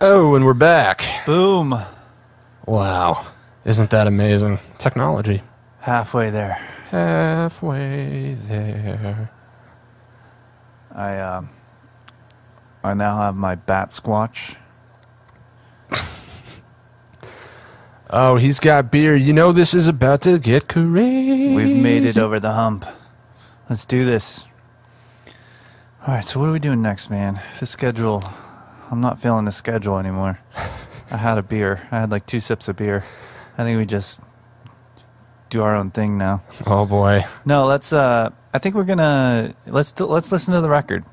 Oh, and we're back. Boom. Wow. Isn't that amazing? Technology. Halfway there. Halfway there. I now have my bat squatch. Oh, he's got beer. You know this is about to get crazy. We've made it over the hump. Let's do this. All right, so what are we doing next, man? The schedule. I'm not feeling the schedule anymore. I had a beer. I had like 2 sips of beer. I think we just do our own thing now. Oh boy. No, let's I think we're going to let's listen to the record.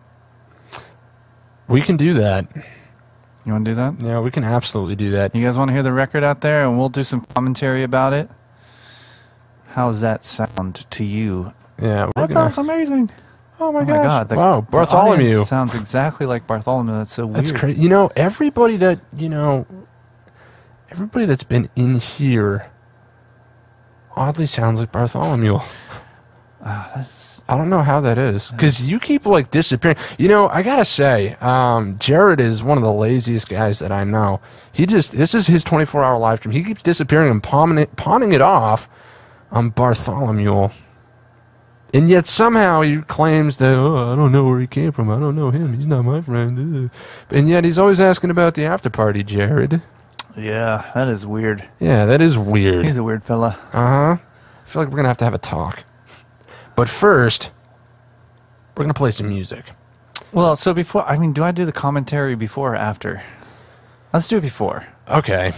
We can do that. You want to do that? Yeah, we can absolutely do that. You guys want to hear the record out there and we'll do some commentary about it? How's that sound to you? Yeah, that sounds amazing. Oh my gosh. Wow, Bartholomew. Sounds exactly like Bartholomew. That's so weird. That's crazy. You know, everybody that's been in here oddly sounds like Bartholomew. I don't know how that is. Because you keep, like, disappearing. You know, I gotta say, Jared is one of the laziest guys that I know. This is his 24-hour live stream. He keeps disappearing and pawning it off on Bartholomew. And yet somehow he claims that, oh, I don't know where he came from. I don't know him. He's not my friend. And yet he's always asking about the after party, Jared. Yeah, that is weird. Yeah, that is weird. He's a weird fella. Uh-huh. I feel like we're going to have a talk. But first, we're going to play some music. Well, so before, I mean, do I do the commentary before or after? Let's do it before. Okay.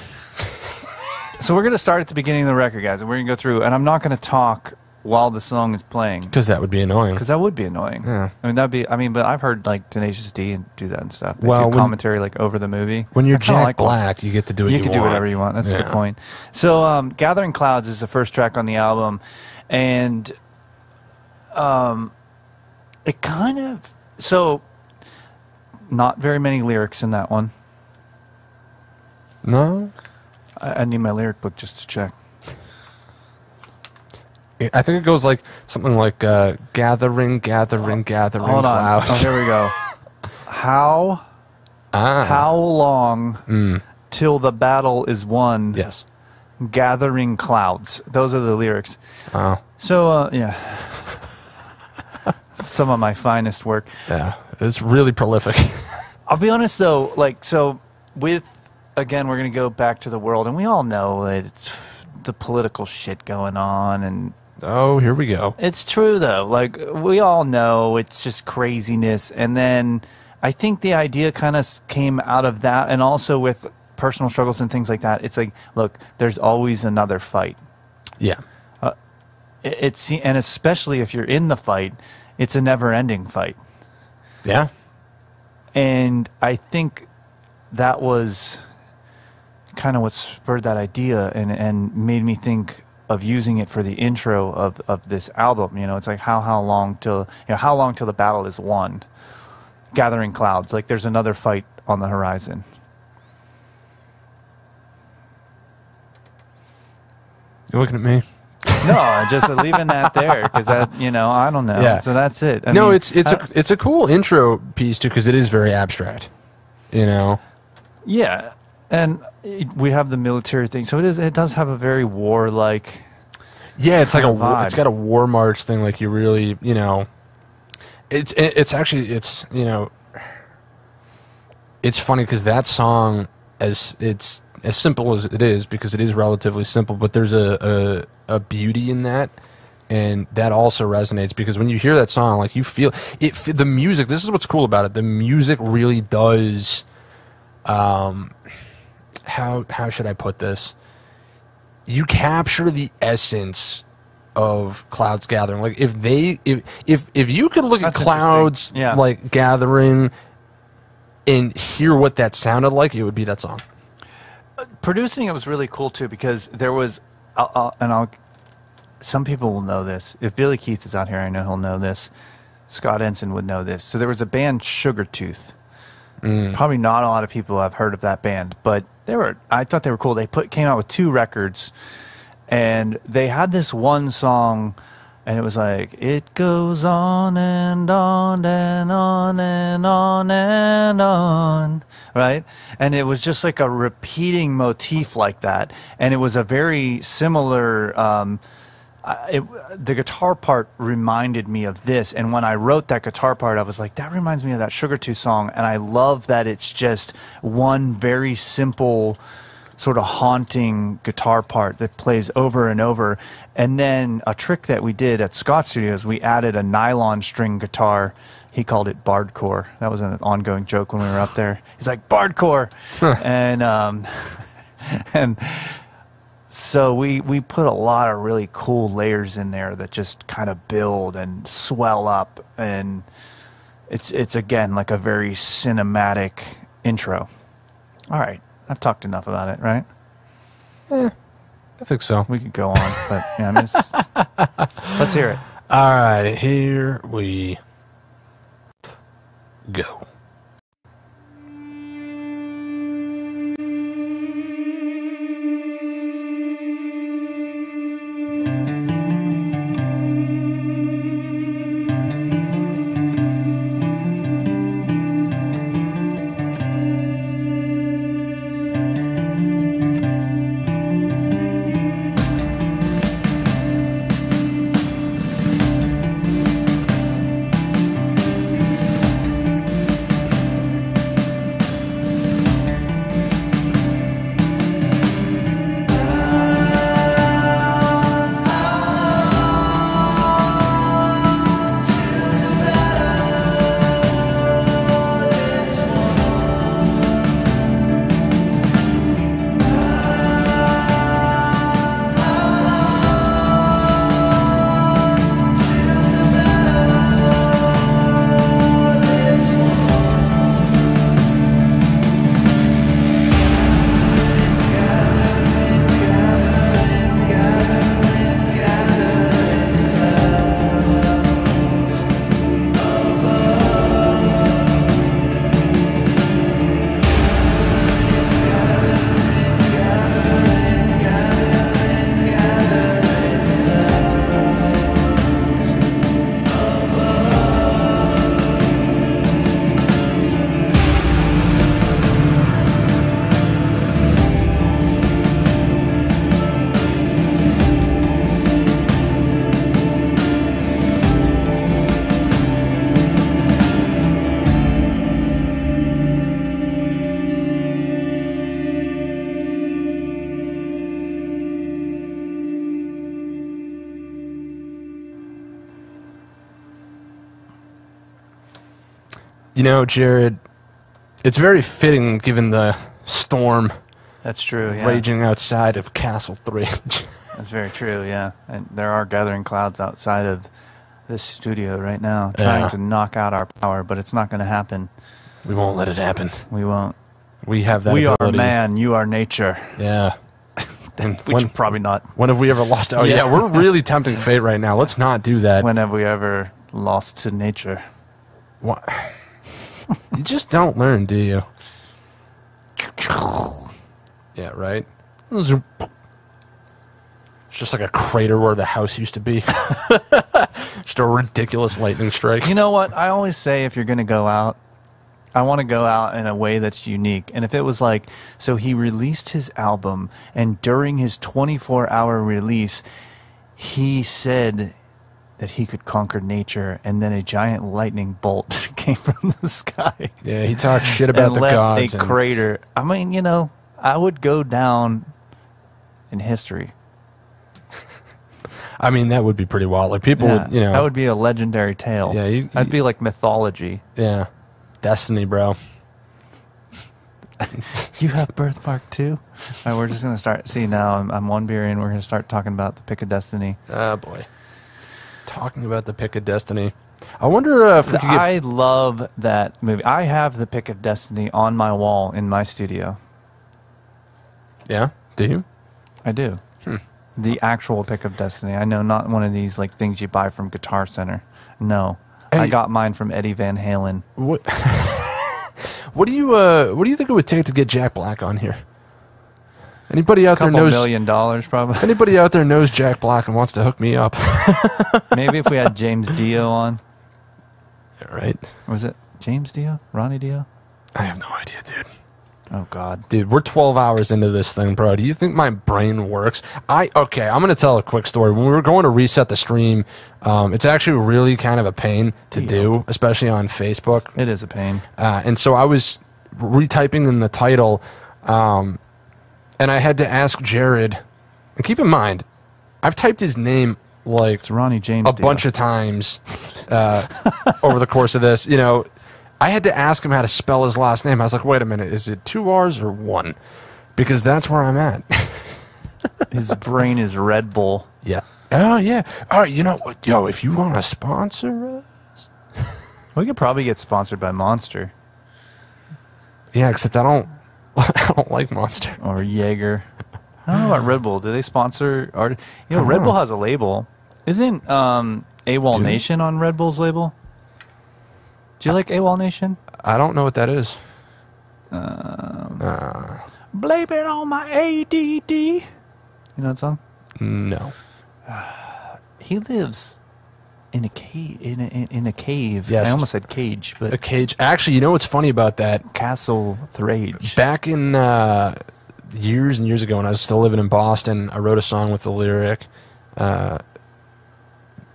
So we're going to start at the beginning of the record, guys, and we're going to go through, and I'm not going to talk while the song is playing. Because that would be annoying. Because that would be annoying. Yeah. I mean, but I've heard, like, Tenacious D and do that and stuff. They do commentary, like, over the movie. When you're Jack Black, you get to do what you want. You can do whatever you want. That's a good point. So, Gathering Clouds is the first track on the album, and it kind of... So, not very many lyrics in that one. No? I need my lyric book just to check. I think it goes like something like gathering Hold clouds. on. Oh, here we go. How long till the battle is won? Yes. Gathering clouds. Those are the lyrics. Oh. So, yeah. Some of my finest work. Yeah. It's really prolific. I'll be honest, though. Like, so again, we're going to go back to the world, and we all know that it's the political shit going on, and oh, here we go. it's true, though. Like, we all know it's just craziness. And then I think the idea kind of came out of that, and also with personal struggles and things like that. It's like, look, there's always another fight. Yeah. And especially if you're in the fight, it's a never-ending fight. Yeah. And I think that was kind of what spurred that idea and made me think of using it for the intro of this album. You know, it's like how long till the battle is won. Gathering clouds, like there's another fight on the horizon. You looking at me? No, just leaving that there because that, I don't know. Yeah. So that's it. I mean, it's a cool intro piece too because it is very abstract. You know. Yeah, and we have the military thing, so it does have a very warlike. Yeah, it's like vibe. It's got a war march thing. Like you really, it's actually it's funny because that song it's as simple as it is because it is relatively simple, but there's a beauty in that, and that also resonates because when you hear that song, like you feel it. The music. This is what's cool about it. The music really does. How should I put this? You capture the essence of clouds gathering. Like if you could look at clouds like gathering and hear what that sounded like, it would be that song. Producing it was really cool too because there was, some people will know this. If Billy Keith is out here, I know he'll know this. Scott Ensign would know this. So there was a band, Sugartooth. Probably not a lot of people have heard of that band, but I thought they were cool. They came out with 2 records, and they had this one song, and it was like, it goes on and on and on and on and on. right? And it was just like a repeating motif like that. And it was a very similar, the guitar part reminded me of this. And when I wrote that guitar part, I was like, that reminds me of that Sugar Tooth song. And I love that it's just one very simple, sort of haunting guitar part that plays over and over. And then a trick that we did at Scott Studios, we added a nylon string guitar. He called it Bardcore. That was an ongoing joke when we were up there. He's like, Bardcore. And so we put a lot of really cool layers in there that just kind of build and swell up. And it's again, like a very cinematic intro. All right. I've talked enough about it, right? I think so. We could go on, but yeah, let's hear it. All right, here we go. You know, Jared, it's very fitting given the storm That's true, yeah. raging outside of Castle 3. That's very true, yeah. And there are gathering clouds outside of this studio right now trying to knock out our power, but it's not going to happen. We won't let it happen. We won't. We have that We ability. are man, you are nature. Yeah. Which probably not. When have we ever lost? Oh, yeah, we're really tempting fate right now. Let's not do that. When have we ever lost to nature? What? You just don't learn, do you? Yeah, right? It's just like a crater where the house used to be. Just a ridiculous lightning strike. You know what? I always say if you're going to go out, I want to go out in a way that's unique. And if it was like, so he released his album, and during his 24-hour release, he said that he could conquer nature, and then a giant lightning bolt came from the sky. Yeah, he talked shit about the gods. And left a crater. I mean, you know, I would go down in history. I mean, that would be pretty wild. Like, people would, you know. That would be a legendary tale. Yeah, that'd be like mythology. Yeah. Destiny, bro. You have birthmark too? All right, we're just going to start. See, now I'm one beer in. We're going to start talking about the Pick of Destiny. Oh, boy. Talking about the Pick of Destiny. I wonder if we could get... I love that movie. I have the Pick of Destiny on my wall in my studio. Yeah? Do you? I do. The actual Pick of Destiny. I know, not one of these like things you buy from Guitar Center. No. Hey. I got mine from Eddie Van Halen. What do you think it would take to get Jack Black on here? Anybody out there knows $2 million probably. If anybody out there knows Jack Black and wants to hook me up. Maybe if we had James Dio on. Yeah, right. Was it James Dio? Ronnie Dio? I have no idea, dude. Oh, God. Dude, we're 12 hours into this thing, bro. Do you think my brain works? Okay, I'm going to tell a quick story. When we were going to reset the stream, it's actually really kind of a pain to do, especially on Facebook. It is a pain. And so I was retyping in the title, and I had to ask Jared, and keep in mind, I've typed his name like It's Ronnie James bunch of times over the course of this. You know, I had to ask him how to spell his last name. I was like, wait a minute, is it 2 R's or 1? Because that's where I'm at. His brain is Red Bull. Yeah. Oh, yeah. All right, you know what? Yo, if you want to sponsor us. We could probably get sponsored by Monster. Yeah, except I don't like Monster. Or Jaeger. I don't know about Red Bull. Do they sponsor art? You know, Red Bull has a label. Isn't AWOL Nation on Red Bull's label? Do you like AWOL Nation? I don't know what that is. Blame it on my ADD. You know that song? No. He lives in a cave. In a cave. Yes. I almost said cage, but A cage. Actually, you know what's funny about that? Castle Thrage. Back in years and years ago when I was still living in Boston, I wrote a song with the lyric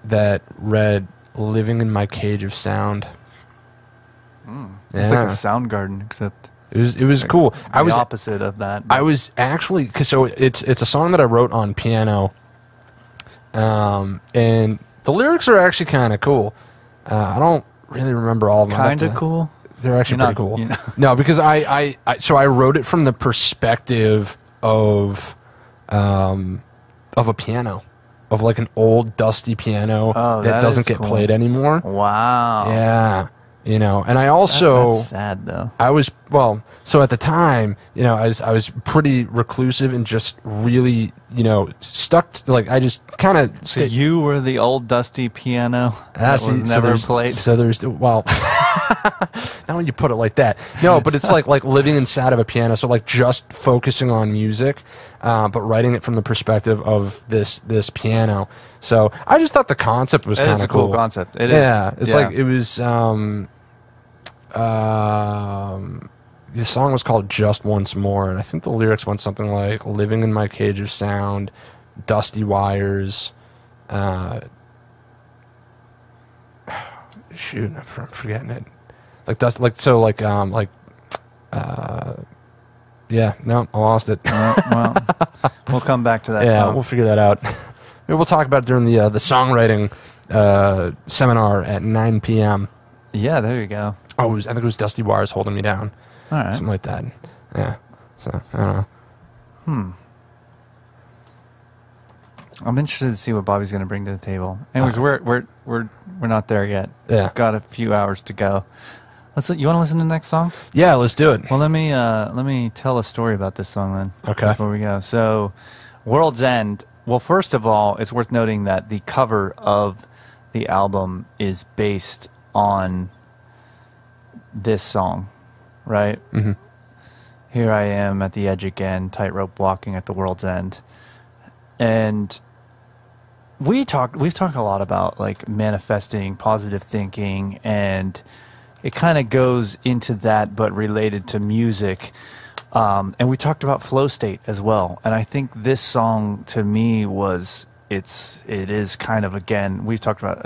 that read, "Living in my cage of sound." It's like a Soundgarden, except it was cool. I was opposite of that. I was actually, so it's a song that I wrote on piano, and the lyrics are actually kind of cool. I don't really remember all of them. Kind of cool. They're actually You're pretty not- cool. you know. No, because I wrote it from the perspective of a piano, of like an old dusty piano that that doesn't is get cool. played anymore. Wow. Yeah, you know, and I also That's sad though. I was, so at the time, you know, I was pretty reclusive and just really, you know, stuck to, like, I just kind of So you were the old dusty piano that was never played. So there's, well, not when you put it like that. No, but it's like living inside of a piano. So like just focusing on music, but writing it from the perspective of this piano. So I just thought the concept was kind of cool. It's a cool concept. It is. Yeah, it's like, it was, the song was called Just Once More, and I think the lyrics went something like, "Living in my cage of sound, dusty wires." Shoot, I'm forgetting it. Yeah, no, I lost it. Well, we'll come back to that Yeah, song. we'll figure that out. Maybe we'll talk about it during the songwriting seminar at 9 p.m. Yeah, there you go. Oh, I think it was Dusty Wires Holding Me Down. All right. Something like that. Yeah. So, I don't know. I'm interested to see what Bobby's going to bring to the table. Anyways, we're not there yet. Yeah. Got a few hours to go. You want to listen to the next song? Yeah, let's do it. Well, let me tell a story about this song then. Okay. Before we go, so World's End. Well, first of all, it's worth noting that the cover of the album is based on this song, right? Mm-hmm. Here I am at the edge again, tightrope walking at the world's end. And we've talked a lot about like manifesting, positive thinking, and it kind of goes into that, but related to music. And we talked about flow state as well. And I think this song to me it is kind of, again, we've talked about,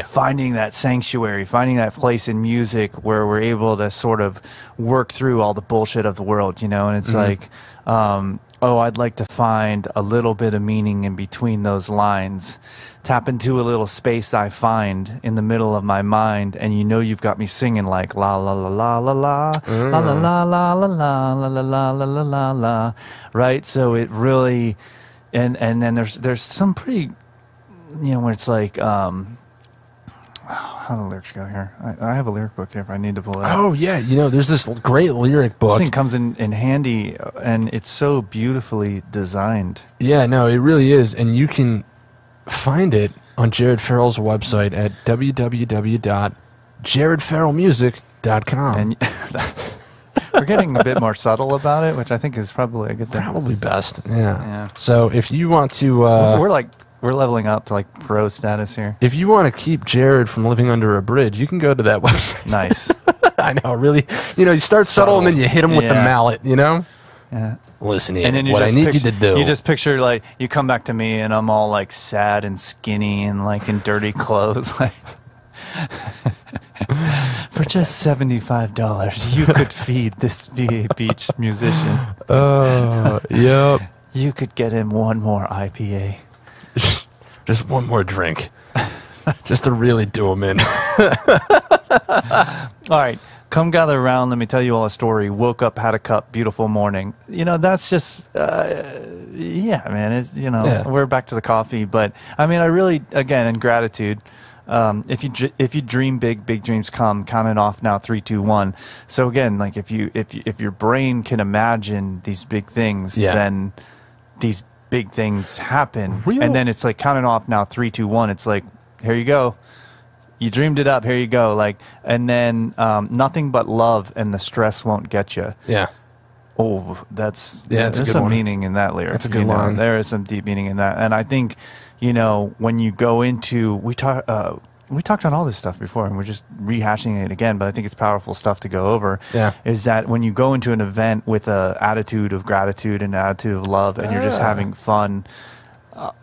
finding that sanctuary, finding that place in music where we're able to sort of work through all the bullshit of the world, you know? And it's like, I'd like to find a little bit of meaning in between those lines. Tap into a little space I find in the middle of my mind, and you've got me singing like la la la la la la la la la la la la la la la la la la, right? So it really, and then there's some pretty, where it's like, how do the lyrics go here? I have a lyric book here if I need to pull it out. Oh, yeah. There's this great lyric book. This thing comes in handy, and it's so beautifully designed. Yeah, no, it really is. And you can find it on Jared Farrell's website at www.jaredfarrellmusic.com. And we're getting a bit more subtle about it, which I think is probably a good thing. Probably best, yeah. So if you want to... We're leveling up to like pro status here. If you want to keep Jared from living under a bridge, you can go to that website. Nice. I know, really. You know, you start subtle and then you hit them with the mallet, you know? Yeah. Listen here, and then what I need you to do. You just picture, like, you come back to me and I'm all, like, sad and skinny and, like, in dirty clothes. Like, for just $75, you could feed this VA Beach musician. Oh, yep. You could get him one more IPA. Just one more drink. Just to really do him in. All right. Come gather around. Let me tell you all a story. Woke up, had a cup, beautiful morning. You know, that's just, yeah, man. It's, you know, we're back to the coffee. But, I mean, I really, again, in gratitude, if you dream big, big dreams come. Count it off now, 3, 2, 1. So, again, like, if your brain can imagine these big things, then these big things happen. And then it's like, count it off now, 3, 2, 1. It's like, here you go. You dreamed it up. Here you go. Like, and then nothing but love and the stress won't get you. Yeah. Oh, there's a good some meaning in that lyric. That's a good line. There is some deep meaning in that. And I think, you know, when you go into, we talked on all this stuff before, and we're just rehashing it again, but I think it's powerful stuff to go over. Yeah. Is that when you go into an event with an attitude of gratitude and an attitude of love, and you're just having fun,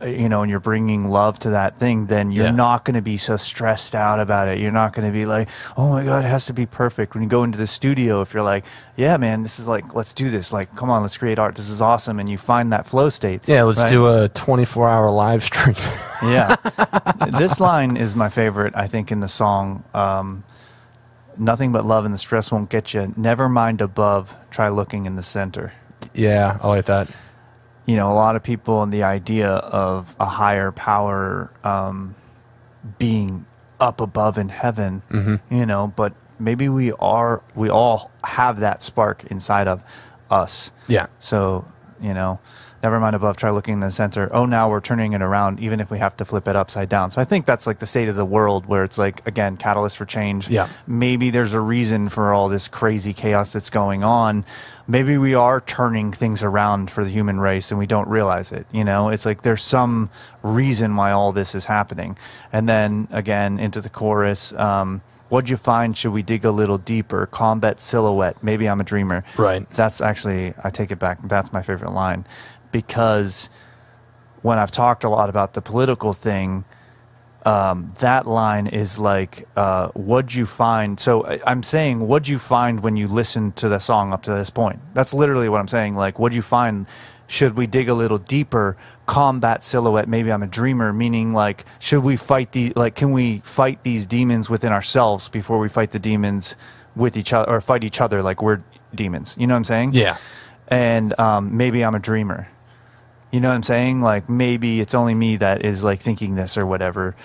you know, and you're bringing love to that thing, then you're not going to be so stressed out about it. You're not going to be like, oh my God, it has to be perfect. When you go into the studio, if you're like, yeah, man, this is like, let's do this. Like, come on, let's create art. This is awesome. And you find that flow state. Yeah, let's do a 24-hour live stream. Yeah. This line is my favorite, I think, in the song. Nothing but love and the stress won't get you. Never mind above. Try looking in the center. Yeah, I like that. You know, a lot of people and the idea of a higher power being up above in heaven, you know, but maybe we all have that spark inside of us. Yeah. So, you know, never mind above, try looking in the center. Oh, now we're turning it around, even if we have to flip it upside down. So I think that's like the state of the world, where it's like, again, catalyst for change. Yeah. Maybe there's a reason for all this crazy chaos that's going on. Maybe we are turning things around for the human race and we don't realize it. You know, it's like there's some reason why all this is happening. And then again, into the chorus, what'd you find? Should we dig a little deeper? Combat silhouette. Maybe I'm a dreamer. Right. That's actually, I take it back. That's my favorite line, because when I've talked a lot about the political thing, that line is like, what'd you find? So I'm saying, what'd you find when you listened to the song up to this point? That's literally what I'm saying. Like, what'd you find? Should we dig a little deeper? Combat silhouette. Maybe I'm a dreamer. Meaning, like, should we fight can we fight these demons within ourselves before we fight the demons with each other, or fight each other like we're demons? You know what I'm saying? Yeah. And maybe I'm a dreamer. You know what I'm saying? Like, maybe it's only me that is like thinking this or whatever.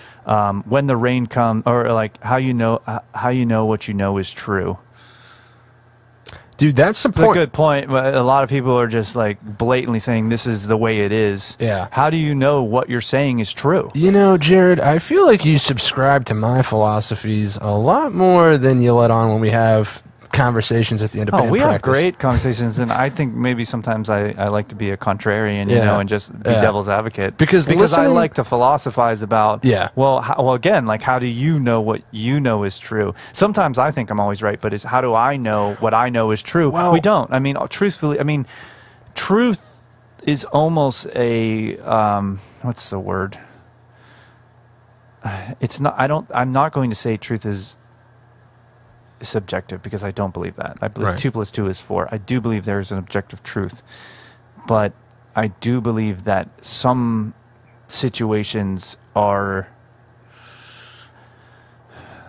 When the rain comes, or like how you know what you know is true. Dude, that's the point. It's a good point. But a lot of people are just like blatantly saying this is the way it is. Yeah. How do you know what you're saying is true? You know, Jared, I feel like you subscribe to my philosophies a lot more than you let on when we have conversations at the end of band practice. We have great conversations, and I think maybe sometimes I like to be a contrarian, you know, and just be devil's advocate. Because I like to philosophize about, well, again, like, how do you know what you know is true? Sometimes I think I'm always right, but it's how do I know what I know is true? Well, we don't. I mean, truthfully, truth is almost a, what's the word? It's not, I'm not going to say truth is subjective, because I don't believe that. I believe 2 + 2 is 4. I do believe there is an objective truth, but I do believe that some situations are.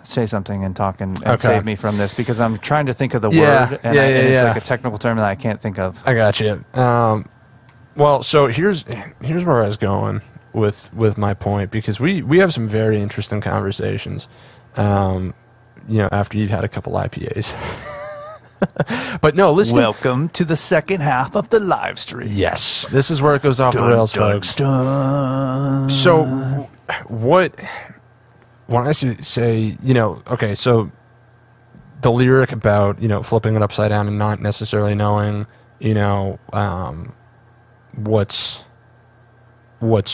Say something and talk and save me from this, because I'm trying to think of the word, and it's like a technical term that I can't think of. I got you. Well, so here's where I was going with my point, because we have some very interesting conversations. You know, after you'd had a couple IPAs. But no, listen. Welcome to the second half of the live stream. Yes, this is where it goes off the rails, folks. So, when I say, you know, okay, so the lyric about, you know, flipping it upside down and not necessarily knowing, you know, what's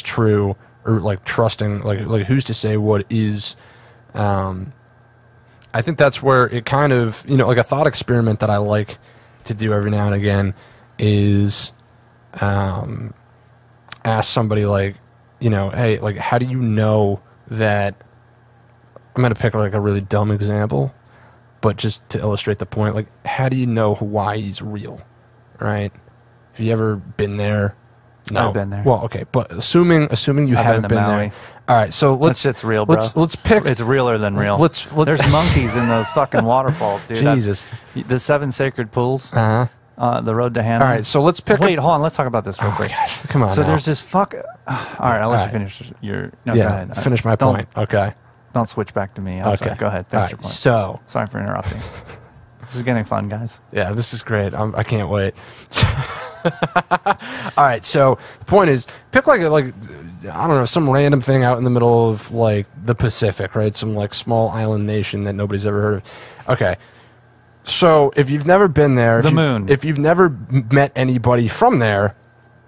true, or like trusting, like who's to say what is. I think that's where it kind of, like a thought experiment that I like to do every now and again is ask somebody like, hey, like, how do you know that, I'm going to pick like a really dumb example, but just to illustrate the point, like, how do you know Hawaii's real, right? Have you ever been there? No. I've been there. Well, okay, but assuming you haven't been there. All right, so it's real, bro. Let's pick. It's realer than real. Let's There's monkeys in those fucking waterfalls, dude. Jesus. The 7 sacred pools. The road to Hannah. All right, so let's pick. Wait, hold on. Let's talk about this real quick. Gosh, come on. So now. there's this fuck. All right, I'll let you finish your. No, go ahead. Finish my point. Okay. Don't switch back to me. I'm sorry. Go ahead. Finish your point. So sorry for interrupting. This is getting fun, guys. Yeah, this is great. I can't wait. All right, so the point is, pick like I don't know, some random thing out in the middle of like the Pacific, right? Some like small island nation that nobody's ever heard of. Okay. So if you've never been there, if you've never met anybody from there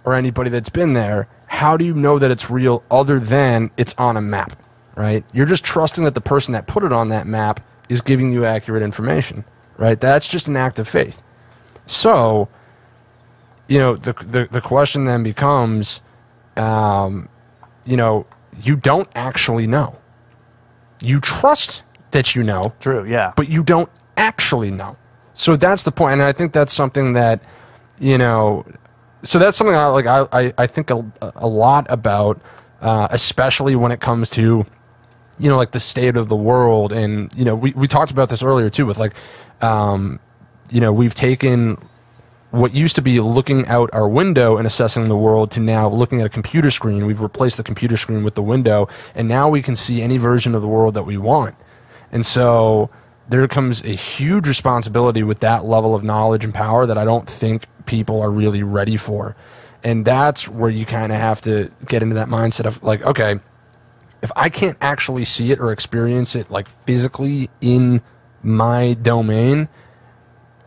or anybody that's been there, how do you know that it's real other than it's on a map, right? You're just trusting that the person that put it on that map is giving you accurate information, right? That's just an act of faith. So, the question then becomes, you don't actually know. You trust that you know. True, yeah. But you don't actually know. So that's the point. And I think that's something that, so that's something I think a lot about, especially when it comes to, like the state of the world. And, we talked about this earlier too with like, we've taken what used to be looking out our window and assessing the world to now looking at a computer screen. We've replaced the computer screen with the window, and now we can see any version of the world that we want. And so there comes a huge responsibility with that level of knowledge and power that I don't think people are really ready for. And that's where you kind of have to get into that mindset of like, okay, if I can't actually see it or experience it like physically in my domain,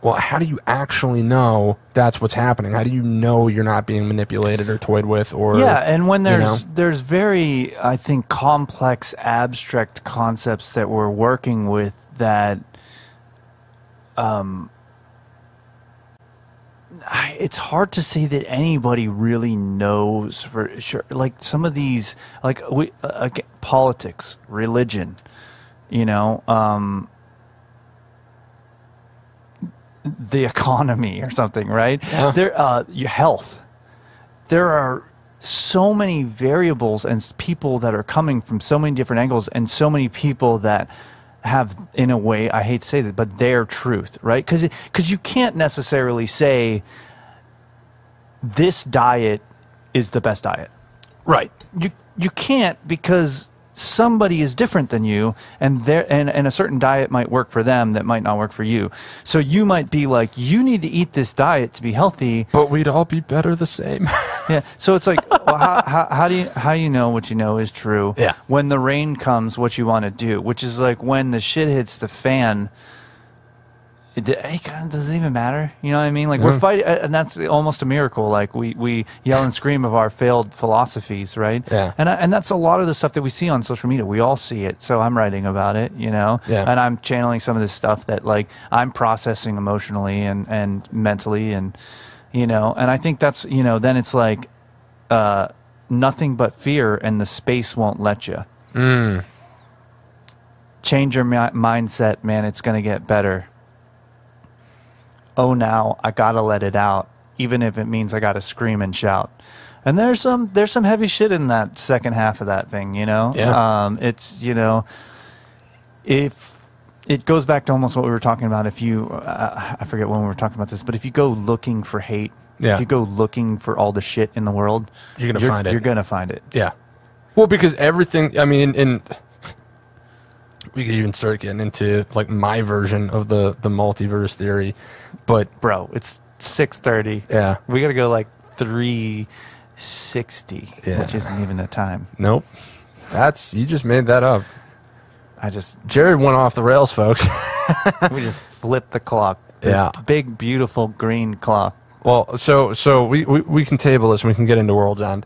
well, how do you actually know that's what's happening? How do you know you're not being manipulated or toyed with? Or and when there's very, I think, complex, abstract concepts that we're working with that, it's hard to say that anybody really knows for sure. Like some of these, like politics, religion, the economy or something, right? Yeah. Your health. There are so many variables and people that are coming from so many different angles, and so many people that have, in a way, I hate to say that, but their truth, right? Because you can't necessarily say this diet is the best diet. Right. You can't, because somebody is different than you, and a certain diet might work for them that might not work for you. So you might be like, you need to eat this diet to be healthy, but we'd all be better the same. Yeah. So it's like, well, how do you know what you know is true? Yeah. When the rain comes, what you want to do, which is like when the shit hits the fan. Does it even matter? You know what I mean? Like we're fighting, and that's almost a miracle. Like we yell and scream of our failed philosophies, right? Yeah. And that's a lot of the stuff that we see on social media. We all see it. So I'm writing about it, Yeah. And I'm channeling some of this stuff that like I'm processing emotionally and mentally, and and I think that's then it's like nothing but fear, and the space won't let you. Change your mindset, man. It's gonna get better. Oh, now I gotta let it out, even if it means I gotta scream and shout. And there's some heavy shit in that second half of that thing, Yeah. It's if it goes back to almost what we were talking about. If you, I forget when we were talking about this, but if you go looking for hate, if you go looking for all the shit in the world, you're gonna find it. You're gonna find it. Yeah. Well, because everything. I mean, in we could even start getting into like my version of the multiverse theory. But bro, it's 6:30. Yeah, we gotta go like 3:60, which isn't even the time. Nope, you just made that up. Jared went off the rails, folks. We just flipped the clock. Big beautiful green clock. Well, so we can table this and we can get into World's End.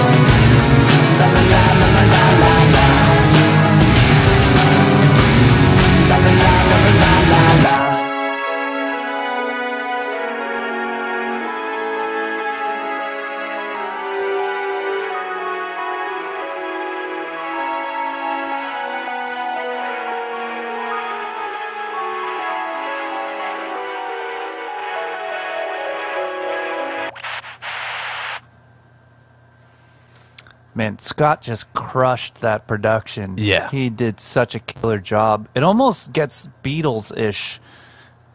Man, Scott just crushed that production. Yeah. He did such a killer job. It almost gets Beatles-ish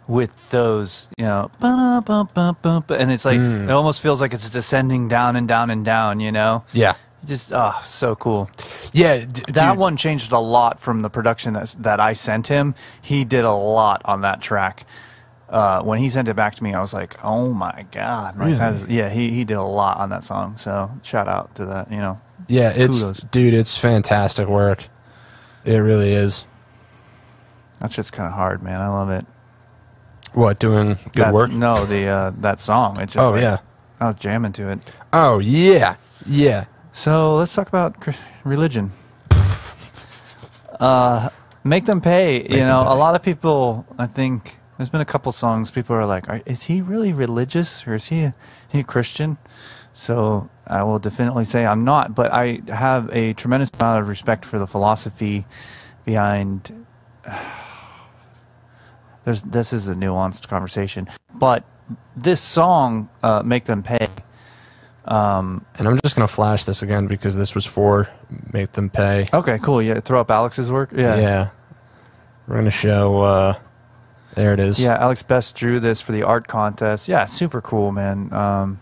with those, you know, and it's like, it almost feels like it's descending down and down and down, you know? Yeah. Just, so cool. Yeah. That one changed a lot from the production that I sent him. He did a lot on that track. When he sent it back to me, I was like, oh my God. Like, Really? he did a lot on that song. So shout out to that, you know. Yeah, Kudos. dude, it's fantastic work. It really is. That shit's kind of hard, man. I love it. What, doing good work? No, that song. It's just yeah. I was jamming to it. Oh, yeah. Yeah. So let's talk about religion. Make them pay. You know, a lot of people, I think, there's been a couple songs, people are like, is he really religious or is he a Christian? So I will definitely say I'm not, but I have a tremendous amount of respect for the philosophy behind... This is a nuanced conversation, but this song, Make Them Pay. And I'm just going to flash this again because this was for Make Them Pay. Okay, cool. Yeah, throw up Alex's work. Yeah. Yeah. We're going to show... there it is. Yeah, Alex Best drew this for the art contest. Yeah, super cool, man.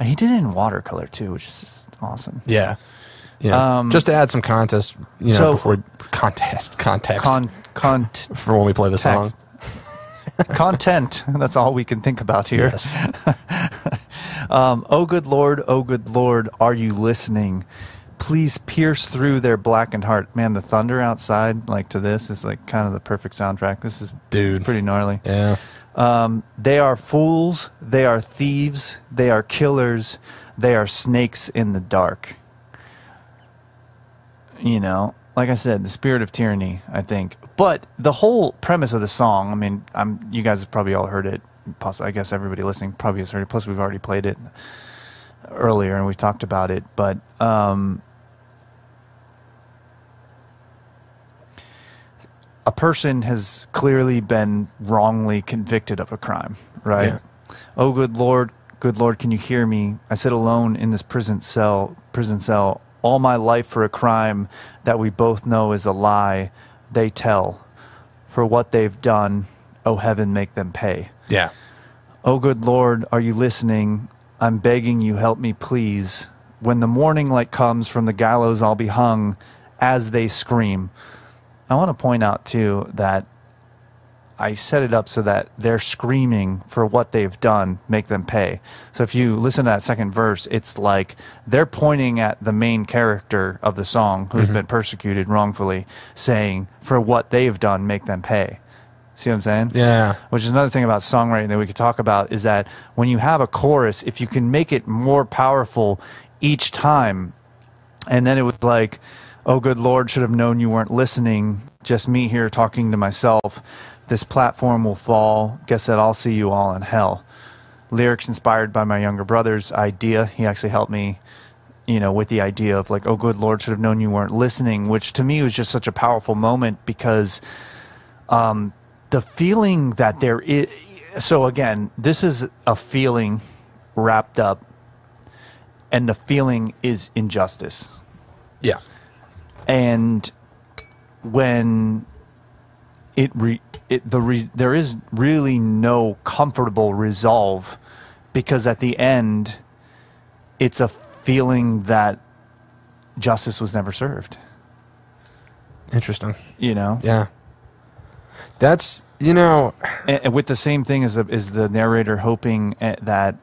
He did it in watercolor too, which is just awesome. Yeah. Yeah. Just to add some contest, you know, before context for when we play the song. Content. That's all we can think about here. Yes. Oh good Lord, are you listening? Please pierce through their blackened heart. Man, the thunder outside, like to this, is like kind of the perfect soundtrack. This is pretty gnarly. Yeah. They are fools, they are thieves, they are killers, they are snakes in the dark. You know, like I said, the spirit of tyranny, I think. But the whole premise of the song, I mean, you guys have probably all heard it. I guess everybody listening probably has heard it. Plus, we've already played it earlier and we've talked about it. But a person has clearly been wrongly convicted of a crime, right? Yeah. Oh, good Lord, can you hear me? I sit alone in this prison cell, all my life for a crime that we both know is a lie. They tell for what they've done. Oh, heaven, make them pay. Yeah. Oh, good Lord, are you listening? I'm begging you, help me, please. When the morning light comes from the gallows, I'll be hung as they scream. I want to point out, too, that I set it up so that they're screaming for what they've done, make them pay. So if you listen to that second verse, it's like they're pointing at the main character of the song who's been persecuted wrongfully, saying, for what they've done, make them pay. See what I'm saying? Yeah. Which is another thing about songwriting that we could talk about, is that when you have a chorus, if you can make it more powerful each time, and then it was like, oh, good Lord, should have known you weren't listening, just me here talking to myself. This platform will fall. Guess that I'll see you all in hell. Lyrics inspired by my younger brother's idea. He actually helped me, you know, with the idea of like, oh, good Lord, should have known you weren't listening, which to me was just such a powerful moment because the feeling that there is... So again, this is a feeling wrapped up, and the feeling is injustice. Yeah. And when there is really no comfortable resolve, because at the end, it's a feeling that justice was never served. Interesting. You know? Yeah. That's, you know... And with the same thing as the narrator hoping that,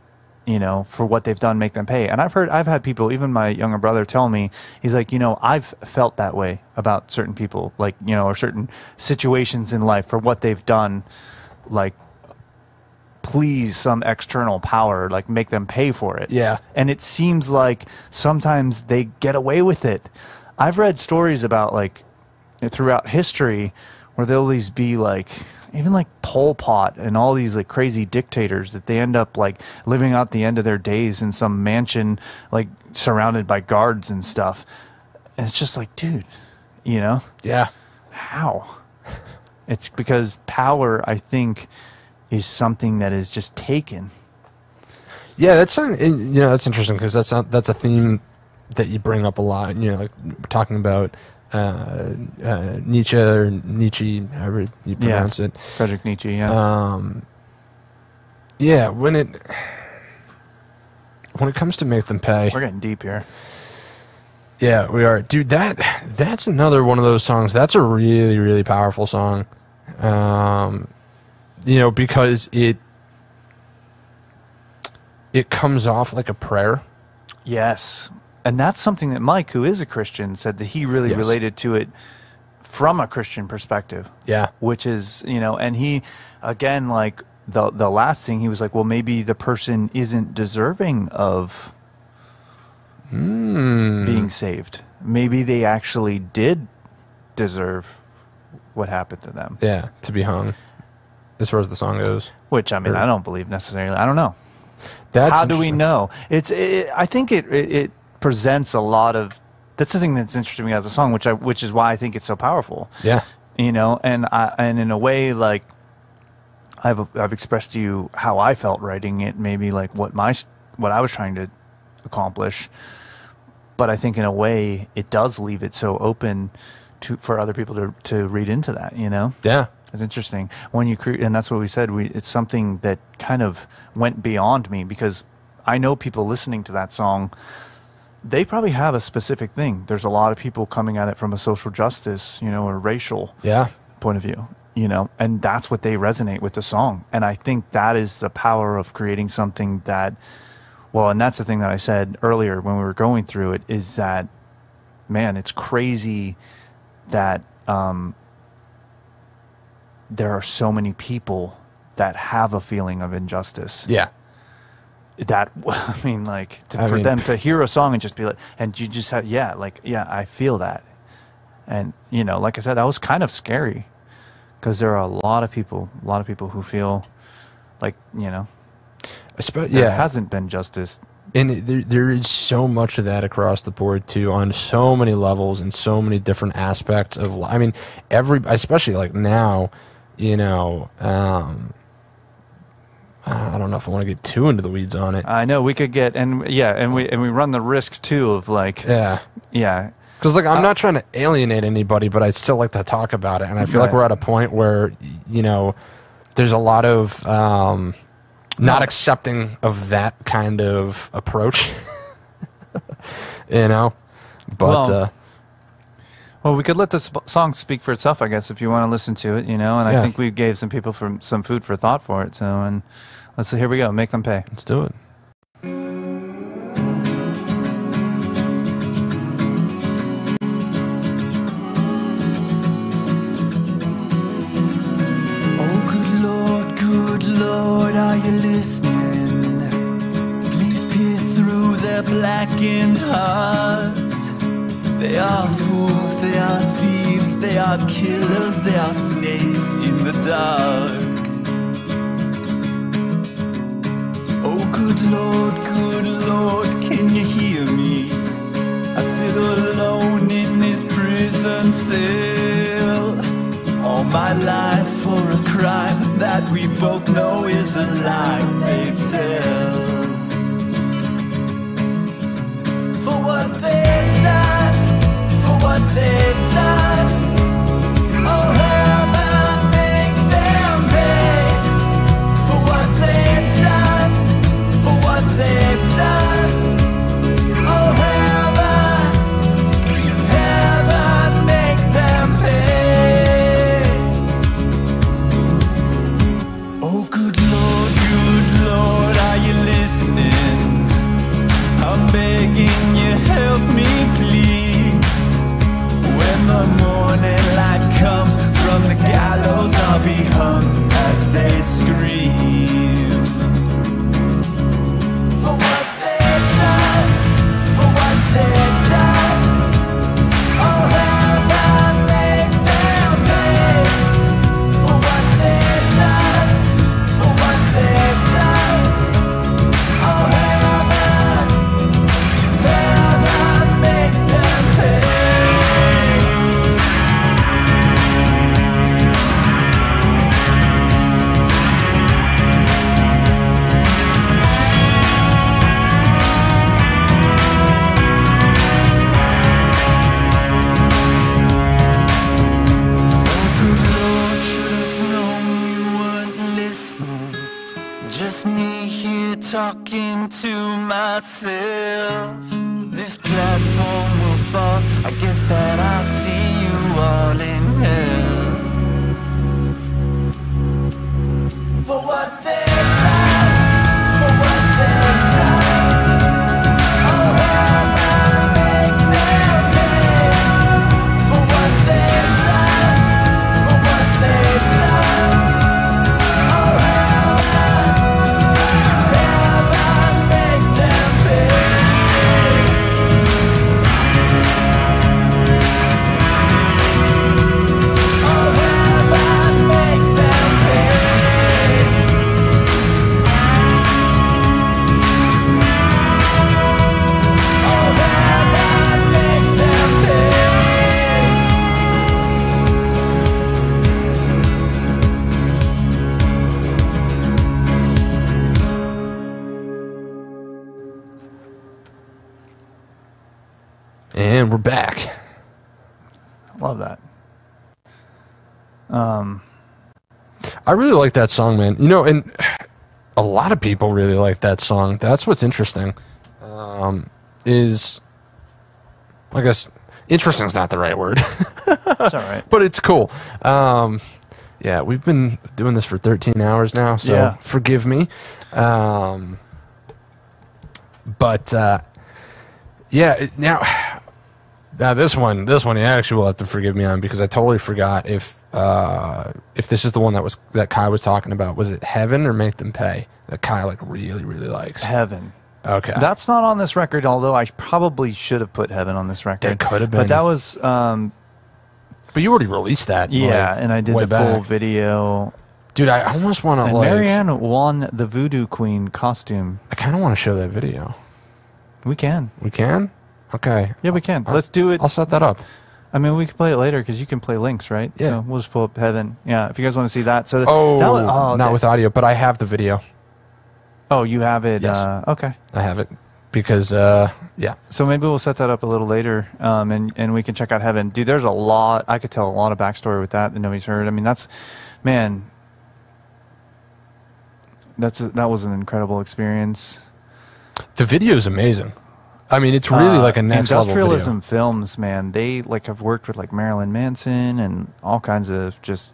you know, for what they've done, make them pay. And I've had people, even my younger brother, tell me, he's like, you know, I've felt that way about certain people, like, you know, or certain situations in life for what they've done, like, please some external power, like, make them pay for it. Yeah. And it seems like sometimes they get away with it. I've read stories about, like, throughout history where there'll always be, like... even like Pol Pot and all these like crazy dictators that they end up like living out the end of their days in some mansion, like surrounded by guards and stuff. And it's just like, dude, you know? Yeah. How? It's because power, I think, is something that is just taken. Yeah, that's interesting because that's a theme that you bring up a lot. You know, like talking about Nietzsche or Nietzsche, however you pronounce it. Friedrich Nietzsche. Yeah. Yeah. When it comes to make them pay, We're getting deep here. yeah, we are, dude. That's another one of those songs. That's a really, really powerful song. You know, because it comes off like a prayer. Yes. And that's something that Mike, who is a Christian, said that he really Yes. related to it from a Christian perspective. Yeah. Which is, you know, and he, again, like the last thing, he was like, well, maybe the person isn't deserving of being saved. Maybe they actually did deserve what happened to them. Yeah, to be hung, as far as the song goes. Which, I mean, I don't believe necessarily. I don't know. That's How do we interesting. know? I think it presents a lot of. That's the thing that's interesting me about the song, which is why I think it's so powerful. Yeah. You know, and in a way, like I've expressed to you how I felt writing it, maybe like what I was trying to accomplish. But I think in a way it does leave it so open for other people to read into that. You know. Yeah. It's interesting when you create, and that's what we said. It's something that kind of went beyond me, because I know people listening to that song, they probably have a specific thing. There's a lot of people coming at it from a social justice, you know, or racial point of view, you know, and that's what they resonate with the song. And I think that is the power of creating something that, well, and that's the thing that I said earlier when we were going through it, is that, man, it's crazy that there are so many people that have a feeling of injustice. Yeah. That, I mean, like, for them to hear a song and just be like, and you just have, I feel that. And, you know, like I said, that was kind of scary, because there are a lot of people who feel like, you know, there hasn't been justice. And there is so much of that across the board too, on so many levels and so many different aspects of life. I mean, especially like now, you know, I don't know if I want to get too into the weeds on it. I know we could get, and we run the risk too of like, yeah. Because like I'm not trying to alienate anybody, but I'd still like to talk about it, and I feel like we're at a point where, you know, there's a lot of not accepting of that kind of approach, you know. But well, we could let the song speak for itself, I guess, if you want to listen to it, you know. And I think we gave some people some food for thought for it. So, and here we go. Make them pay. Let's do it. Oh, good Lord, are you listening? Please pierce through their blackened hearts. They are fools, they are thieves, they are killers, they are snakes in the dark. Oh, good Lord, can you hear me? I sit alone in this prison cell. All my life for a crime that we both know is a lie they tell. For what they've done, what they've done, oh, heaven, make them pay for what they've done, for what they've done, oh, heaven, make them pay. Oh, good Lord, Just me here talking to myself. This platform will fall. I guess that I'll see you all in hell. For what they've done, for what they've done. Oh, have I make them pay for what they've done, for what they've done. Oh, have I make them pay. Oh, have I make them pay. Oh, have I make them pay. And we're back. Love that. I really like that song, man. You know, and a lot of people really like that song. That's what's interesting. Is, I guess, interesting is not the right word, It's all right. but it's cool. Yeah, we've been doing this for 13 hours now, so Yeah. forgive me. But yeah, now this one you actually will have to forgive me on, because I totally forgot if this is the one that Kai was talking about. Was it Heaven or Make Them Pay that Kai like really, really likes? Heaven. Okay. That's not on this record, although I probably should have put Heaven on this record. That could have been. But that was, But you already released that. yeah, like, and I did way the full back. video. Dude, I almost want to And like. Marianne won the Voodoo Queen costume. I kind of want to show that video. We can. We can? Okay. Yeah, we can. Let's do it. I'll set that up. I mean, we can play it later because you can play links, right? Yeah. So we'll just pull up Heaven. Yeah, if you guys want to see that. So Oh, that was, not with audio, but I have the video. Oh, you have it. Yes. Okay. I have it because, yeah. So maybe we'll set that up a little later, and we can check out Heaven. Dude, there's a lot. I could tell a lot of backstory with that nobody's heard. I mean, that was an incredible experience. The video is amazing. I mean, it's really like a next level video. Industrialism Films, man. They like have worked with like Marilyn Manson and all kinds of just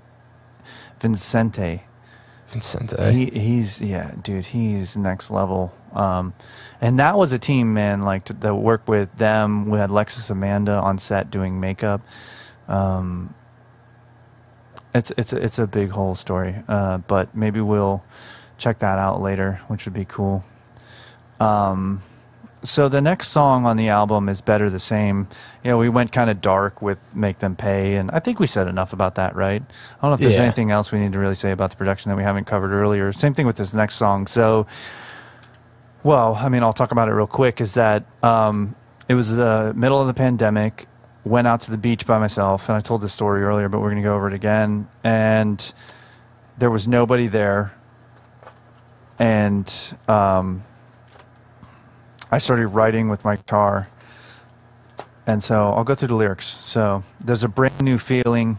Vincente. He's next level. And that was a team, man, like that worked with them. We had Lexus Amanda on set doing makeup. It's a big whole story. But maybe we'll check that out later, which would be cool. So the next song on the album is Better the Same. You know, we went kind of dark with Make Them Pay, and I think we said enough about that, right? I don't know if there's anything else we need to really say about the production that we haven't covered earlier. Same thing with this next song. So, well, I mean, I'll talk about it real quick, is that it was the middle of the pandemic, went out to the beach by myself, and I told this story earlier, but we're going to go over it again, and there was nobody there, and I started writing with my guitar, and so I'll go through the lyrics. So there's a brand new feeling.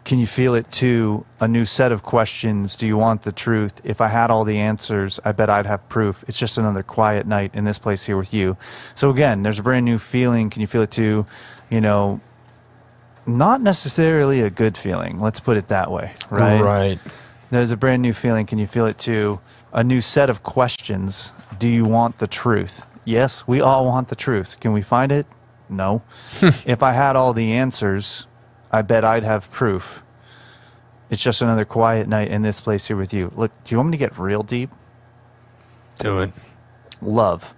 Can you feel it too? A new set of questions. Do you want the truth? If I had all the answers, I bet I'd have proof. It's just another quiet night in this place here with you. So again, there's a brand new feeling. Can you feel it too? You know, not necessarily a good feeling. Let's put it that way, right? Right. There's a brand new feeling. Can you feel it too? A new set of questions. Do you want the truth? Yes, we all want the truth. Can we find it? No. If I had all the answers, I bet I'd have proof. It's just another quiet night in this place here with you. Look, do you want me to get real deep? Do it. Love.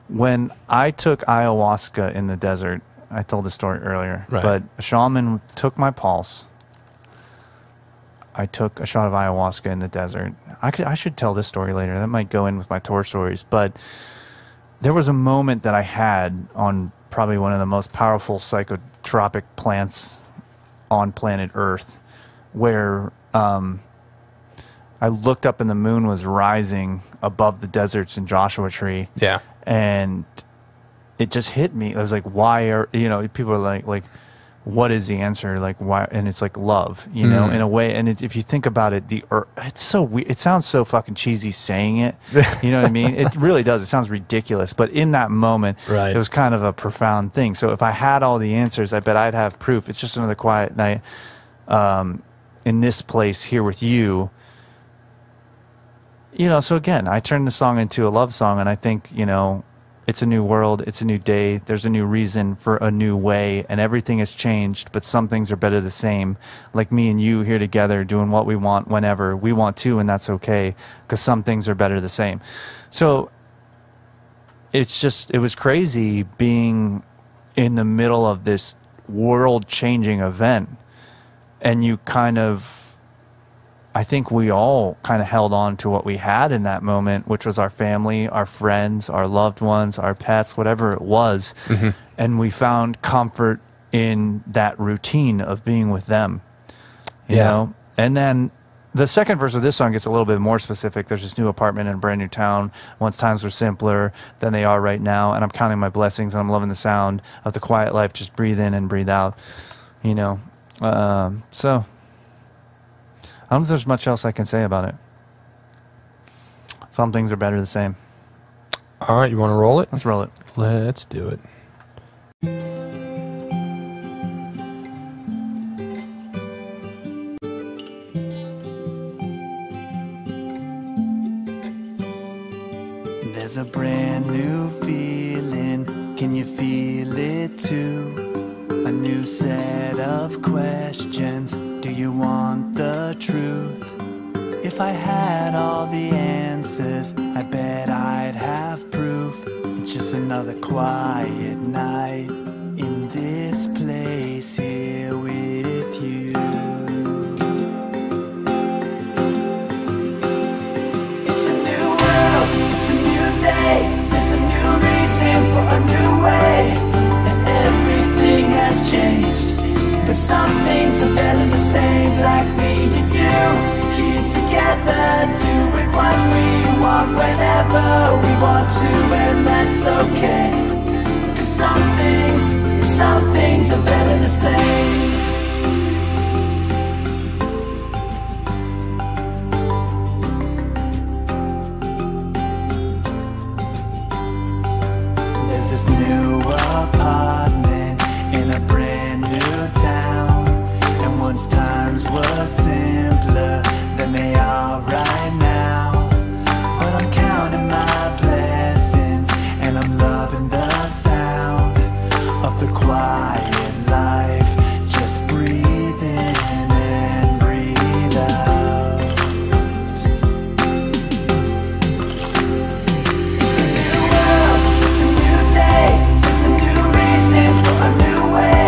When I took ayahuasca in the desert, I told the story earlier, right. But a shaman took my pulse. I took a shot of ayahuasca in the desert. I should tell this story later. That might go in with my tour stories. But there was a moment that I had on probably one of the most powerful psychotropic plants on planet Earth, where I looked up and the moon was rising above the deserts in Joshua Tree. Yeah. And it just hit me. I was like, why are, people are like, what is the answer? Like, why? And it's like love, you know, in a way. And if you think about it, it's so weird. It sounds so fucking cheesy saying it. You know what I mean? It really does. It sounds ridiculous. But in that moment, right, it was kind of a profound thing. So if I had all the answers, I bet I'd have proof. It's just another quiet night in this place here with you. You know, so again, I turned the song into a love song, and I think, you know, it's a new world, it's a new day, there's a new reason for a new way, and everything has changed, but some things are better the same. Like me and you here together doing what we want whenever we want to, and that's okay, because some things are better the same. So it's just, it was crazy being in the middle of this world-changing event, and you kind of, I think we all kind of held on to what we had in that moment, which was our family, our friends, our loved ones, our pets, whatever it was. And we found comfort in that routine of being with them, you know? And then the second verse of this song gets a little bit more specific. There's this new apartment in a brand new town. Once times were simpler than they are right now. And I'm counting my blessings, and I'm loving the sound of the quiet life. Just breathe in and breathe out, you know? So I don't know if there's much else I can say about it. Some things are better the same. All right, you want to roll it? Let's roll it. Let's do it. There's a brand new feeling, can you feel it too? A new set of questions, do you want the truth? If I had all the answers, I bet I'd have proof. It's just another quiet night in this place here with you. It's a new world, it's a new day, there's a new reason for a new way. Everything has changed, but some things are better the same. Like me and you, here together, doing what we want whenever we want to, and that's okay. 'Cause some things are better the same. There's this new apartment in a brand new town, and once times were simpler than they are right now. But I'm counting my blessings, and I'm loving the sound of the quiet life. Just breathe in and breathe out. It's a new world, it's a new day, it's a new reason for a new way.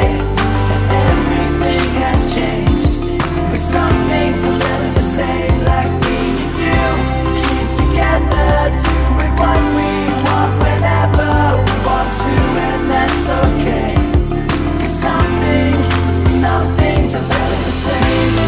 Everything has changed, but some things are better the same. Like me and you, here together, doing what we want whenever we want to, and that's okay. 'Cause some things are better the same.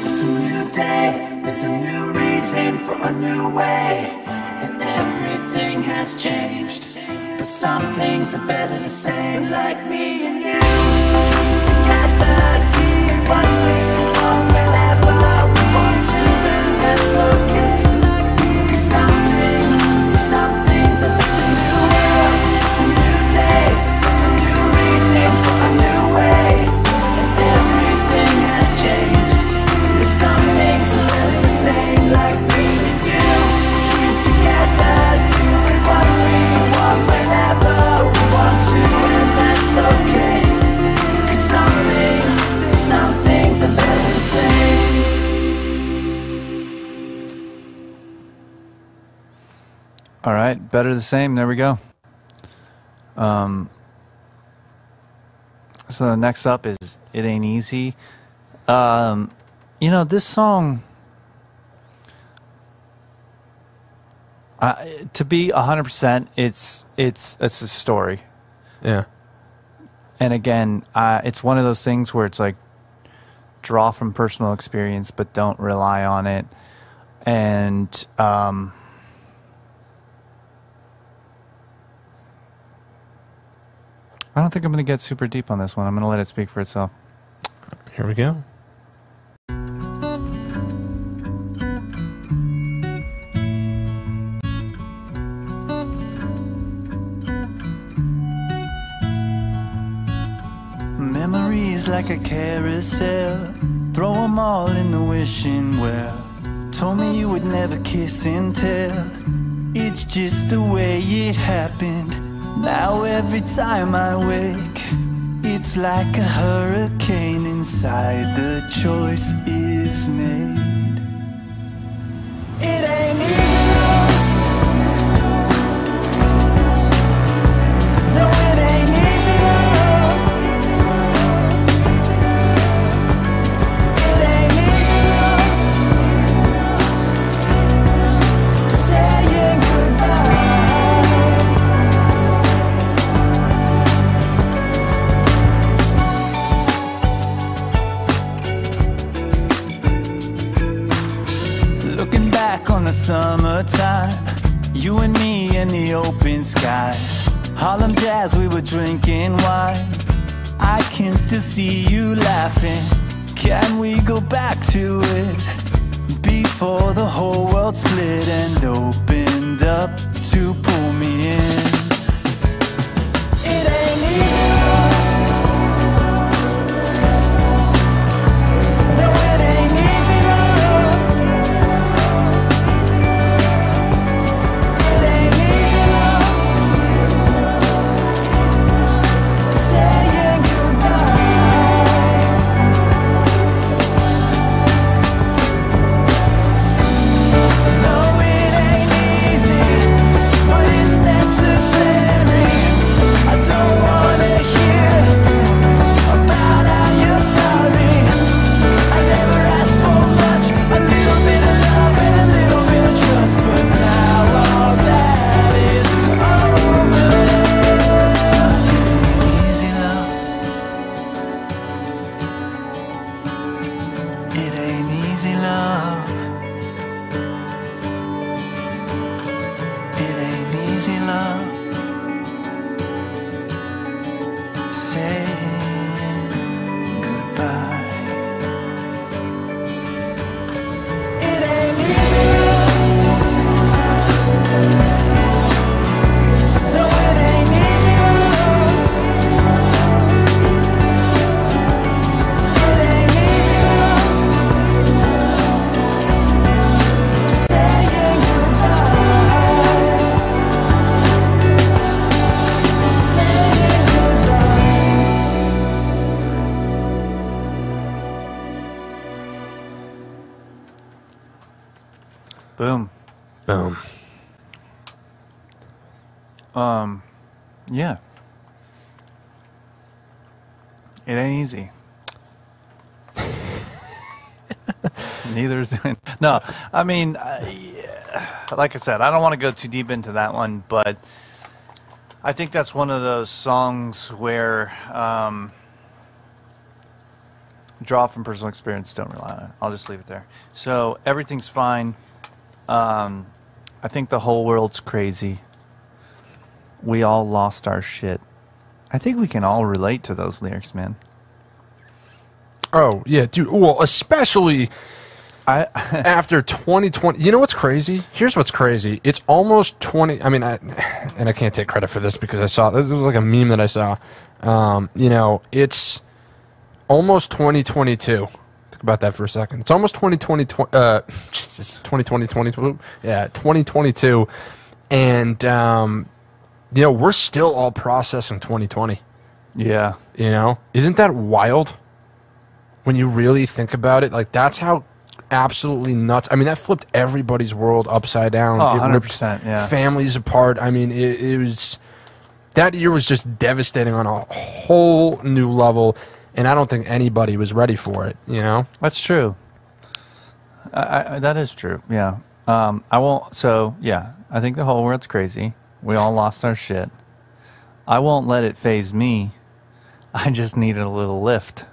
It's a new day, there's a new reason for a new way. And everything has changed, but some things are better the same. Like me and you, together, doing what we want whenever we want to, and that's okay. 'Cause some things are better. It's a new world, it's a new day, it's a new reason for a new way. Everything has changed, but some things are better the same. Like me and you, here together, doing what we want whenever we want to, and that's okay. 'Cause some things are better the same. All right, better the same. There we go. So next up is It Ain't Easy. You know, this song, To be 100%, it's a story. Yeah. And again, it's one of those things where it's like, draw from personal experience, but don't rely on it. And I don't think I'm going to get super deep on this one. I'm going to let it speak for itself. Here we go. Memories like a carousel, throw 'em all in the wishing well. Told me you would never kiss and tell. It's just the way it happened. Now every time I wake, it's like a hurricane inside. The choice is made. It ain't easy, love. No, it ain't easy, love. It ain't easy, love. Saying goodbye. Looking back on the summertime, you and me in the open skies, Harlem Jazz, we were drinking wine. I can still see you laughing. Can we go back to it before the whole world split and opened up to pull me in? It ain't easy, love. No, it ain't easy, love. It ain't easy, love. Saying goodbye. No, it ain't easy, but it's necessary. I don't wanna hear about how you're sorry. I never asked for much, a little bit of love and a little bit of trust, but now all that is over. Easy love. It ain't easy love. It ain't easy love. Saying goodbye. It ain't easy love. No, it ain't easy love. It ain't easy love. Saying goodbye. Saying goodbye. Boom. Boom. Yeah. It ain't easy. Neither is doing. No, I mean, like I said, I don't want to go too deep into that one, but I think that's one of those songs where draw from personal experience, don't rely on it. I'll just leave it there. So everything's fine. I think the whole world's crazy. We all lost our shit. I think we can all relate to those lyrics, man. Oh, yeah, dude. Well, especially after 2020. You know what's crazy? Here's what's crazy. It's almost 20. I mean, and I can't take credit for this because I saw this was like a meme that I saw. You know, it's almost 2022. Think about that for a second. It's almost 2020. Jesus, 2022. Yeah, 2022. And, you know, we're still all processing 2020. Yeah. You know? Isn't that wild? When you really think about it, like, that's how absolutely nuts. I mean, that flipped everybody's world upside down. Oh, It 100%, ripped yeah. families apart. I mean, it was... That year was just devastating on a whole new level, and I don't think anybody was ready for it, you know? That's true. That is true, yeah. I won't. So yeah, I think the whole world's crazy. We all lost our shit. I won't let it faze me. I just needed a little lift.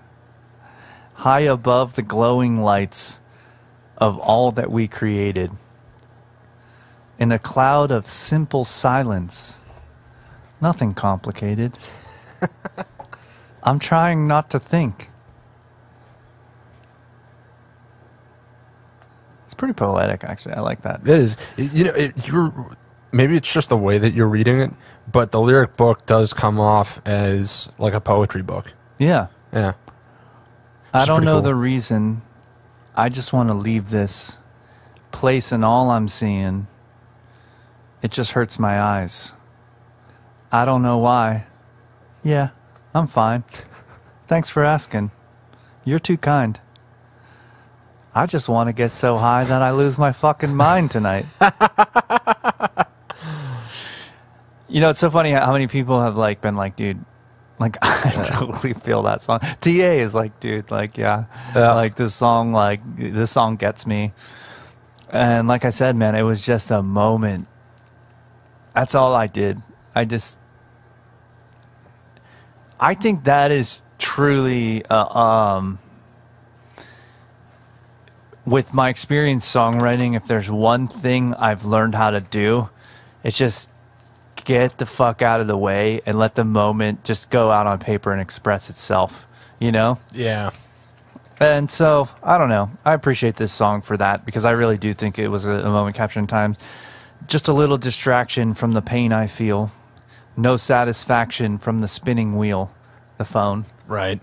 High above the glowing lights of all that we created. In a cloud of simple silence. Nothing complicated. I'm trying not to think. It's pretty poetic, actually. I like that. It is. Maybe it's just the way that you're reading it, but the lyric book does come off as like a poetry book. Yeah. Yeah. I don't know the reason. I just want to leave this place, and all I'm seeing, it just hurts my eyes. I don't know why. Yeah, I'm fine. Thanks for asking. You're too kind. I just want to get so high that I lose my fucking mind tonight. You know, it's so funny how many people have like been like, dude, like I totally feel that song. TA is like, dude, like, yeah, like this song gets me. And like I said, man, it was just a moment. That's all I did. I think that is truly, with my experience songwriting, if there's one thing I've learned how to do, it's just get the fuck out of the way and let the moment just go out on paper and express itself, you know? Yeah. And so, I don't know. I appreciate this song for that because I really do think it was a moment captured in time. Just a little distraction from the pain I feel. No satisfaction from the spinning wheel, the phone. Right.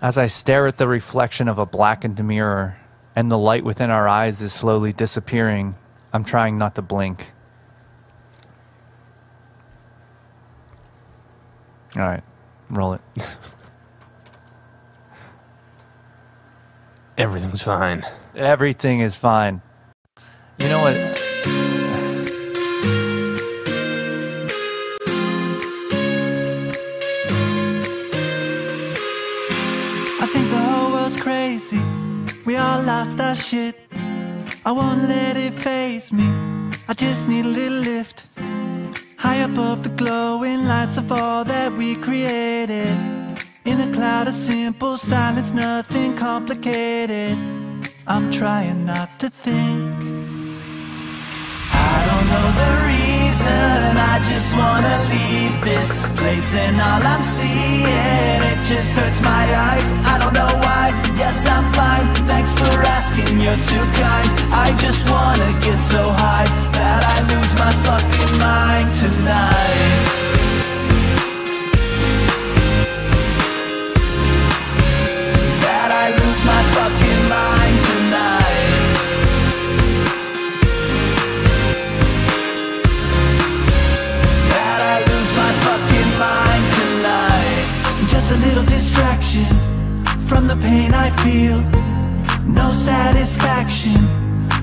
As I stare at the reflection of a blackened mirror and the light within our eyes is slowly disappearing, I'm trying not to blink. All right, roll it. Everything's fine. Everything is fine. You know what? I think the whole world's crazy. We all lost our shit. I won't let it faze me. I just need a little lift. High above the glowing lights of all that we created. In a cloud of simple silence, nothing complicated. I'm trying not to think. I don't know the reason, I just wanna leave this place, and all I'm seeing, it just hurts my eyes. I don't know why, yes I'm fine. Thanks for asking, you're too kind. I just wanna get so high that I lose my fucking mind tonight. That I lose my fucking mind tonight. That I lose my fucking mind tonight. Just a little distraction from the pain I feel. No satisfaction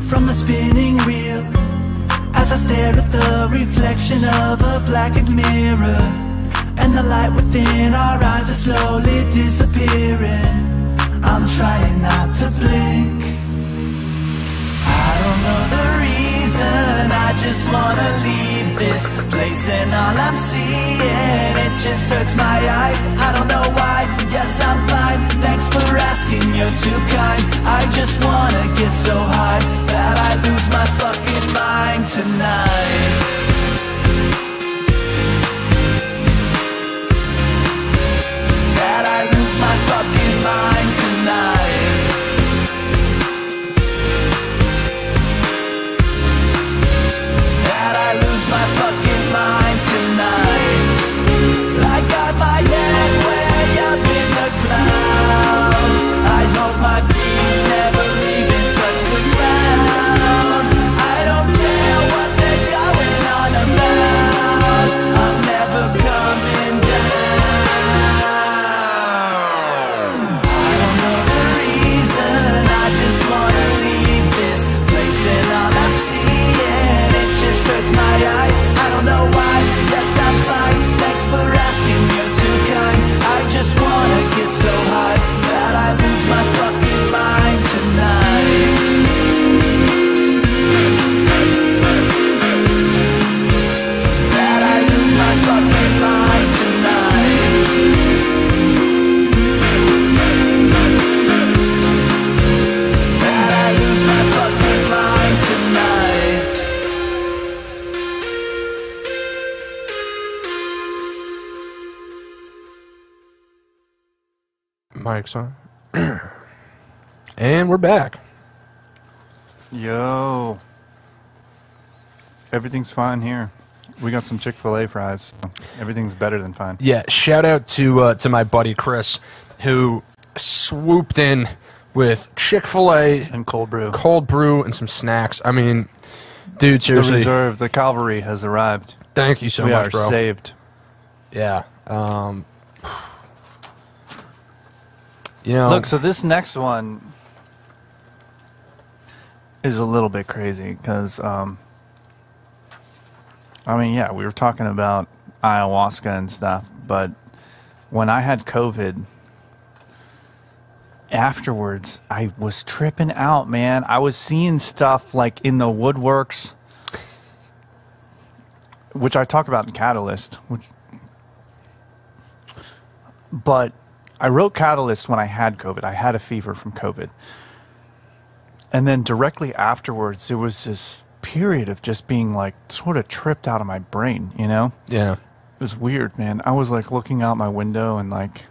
from the spinning wheel. As I stare at the reflection of a blackened mirror, and the light within our eyes is slowly disappearing. I'm trying not to blink. I don't know the reason, I just wanna leave this place, and all I'm seeing, it just hurts my eyes. I don't know why, yes I'm fine. Thanks for asking, you're too kind. I just wanna get so high that I lose my fucking mind tonight. That I lose my fucking mind tonight. That I lose my fucking mind tonight. I got my head way up in the clouds. I hope my feet never even touch the ground. I don't care what they got. Mic's on. And we're back. Yo. Everything's fine here. We got some Chick-fil-A fries. So everything's better than fine. Yeah, shout out to my buddy Chris, who swooped in with Chick-fil-A And cold brew. cold brew, and some snacks. I mean, dude, seriously, The reserve, the cavalry has arrived. thank you so we much, are bro. saved. Yeah. You know, Look, so this next one is a little bit crazy because, I mean, yeah, we were talking about ayahuasca and stuff, but when I had COVID, afterwards, I was tripping out, man. I was seeing stuff like in the woodworks, which I talk about in Catalyst, but I wrote Catalyst when I had COVID. I had a fever from COVID. And then directly afterwards, there was this period of just being like sort of tripped out of my brain, you know? yeah. It was weird, man. I was like looking out my window and like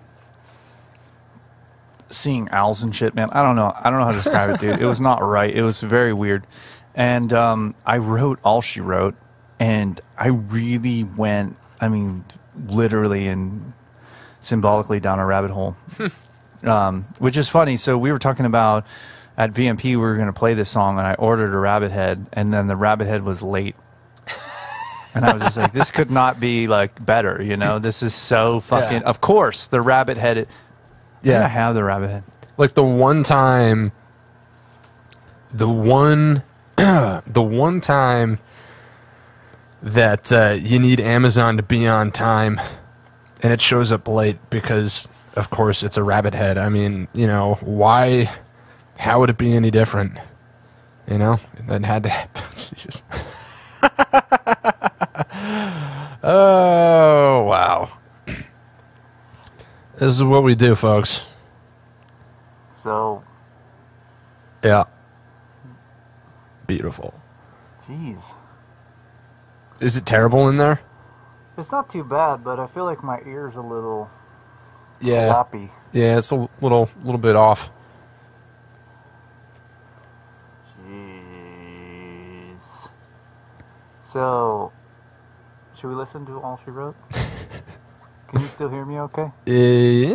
seeing owls and shit, man. I don't know how to describe it, dude. It was not right. It was very weird. And I wrote All She Wrote, and I really went, I mean, literally and symbolically down a rabbit hole, which is funny. So we were talking about at VMP, we were going to play this song, and I ordered a rabbit head, and then the rabbit head was late. And I was just like, this could not be like better, you know? This is so fucking, of course, the rabbit head. Yeah. I have the rabbit head. Like the one time that you need Amazon to be on time, and it shows up late because, of course, it's a rabbit head. I mean, you know, why? How would it be any different? You know, it had to happen. Jesus. Oh, wow. This is what we do, folks. So, Yeah. Beautiful. jeez. Is it terrible in there? It's not too bad, but I feel like my ear's a little Yeah. floppy. Yeah, it's a little bit off. Jeez. So, should we listen to All She Wrote? Can you still hear me okay? Yeah.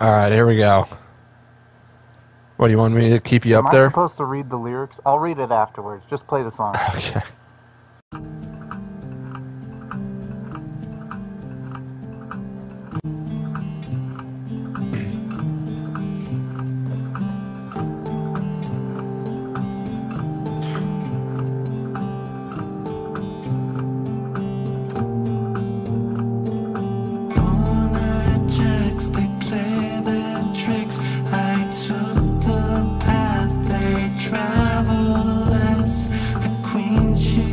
All right, here we go. What, do you want me to keep you Am up I there? supposed to read the lyrics? I'll read it afterwards. Just play the song. Okay. Jacks, they play their tricks. I took the path they travel less. The queen she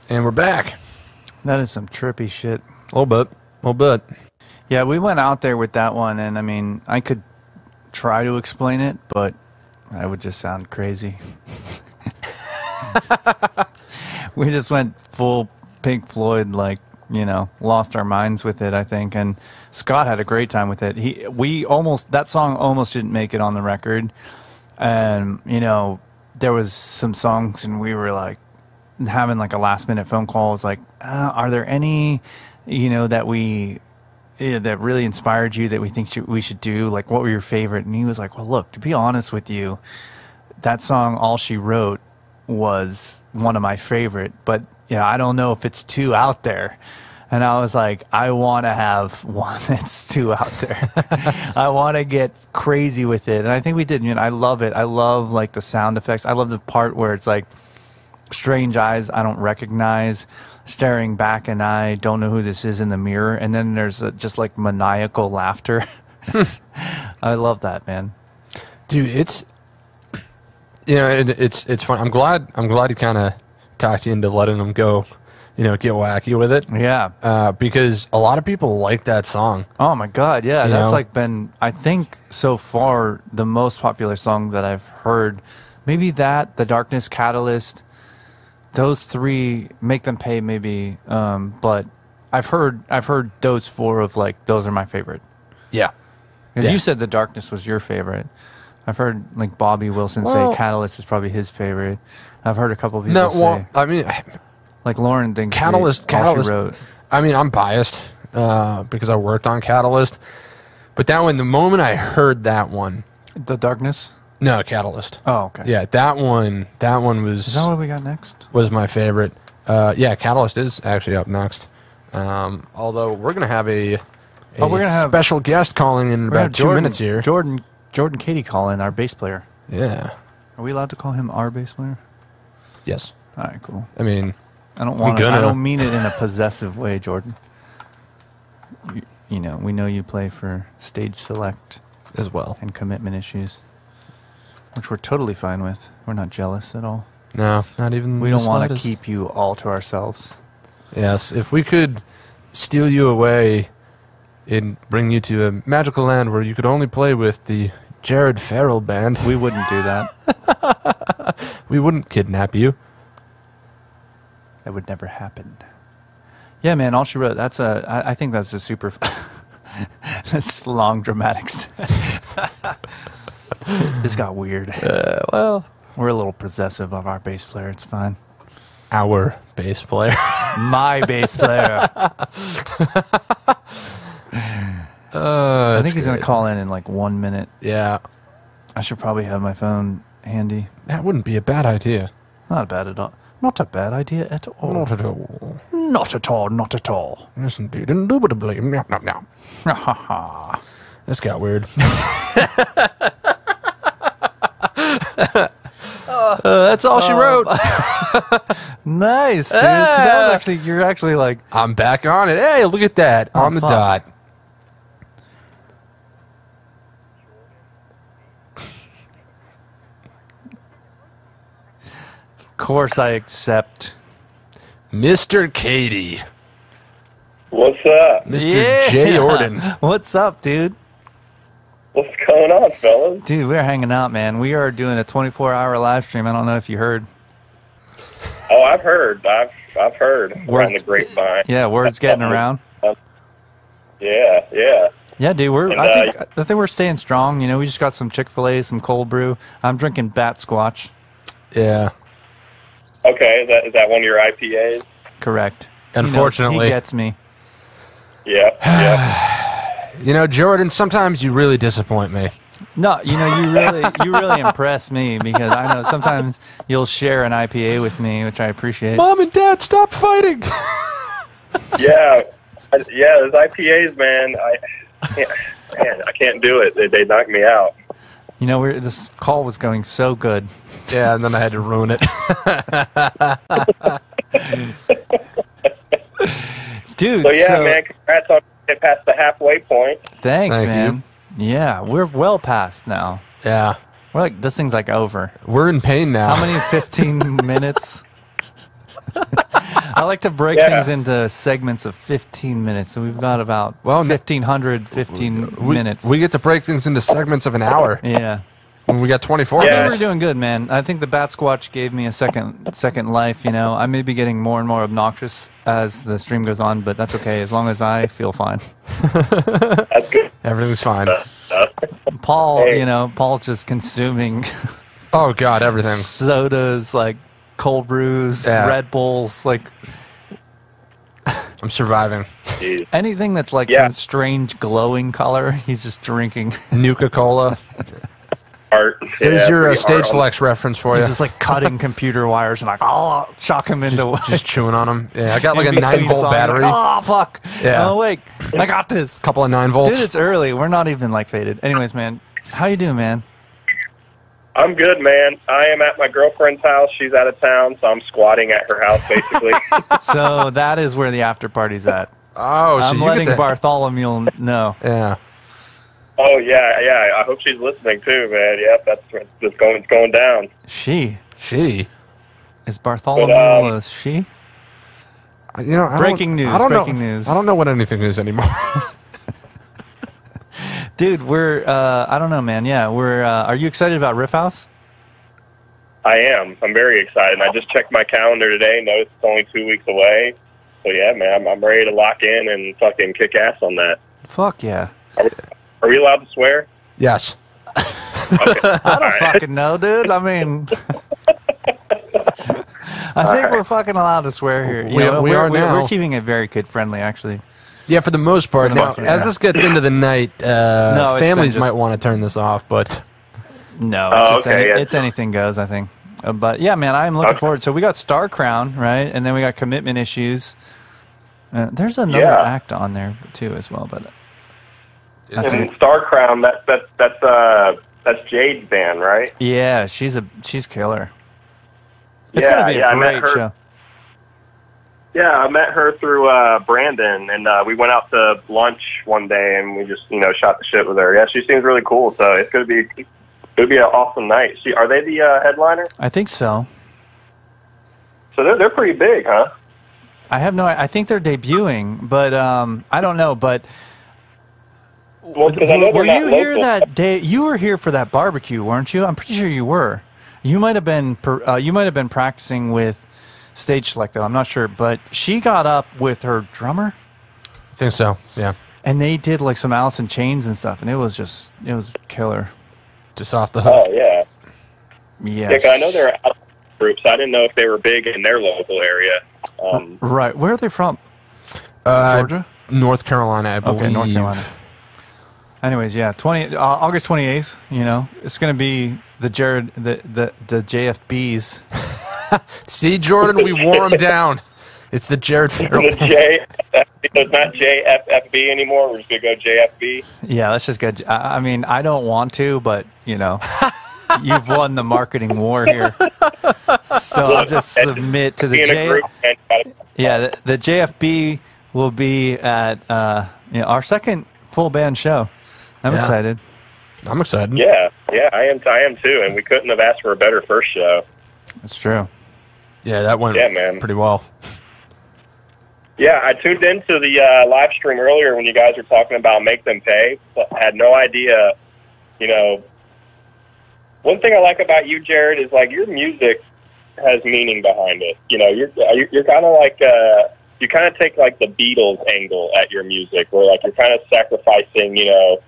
And we're back. That is some trippy shit. A little bit. Yeah, we went out there with that one, and I mean, I could try to explain it, but I would just sound crazy. We just went full Pink Floyd, like, you know, lost our minds with it, I think. And Scott had a great time with it. That song almost didn't make it on the record. And, you know, there was some songs, and we were like having like a last minute phone call. It's like, are there any, you know, that that really inspired you that we think we should do? Like, what were your favorite? And he was like, well, look, to be honest with you, that song, All She Wrote, was one of my favorite, but, you know, I don't know if it's too out there. And I was like, I want to have one that's too out there. I want to get crazy with it. And I think we did. You know, I love it. I love, like, the sound effects. I love the part where it's like, strange eyes I don't recognize, staring back, and I don't know who this is in the mirror. And then there's just like maniacal laughter. I love that, man. Dude, it's, you know, it's fun. I'm glad he kind of talked you into letting them go, you know, get wacky with it. Yeah. Because a lot of people like that song. Oh my God. Yeah. You That's know? like been, I think so far, the most popular song that I've heard. Maybe that, The Darkness, Catalyst. Those three, Make Them Pay, maybe, but I've heard those four of like those are my favorite. Yeah, because you said The Darkness was your favorite. I've heard like Bobby Wilson say Catalyst is probably his favorite. I've heard a couple of people say. I mean, like Lauren thinks Catalyst. All She Wrote. I mean, I'm biased because I worked on Catalyst, but that one, the moment I heard that one, The Darkness. No, Catalyst. Oh, okay. Yeah, that one was... Is that what we got next? Was my favorite. Yeah, Catalyst is actually up next. Although we're going to have a special guest calling in about 2 minutes here. Jordan Katie calling, our bass player. Yeah. Are we allowed to call him our bass player? Yes. All right, cool. I mean... I don't mean it in a possessive way, Jordan. You know, we know you play for Stage Select. As well. And commitment issues. Which we're totally fine with. We're not jealous at all. No, not even. We don't want to keep you all to ourselves. Yes, if we could steal you away and bring you to a magical land where you could only play with the Jared Farrell band, we wouldn't do that. We wouldn't kidnap you. That would never happen. Yeah, man, All She Wrote. I think that's a super. This long dramatic. This got weird. Well, we're a little possessive of our bass player. It's fine. Our bass player. My bass player. I think he's going to call in like 1 minute. Yeah. I should probably have my phone handy. That wouldn't be a bad idea. Not bad at all. Not a bad idea at all. Not at all. Not at all. Not at all. Yes, indeed. Indubitably. No. Ha ha. This got weird. That's all she wrote. Nice, dude. So that was you're actually like... I'm back on it. Hey, look at that. On the dot. Of course I accept. Mr. Katie. What's up? Mr. J. Orden. What's up, dude? What's going on, fellas? Dude, we're hanging out, man. We are doing a 24-hour live stream. I don't know if you heard. Oh, I've heard. I've heard around the grapevine. Yeah, word's getting around. Yeah. Yeah, dude. And, I think we're staying strong. You know, we just got some Chick-fil-A, some cold brew. I'm drinking Bat Squatch. Yeah. Okay, is that one of your IPAs? Correct. Unfortunately, he gets me. Yeah. You know, Jordan, sometimes you really disappoint me. No, you really impress me because I know sometimes you'll share an IPA with me, which I appreciate. Mom and Dad, stop fighting. Yeah, those IPAs, man. I can't do it. They knock me out. You know, this call was going so good. Yeah, and then I had to ruin it. Dude, So yeah, man, congrats on getting past the halfway point. Thanks, Thank man. Yeah, we're well past now. Yeah. We're like, this thing's like over. We're in pain now. How many 15 minutes? I like to break things into segments of 15 minutes, so we've got about 15 minutes. We get to break things into segments of an hour. Yeah. When we got 24 I think guys. we're doing good, man. I think the Bat Squatch gave me a second life, you know. I may be getting more and more obnoxious as the stream goes on, but that's okay as long as I feel fine. That's good. Everything's fine. Paul, Paul's just consuming Oh, God, everything. sodas, like cold brews, Yeah. Red Bulls, like I'm surviving. Jeez. anything that's like some strange glowing color, he's just drinking. Nuka-Cola. Art. There's your pretty Stage art on- Selects reference for He's you. just like cutting computer wires and like, oh, shock him into Just chewing on them. Yeah, I got like a in between 9-volt songs, battery. Like, oh, fuck. Yeah. Oh, wait. I got this. Couple of 9 volts. Dude, it's early. We're not even like faded. Anyways, man, how you doing, man? I'm good, man. I am at my girlfriend's house. She's out of town, so I'm squatting at her house, basically. So that is where the after party's at. Oh, so I'm you letting get to... Bartholomew know. Yeah. Oh, yeah. I hope she's listening, too, man. Yep, it's going down. She. Is Bartholomew um, a she? You know, Breaking news. I don't Breaking know, news. I don't know what anything is anymore. Dude, we're, I don't know, man. Yeah, are you excited about Riff House? I am. I'm very excited. I just checked my calendar today. Noticed it's only 2 weeks away. So, yeah, man, I'm ready to lock in and fucking kick ass on that. Fuck yeah. Are we allowed to swear? Yes. I don't fucking know, dude. I mean, I think we're fucking allowed to swear here. You know, we are now. We're keeping it very kid-friendly, actually. Yeah, for the most part. For the Now, most part, as yeah. this gets into the night, it's been families just- might want to turn this off, but No, Oh, it's, just okay, yeah. it's anything goes, I think. But yeah, man, I'm looking forward. So we got Star Crown, right? And then we got Commitment Issues. There's another act on there too, as well. But And Star Crown, that's Jade's band, right? yeah, she's killer. It's Yeah, gonna be yeah, I a met great her. show. Yeah, I met her through Brandon, and we went out to lunch one day, and we just shot the shit with her. Yeah, she seems really cool, so it's gonna be an awesome night. Are they the headliner? I think so. So they're pretty big, huh? I have no. I think they're debuting, but I don't know. But Well, 'cause I know they're were not you here local. that day? You were here for that barbecue, weren't you? I'm pretty sure you were. You might have been. You might have been practicing with Stage Select, though. I'm not sure. But she got up with her drummer, I think so. Yeah. and they did like some Alice in Chains and stuff, and it was killer. Just off the hook. Oh yeah. Yeah. Yeah, 'cause I know they're out groups. I didn't know if they were big in their local area. Right. Where are they from? Uh, Georgia. North Carolina, I believe. Okay, North Carolina. Anyways, yeah, August 28th. You know, it's gonna be the JFBs. See, Jordan, we wore him down. It's the Jared Farrell. It's not JFFB anymore. We're just gonna go JFB. Yeah, let's just get. I mean, I don't want to, but you've won the marketing war here. So I'll just submit to the Being a group, man, Yeah, the JFB will be at our second full band show. I'm excited. I'm excited. Yeah, I am too, and we couldn't have asked for a better first show. That's true. Yeah, that went man. pretty well. Yeah, I tuned into the live stream earlier when you guys were talking about Make Them Pay, but had no idea, one thing I like about you, Jared, is like your music has meaning behind it. You're kind of like you kind of take like the Beatles angle at your music, where like you're kind of sacrificing, you know,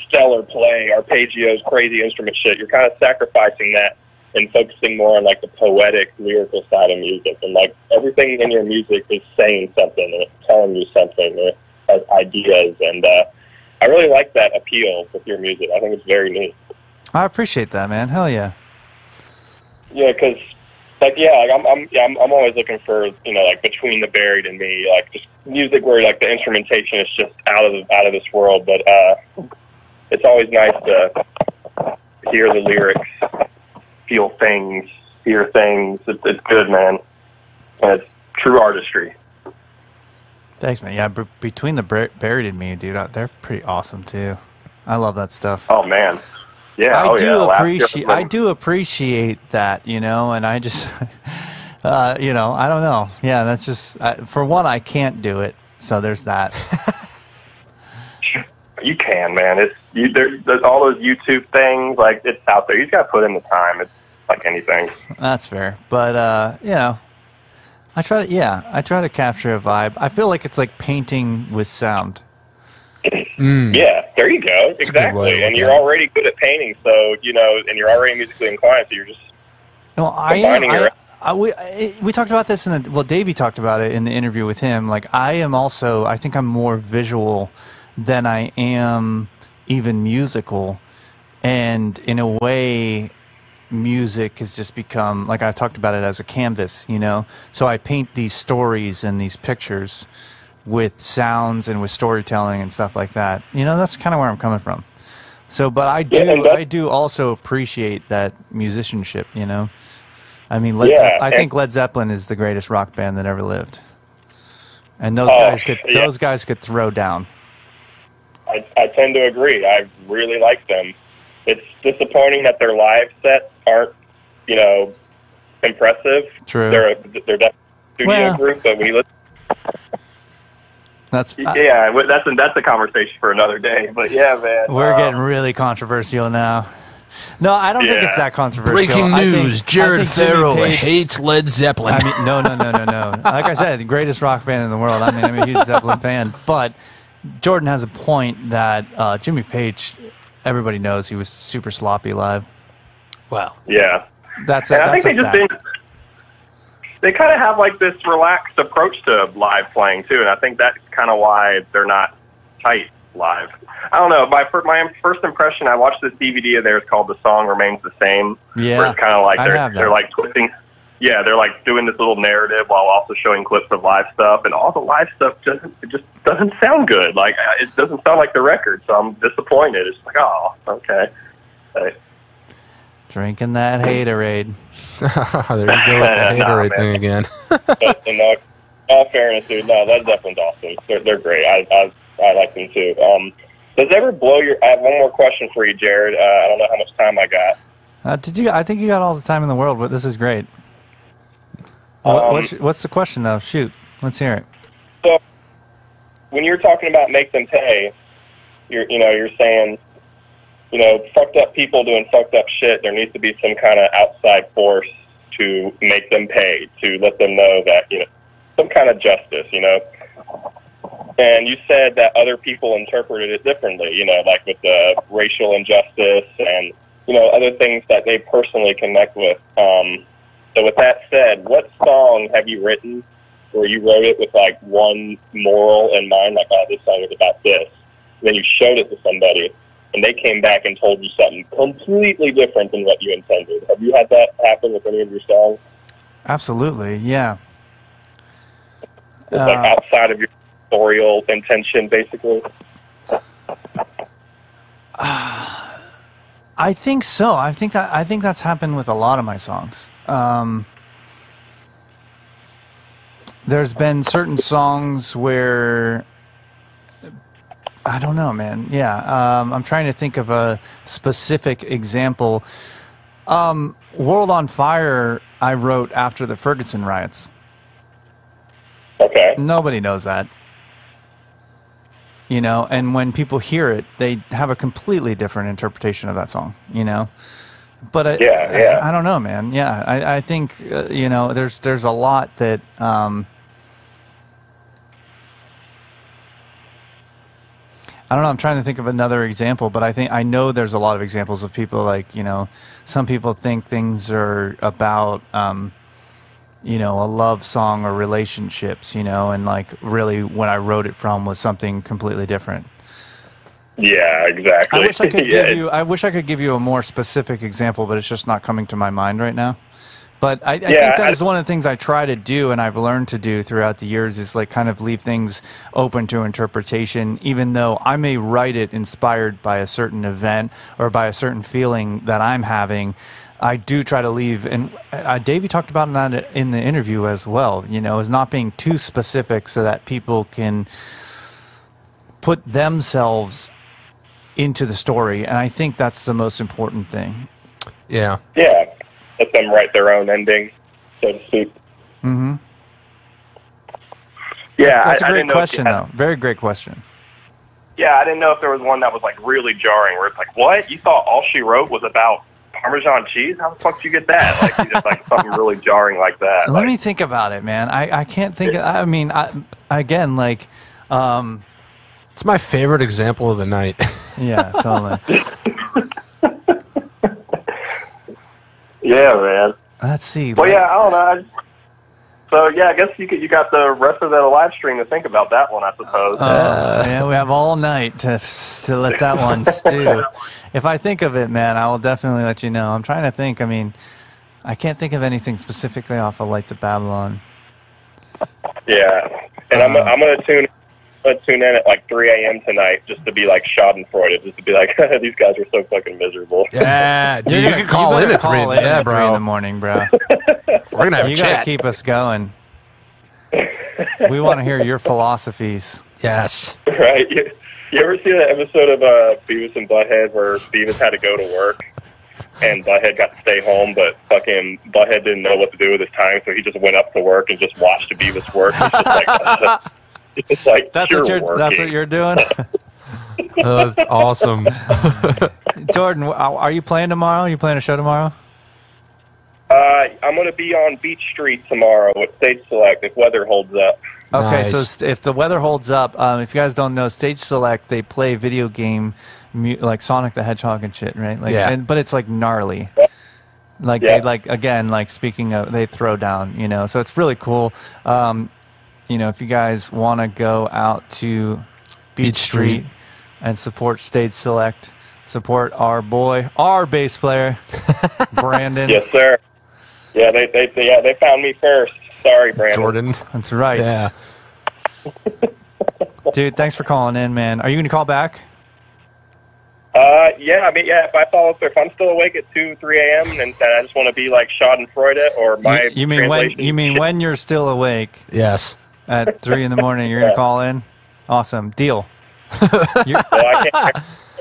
stellar play, arpeggios, crazy instrument shit. You're kind of sacrificing that and focusing more on like the poetic, lyrical side of music. And like everything in your music is saying something and it's telling you something. It has ideas, and I really like that appeal with your music. I think it's very neat. I appreciate that, man. Hell yeah. Yeah, because like I'm always looking for, you know, like Between the Buried and Me, like just music where like the instrumentation is just out of this world. But it's always nice to hear the lyrics, feel things, hear things. It's good, man. And it's true artistry. Thanks, man. Yeah, Between the Buried and Me, dude, they're pretty awesome too. I love that stuff. Oh man. Yeah, I do appreciate that, you know, and I just, you know, I don't know. Yeah, that's just, for one, I can't do it, so there's that. You can, man. There's all those YouTube things, like, it's out there. You just got to put in the time. It's like anything. That's fair. But, you know, I try to capture a vibe. I feel like it's like painting with sound. Yeah, there you go. Exactly. And you're already good at painting, so, you know, and you're already musically inclined, so you're just combining your... we talked about this Davey talked about it in the interview with him. Like, I think I'm more visual than I am even musical. And in a way, music has just become, like I've talked about it as a canvas, you know? So I paint these stories and these pictures with sounds and with storytelling and stuff like that. You know, that's kind of where I'm coming from. So, but I do also appreciate that musicianship, you know? I mean, I think Led Zeppelin is the greatest rock band that ever lived. And those guys could throw down. I tend to agree. I really like them. It's disappointing that their live sets aren't, you know, impressive. True. They're definitely a studio group, but when you listen... That's a conversation for another day. But yeah, man, we're getting really controversial now. No, I don't think it's that controversial. Breaking news: Jared Farrell hates Led Zeppelin. I mean, no. Like I said, the greatest rock band in the world. I mean, I'm a huge Zeppelin fan. But Jordan has a point that Jimmy Page, everybody knows he was super sloppy live. Wow. Yeah. That's I think they kind of have like this relaxed approach to live playing too, and I think that's kind of why they're not tight live. I don't know. My first impression, I watched this DVD of theirs called "The Song Remains the Same." Yeah, where it's kind of like they're like twisting. Yeah, they're like doing this little narrative while also showing clips of live stuff, and all the live stuff just doesn't sound good. Like, it doesn't sound like the record, so I'm disappointed. It's like, oh, okay. Drinking that haterade. There you go with the haterade thing again. But in all fairness, dude, no, Led Zeppelin's awesome. They're great. I like them too. Does it ever blow your... I have one more question for you, Jared. I don't know how much time I got. I think you got all the time in the world, but this is great. What's the question, though? Shoot. Let's hear it. So, when you're talking about make them pay, you're saying, you know, fucked up people doing fucked up shit, there needs to be some kind of outside force to make them pay, to let them know that, you know, some kind of justice, you know. And you said that other people interpreted it differently, you know, like with the racial injustice and, you know, other things that they personally connect with. So with that said, what song have you written where you wrote it with, like, one moral in mind, like, oh, this song is about this, and then you showed it to somebody, and they came back and told you something completely different than what you intended? Have you had that happen with any of your songs? Absolutely, yeah. It's like outside of your authorial intention, basically? I think so. I think that's happened with a lot of my songs. There's been certain songs where I don't know, man. Yeah, I'm trying to think of a specific example. "World on Fire" I wrote after the Ferguson riots. Okay. Nobody knows that. You know, and when people hear it, they have a completely different interpretation of that song, you know? But I don't know, man. Yeah, I think, you know, there's a lot that I don't know. I'm trying to think of another example, but I know there's a lot of examples of people like, some people think things are about, a love song or relationships, and like really when I wrote it from was something completely different. Yeah, exactly. I wish I could give you a more specific example, but it's just not coming to my mind right now. But I think that is one of the things I try to do, and I've learned to do throughout the years, is like kind of leave things open to interpretation, even though I may write it inspired by a certain event or by a certain feeling that I'm having. I do try to leave, and Davey talked about that in the interview as well, is not being too specific so that people can put themselves into the story, and I think that's the most important thing. Yeah. Yeah. Let them write their own ending, so to speak. Mm-hmm. Yeah, that's a great question, though. Very great question. Yeah, I didn't know if there was one that was like really jarring, where it's like, what? You thought all she wrote was about Parmesan cheese? How the fuck did you get that? Like, you just like something really jarring like that. Let me think about it, man. I can't think. It's my favorite example of the night. Yeah, totally. Yeah, man. Let's see. Well, yeah, I don't know. So, yeah, I guess you got the rest of the live stream to think about that one, I suppose. Yeah, we have all night to let that one stew. If I think of it, man, I will definitely let you know. I'm trying to think. I mean, I can't think of anything specifically off of Lights of Babylon. Yeah, and I'm gonna tune in at like 3 a.m. tonight just to be like schadenfreude, just to be like, these guys are so fucking miserable. Yeah, dude, you can call in at 3 in the morning, bro. We're gonna have a chat. You gotta keep us going. We want to hear your philosophies. Yes. Right. You ever see that episode of Beavis and Butthead where Beavis had to go to work and Butthead got to stay home, but fucking Butthead didn't know what to do with his time, so he just went up to work and just watched Beavis work. He's just like, it's like that's what you're doing. Oh, that's awesome. Jordan, are you playing tomorrow? You playing a show tomorrow? I'm going to be on Beach Street tomorrow at Stage Select if weather holds up. Okay, Nice. So if the weather holds up, if you guys don't know, Stage Select, they play video game like Sonic the Hedgehog and shit, right? Like, yeah. But it's like gnarly. Like Yeah. they speaking of, they throw down, so it's really cool. If you guys want to go out to Beach Street and support Stage Select, support our bass player, Brandon. Yes, sir. Yeah, they found me first. Sorry, Brandon. Jordan. That's right. Yeah. Dude, thanks for calling in, man. Are you going to call back? Yeah, if I'm still awake at 2, 3 a.m. and I just want to be like schadenfreude or my You mean when you're still awake? Yes. At 3 in the morning, you're going to call in? Awesome. Deal. Well, I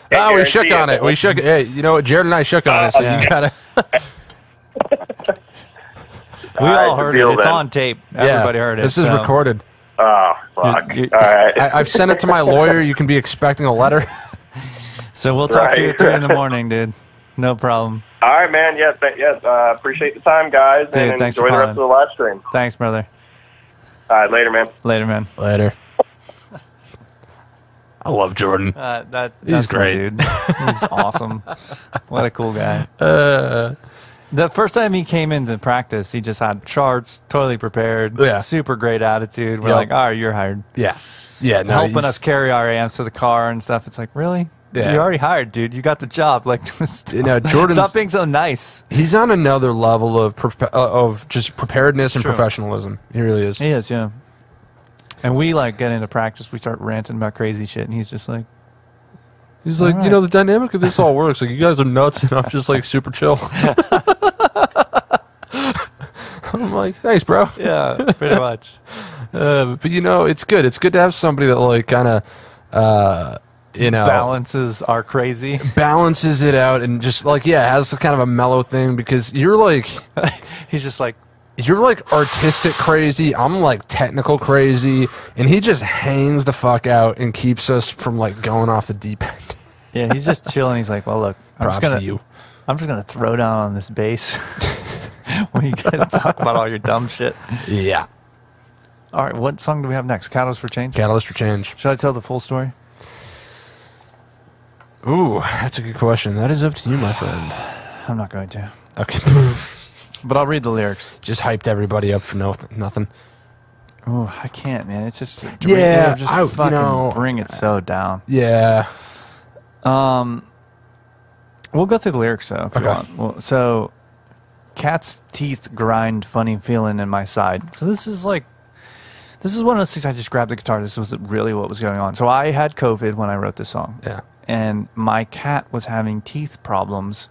can't we shook on it. We shook it. Hey, you know what? Jared and I shook on it, so you got to... We all heard it. It's on tape. Everybody heard it. This is recorded. Oh, fuck. All right. I've sent it to my lawyer. You can be expecting a letter. So we'll talk to you at 3 in the morning, dude. No problem. All right, man. Yes. Appreciate the time, guys, Dude, and thanks enjoy the rest of the live stream. Thanks, brother. All right, later, man. Later, man. Later. I love Jordan. He's great. Dude. He's awesome. What a cool guy. The first time he came into practice, he just had charts, totally prepared, super great attitude. We're like, all right, you're hired. Yeah. Yeah. No, helping us carry our amps to the car and stuff. It's like, really? Yeah. You're already hired, dude. You got the job. Like, Jordan's, stop being so nice. He's on another level of just preparedness and professionalism. He really is. He is, yeah. And we like get into practice. We start ranting about crazy shit, and he's just like, right. The dynamic of this all works. Like, you guys are nuts, and I'm just like super chill. I'm like, thanks, bro. Yeah, pretty much. But it's good. It's good to have somebody that like kind of, balances our crazy, balances it out, and just like has kind of a mellow thing, because you're like, he's just like, you're like artistic crazy, I'm like technical crazy, and he just hangs the fuck out and keeps us from like going off the deep end. Yeah, he's just chilling. He's like, well, look, I'm just gonna throw down on this bass when you guys talk about all your dumb shit. Yeah. All right, what song do we have next? Catalyst for Change? Catalyst for Change. Should I tell the full story? Ooh, that's a good question. That is up to you, my friend. I'm not going to. Okay. But I'll read the lyrics. Just hyped everybody up for nothing. Oh, I can't, man. It's just Yeah, just fucking bring it so down. Yeah. We'll go through the lyrics though. If you want. Well, so, cat's teeth grind, funny feeling in my side. So this is one of those things. I just grabbed the guitar. This was really what was going on. So I had COVID when I wrote this song. Yeah. And my cat was having teeth problems,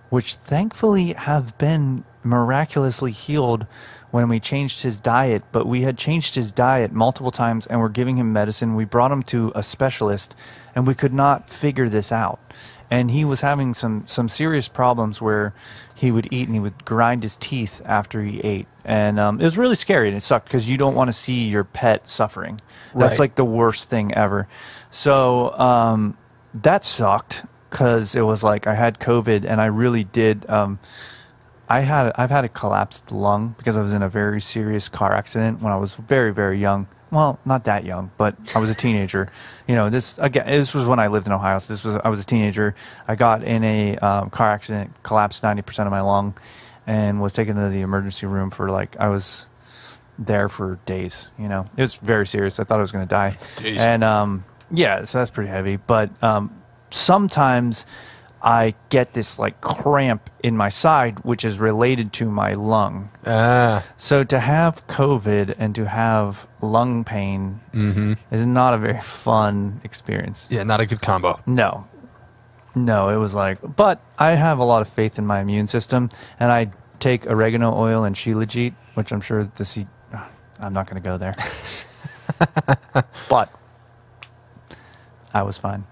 which thankfully have been miraculously healed when we changed his diet. But we had changed his diet multiple times and we're giving him medicine. We brought him to a specialist and we could not figure this out. And he was having some serious problems where he would eat and he would grind his teeth after he ate. And it was really scary and it sucked because you don't want to see your pet suffering. That's like the worst thing ever. So that sucked because it was like I had COVID and I really did. I've had a collapsed lung because I was in a very serious car accident when I was very, very young. Well, not that young, but I was a teenager. You know, this was when I lived in Ohio. So I was a teenager. I got in a car accident, collapsed 90% of my lung, and was taken to the emergency room for I was there for days. You know, it was very serious. I thought I was going to die. Jeez. And yeah, so that's pretty heavy. But sometimes I get this cramp in my side, which is related to my lung. So to have COVID and to have lung pain is not a very fun experience. Yeah, not a good combo. No, it was but I have a lot of faith in my immune system, and I take oregano oil and shilajit, which I'm sure I'm not going to go there. But I was fine.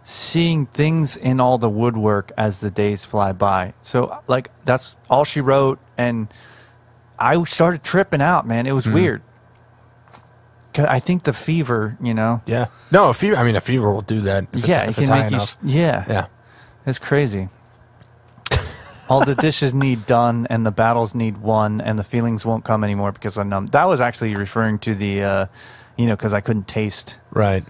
Seeing things in all the woodwork as the days fly by. So, that's all she wrote, and I started tripping out, man. It was weird. 'Cause I think the fever, you know. Yeah. No, a fever will do that. If Yeah, it's, it if can it's high make you. enough. Yeah, it's crazy. All the dishes need done, and the battles need won, and the feelings won't come anymore because I'm numb. That was actually referring to the, because I couldn't taste. Right.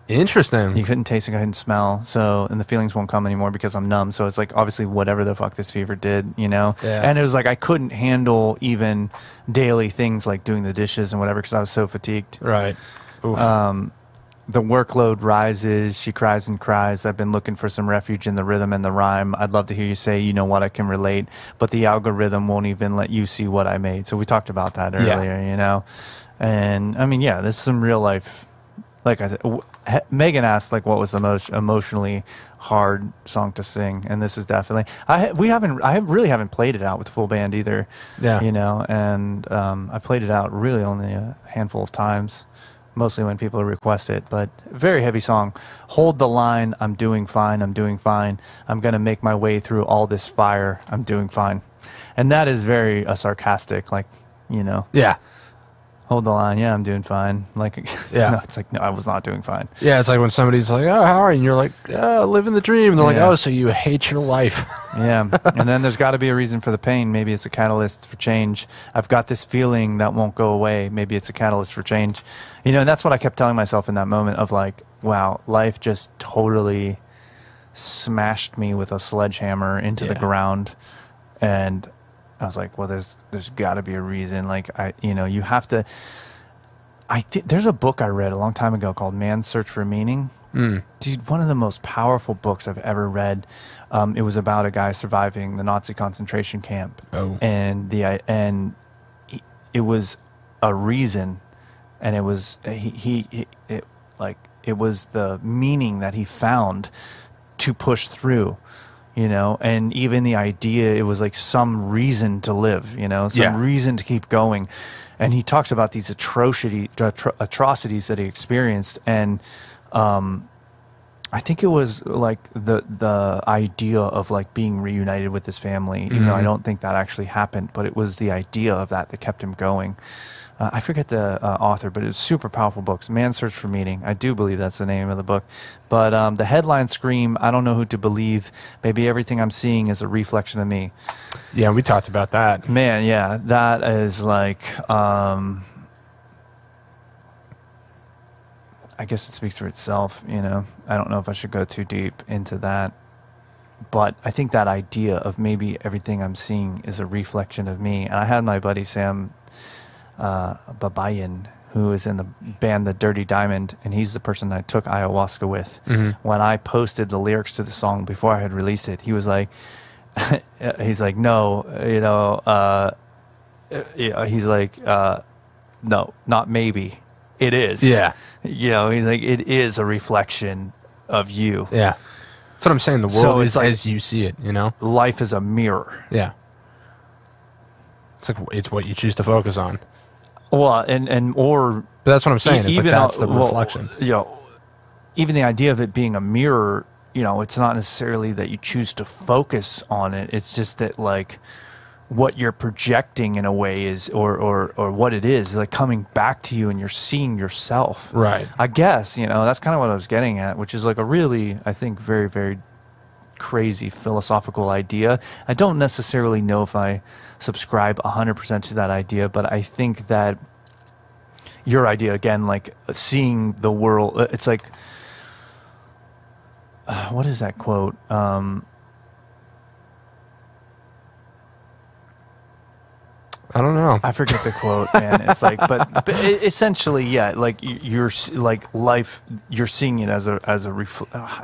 Interesting. You couldn't taste and I couldn't smell, and the feelings won't come anymore because I'm numb. So it's obviously whatever the fuck this fever did, you know? Yeah. And it was I couldn't handle even daily things like doing the dishes and whatever because I was so fatigued. Right. Oof. The workload rises, she cries and cries. I've been looking for some refuge in the rhythm and the rhyme. I'd love to hear you say, you know what, I can relate, but the algorithm won't even let you see what I made. So we talked about that earlier, you know? And this is some real life. Like I said, Megan asked what was the most emotionally hard song to sing, and this is definitely. I really haven't played it out with the full band either. Yeah, you know, and I played it out really only a handful of times, mostly when people request it. But very heavy song. Hold the line. I'm doing fine. I'm doing fine. I'm gonna make my way through all this fire. I'm doing fine, and that is very sarcastic, you know. Yeah. Hold the line. Yeah, I'm doing fine. Yeah. No, it's no, I was not doing fine. Yeah, it's like when somebody's like, "Oh, how are you?" And you're like, "Oh, living the dream." And they're like, "Oh, so you hate your life?" Yeah, and then there's got to be a reason for the pain. Maybe it's a catalyst for change. I've got this feeling that won't go away. Maybe it's a catalyst for change. You know, and that's what I kept telling myself in that moment of wow, life just totally smashed me with a sledgehammer into the ground, and I was like, well, there's got to be a reason. You have to. There's a book I read a long time ago called Man's Search for Meaning. Dude, one of the most powerful books I've ever read. It was about a guy surviving the Nazi concentration camp. Oh. And it was a reason, and it was it was the meaning that he found to push through. You know, and even the idea, it was some reason to live, you know, some reason to keep going. And he talks about these atrocities that he experienced. And I think it was the idea of being reunited with his family, even though I don't think that actually happened, but it was the idea of that kept him going. I forget the author, but it was super powerful books. Man's Search for Meaning. I do believe that's the name of the book. But the headline scream, I don't know who to believe. Maybe everything I'm seeing is a reflection of me. Yeah, we talked about that. Man, yeah, that is I I guess it speaks for itself, you know. I don't know if I should go too deep into that. But I think that idea of maybe everything I'm seeing is a reflection of me. And I had my buddy Sam Babayan, who is in the band The Dirty Diamond, and he's the person I took ayahuasca with. When I posted the lyrics to the song before I had released it, he was like, he's like, no, you know, he's like, no, not maybe. It is. Yeah. You know, he's like, it is a reflection of you. Yeah. That's what I'm saying. The world is like, as you see it, you know? Life is a mirror. Yeah. It's like, it's what you choose to focus on. Well, or... But that's what I'm saying. It's like, that's the reflection. You know, even the idea of it being a mirror, you know, it's not necessarily that you choose to focus on it. It's just that, like, what you're projecting in a way is, or what it is, like coming back to you and you're seeing yourself. Right. I guess, you know, that's kind of what I was getting at, which is like a really, I think, very, very crazy philosophical idea. I don't necessarily know if I subscribe 100% to that idea, but I think that your idea, again, like seeing the world, it's like, what is that quote? I don't know. I forget the quote, man. It's like, but essentially, yeah, like you're like life. You're seeing it as a I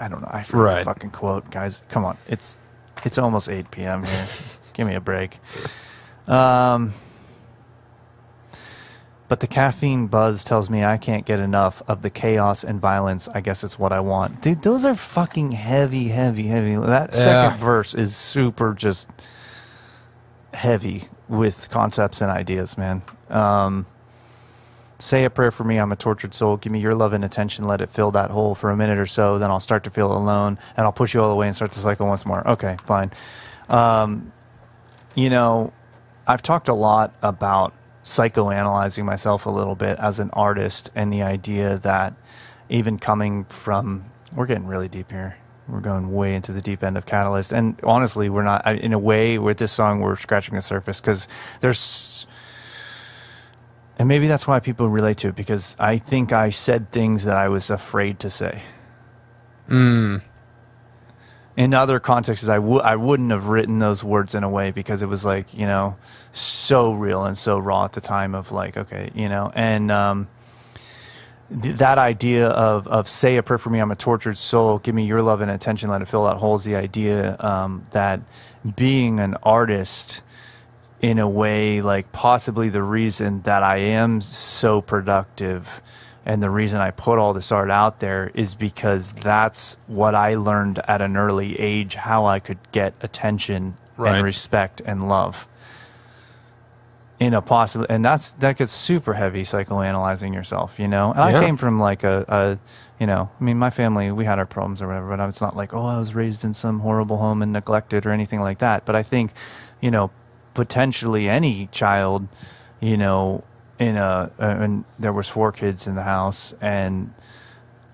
don't know. I forget the fucking quote, guys. Come on, it's almost 8 p.m. here. Give me a break. But the caffeine buzz tells me I can't get enough of the chaos and violence. I guess it's what I want. Dude, those are fucking heavy. That second verse is super just heavy with concepts and ideas, man. Say a prayer for me. I'm a tortured soul. Give me your love and attention. Let it fill that hole for a minute or so. Then I'll start to feel alone, and I'll push you all the way and start the cycle once more. Okay, fine. You know, I've talked a lot about psychoanalyzing myself a little bit as an artist, and the idea that even coming from, we're getting really deep here. We're going way into the deep end of Catalyst. And honestly, we're not, in a way, with this song, we're scratching the surface because there's, and maybe that's why people relate to it, because I think I said things that I was afraid to say. In other contexts, I wouldn't have written those words in a way because it was like, you know, so real and so raw at the time of like, okay, you know, and, that idea of say a prayer for me, I'm a tortured soul, give me your love and attention, let it fill that hole, is the idea that being an artist, in a way, like possibly the reason that I am so productive and the reason I put all this art out there is because that's what I learned at an early age, how I could get attention and respect and love. In a possible, and that gets super heavy, psychoanalyzing yourself, you know. And I came from like a, you know, I mean, my family, we had our problems or whatever, but it's not like, oh, I was raised in some horrible home and neglected or anything like that. But I think, you know, potentially any child, you know, and there was 4 kids in the house, and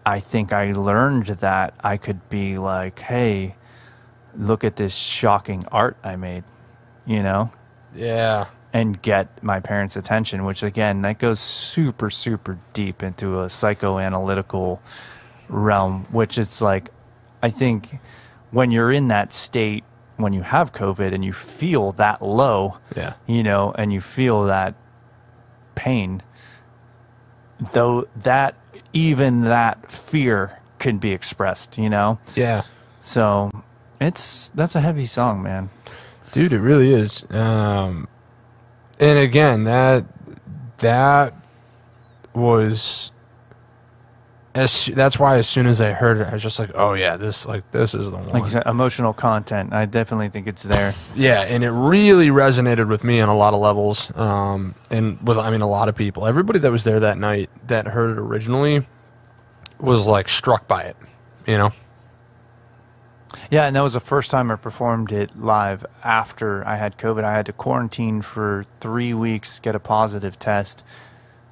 I think I learned that I could be like, hey, look at this shocking art I made, you know. Yeah. And get my parents' attention, which again, that goes super, super deep into a psychoanalytical realm, which it's like, I think when you're in that state, when you have COVID and you feel that low, you know, and you feel that pain, though that, even that fear can be expressed, you know? Yeah. So that's a heavy song, man. Dude, it really is. And again, that was, that's why as soon as I heard it, I was just like, oh yeah, this is the one. Like you said, emotional content. I definitely think it's there. Yeah, and it really resonated with me on a lot of levels. And with, I mean, a lot of people. Everybody that was there that night that heard it originally was like struck by it, you know? Yeah, and that was the first time I performed it live after I had COVID. I had to quarantine for 3 weeks, get a positive test,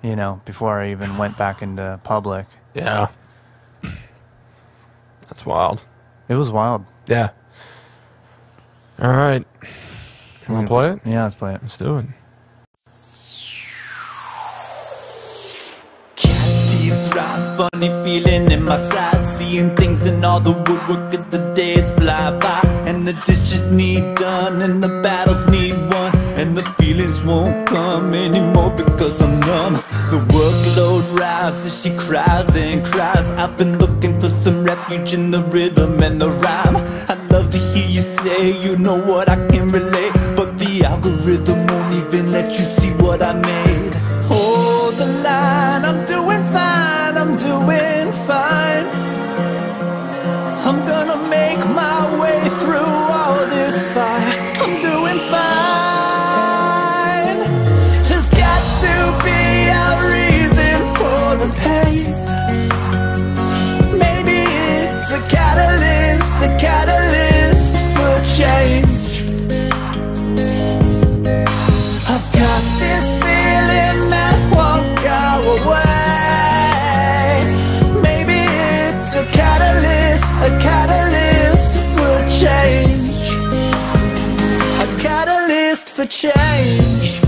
you know, before I even went back into public. Yeah. That's wild. It was wild. Yeah. All right. You want to play it? Yeah, let's play it. Let's do it. Cat's teeth right. Funny feeling in my side, seeing things in all the woodwork as the days fly by. And the dishes need done, and the battles need won, and the feelings won't come anymore because I'm numb. The workload rises, she cries and cries. I've been looking for some refuge in the rhythm and the rhyme. I'd love to hear you say, you know what, I can relate, but the algorithm won't even let you see what I made. Hold the line, I'm doing fine, I'm doing fine. I'm gonna make my way through all this fire. I'm doing fine. There's got to be a reason for the pain. Maybe it's a catalyst for change. I've got this feeling that won't go away. Maybe it's a catalyst for change. A catalyst for change.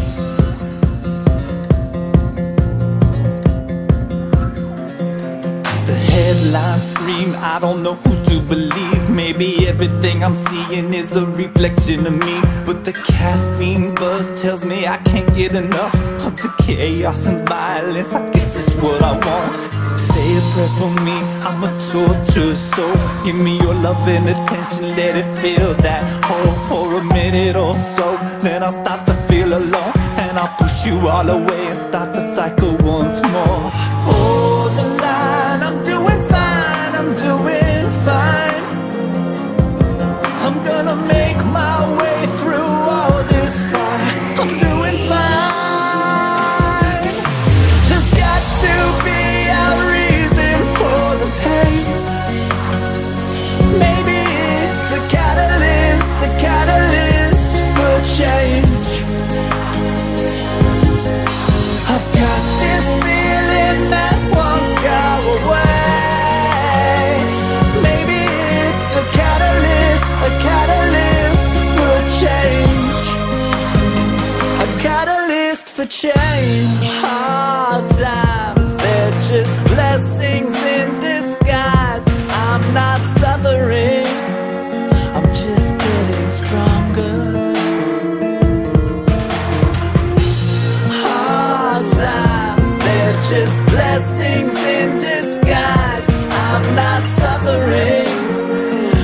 The headlines scream, I don't know who to believe. Maybe everything I'm seeing is a reflection of me, but the caffeine buzz tells me I can't get enough of the chaos and violence. I guess it's what I want. Say a prayer for me, I'm a tortured soul. Give me your love and attention, let it fill that hole for a minute or so. Then I'll start to feel alone, and I'll push you all away and start the cycle once more. Hold the line, I'm doing fine, I'm doing fine. I'm gonna make my way through all this fire. I'm doing fine. There's got to be a reason for the pain. Maybe it's a catalyst for change. I've got this feeling that won't go away. Maybe it's a catalyst for change. A catalyst for change. Hard times, they're just blessings in disguise. I'm not suffering, I'm just getting stronger. Hard times, they're just blessings in disguise. I'm not suffering,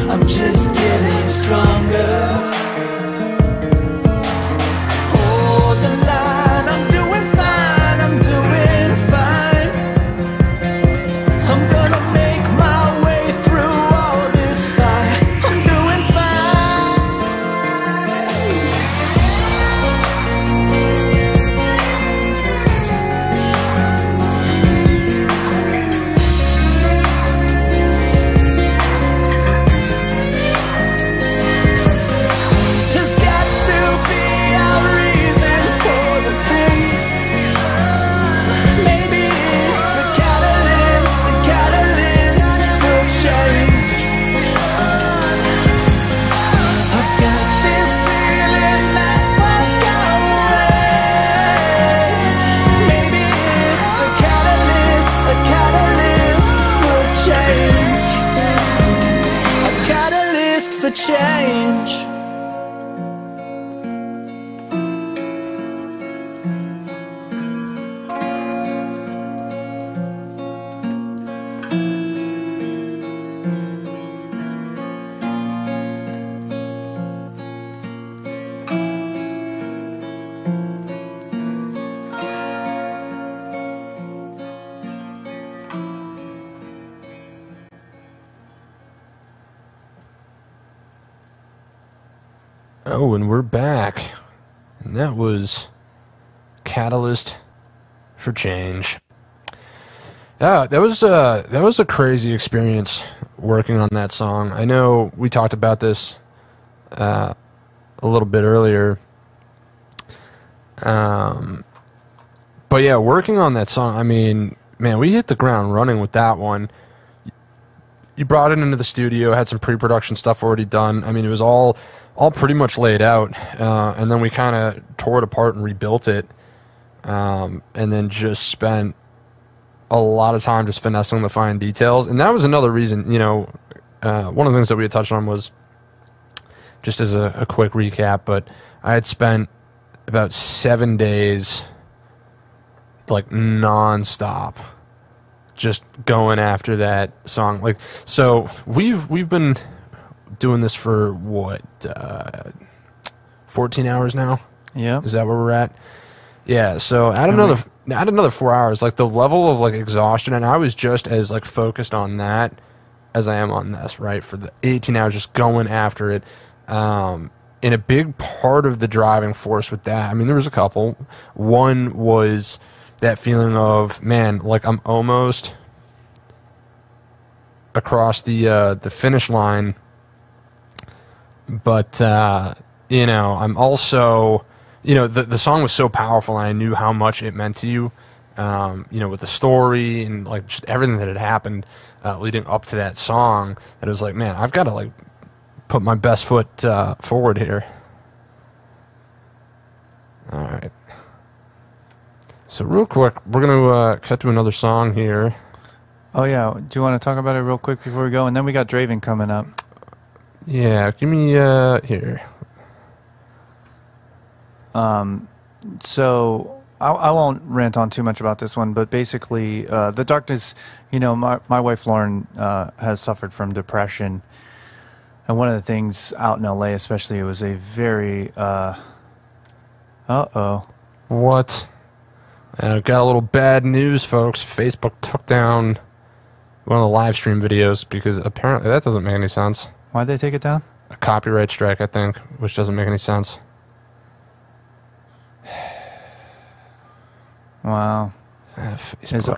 I'm just getting stronger. Hold the line, I'm doing fine, I'm doing fine. I'm gonna make my way through all this fire. I'm doing There's got to be a reason for the pain. Maybe it's a catalyst for change. I've got this feeling that won't go away. Maybe it's a catalyst for change. A catalyst for change. Oh, and we're back. And that was Catalyst for Change. Yeah, that was a crazy experience working on that song. I know we talked about this a little bit earlier. But yeah, working on that song, I mean, man, we hit the ground running with that one. You brought it into the studio, had some pre-production stuff already done. I mean, it was all pretty much laid out, and then we kind of tore it apart and rebuilt it, and then just spent a lot of time just finessing the fine details. And that was another reason, you know, one of the things that we had touched on was, just as a quick recap, but I had spent about 7 days like nonstop just going after that song. Like, so we've been doing this for what, 14 hours now? Yeah. Is that where we're at? Yeah, so add another 4 hours. Like, the level of like exhaustion, and I was just as like focused on that as I am on this, right? For the 18 hours just going after it. And a big part of the driving force with that, I mean, there was a couple. One was that feeling of, man, like I'm almost across the finish line, but you know, I'm also, you know, the song was so powerful, and I knew how much it meant to you, you know, with the story and like just everything that had happened leading up to that song. That it was like, man, I've got to like put my best foot forward here. All right. So real quick, we're going to cut to another song here. Oh, yeah. Do you want to talk about it real quick before we go? And then we got Draven coming up. Yeah, give me here. So I won't rant on too much about this one, but basically, the darkness, you know, my wife Lauren has suffered from depression. And one of the things out in LA, especially, it was a very, What? Got a little bad news, folks. Facebook took down one of the live stream videos because apparently that doesn't make any sense. Why'd they take it down? A copyright strike, I think, which doesn't make any sense. Wow.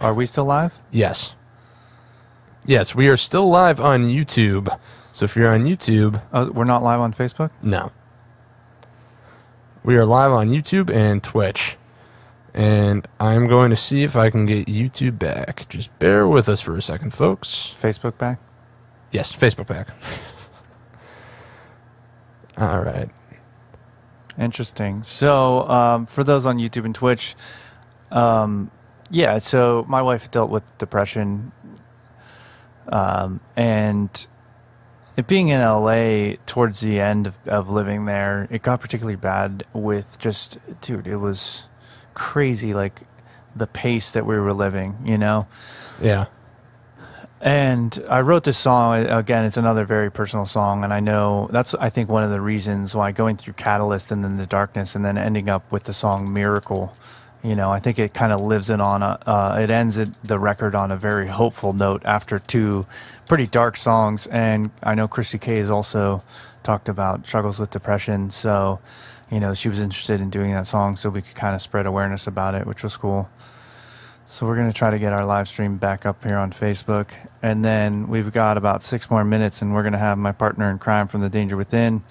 Are we still live? Yes. Yes, we are still live on YouTube. So if you're on YouTube... Oh, we're not live on Facebook? No. We are live on YouTube and Twitch. And I'm going to see if I can get YouTube back. Just bear with us for a second, folks. Facebook back? Yes, Facebook back. All right. Interesting. So for those on YouTube and Twitch, yeah, so my wife dealt with depression. And it being in LA towards the end of living there, it got particularly bad with just, dude, it was crazy, like the pace that we were living, you know? Yeah. And I wrote this song, again, it's another very personal song, and I know that's, I think, one of the reasons why going through Catalyst and then The Darkness and then ending up with the song Miracle, you know, I think it kind of lives in on it ends the record on a very hopeful note after two pretty dark songs. And I know Christy K has also talked about struggles with depression, so, you know, she was interested in doing that song so we could kind of spread awareness about it, which was cool. So we're going to try to get our live stream back up here on Facebook. And then we've got about 6 more minutes, and we're going to have my partner in crime from The Danger Within.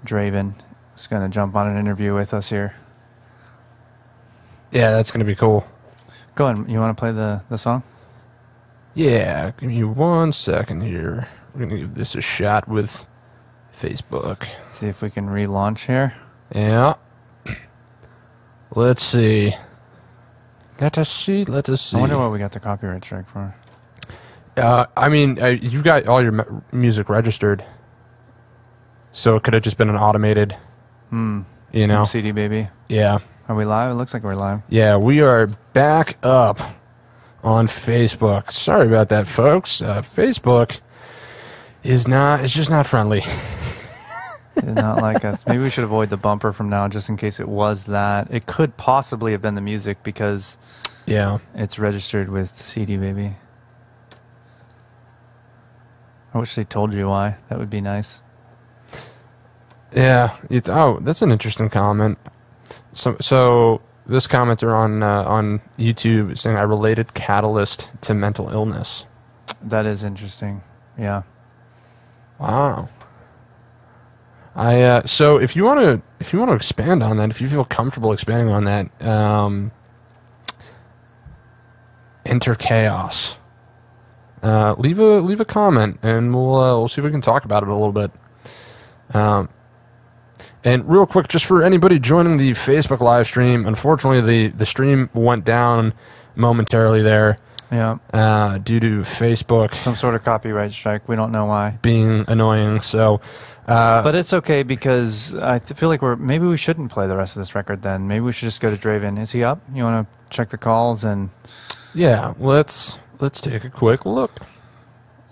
Draven is going to jump on an interview with us here. Yeah, that's going to be cool. Go ahead. You want to play the song? Yeah, give me 1 second here. We're going to give this a shot with Facebook. See if we can relaunch here. Yeah. Let's see. Let us see. I wonder what we got the copyright strike for. I mean, you've got all your music registered. So it could have just been an automated, you know. CD Baby. Yeah. Are we live? It looks like we're live. Yeah, we are back up on Facebook. Sorry about that, folks. Facebook it's just not friendly. It's not like us. Maybe we should avoid the bumper from now just in case it was that. It could possibly have been the music because it's registered with CD Baby. I wish they told you why. That would be nice. Yeah. That's an interesting comment. So this commenter on YouTube is saying I related Catalyst to mental illness. That is interesting. Yeah. Wow. So if you want to expand on that, if you feel comfortable expanding on that, enter chaos. Leave a comment and we'll see if we can talk about it a little bit. And real quick, just for anybody joining the Facebook live stream, unfortunately the stream went down momentarily there. Yeah. Due to Facebook. Some sort of copyright strike. We don't know why. Being annoying. So. But it's okay because I feel like maybe we shouldn't play the rest of this record then. Maybe we should just go to Draven. Is he up? You want to check the calls and. Yeah. Let's take a quick look.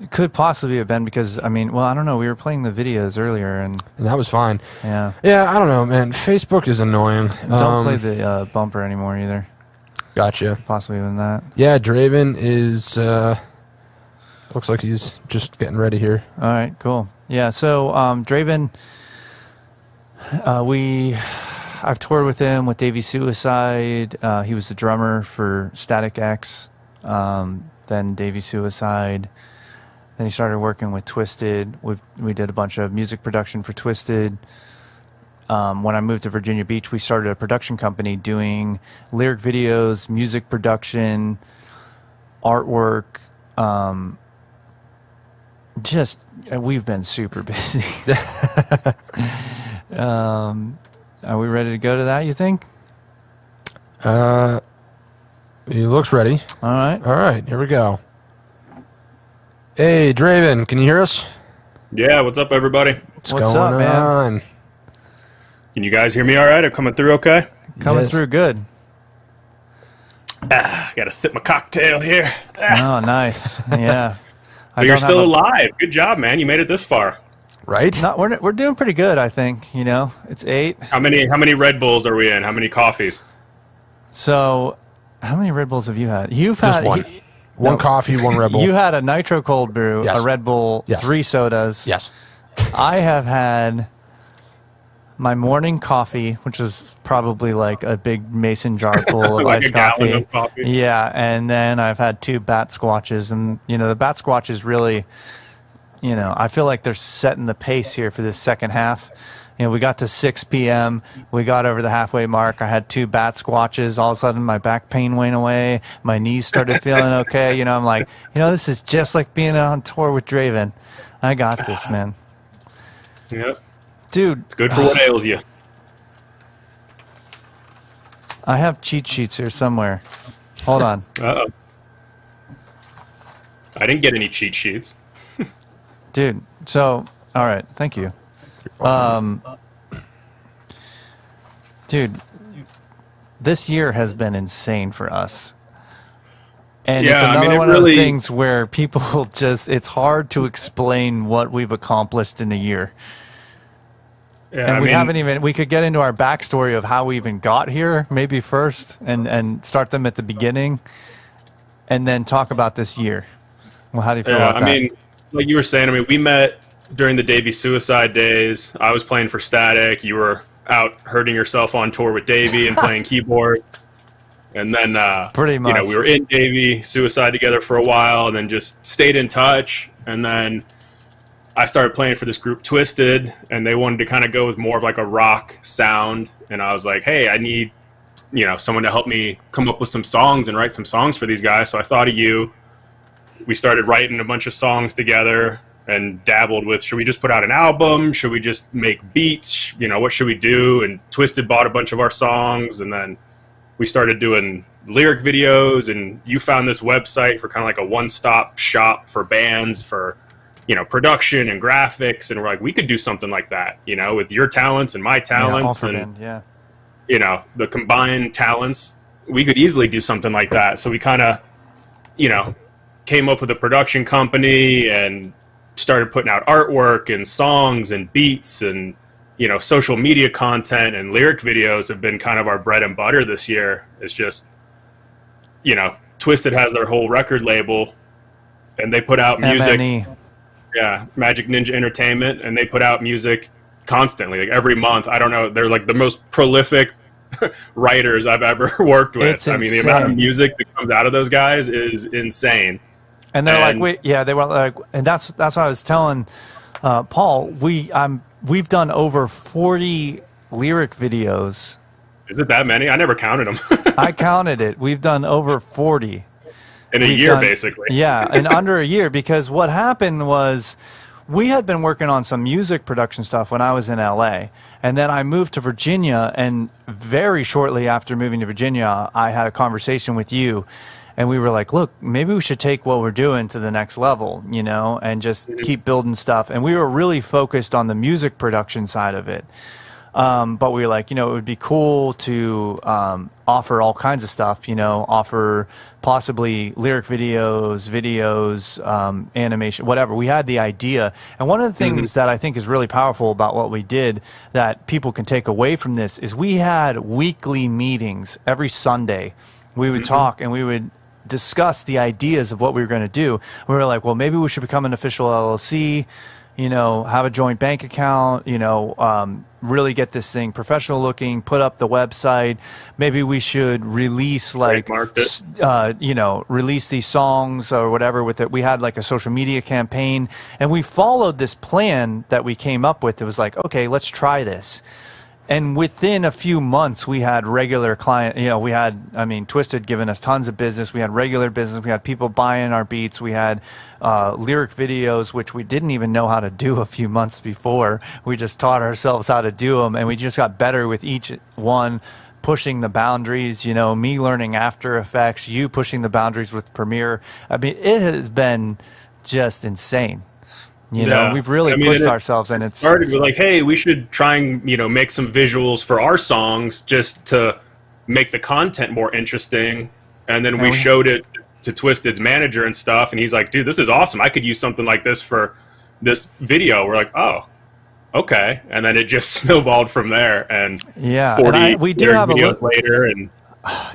It could possibly have been because, I mean, well, I don't know. We were playing the videos earlier and that was fine. Yeah. Yeah, I don't know, man. Facebook is annoying. Don't play the bumper anymore either. Gotcha. Possibly even that. Yeah, Draven is, looks like he's just getting ready here. All right, cool. Yeah, so Draven, I've toured with him with Davey Suicide. He was the drummer for Static X, then Davey Suicide. Then he started working with Twisted. We did a bunch of music production for Twisted. When I moved to Virginia Beach, we started a production company doing lyric videos, music production, artwork. We've been super busy. Are we ready to go to that, you think? He looks ready. All right, here we go. Hey, Draven, can you hear us? Yeah, what's up, everybody? What's going up, man? on? Can you guys hear me all right? I'm coming through okay? Coming through good. Gotta sip my cocktail here. Oh, nice. Yeah. So you're still alive. Good job, man. You made it this far. Right? We're doing pretty good, I think. You know, it's 8. How many Red Bulls are we in? How many coffees? So, how many Red Bulls have you had? You've Just had one. One coffee, one Red Bull. You had a Nitro Cold Brew, Yes. a Red Bull, Yes. 3 sodas. Yes. I have had my morning coffee, which is probably like a big mason jar full of Like iced a gallon coffee. of coffee. Yeah, and then I've had 2 bat squatches, and the bat squatches really, I feel like they're setting the pace here for this second half. We got to 6 p.m. We got over the halfway mark. I had 2 bat squatches. All of a sudden, my back pain went away. My knees started feeling okay. I'm like, this is just like being on tour with Draven. I got this, man. Yep. Dude. It's good for what ails you. I have cheat sheets here somewhere. Hold on. Uh-oh. I didn't get any cheat sheets. Dude, so, all right. Thank you. Dude, this year has been insane for us. And it's another one of those things where people it's hard to explain what we've accomplished in a year. Yeah, and we could get into our backstory of how we even got here, maybe first, and start them at the beginning, and then talk about this year. Well, how do you feel about that? Like you were saying, we met during the Davey Suicide days. I was playing for Static. You were out hurting yourself on tour with Davey and playing keyboards. And then, pretty much, we were in Davey Suicide together for a while, and then just stayed in touch. And then I started playing for this group Twisted, and they wanted to kind of go with more of like a rock sound. And I was like, hey, I need, someone to help me come up with some songs and write some songs for these guys. So I thought of you. We started writing a bunch of songs together and dabbled with, should we just put out an album? Should we just make beats? What should we do? And Twisted bought a bunch of our songs, and then we started doing lyric videos, and you found this website for kind of like a one-stop shop for bands for, production and graphics. And we're like, we could do something like that, with your talents and my talents the combined talents, we could easily do something like that. So we kind of, came up with a production company and started putting out artwork and songs and beats and, social media content and lyric videos have been kind of our bread and butter this year. It's just, Twisted has their whole record label and they put out music. M&E. Yeah, Magic Ninja Entertainment, and they put out music constantly, like every month. I don't know, they're like the most prolific writers I've ever worked with. It's the amount of music that comes out of those guys is insane. And they're they were like, and that's what I was telling Paul. We've done over 40 lyric videos. Is it that many? I never counted them. I counted it. We've done over 40. In a year, basically. Yeah, in under a year, because what happened was we had been working on some music production stuff when I was in LA, and then I moved to Virginia, and very shortly after moving to Virginia, I had a conversation with you, and we were like, look, maybe we should take what we're doing to the next level, you know, and just keep building stuff. And we were really focused on the music production side of it. But we were like, you know, it would be cool to offer all kinds of stuff, you know, offer possibly lyric videos, animation, whatever. We had the idea. And one of the things that I think is really powerful about what we did that people can take away from this is we had weekly meetings every Sunday. We would talk and we would discuss the ideas of what we were going to do. We were like, well, maybe we should become an official LLC, you know, have a joint bank account, you know, really get this thing professional looking, put up the website. Maybe we should release like, you know, release these songs or whatever with it. We had like a social media campaign, and we followed this plan that we came up with. It was like, okay, let's try this. And within a few months, we had regular client, you know, we had, I mean, Twisted giving us tons of business. We had regular business. We had people buying our beats. We had lyric videos, which we didn't even know how to do a few months before. We just taught ourselves how to do them, and we just got better with each one, pushing the boundaries, you know, me learning After Effects, you pushing the boundaries with Premiere. I mean, it has been just insane. You know, we've really pushed ourselves, and it started with like, hey, we should try and, you know, make some visuals for our songs just to make the content more interesting. And then we showed it to Twisted's manager and stuff, and he's like, dude, this is awesome. I could use something like this for this video. We're like, oh, okay. And then it just snowballed from there. And yeah, 40 and we do have videos later, and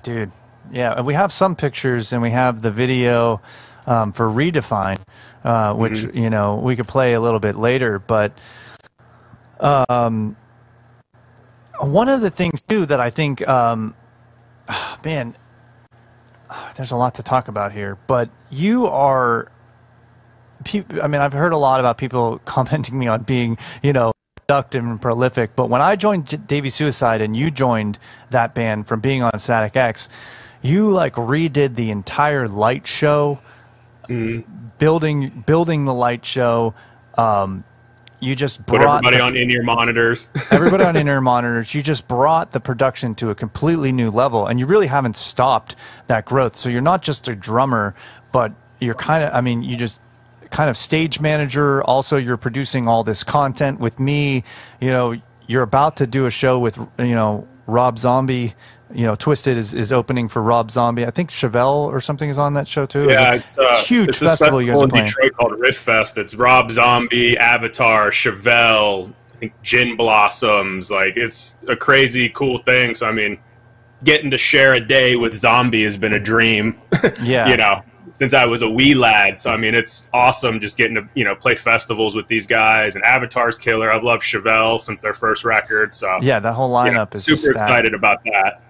dude, yeah, and we have some pictures, and we have the video for Redefine. Which, you know, we could play a little bit later. But one of the things, too, that I think, man, there's a lot to talk about here. But you are, I mean, I've heard a lot about people commenting me on being, you know, productive and prolific. But when I joined Davey Suicide and you joined that band from being on Static X, you, like, redid the entire light show. Building the light show. You just put everybody on in-ear monitors. Everybody on in-ear monitors. You just brought the production to a completely new level, and you really haven't stopped that growth. So you're not just a drummer, but you're kind of, I mean, you just kind of stage manager. Also, you're producing all this content with me. You know, you're about to do a show with, you know, Rob Zombie. You know, Twisted is opening for Rob Zombie. I think Chevelle or something is on that show too. Yeah, it's a huge festival you guys are playing. It's a festival in Detroit called Riff Fest. It's Rob Zombie, Avatar, Chevelle, I think Gin Blossoms. Like, it's a crazy cool thing. So I mean, getting to share a day with Zombie has been a dream. Yeah, you know, since I was a wee lad. So I mean, it's awesome just getting to, you know, play festivals with these guys. And Avatar's killer. I've loved Chevelle since their first record. So yeah, that whole lineup is super excited about that.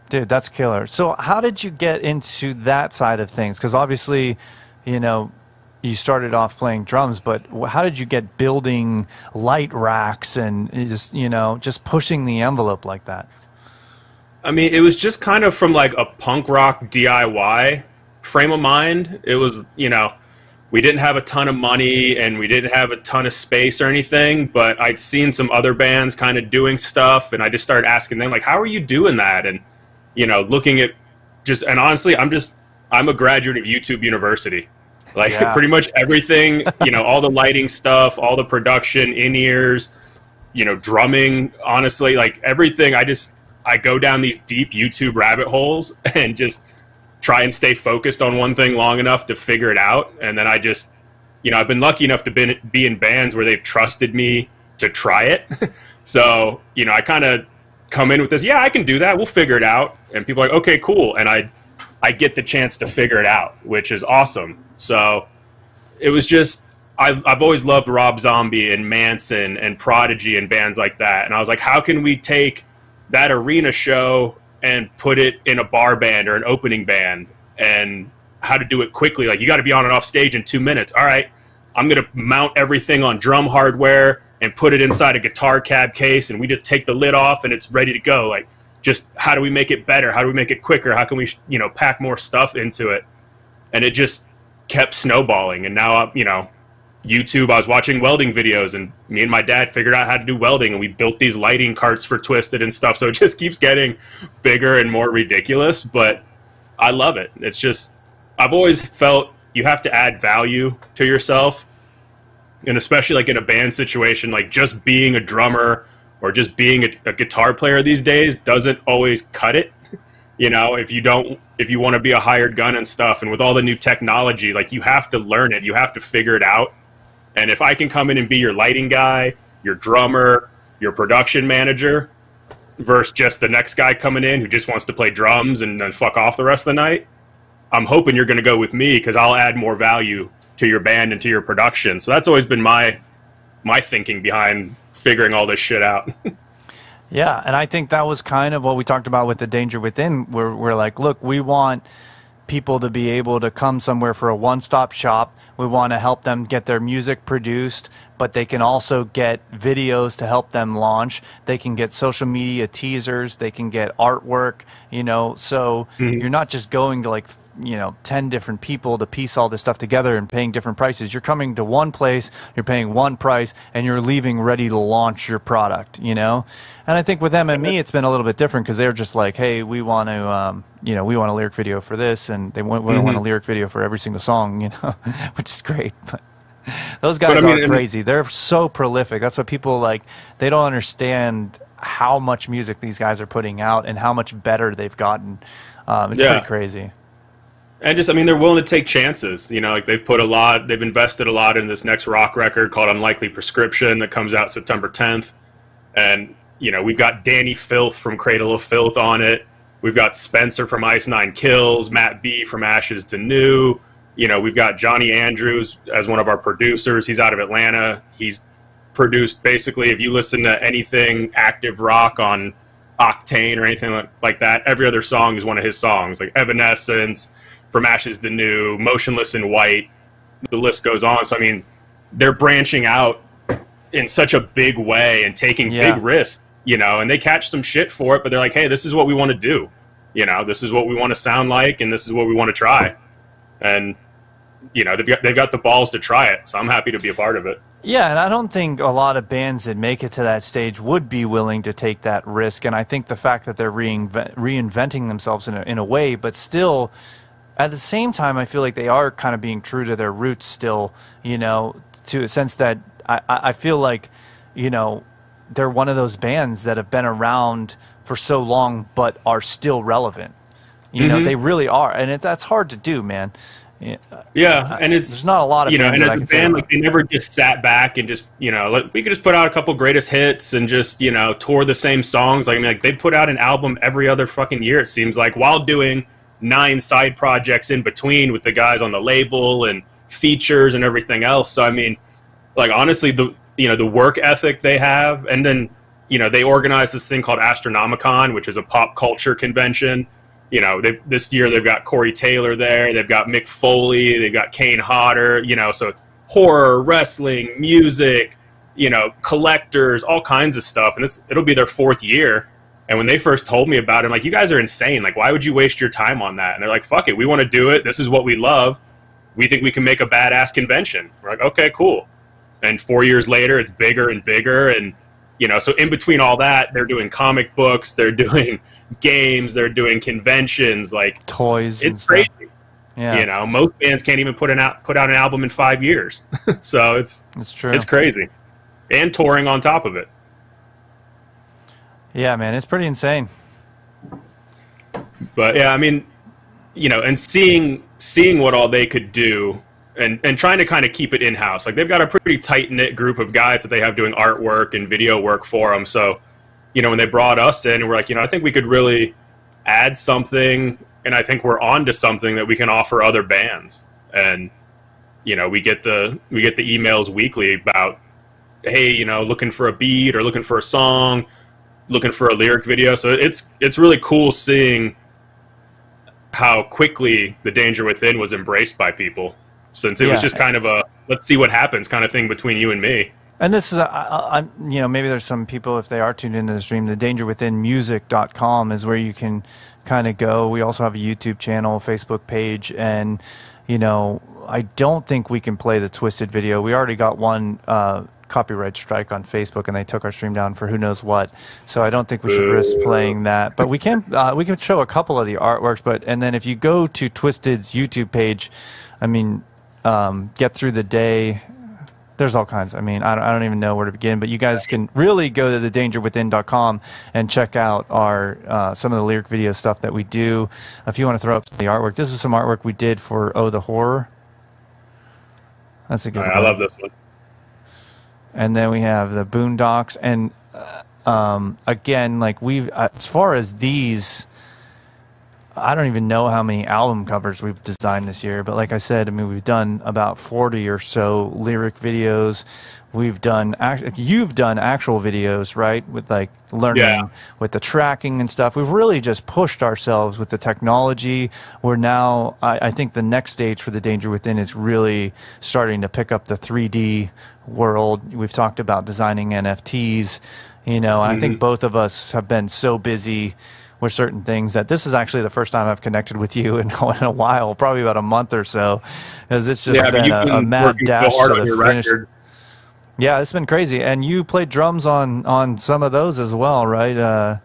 Dude, that's killer. So how did you get into that side of things? Because obviously, you know, you started off playing drums, but how did you get building light racks and just, you know, just pushing the envelope like that? I mean, it was just kind of from like a punk rock DIY frame of mind. It was, you know, we didn't have a ton of money and we didn't have a ton of space or anything, but I'd seen some other bands kind of doing stuff, and I just started asking them, like, how are you doing that? And you know, looking at just, and honestly, I'm a graduate of YouTube University. Like, pretty much everything, you know, all the lighting stuff, all the production, in-ears, you know, drumming, honestly, like everything. I go down these deep YouTube rabbit holes and just try and stay focused on one thing long enough to figure it out. And then I just, you know, I've been lucky enough to be in bands where they've trusted me to try it. So, you know, I kind of come in with this, yeah, I can do that, we'll figure it out. And people are like, okay, cool. And I get the chance to figure it out, which is awesome. So it was just, I've always loved Rob Zombie and Manson and Prodigy and bands like that. And I was like, how can we take that arena show and put it in a bar band or an opening band, and how to do it quickly? Like, you got to be on and off stage in 2 minutes. All right, I'm going to mount everything on drum hardware and put it inside a guitar cab case, and we just take the lid off and it's ready to go. Like, just how do we make it better? How do we make it quicker? How can we, you know, pack more stuff into it? And it just kept snowballing. And now, you know, YouTube, I was watching welding videos, and me and my dad figured out how to do welding, and we built these lighting carts for Twisted and stuff. So it just keeps getting bigger and more ridiculous, but I love it. It's just, I've always felt you have to add value to yourself, and especially like in a band situation, like just being a drummer or just being a guitar player these days doesn't always cut it. You know, if you want to be a hired gun and stuff, and with all the new technology, like you have to learn it, you have to figure it out. And if I can come in and be your lighting guy, your drummer, your production manager, versus just the next guy coming in who just wants to play drums and then fuck off the rest of the night, I'm hoping you're going to go with me because I'll add more value to your band and to your production. So that's always been my thinking behind figuring all this shit out. Yeah, and I think that was kind of what we talked about with the Danger Within. We're like, look, we want people to be able to come somewhere for a one-stop shop. We want to help them get their music produced, but they can also get videos to help them launch. They can get social media teasers. They can get artwork, you know. So you're not just going to like, you know, 10 different people to piece all this stuff together and paying different prices. You're coming to one place, you're paying one price, and you're leaving ready to launch your product, you know? And I think with them and me, it's been a little bit different because they're just like, hey, we want to, you know, we want a lyric video for this, and they want a lyric video for every single song, you know, which is great. But those guys are crazy. They're so prolific. That's what people like. They don't understand how much music these guys are putting out and how much better they've gotten. It's pretty crazy. And just, I mean, they're willing to take chances. You know, like they've invested a lot in this next rock record called Unlikely Prescription that comes out September 10th. And, you know, we've got Danny Filth from Cradle of Filth on it. We've got Spencer from Ice Nine Kills, Matt B from Ashes to New. You know, we've got Johnny Andrews as one of our producers. He's out of Atlanta. He's produced basically, if you listen to anything active rock on Octane or anything like that, every other song is one of his songs, like Evanescence, From Ashes to New, Motionless in White, the list goes on. So, I mean, they're branching out in such a big way and taking big risks, you know, and they catch some shit for it, but they're like, hey, this is what we want to do. You know, this is what we want to sound like, and this is what we want to try. And, you know, they've got the balls to try it, so I'm happy to be a part of it. Yeah, and I don't think a lot of bands that make it to that stage would be willing to take that risk, and I think the fact that they're reinventing themselves in a way, but still, at the same time, I feel like they are kind of being true to their roots still, you know, to a sense that I feel like, you know, they're one of those bands that have been around for so long but are still relevant. You know, they really are, and that's hard to do, man. Yeah, and there's not a lot of, you know, bands and that as a band, like they never just sat back and just, you know, we could just put out a couple greatest hits and just, you know, tour the same songs. Like, I mean, like they put out an album every other fucking year, it seems like, while doing 9 side projects in between with the guys on the label and features and everything else. So I mean, like honestly, the work ethic they have, and then, you know, they organize this thing called Astronomicon, which is a pop culture convention. You know, this year they've got Corey Taylor there, they've got Mick Foley, they've got Kane Hodder, you know, so it's horror, wrestling, music, you know, collectors, all kinds of stuff, and it'll be their 4th year. And when they first told me about it, I'm like, you guys are insane. Like, why would you waste your time on that? And they're like, fuck it, we want to do it. This is what we love. We think we can make a badass convention. We're like, okay, cool. And 4 years later, it's bigger and bigger. And, you know, so in between all that, they're doing comic books, they're doing games, they're doing conventions, like toys. It's crazy. Yeah. You know, most bands can't even put out an album in 5 years. So it's true. It's crazy. And touring on top of it. Yeah, man, it's pretty insane. But yeah, I mean, you know, and seeing what all they could do, and trying to kind of keep it in-house. Like, they've got a pretty tight-knit group of guys that they have doing artwork and video work for them. So, you know, when they brought us in, we're like, you know, I think we could really add something, and I think we're on to something that we can offer other bands. And, you know, we get the emails weekly about, hey, you know, looking for a beat or looking for a song, looking for a lyric video. So it's really cool seeing how quickly the Danger Within was embraced by people, since it was just kind of a let's see what happens kind of thing between you and me. And this is, you know, maybe there's some people, if they are tuned into the stream, the dangerwithinmusic.com is where you can kind of go. We also have a YouTube channel, Facebook page, and, you know, I don't think we can play the Twisted video. We already got one copyright strike on Facebook, and they took our stream down for who knows what. So I don't think we should risk playing that. But we can show a couple of the artworks. And then if you go to Twisted's YouTube page, I mean, Get Through the Day. There's all kinds. I mean, I don't even know where to begin, but you guys can really go to thedangerwithin.com and check out our some of the lyric video stuff that we do. If you want to throw up the artwork, this is some artwork we did for Oh the Horror. That's a good one. I love this one. And then we have the Boondocks, and again, like as far as these, I don't even know how many album covers we've designed this year, but like I said, I mean, we've done about 40 or so lyric videos. We've done, you've done actual videos, right? With like learning with the tracking and stuff. We've really just pushed ourselves with the technology. We're now, I think the next stage for The Danger Within is really starting to pick up the 3D world. We've talked about designing NFTs, and I think both of us have been so busy with certain things that this is actually the first time I've connected with you in a while, probably about a month or so, because it's just been a mad dash to the finish. Yeah, it's been crazy. And you played drums on some of those as well, right?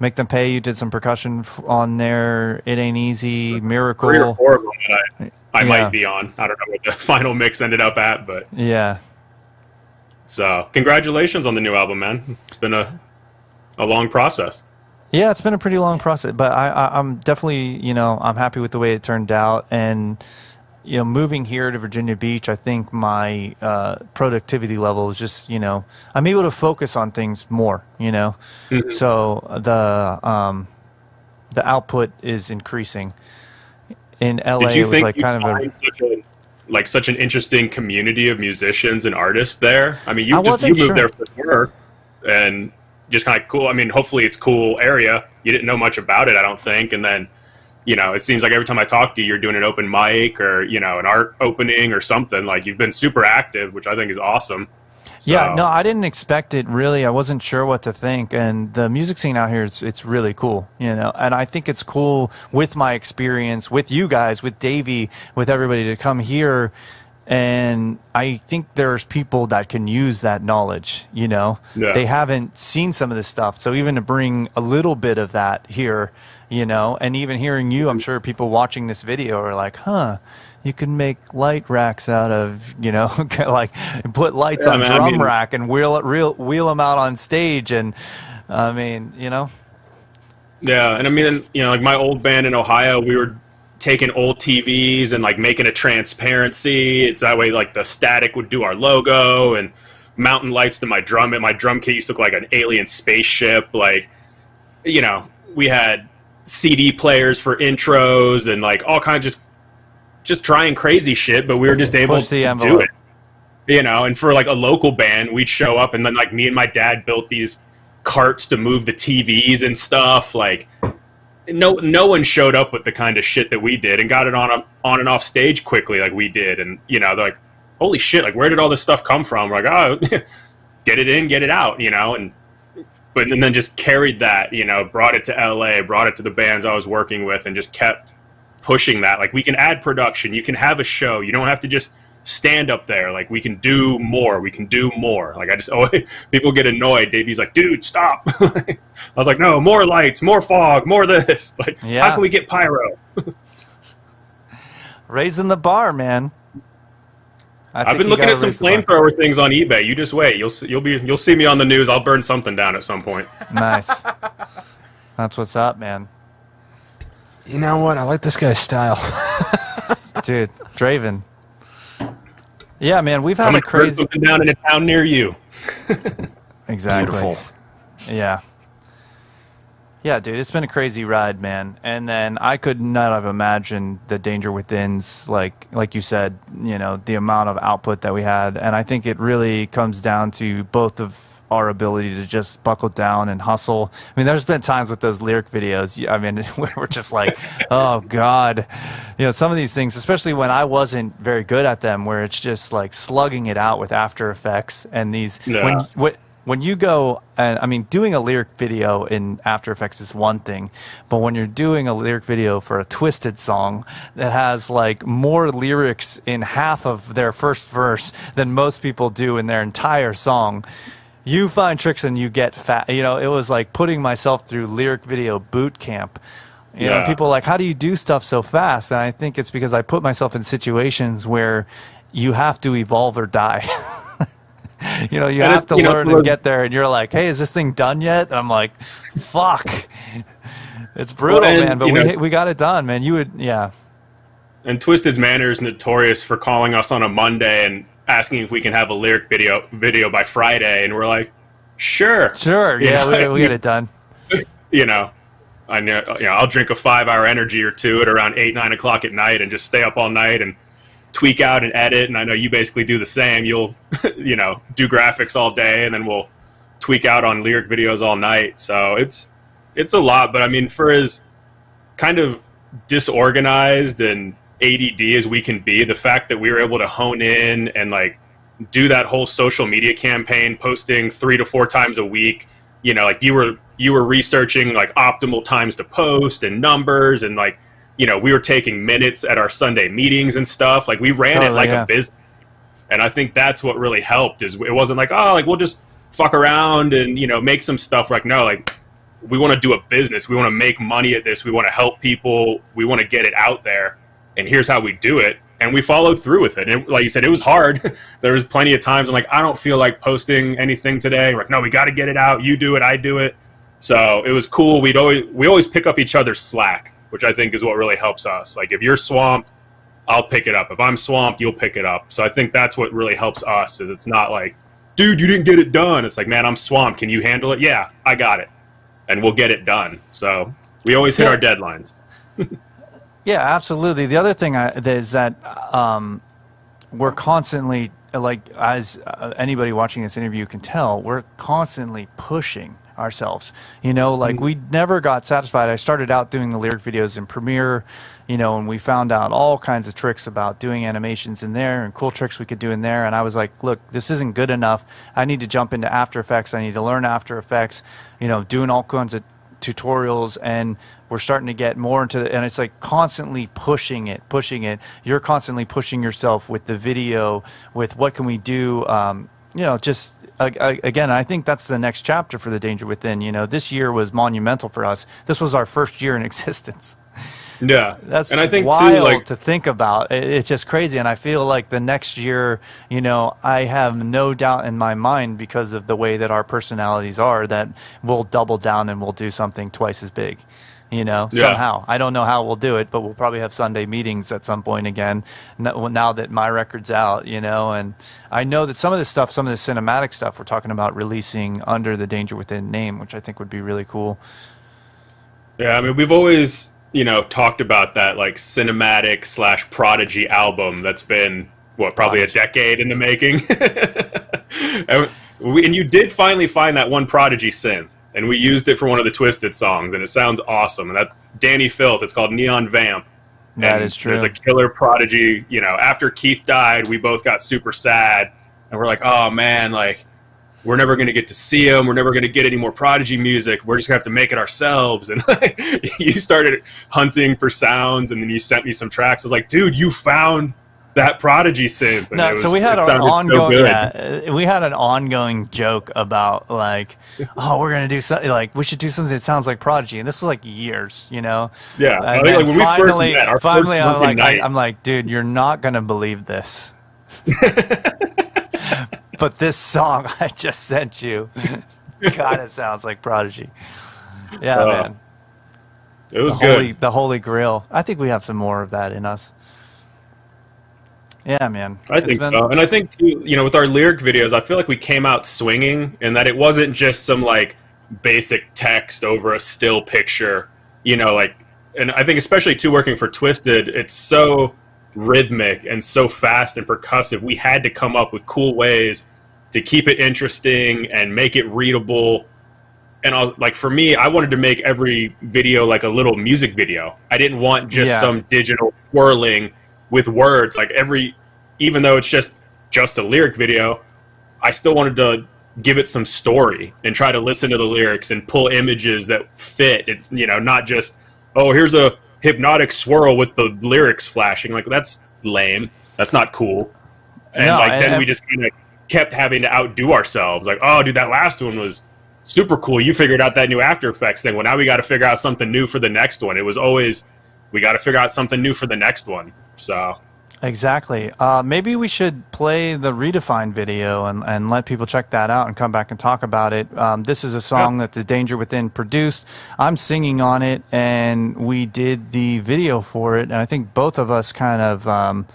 Make Them Pay, you did some percussion on there. It Ain't Easy, Miracle. 3 or 4 of them that I might be on. I don't know what the final mix ended up at, but yeah. So congratulations on the new album, man. It's been a long process. Yeah, it's been a pretty long process, but I'm definitely, I'm happy with the way it turned out. And, moving here to Virginia Beach, I think my productivity level is just, I'm able to focus on things more, So the output is increasing. In LA, Did you it was think like kind of such an interesting community of musicians and artists there? I mean, you moved there for work, and just kind of cool. I mean, hopefully it's a cool area. You didn't know much about it, I don't think. And then, it seems like every time I talk to you, you're doing an open mic or, an art opening or something. Like, you've been super active, which I think is awesome. So. Yeah, no, I didn't expect it, really. I wasn't sure what to think. And the music scene out here, it's really cool, And I think it's cool with my experience, with you guys, with Davey, with everybody to come here. And I think there's people that can use that knowledge, They haven't seen some of this stuff. So even to bring a little bit of that here, and even hearing you, I'm sure people watching this video are like, you can make light racks out of, like put lights on drum rack and wheel them out on stage. And I mean, Yeah. And I mean, like my old band in Ohio, we were taking old TVs and like making a transparency. It's that way like the static would do our logo, and mountain lights to my drum. And my drum kit used to look like an alien spaceship. Like, we had CD players for intros and like all kinds of just trying crazy shit, but we were just able to do it. And for like a local band, we'd show up and then like me and my dad built these carts to move the TVs and stuff. Like, no one showed up with the kind of shit that we did and got it on and off stage quickly like we did. And, they're like, holy shit, like, where did all this stuff come from? We're like, oh, get it in, get it out, and then just carried that, brought it to LA, brought it to the bands I was working with, and just kept pushing that. Like, we can add production. You can have a show. You don't have to just stand up there. Like, we can do more. We can do more. Like, people get annoyed. Davey's like, dude, stop. I was like, no, more lights, more fog, more this. Like, how can we get pyro? Raising the bar, man. I've been looking at some flamethrower things on eBay. You just wait. You'll see me on the news. I'll burn something down at some point. Nice. That's what's up, man. You know what? I like this guy's style. Dude, Draven. Yeah, man, we've had a crazy... something down in a town near you. Exactly. Beautiful. Yeah. Yeah, dude, it's been a crazy ride, man. And then I could not have imagined the Danger Within's, like you said, the amount of output that we had. And I think it really comes down to both of our ability to just buckle down and hustle. I mean, there's been times with those lyric videos, I mean, we're just like, oh, God. Some of these things, especially when I wasn't very good at them, where it's just like slugging it out with After Effects and these... when you go, and I mean, doing a lyric video in After Effects is one thing, but when you're doing a lyric video for a Twisted song that has like more lyrics in half of their first verse than most people do in their entire song, you find tricks and you get fat. You know, it was like putting myself through lyric video boot camp. You know, people are like, how do you do stuff so fast? And I think it's because I put myself in situations where you have to evolve or die. You know, you have to learn and get there, and you're like, hey, is this thing done yet? And I'm like, fuck. It's brutal, man, but we got it done, man. You would, yeah. And Twisted's manner is notorious for calling us on a Monday and asking if we can have a lyric video by Friday, and we're like, sure. Sure, yeah, we get it done. You know, I know, I'll drink a 5-hour energy or two at around 8, 9 o'clock at night and just stay up all night and tweak out and edit, and I know you basically do the same. You'll, you know, do graphics all day, and then we'll tweak out on lyric videos all night. So it's a lot, but I mean, for as kind of disorganized and ADD as we can be, the fact that we were able to hone in and like do that whole social media campaign, posting 3 to 4 times a week, you know, like you were researching like optimal times to post and numbers, and like, you know, we were taking minutes at our Sunday meetings and stuff. Like we ran it like a business. And I think that's what really helped, is it wasn't like, oh, like we'll just fuck around and, you know, make some stuff. Like, no, like we want to do a business. We want to make money at this. We want to help people. We want to get it out there. And here's how we do it. And we followed through with it. And like you said, it was hard. There was plenty of times I'm like, I don't feel like posting anything today. We're like, no, we got to get it out. You do it. I do it. So it was cool. We always pick up each other's slack, which I think is what really helps us. Like if you're swamped, I'll pick it up. If I'm swamped, you'll pick it up. So I think that's what really helps us, is it's not like, dude, you didn't get it done. It's like, man, I'm swamped. Can you handle it? Yeah, I got it. And we'll get it done. So we always hit our deadlines. Yeah, absolutely. The other thing is that we're constantly, like, as anybody watching this interview can tell, we're constantly pushing ourselves. You know, like we never got satisfied. I started out doing the lyric videos in Premiere, you know, and we found out all kinds of tricks about doing animations in there and cool tricks we could do in there. And I was like, look, this isn't good enough. I need to jump into After Effects. I need to learn After Effects, you know, doing all kinds of tutorials, and we're starting to get more into it, and it's like constantly pushing it. You're constantly pushing yourself with the video, with what can we do, you know, just again, I think that's the next chapter for The Danger Within. You know, this year was monumental for us. This was our first year in existence. Yeah, that's and I think wild too, like, to think about. It's just crazy, and I feel like the next year, you know, I have no doubt in my mind, because of the way that our personalities are, that we'll double down and we'll do something twice as big. You know, somehow. I don't know how we'll do it, but we'll probably have Sunday meetings at some point again, now that my record's out, you know. And I know that some of this stuff, some of the cinematic stuff, we're talking about releasing under the Danger Within name, which I think would be really cool. Yeah, I mean, we've always, you know, talked about that, like, cinematic / Prodigy album that's been, what, probably a decade in the making? and you did finally find that one Prodigy synth. And we used it for one of the Twisted songs, and it sounds awesome. And that's Danny Filth. It's called Neon Vamp. That is true. There's a killer Prodigy. You know, after Keith died, we both got super sad. And we're like, oh, man, like, we're never going to get to see him. We're never going to get any more Prodigy music. We're just going to have to make it ourselves. And like, you started hunting for sounds, and then you sent me some tracks. I was like, dude, you found that Prodigy synth. And no, so we had our ongoing, we had an ongoing joke about like, oh, we're gonna do something, like we should do something that sounds like Prodigy, and this was like years, you know. Yeah, and I think, like, when we first met, finally, I'm like, dude, you're not gonna believe this, but this song I just sent you kind of sounds like Prodigy. Yeah, man. It was good. The Holy Grail. I think we have some more of that in us. Yeah, man. I think so. And I think, too, you know, with our lyric videos, I feel like we came out swinging, in that it wasn't just some, like, basic text over a still picture, you know, like, and I think especially, too, working for Twisted, it's so rhythmic and so fast and percussive. We had to come up with cool ways to keep it interesting and make it readable. And I was, like, for me, I wanted to make every video like a little music video. I didn't want just some digital swirling with words. Like, even though it's just a lyric video, I still wanted to give it some story and try to listen to the lyrics and pull images that fit. It, you know, not just, oh, here's a hypnotic swirl with the lyrics flashing. Like, that's lame. That's not cool. And then we just kind of kept having to outdo ourselves. Like, oh, dude, that last one was super cool. You figured out that new After Effects thing. Well, now we got to figure out something new for the next one. It was always, we got to figure out something new for the next one. So exactly. Maybe we should play the Redefined video and let people check that out and come back and talk about it. This is a song that The Danger Within produced. I'm singing on it, and we did the video for it. And I think both of us kind of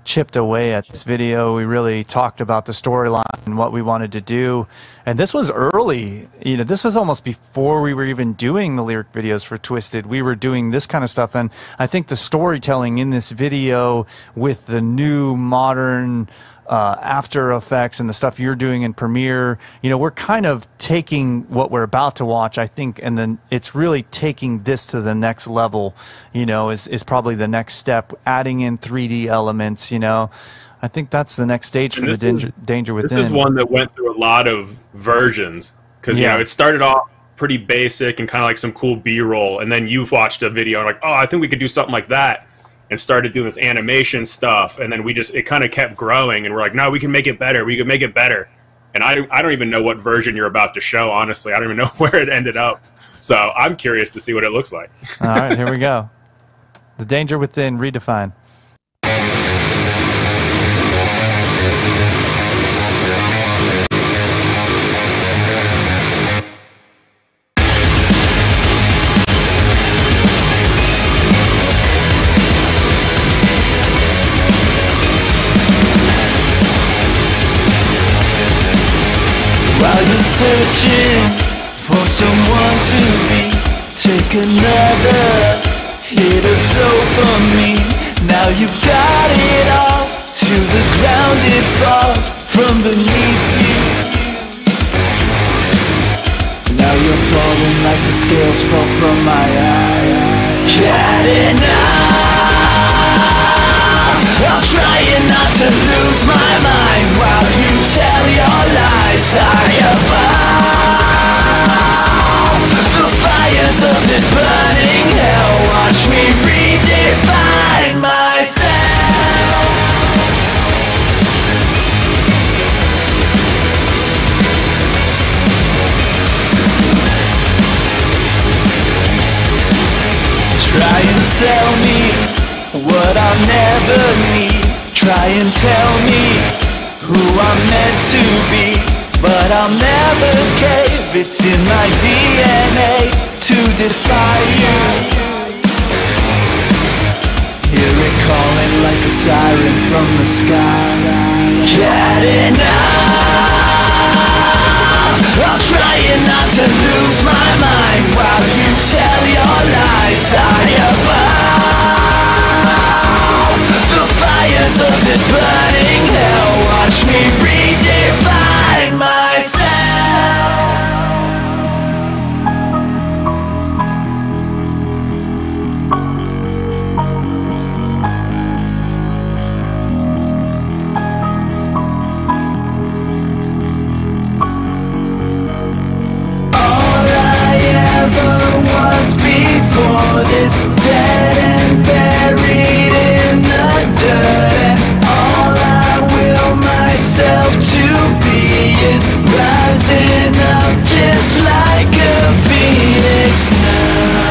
chipped away at this video. We really talked about the storyline and what we wanted to do. And this was early. You know, this was almost before we were even doing the lyric videos for Twisted. We were doing this kind of stuff. And I think the storytelling in this video with the new modern After Effects and the stuff you're doing in Premiere, you know, we're kind of taking what we're about to watch, I think, and then it's really taking this to the next level, you know, is probably the next step, adding in 3D elements, you know. I think that's the next stage for the Danger Within. This is one that went through a lot of versions because, you know, it started off pretty basic and kind of like some cool B-roll, and then you watched a video and like, oh, I think we could do something like that. And started doing this animation stuff, and then it kind of kept growing, and we're like, no, we can make it better. We can make it better. And I don't even know what version you're about to show, honestly. I don't even know where it ended up. So I'm curious to see what it looks like. All right, here we go. The Danger Within, Redefined. Searching for someone to be, take another hit of dopamine. Now you've got it all, to the ground it falls from beneath you. Now you're falling like the scales fall from my eyes. Had enough, I'm trying not to lose my mind while you tell your lies. I above the fires of this burning hell. Watch me redefine myself. Try and sell me what I'll never need. Try and tell me who I'm meant to be, but I'll never cave. It's in my DNA to defy you. Hear it calling like a siren from the sky. Had enough, I'm trying not to lose my mind while you tell your lies. I above the fires of this burning hell. Watch me redefine myself. All I ever was before this, dead and buried in the dirt. And all I will myself to be is rising up just like a phoenix now.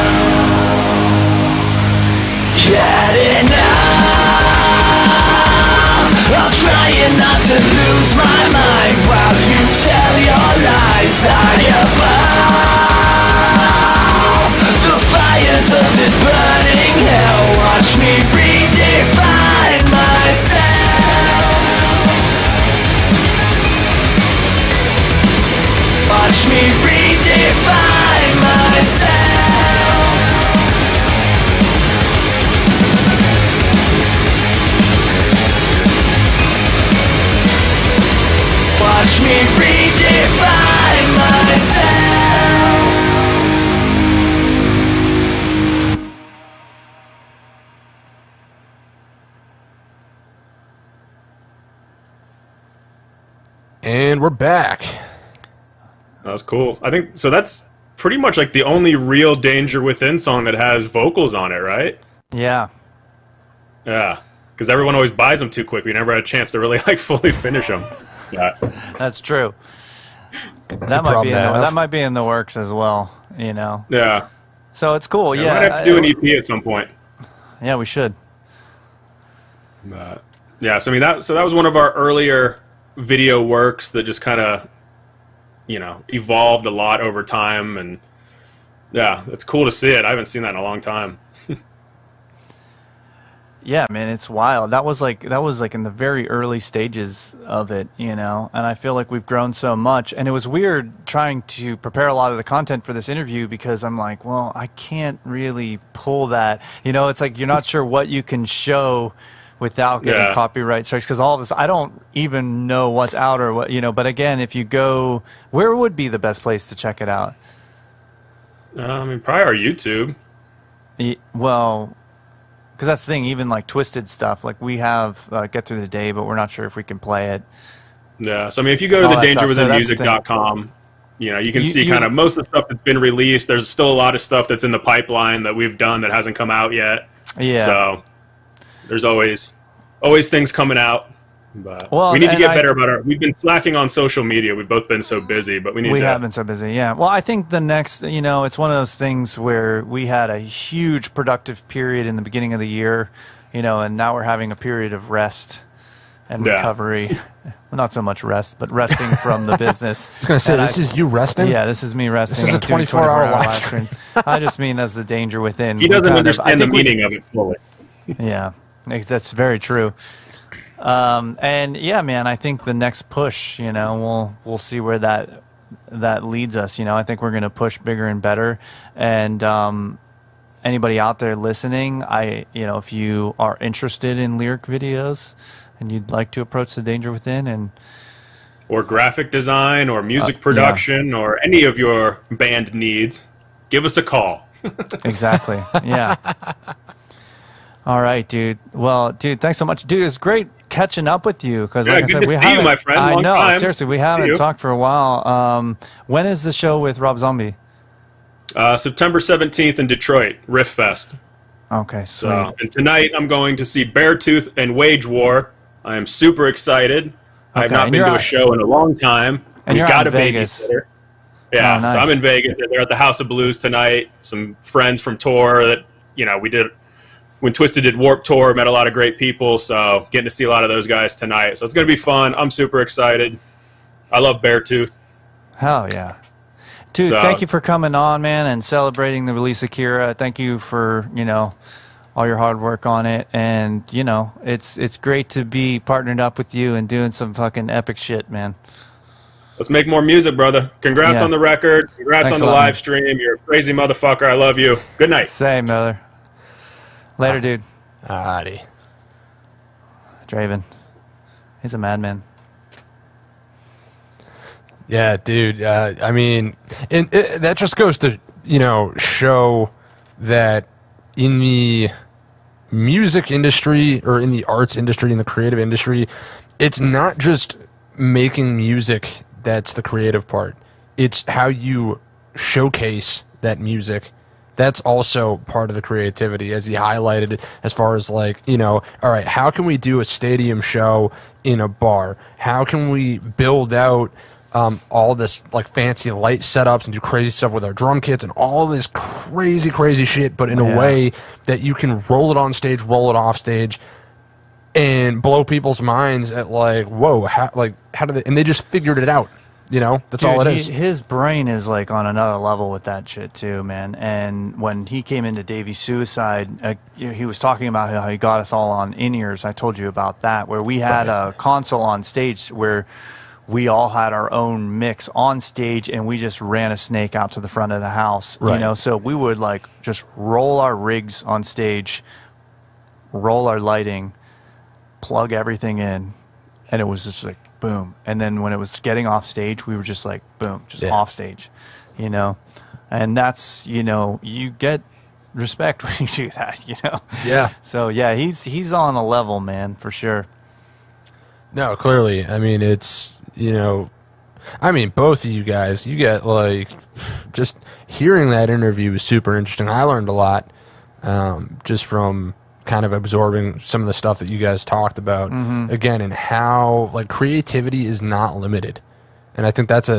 Had enough, I'm trying not to lose my mind while you tell your lies. I above the fires of this burning hell. Watch me redefine myself. Watch me redefine myself. Watch me redefine myself. And we're back. That was cool. I think so. That's pretty much like the only real Danger Within song that has vocals on it, right? Yeah. Yeah, because everyone always buys them too quick. We never had a chance to really like fully finish them. Yeah, That's true. That might be in the works as well, you know. Yeah. So it's cool. Yeah, Yeah. might have to do an EP at some point. Yeah, we should. Yeah, so I mean that was one of our earlier video works that just kind of, you know, evolved a lot over time, and yeah, it's cool to see it. I haven't seen that in a long time. Yeah, man, it's wild. That was like in the very early stages of it, you know. And I feel like we've grown so much. And it was weird trying to prepare a lot of the content for this interview because I'm like, well, I can't really pull that. You know, it's like you're not sure what you can show without getting copyright strikes, because all of this, I don't even know what's out or what, you know. But again, if you go, where would be the best place to check it out? I mean, probably our YouTube. Well, because that's the thing, even like Twisted stuff, like we have Get Through the Day, but we're not sure if we can play it. Yeah, so I mean, if you go to the dangerwithinmusic.com, you know, you can see kind of most of the stuff that's been released. There's still a lot of stuff that's in the pipeline that we've done that hasn't come out yet. Yeah. So there's always things coming out. But we need to get better about we've been slacking on social media. We've both been so busy, but we have been so busy, yeah. Well, I think the next, you know, it's one of those things where we had a huge productive period in the beginning of the year, you know, and now we're having a period of rest and recovery. Well, not so much rest, but resting from the business. I was going to say, this is you resting? Yeah, this is me resting. This is a 24-hour live stream. I just mean as the Danger Within. He doesn't understand the meaning of it fully. Yeah, that's very true. And yeah, man, I think the next push, you know, we'll see where that leads us. You know, I think we're going to push bigger and better. And anybody out there listening, you know, if you are interested in lyric videos and you'd like to approach the Danger Within or graphic design or music production or any of your band needs, give us a call. Exactly. Yeah. All right, dude. Well, dude, thanks so much. Dude, it's great catching up with you because, like I said, we haven't. My friend. I know, time. Seriously, we haven't talked for a while. When is the show with Rob Zombie? September 17th in Detroit, Riff Fest. Okay, sweet. And tonight I'm going to see Beartooth and Wage War. I am super excited. I have not been to a show in a long time. And we've got a Vegas. babysitter. Yeah, nice. So I'm in Vegas. They're at the House of Blues tonight. Some friends from tour that, you know, we did. When Twisted did Warped Tour, met a lot of great people, so getting to see a lot of those guys tonight. So it's going to be fun. I'm super excited. I love Beartooth. Hell yeah. Dude, thank you for coming on, man, and celebrating the release of Kira. Thank you for, you know, all your hard work on it. And, you know, it's great to be partnered up with you and doing some fucking epic shit, man. Let's make more music, brother. Congrats on the record. Congrats on the live stream. You're a crazy motherfucker. I love you. Good night. Same, brother. Later, dude. Alrighty. Draven. He's a madman. Yeah, dude. I mean, that just goes to, you know, show that in the music industry or in the arts industry, in the creative industry, it's not just making music that's the creative part. It's how you showcase that music. That's also part of the creativity, as he highlighted, as far as, like, you know, all right, how can we do a stadium show in a bar? How can we build out all this, like, fancy light setups and do crazy stuff with our drum kits and all this crazy, crazy shit, but in a way that you can roll it on stage, roll it off stage, and blow people's minds at, like, whoa, how do they, and they just figured it out. You know, that's all it is. His brain is like on another level with that shit too, man. And when he came into Davy's Suicide, he was talking about how he got us all on in-ears. I told you about that, where we had a console on stage where we all had our own mix on stage, and we just ran a snake out to the front of the house. You know, so we would like just roll our rigs on stage, roll our lighting, plug everything in, and it was just like boom. And then when it was getting off stage, we were just like boom, just off stage, you know. And that's, you know, you get respect when you do that, you know. Yeah. So yeah, he's on a level, man, for sure. No, clearly. I mean, it's, you know, I mean, both of you guys, you get like, just hearing that interview was super interesting. I learned a lot just from kind of absorbing some of the stuff that you guys talked about again, and how like creativity is not limited. And I think that's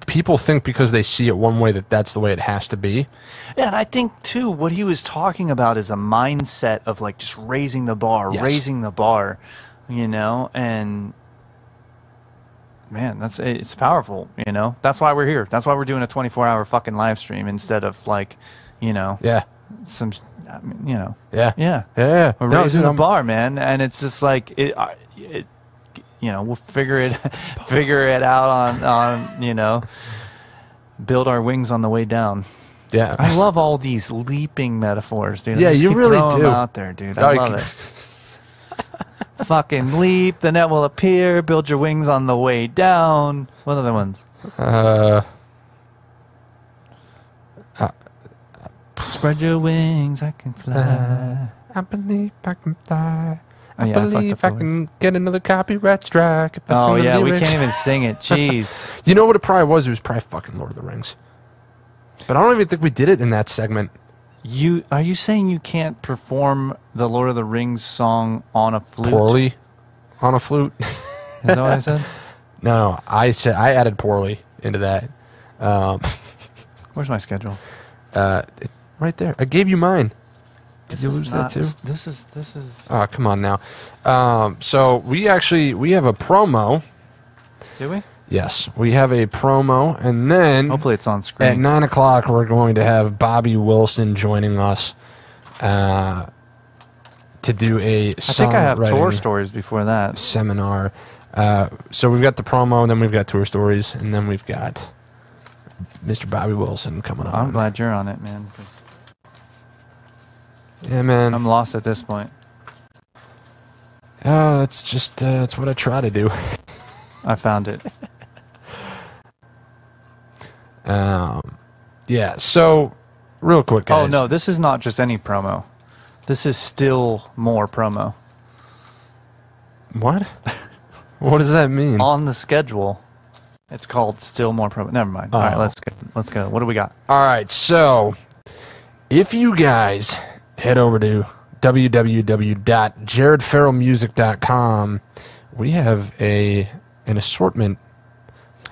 people think because they see it one way that that's the way it has to be. Yeah, and I think too what he was talking about is a mindset of like just raising the bar, you know, and man, it's powerful, you know. That's why we're here. That's why we're doing a 24-hour fucking live stream instead of like, you know, some, I mean, you know, yeah. We're raising the bar, man, and it's just like it you know, we'll figure it out on you know, build our wings on the way down. Yeah, I love all these leaping metaphors, dude. Yeah, you really do. Them out there, dude. I love it. Fucking leap, the net will appear. Build your wings on the way down. What other ones? Spread your wings, I can fly. I believe I can fly. Oh, yeah, I believe I can get another copyright strike. If I Oh sing yeah, the we lyrics. can't even sing it. Jeez. You know what it probably was? It was probably fucking Lord of the Rings. But I don't even think we did it in that segment. Are you saying you can't perform the Lord of the Rings song on a flute? Poorly on a flute. Is that what I said? No, I added poorly into that. Where's my schedule? Right there. I gave you mine. Did you lose that too? This is. Oh, come on now. So we have a promo. Do we? Yes, we have a promo, and then Hopefully it's on screen. at 9 o'clock we're going to have Bobby Wilson joining us to do a I think I have tour songwriting stories before that. seminar. So we've got the promo, and then we've got tour stories, and then we've got Mr. Bobby Wilson coming on. I'm glad you're on it, man. 'Cause Yeah, man. I'm lost at this point. It's just it's what I try to do. I found it. Yeah. So, real quick, guys. Oh no, this is not just any promo. This is still more promo. What? What does that mean? On the schedule, it's called Still More Promo. Never mind. All right, let's go. What do we got? All right. So, if you guys head over to www.jaredfarrellmusic.com, we have an assortment.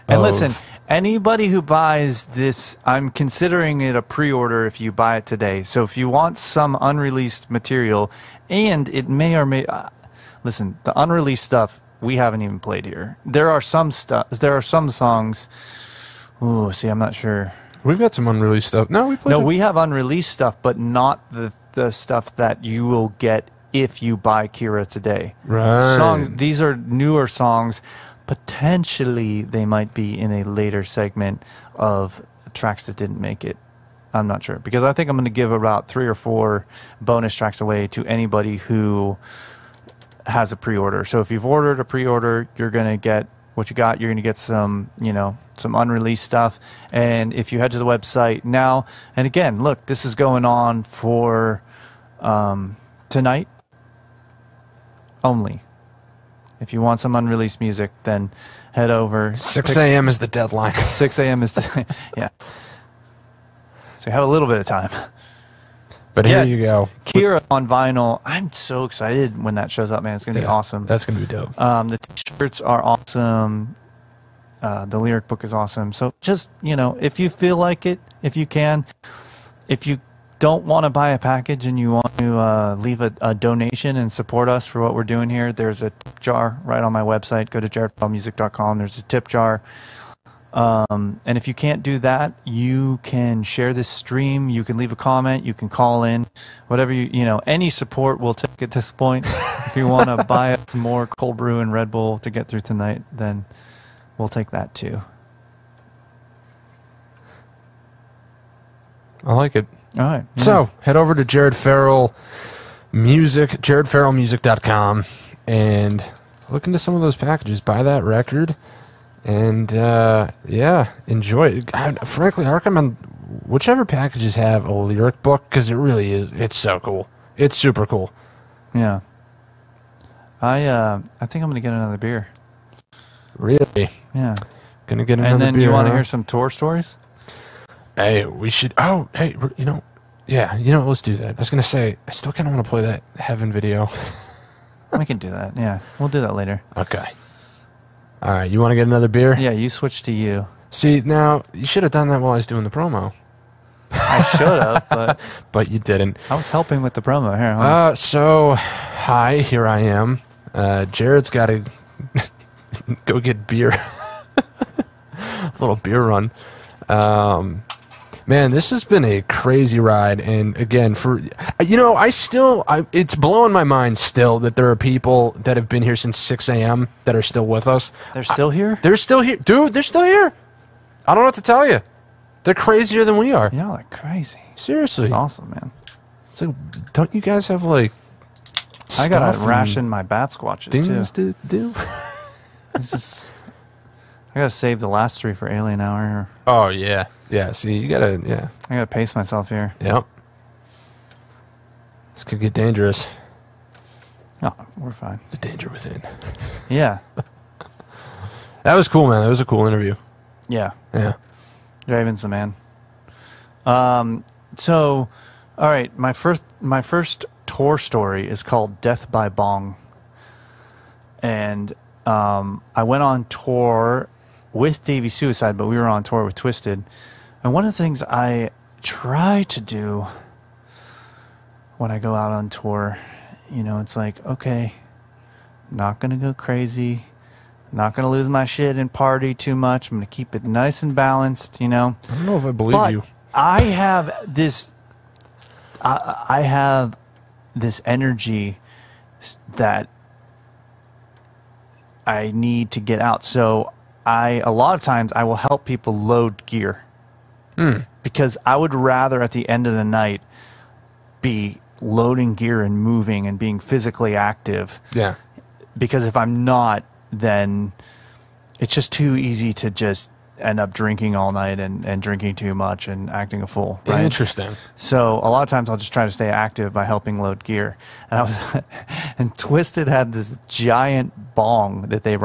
And listen, anybody who buys this, I'm considering it a pre-order if you buy it today. So if you want some unreleased material, and it may or may listen, the unreleased stuff we haven't even played here. There are some songs. Ooh, see, I'm not sure. We've got some unreleased stuff. No, we have unreleased stuff, but not the stuff that you will get if you buy Kira today. Right. These are newer songs. Potentially, they might be in a later segment of tracks that didn't make it. I'm not sure. Because I think I'm going to give about 3 or 4 bonus tracks away to anybody who has a pre-order. So if you've ordered a pre-order, you're going to get what you got. You're going to get some, some unreleased stuff. And if you head to the website now, and again, look, this is going on for tonight only. If you want some unreleased music, then head over. 6 a.m. is the deadline. 6 a.m. is yeah. So you have a little bit of time. But here you go. Kira on vinyl. I'm so excited when that shows up, man. It's going to be awesome. That's going to be dope. The t-shirts are awesome. The lyric book is awesome. So just, if you feel like it, if you can, if you don't want to buy a package and you want to leave a donation and support us for what we're doing here, there's a tip jar right on my website. Go to jaredfarrellmusic.com. There's a tip jar. And if you can't do that, you can share this stream. You can leave a comment. You can call in. Whatever any support we'll take at this point. If you want to buy us some more cold brew and Red Bull to get through tonight, then we'll take that too. I like it. All right. Yeah. So head over to Jared Farrell Music, jaredfarrellmusic.com, and look into some of those packages. Buy that record, and enjoy it. Frankly, I recommend whichever packages have a lyric book, because it really is. It's so cool. It's super cool. Yeah. I think I'm gonna get another beer. Really? Yeah. Gonna get another And then beer, you want to huh? hear some tour stories? Hey, we should. Oh, hey, yeah, let's do that. I was gonna say, I still kind of want to play that Heaven video. We can do that. Yeah, we'll do that later. Okay. All right, you want to get another beer? Yeah, you switch to you. See, now you should have done that while I was doing the promo, I should have, but but you didn't. I was helping with the promo here. Huh? So, hi, here I am. Jared's got to go get beer. A little beer run. Man, this has been a crazy ride, and again, it's blowing my mind still that there are people that have been here since 6 a.m. that are still with us. They're still here? They're still here. Dude, they're still here. I don't know what to tell you. They're crazier than we are. Y'all are crazy. Seriously. It's awesome, man. So, don't you guys have, like, I got to stuff ration my bat squatches, things too. to do? It's just... I got to save the last 3 for Alien Hour. Oh, yeah. Yeah, see, you got to, yeah. I got to pace myself here. Yep. This could get dangerous. No, we're fine. The danger within. Yeah. That was cool, man. That was a cool interview. Yeah. Yeah. Draven's the man. So, all right, my first tour story is called Death by Bong. And I went on tour with Davey Suicide, but we were on tour with Twisted. And one of the things I try to do when I go out on tour, it's like, okay, not going to go crazy. Not going to lose my shit and party too much. I'm going to keep it nice and balanced, I don't know if I believe you. I have this... I have this energy that I need to get out. So a lot of times I will help people load gear. Because I would rather at the end of the night be loading gear and moving and being physically active. Yeah. Because if I'm not, then it's just too easy to just end up drinking all night and drinking too much and acting a fool. Right? Interesting. So a lot of times I'll just try to stay active by helping load gear. And and Twisted had this giant bong that they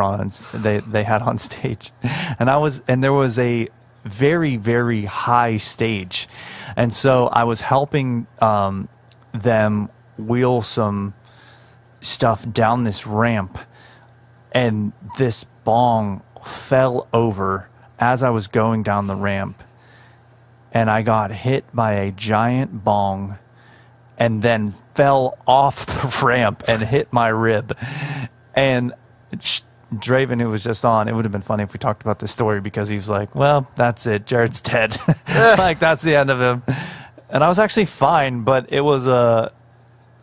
had on stage, and there was a very, very high stage, and so I was helping them wheel some stuff down this ramp, and this bong fell over as I was going down the ramp, and I got hit by a giant bong and then fell off the ramp and hit my rib. And Draven, who was just on, it would have been funny if we talked about this story, because he was like, well, that's it, Jared's dead. Like, that's the end of him. And I was actually fine, but it was a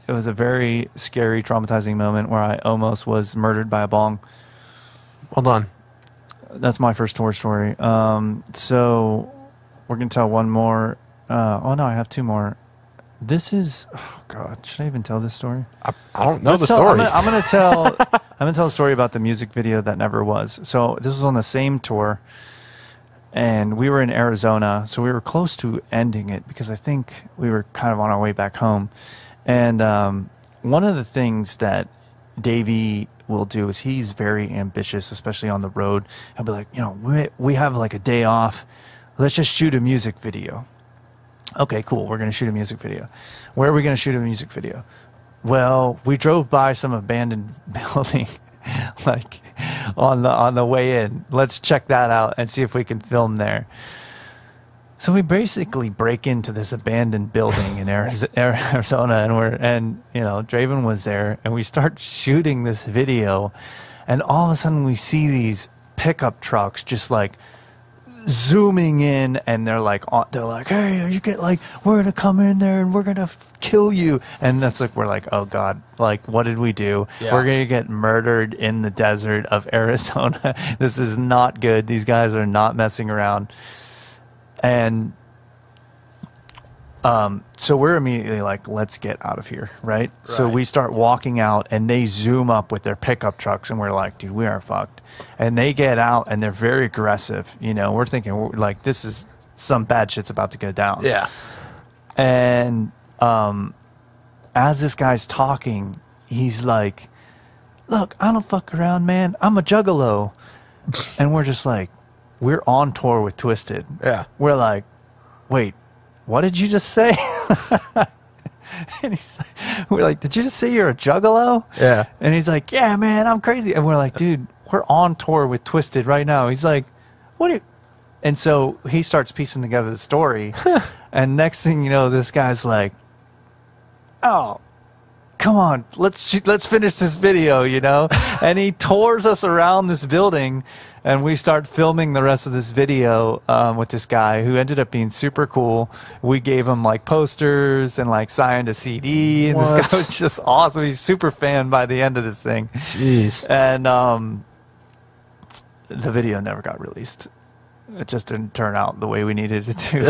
very scary, traumatizing moment where I almost was murdered by a bong. Hold on. That's my first tour story. So we're going to tell one more. Oh, no, I have 2 more. This is... Oh, God. Should I even tell this story? I don't know the story. I'm going to tell the story about the music video that never was. So this was on the same tour, and we were in Arizona, so we were close to ending it because I think we were kind of on our way back home. And one of the things that Davey will do is he's very ambitious, especially on the road. He'll be like, we have like a day off. Let's just shoot a music video. Okay, cool. We're going to shoot a music video. Where are we going to shoot a music video? Well, we drove by some abandoned building, like on the way in. Let's check that out and see if we can film there. So we basically break into this abandoned building in Arizona, and Draven was there, and we start shooting this video, and all of a sudden we see these pickup trucks just like zooming in, and they're like, hey, we're gonna come in there and we're gonna kill you. And that's like, we're like, oh God, like, what did we do? Yeah. We're gonna get murdered in the desert of Arizona. This is not good. These guys are not messing around. And so we're immediately like, let's get out of here, right? So we start walking out, and they zoom up with their pickup trucks, and we're like, dude, we are fucked. And they get out, and they're very aggressive. We're thinking, like, this is some bad shit's about to go down. Yeah. And as this guy's talking, he's like, look, I don't fuck around, man. I'm a juggalo. And we're just like, we're on tour with Twisted. Yeah. We're like, wait, what did you just say? And we're like, did you just say you're a juggalo? Yeah. And he's like, yeah, man, I'm crazy. And we're like, dude, we're on tour with Twisted right now. He's like, what do you... And so he starts piecing together the story. And next thing you know, this guy's like, oh, come on, let's finish this video, you know? And he tours us around this building, and we start filming the rest of this video with this guy who ended up being super cool. We gave him like posters and like signed a CD, and this guy was just awesome. He's super fan by the end of this thing. Jeez. And the video never got released. It just didn't turn out the way we needed it to.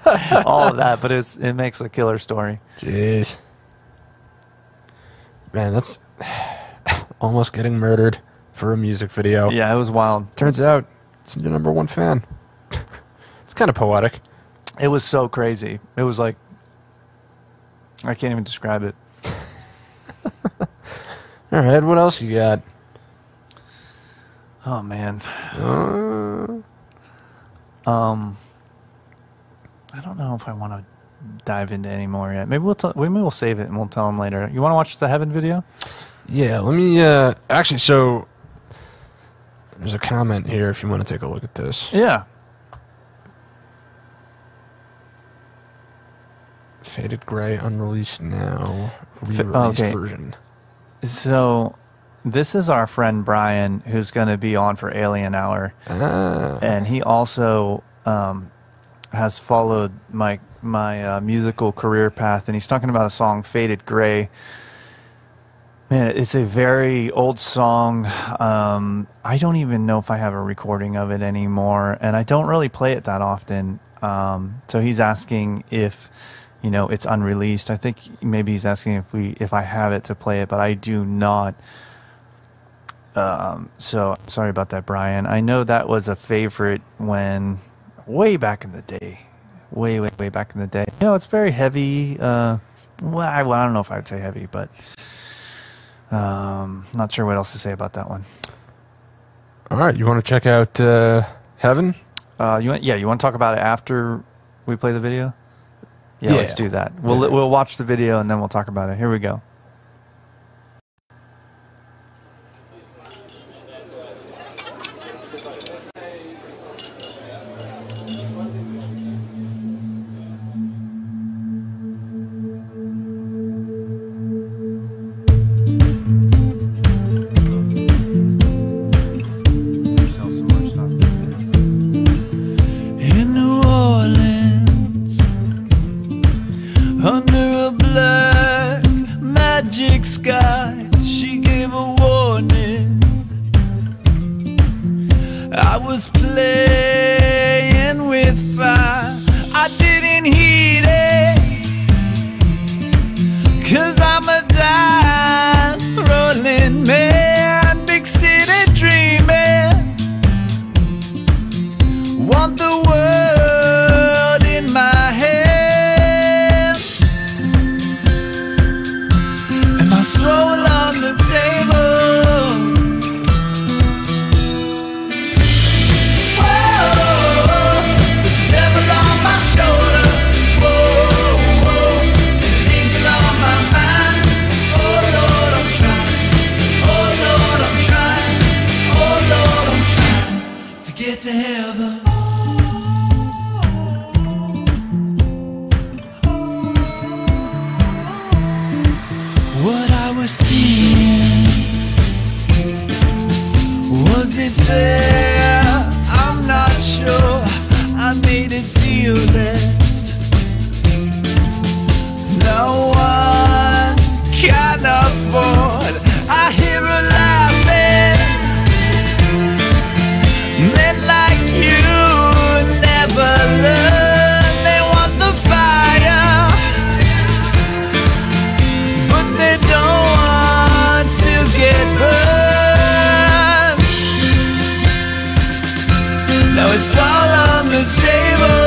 But all of that, but it makes a killer story. Jeez. Man, that's almost getting murdered for a music video. Yeah, it was wild. Turns out it's your number one fan. It's kind of poetic. It was so crazy. It was like, I can't even describe it. All right, what else you got? Oh man. I don't know if I want to dive into any more yet. Maybe we'll save it and we'll tell them later. You want to watch the Heaven video? Yeah, let me actually, so there's a comment here if you want to take a look at this. Yeah. Faded Gray, unreleased now, re-released version. So this is our friend Brian, who's going to be on for Alien Hour. And he also has followed my musical career path, and he's talking about a song, Faded Gray. Man, it's a very old song. I don't even know if I have a recording of it anymore, and I don't really play it that often. So he's asking if, it's unreleased. I think maybe he's asking if I have it to play it, but I do not. So sorry about that, Brian. I know that was a favorite way back in the day. Way back in the day. It's very heavy. I don't know if I would say heavy, but not sure what else to say about that one. All right, you want to check out Heaven? You want to talk about it after we play the video? Yeah, let's do that. We'll watch the video and then we'll talk about it. Here we go. Sky, she gave a warning. I was playing with fire, I didn't heed it, 'cause I'm a dice rolling man, big city dreaming, want the world in my hand, and my soul on the table. To heaven. What I was seeing, was it there? I'm not sure. I made a deal that no one can afford. I hear her laughing, men like you never learn. They want the fire, but they don't want to get burned. Now it's all on the table.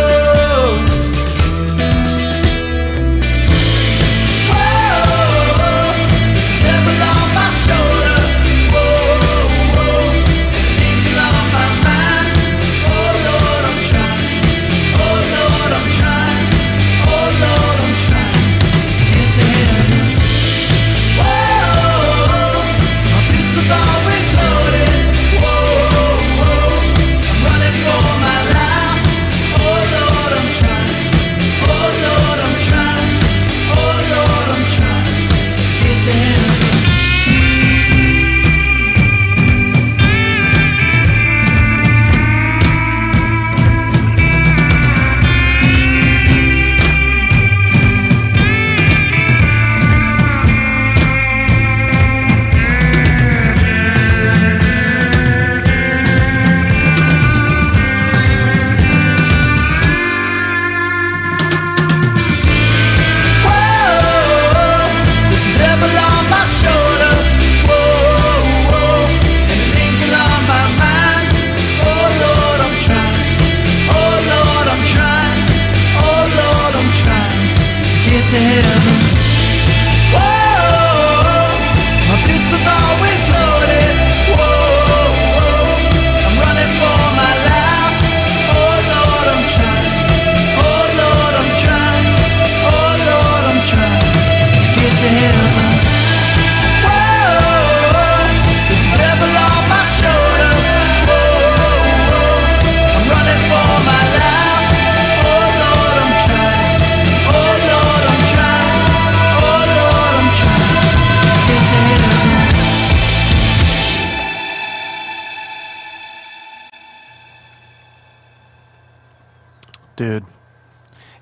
Dude.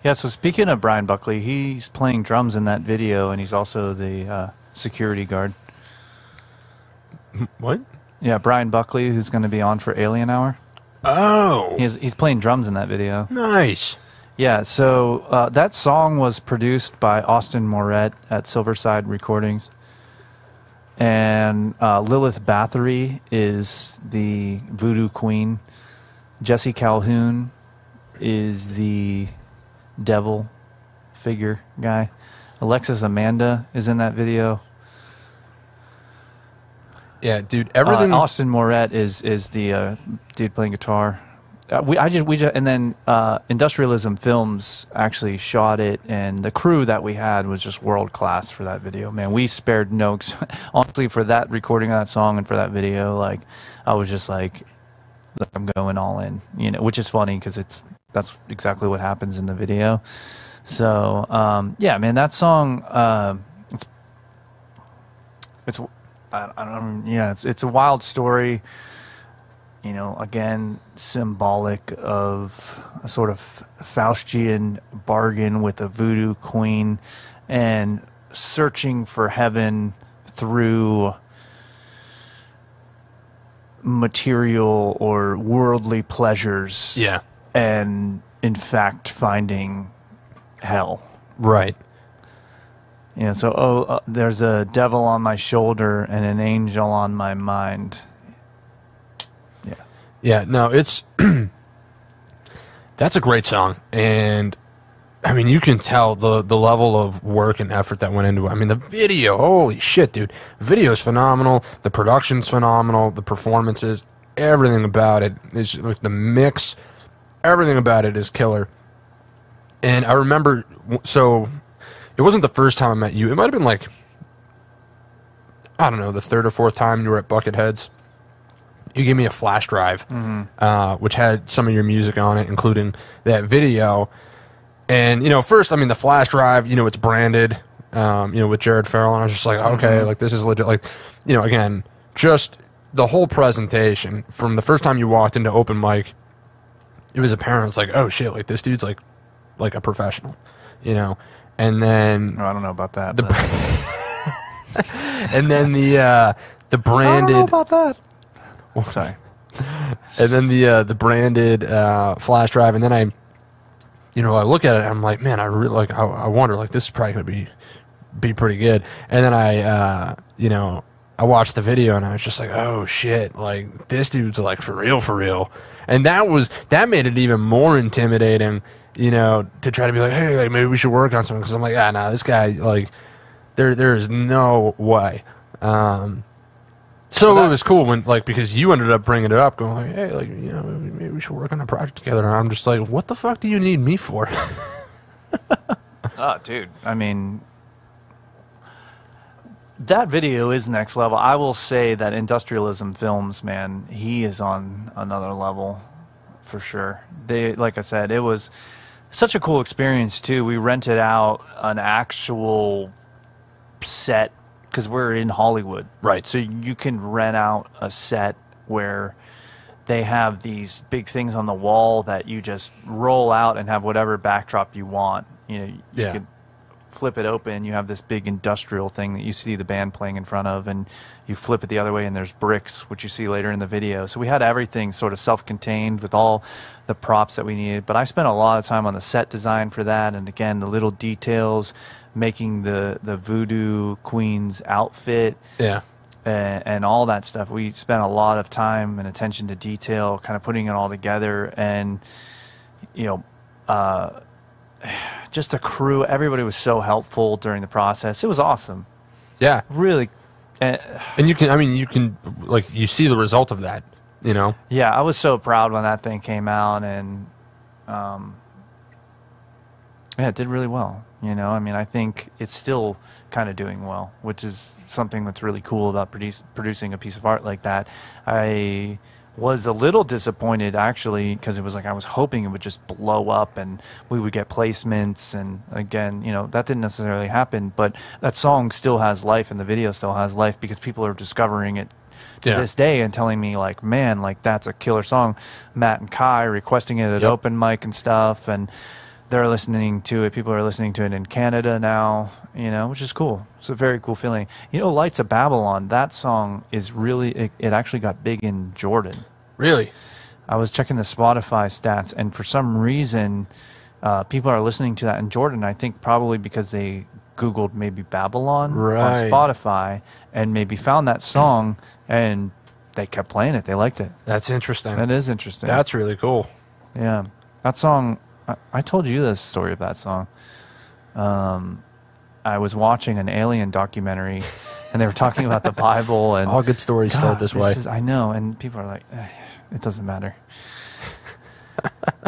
Yeah, so speaking of Brian Buckley, he's playing drums in that video, and he's also the security guard. What? Yeah, Brian Buckley, who's going to be on for Alien Hour. Oh. He's playing drums in that video. Nice. Yeah, so that song was produced by Austin Moret at Silverside Recordings. And Lilith Bathory is the voodoo queen. Jesse Calhoun is the devil figure guy. Alexis Amanda is in that video. Yeah, dude, everything... Austin Moret is the dude playing guitar. And then Industrialism Films actually shot it, and the crew that we had was just world class for that video. Man, we spared no. Honestly, for that recording of that song and for that video, like I was just like, I'm going all in, which is funny because that's exactly what happens in the video. So yeah, man, that song, it's a wild story. Again, symbolic of a sort of Faustian bargain with a voodoo queen and searching for heaven through material or worldly pleasures. Yeah. And, in fact, hell. Right. So, there's a devil on my shoulder and an angel on my mind. Yeah, no, it's... That's a great song. And, I mean, you can tell the level of work and effort that went into it. I mean, the video, holy shit, dude. The video is phenomenal. The production's phenomenal. The performances, everything about it is... Like, the mix, everything about it is killer. And I remember... So, it wasn't the first time I met you. It might have been, like... I don't know, the third or fourth time you were at Bucketheads. You gave me a flash drive, which had some of your music on it, including that video. And, first, I mean, the flash drive, it's branded, with Jared Farrell. And I was just like, okay, like, this is legit. Like, again, just the whole presentation from the first time you walked into open mic, it was apparent. It's like, oh, shit, like, this dude's, like a professional, And then... Oh, I don't know about that. And then the branded... I don't know about that. Well, sorry. And then the branded flash drive, and then I look at it, and I'm like, man, I really I wonder, like, this is probably gonna be pretty good. And then I watched the video, and I was just like, oh shit, like, this dude's like for real. And that made it even more intimidating, to try to be like, hey, like, maybe we should work on something, because I'm like, nah, this guy, like, there is no way. So it was cool when, like, because you ended up bringing it up, going like, hey, like, maybe we should work on a project together. And I'm just like, what the fuck do you need me for? Oh, dude. I mean, that video is next level. I will say that Industrialism Films, man, he is on another level for sure. Like I said, it was such a cool experience too. We rented out an actual set, because we're in Hollywood. Right. So you can rent out a set where they have these big things on the wall that you just roll out and have whatever backdrop you want. You can flip it open. You have this big industrial thing that you see the band playing in front of, and you flip it the other way, and there's bricks, which you see later in the video. So we had everything sort of self-contained with all the props that we needed. But I spent a lot of time on the set design for that, and again, the little details, making the voodoo queen's outfit, and all that stuff. We spent a lot of time and attention to detail, kind of putting it all together, and just the crew. Everybody was so helpful during the process. It was awesome. Yeah, really. And you can like, you see the result of that. Yeah, I was so proud when that thing came out, and it did really well. I think it's still kind of doing well, which is something that's really cool about producing a piece of art like that. I was a little disappointed, actually, because it was like I was hoping it would just blow up and we would get placements. And again, that didn't necessarily happen, but that song still has life and the video still has life because people are discovering it to this day and telling me like, man, like that's a killer song. Matt and Kai requesting it at open mic and stuff, and they're listening to it. People are listening to it in Canada now, you know, which is cool. It's a very cool feeling. You know, Lights of Babylon, that song is really, it actually got big in Jordan. Really? I was checking the Spotify stats, and for some reason, people are listening to that in Jordan. I think probably because they Googled maybe Babylon on Spotify and maybe found that song, and they kept playing it. They liked it. That's interesting. That is interesting. That's really cool. Yeah. That song, I told you this story of that song. I was watching an alien documentary, and they were talking about the Bible. And all good stories start this way. I know, and people are like, it doesn't matter.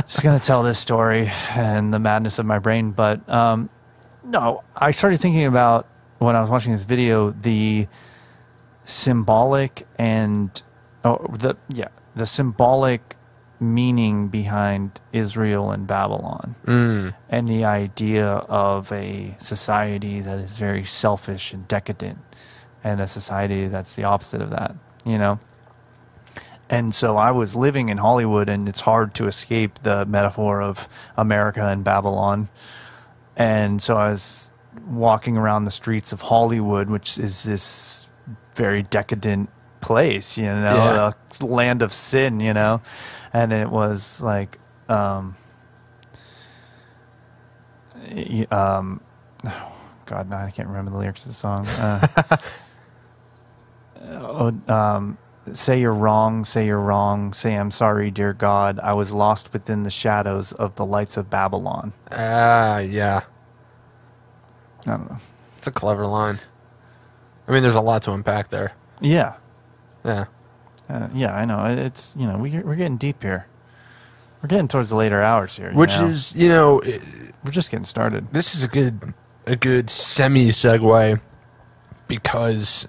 Just going to tell this story and the madness of my brain. But no, I started thinking about, when I was watching this video, the symbolic and the symbolic meaning behind Israel and Babylon, and the idea of a society that is very selfish and decadent, and a society that's the opposite of that, you know. And so I was living in Hollywood, and it's hard to escape the metaphor of America and Babylon. And so I was walking around the streets of Hollywood, which is this very decadent place, you know, the land of sin, you know. And it was like, oh God, no, I can't remember the lyrics of the song. Say you're wrong, say you're wrong, say I'm sorry, dear God. I was lost within the shadows of the lights of Babylon. Yeah. I don't know. It's a clever line. I mean, there's a lot to unpack there. Yeah. Yeah. Yeah, I know. It's, you know, we're getting deep here. We're getting towards the later hours here. Which is, you know, we're just getting started. This is a good semi-segue, because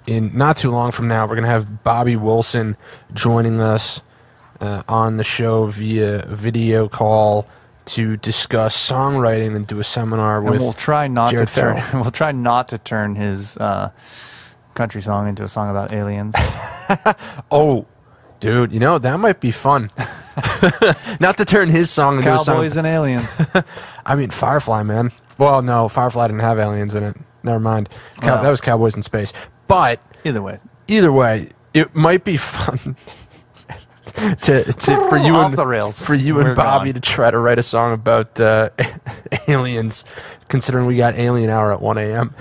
in not too long from now, we're going to have Bobby Wilson joining us on the show via video call to discuss songwriting and do a seminar with we'll try not Jared to turn. Farrell. We'll try not to turn his country song into a song about aliens. Oh, dude, you know, that might be fun. Not to turn his song into a song. Cowboys and aliens. I mean, Firefly, man. Well, no, Firefly didn't have aliens in it. Never mind. That was Cowboys in Space. But either way, it might be fun for you off and the rails. For you and Bobby to try to write a song about aliens, considering we got Alien Hour at 1 a.m.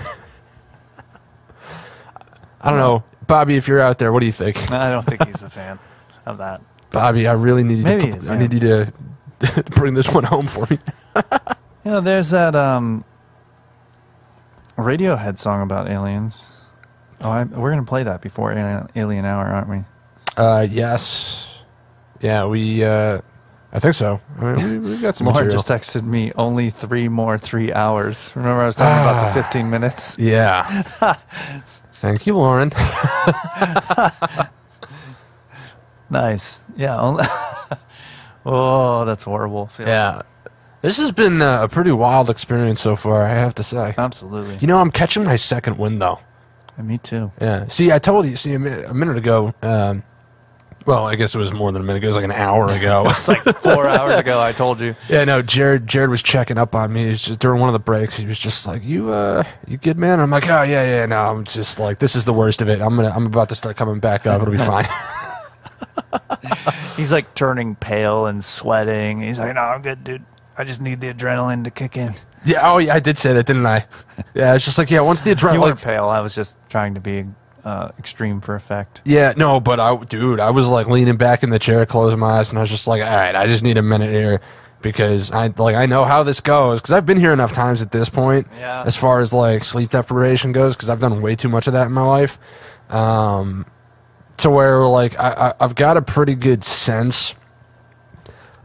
I don't know, Bobby. If you're out there, what do you think? I don't think he's a fan of that. Bobby, I really need you. I need you to bring this one home for me. You know, there's that Radiohead song about aliens. We're gonna play that before Alien Hour, aren't we? Yes. Yeah, I think so. I mean, we've got some Lauren material. just texted me, only 3 more 3 hours. Remember I was talking about the 15 minutes? Yeah. Thank you, Lauren. Nice. Yeah. Oh, that's horrible. Yeah. This has been a pretty wild experience so far, I have to say. Absolutely. You know, I'm catching my second wind, though. Me too. Yeah. See, I told you, a minute ago, well, I guess it was more than a minute ago. It was like an hour ago. It's like 4 hours ago, I told you. Yeah, no, Jared was checking up on me. He was just, during one of the breaks, he was just like, you good, man? I'm like, oh, yeah, no, I'm just like, this is the worst of it. I'm about to start coming back up. It'll be fine. He's like turning pale and sweating. He's like, no, I'm good, dude. I just need the adrenaline to kick in. Yeah, oh, yeah, I did say that, didn't I? Yeah, it's just like, yeah, once the adrenaline... You weren't pale. I was just trying to be extreme for effect. Yeah, no, but I was like leaning back in the chair, closing my eyes, and I was just like, all right, I just need a minute here, because I know how this goes, because I've been here enough times at this point, as far as like sleep deprivation goes, because I've done way too much of that in my life, to where like I've got a pretty good sense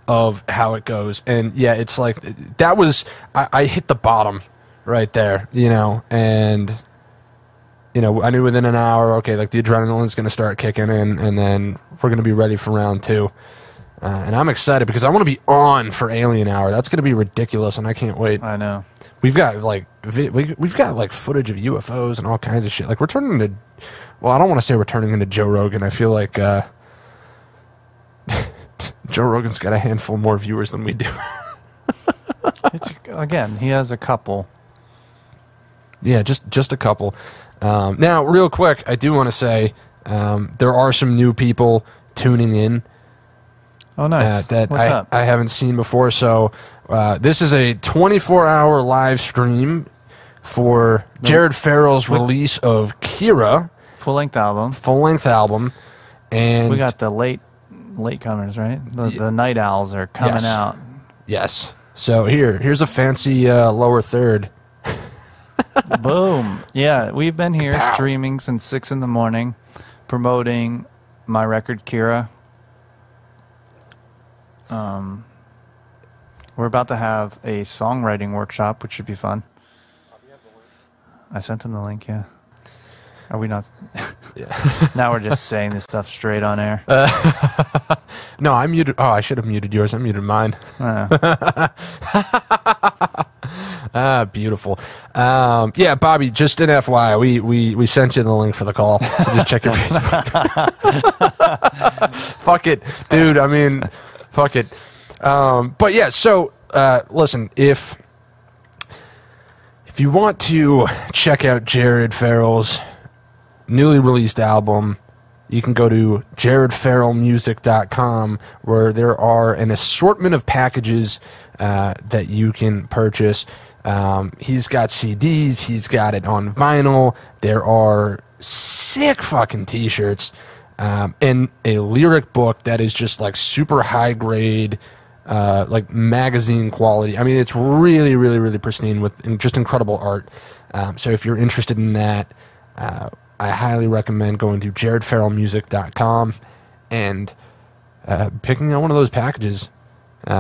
of how it goes. And yeah, it's like that was I hit the bottom right there, you know, and you know, I knew within an hour, okay, like the adrenaline's going to start kicking in, and then we're going to be ready for round two. And I'm excited because I want to be on for Alien Hour. That's going to be ridiculous, and I can't wait. I know. We've got like we've got like footage of UFOs and all kinds of shit. Like we're turning into, well, I don't want to say we're turning into Joe Rogan. I feel like Joe Rogan's got a handful more viewers than we do. Again, he has a couple. Yeah, just a couple. Now, real quick, I do want to say there are some new people tuning in. Oh, nice. That What's up? I haven't seen before. So this is a 24-hour live stream for Jared Farrell's release of Kira. Full-length album. And we got the late comers, right? The night owls are coming out. Yes. So here's a fancy lower third. Boom. Yeah, we've been here streaming since 6 in the morning, promoting my record, Kira. We're about to have a songwriting workshop, which should be fun. I sent him the link, yeah. Are we not? Yeah. Now we're just saying this stuff straight on air. No, I muted. Oh, I should have muted yours. I muted mine. Beautiful. Yeah, Bobby, just an FYI, we sent you the link for the call. So just check your Facebook. Fuck it, dude. I mean, fuck it. But yeah, so listen, if you want to check out Jared Farrell's newly released album, you can go to jaredfarrellmusic.com, where there are an assortment of packages that you can purchase. He's got CDs, he's got it on vinyl, there are sick fucking t-shirts, and a lyric book that is just like super high grade, like magazine quality. I mean, it's really, really, really pristine with just incredible art. So if you're interested in that, I highly recommend going to jaredfarrellmusic.com and picking out one of those packages.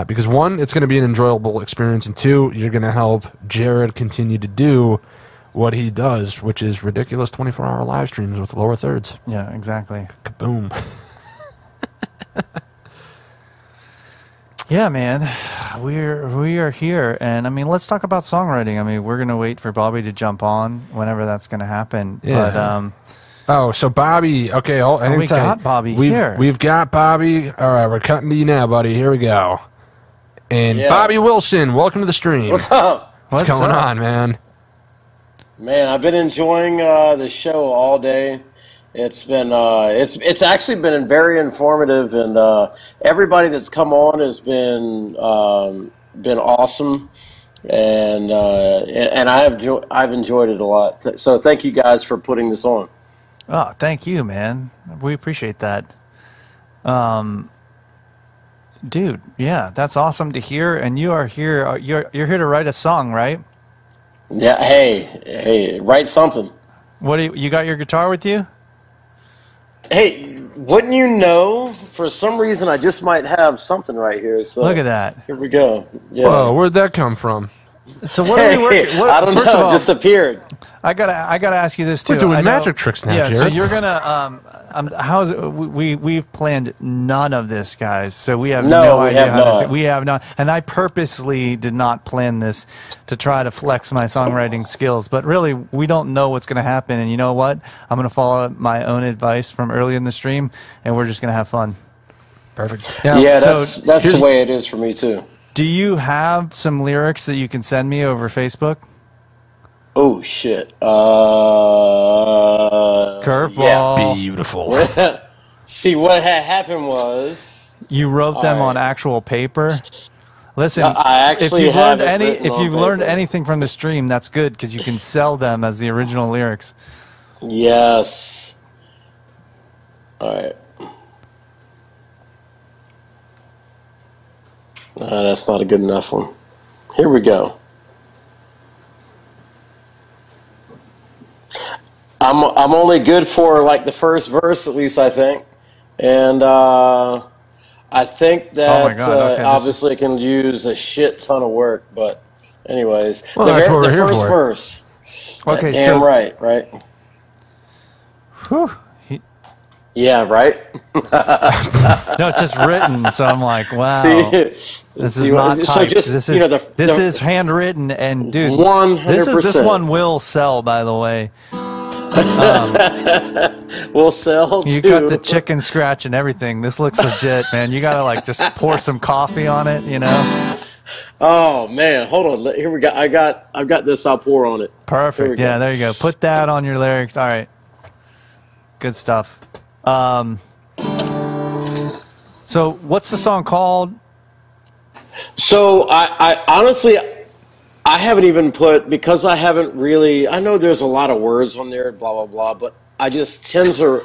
Because one, it's going to be an enjoyable experience, and two, you're going to help Jared continue to do what he does, which is ridiculous 24-hour live streams with lower thirds. Yeah, exactly. Kaboom. Yeah, man, we are here, and I mean, let's talk about songwriting. I mean, we're gonna wait for Bobby to jump on whenever that's gonna happen. Yeah. But so Bobby, okay, we got Bobby here. We've got Bobby. All right, we're cutting to you now, buddy. Here we go. And Bobby Wilson, welcome to the stream. What's up? What's going on, man? Man, I've been enjoying the show all day. It's been it's actually been very informative, and everybody that's come on has been awesome, and I've enjoyed it a lot. So thank you guys for putting this on. Oh, thank you, man. We appreciate that. Dude, yeah, that's awesome to hear. And you are here. You're here to write a song, right? Yeah. Hey, write something. What do you got your guitar with you? Hey, wouldn't you know? For some reason, I just might have something right here. So look at that. Here we go. Yeah. Whoa, where'd that come from? So what are we working? I don't know. It just appeared. I gotta ask you this too. We're doing magic tricks now, Jared. So you're gonna how's it, we've planned none of this, guys. So we have no idea how we have not. And I purposely did not plan this to try to flex my songwriting skills. But really, we don't know what's gonna happen. And you know what? I'm gonna follow my own advice from early in the stream, and we're just gonna have fun. Perfect. Yeah, that's the way it is for me too. Do you have some lyrics that you can send me over Facebook? Oh shit! Curveball. Yeah. Beautiful. See, what had happened was you wrote them on actual paper. Listen, I actually if you've learned anything from the stream, that's good because you can sell them as the original lyrics. Yes. All right. That's not a good enough one. Here we go. I'm only good for like the first verse, at least I think, and I think that obviously can use a shit ton of work. But anyways, well, that's what we're here for. The first verse. Okay, damn right. Whew. Yeah, right? No, it's just written, so I'm like, wow. This is not typed. So just, this is this is handwritten, and dude, 100%. this one will sell, by the way. Will sell You too. got the chicken scratch and everything. This looks legit, man. You gotta like just pour some coffee on it, you know. Oh man, hold on. Here we go. I've got this. I'll pour on it. Perfect. Yeah, there you go. Put that on your lyrics. All right. Good stuff. So what's the song called? So I honestly, I haven't even put, because I haven't really, I know there's a lot of words on there, blah, blah, blah, but I just tend to,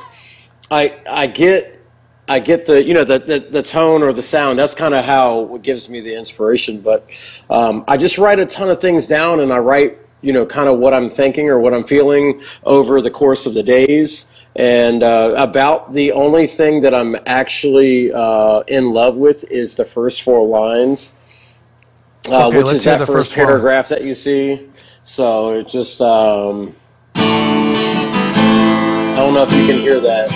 I get the, you know, the tone or the sound. That's kind of how it gives me the inspiration. But I just write a ton of things down, and I write, you know, kind of what I'm thinking or what I'm feeling over the course of the days. And about the only thing that I'm actually in love with is the first 4 lines, which is that first paragraph that you see. So it just, I don't know if you can hear that.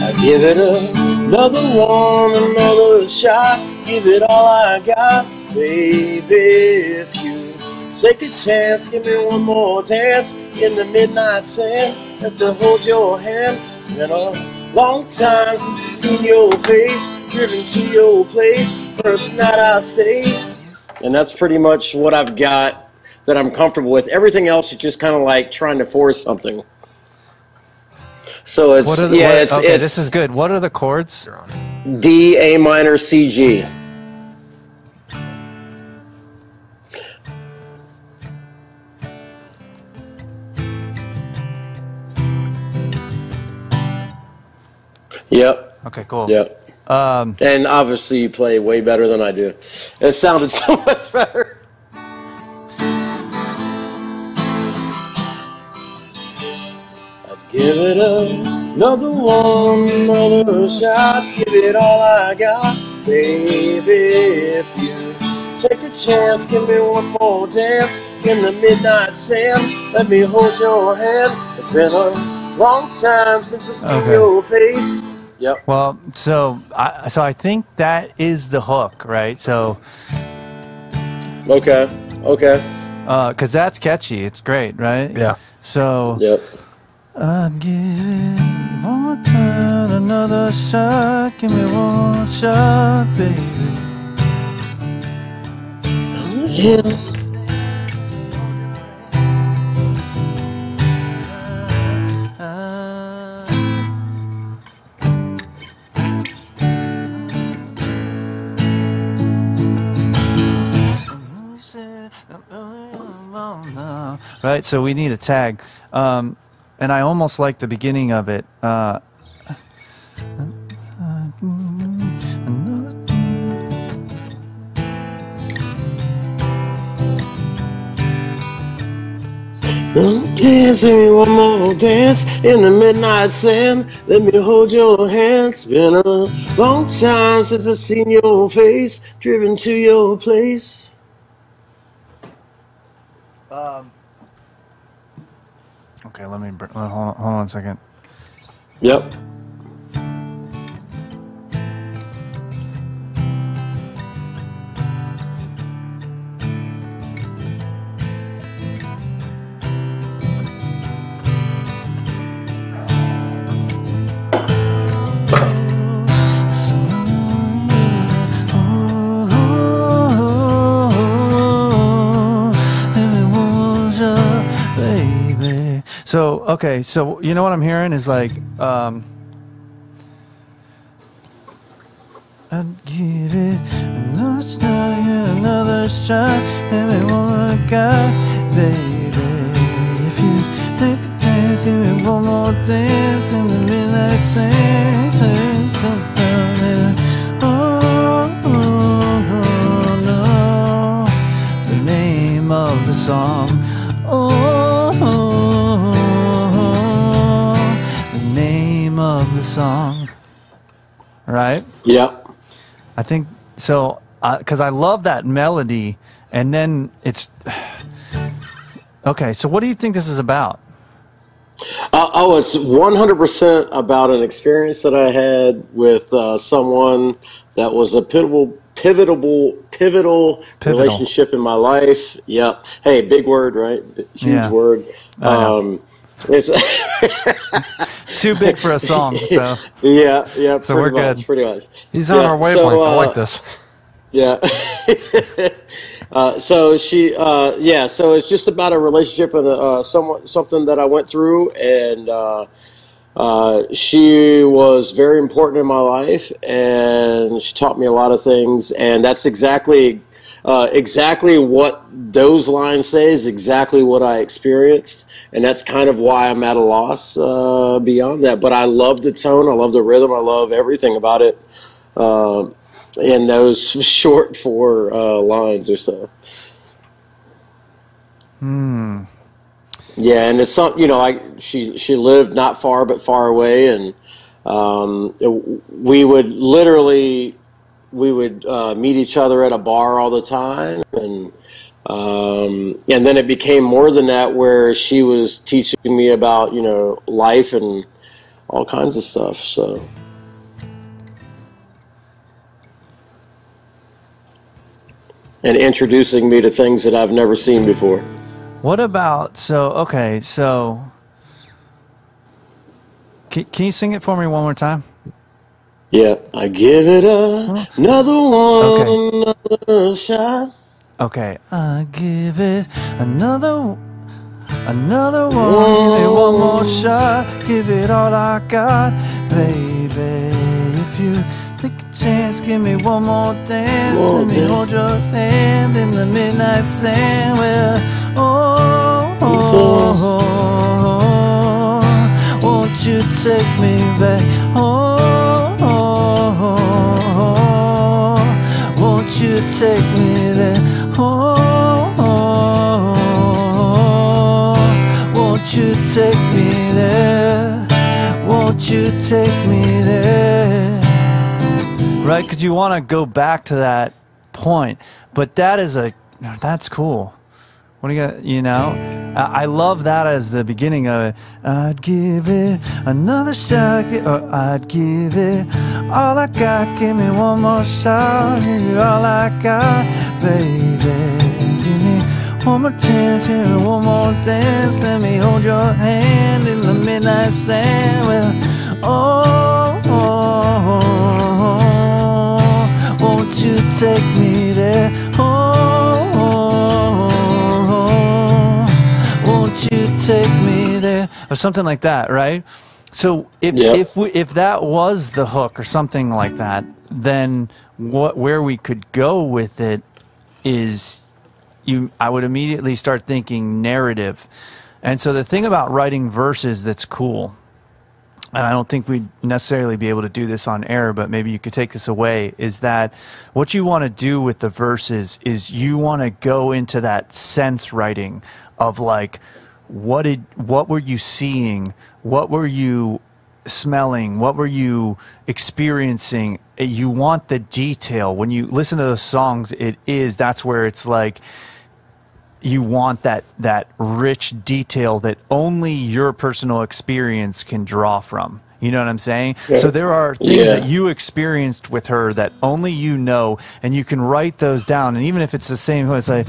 I give it another one, another shot, give it all I got, baby. If you take a chance, give me one more dance in the midnight sand. Have to hold your hand. It's been a long time since I've seen your face, driven to your place. First night I stayed. And that's pretty much what I've got that I'm comfortable with. Everything else is just kind of like trying to force something. So it's, this is good. What are the chords? D, A minor, C, G. Yep. Okay, cool. Yep. And obviously you play way better than I do. It sounded so much better. I'd give it another one, another shot, give it all I got, baby. If you take a chance, give me one more dance in the midnight sand. Let me hold your hand. It's been a long time since I've seen your face. Yep. Well, so I think that is the hook, right? So. Okay. Because that's catchy. It's great, right? Yeah. So. Yep. I'd give it one time, another shot. Give me one shot, baby. Yeah. Right, so we need a tag, and I almost like the beginning of it. Dance me one more dance in the midnight sand. Let me hold your hand. It's been a long time since I've seen your face, driven to your place. Okay, let me hold on a second. Yep. So, okay, so you know what I'm hearing is like, I'd give it another shot, everyone I got, baby. If you take a chance, give me one more dance in the midnight sand. Oh, no, the name of the song. Of the song, right? Yep. I think so, because I love that melody, and then it's okay. So, what do you think this is about? It's 100% about an experience that I had with someone that was a pivotal relationship in my life. Yep. Hey, big word, right? Huge word. It's too big for a song. So yeah. So we're good. Pretty much. He's on our wavelength. I like this. Yeah. So it's just about a relationship and something that I went through, and she was very important in my life, and she taught me a lot of things, and that's exactly what those lines say is exactly what I experienced, and that's kind of why I'm at a loss beyond that. But I love the tone, I love the rhythm, I love everything about it. In those short 4 lines or so. Yeah, and it's something, she lived not far but far away, and we would meet each other at a bar all the time, and then it became more than that, where she was teaching me about life and all kinds of stuff. So. And introducing me to things that I've never seen before. What about, so can you sing it for me one more time? Yeah, I give it another shot. Okay, I give it another one, give it one more shot, give it all I got, baby, if you take a chance, give me one more dance. Let me hold your hand in the midnight sand. Well, won't you take me back? Won't you take me there? Won't you take me there? Won't you take me there? Right, because you want to go back to that point, but that's cool. What do you got? I love that as the beginning of it. I'd give it another shot, or I'd give it all I got. Give me one more shot, give me all I got, baby. Give me one more chance, give me one more dance. Let me hold your hand in the midnight sand. Well, won't you take me there? Won't you take me there? Or something like that, right? So if that was the hook or something like that, then where we could go with it is I would immediately start thinking narrative. And so the thing about writing verses that's cool, and I don't think we'd necessarily be able to do this on air, but maybe you could take this away, is that what you want to do with the verses is you want to go into that sense writing of like, what were you seeing? What were you smelling? What were you experiencing? You want the detail. When you listen to those songs, that's where it's like, you want that rich detail that only your personal experience can draw from. You know what I'm saying? Yeah. So there are things that you experienced with her that only you know, and you can write those down. And even if it's the same, it's like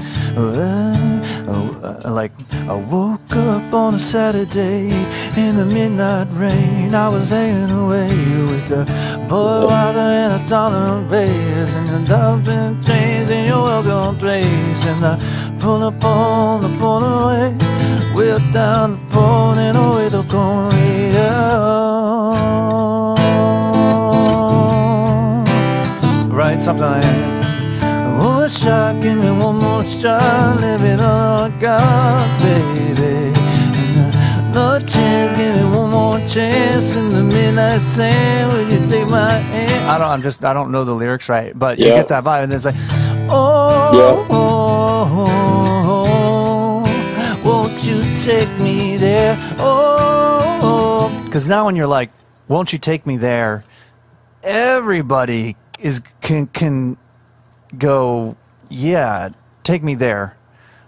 I woke up on a Saturday in the midnight rain. I was hanging away with the boy walker and a dollar bass and the dolphin chains in your welcome place, and I pull up on the phone away, wheel down the pole and away the corner. Right, something like that. One more shot, give me one more shot, live it all I got, baby. Another chance, give me one more chance in the midnight sand. Would you take my hand? I don't know the lyrics right, but you get that vibe, and it's like, won't you take me there? Because now when you're like, won't you take me there? Everybody can go, yeah, take me there.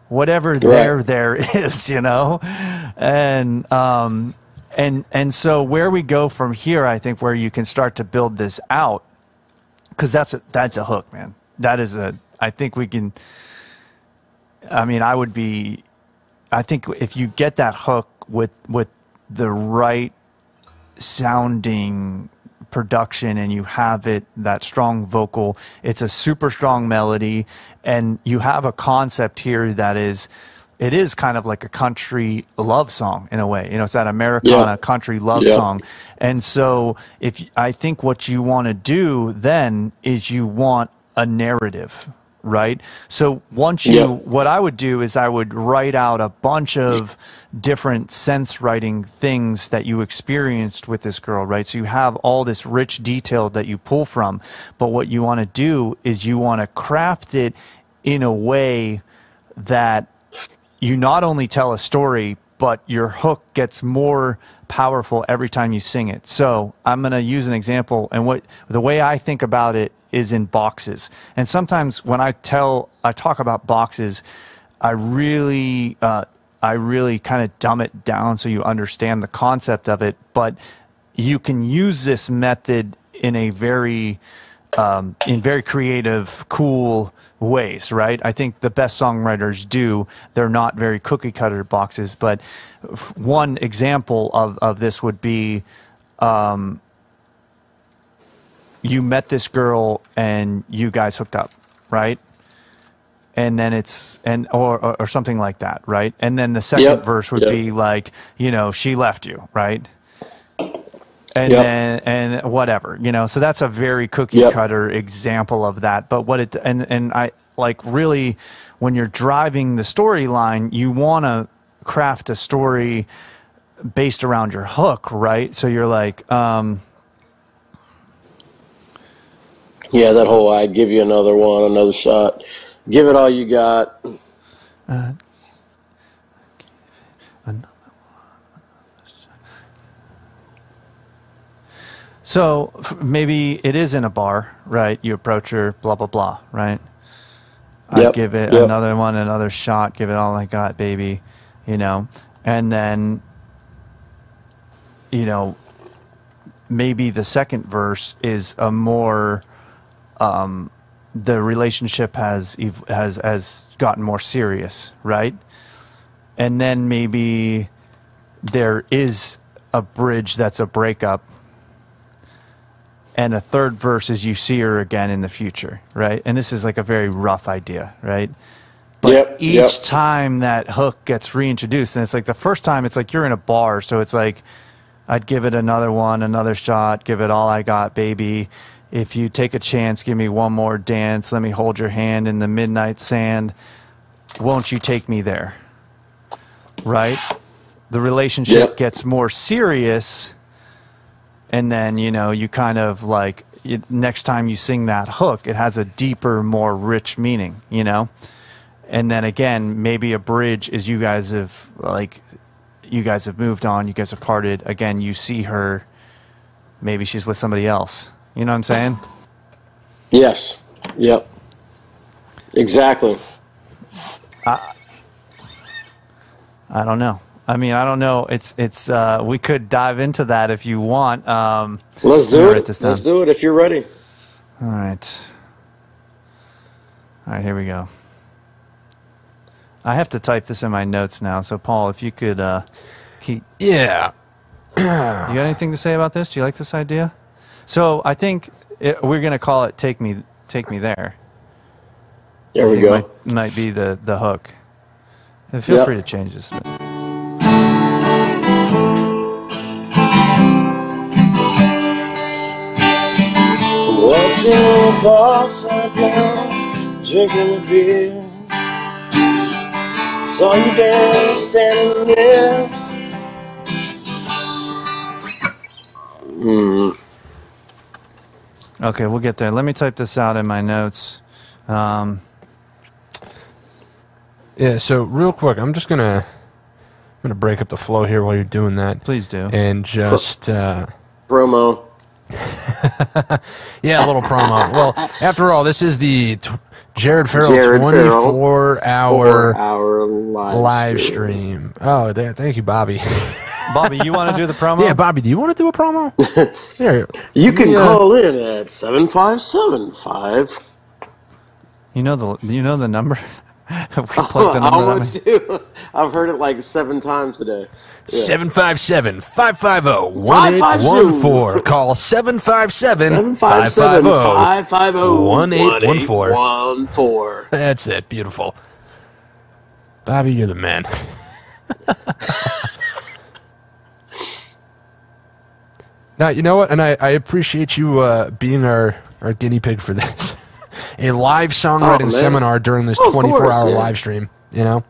Whatever there is, you know? And so where we go from here, I think where you can start to build this out, because that's a hook, man. I think we can. I mean, I think if you get that hook with the right sounding production and you have that strong vocal, it's a super strong melody, and you have a concept here that it is kind of like a country love song in a way. It's that Americana country love song. And so I think what you want to do then is you want a narrative, right? So what I would do is I would write out a bunch of different sense writing things that you experienced with this girl, right? So you have all this rich detail that you pull from, but what you want to do is you want to craft it in a way that you not only tell a story, but your hook gets more powerful every time you sing it. So I'm going to use an example, and the way I think about it is in boxes. And sometimes when I talk about boxes, I really kind of dumb it down so you understand the concept of it. But you can use this method in very creative, cool ways, right? I think the best songwriters do. They're not very cookie cutter boxes, but one example of this would be you met this girl and you guys hooked up, right? And then or something like that, right? And then the second verse would be like, she left you, right? And then, and whatever, so that's a very cookie cutter example of that. But I like really, when you're driving the storyline, you want to craft a story based around your hook, right? So you're like, that whole I'd give you another one, another shot. Give it all you got. So maybe it is in a bar, right? You approach her, blah, blah, blah, right? I give it another one, another shot, give it all I got, baby, and then, maybe the second verse is a more, the relationship has gotten more serious, right? And then maybe there is a bridge that's a breakup. And a third verse is you see her again in the future, right? And this is like a very rough idea, right? But each time that hook gets reintroduced, and it's like the first time, it's like you're in a bar, so it's like, I'd give it another one, another shot, give it all I got, baby. If you take a chance, give me one more dance. Let me hold your hand in the midnight sand. Won't you take me there? Right? The relationship gets more serious. And then, you kind of like, next time you sing that hook, it has a deeper, more rich meaning, And then again, maybe a bridge is you guys have moved on, you guys have parted. Again, you see her, maybe she's with somebody else. You know what I'm saying? Yes. Yep. Exactly. I don't know. I mean, I don't know. It's we could dive into that if you want. Let's do it. Let's do it if you're ready. All right. All right, here we go. I have to type this in my notes now. So, Paul, if you could keep. Yeah. You got anything to say about this? Do you like this idea? So, I think we're going to call it "Take Me There." There we go. Might be the hook. Feel free to change this. Walked in a bar, sat down, drinking a beer. Saw you there, standing there. Okay, we'll get there. Let me type this out in my notes. Yeah, so real quick, I'm gonna break up the flow here while you're doing that. Please do. And just promo. Yeah, a little promo. Well, after all, this is the Jared Farrell 24-hour live stream. Oh, thank you, Bobby. Bobby, you want to do the promo? Yeah, Bobby, do you want to do a promo? Here, you can call in at 7575. You know the number? We plugged the number. I almost do. I've heard it like 7 times today. 757-550-1814. Call 757-550-1814. That's it. Beautiful. Bobby, you're the man. Now, you know what? And I appreciate you being our guinea pig for this. A live songwriting seminar during this 24-hour live stream, you know?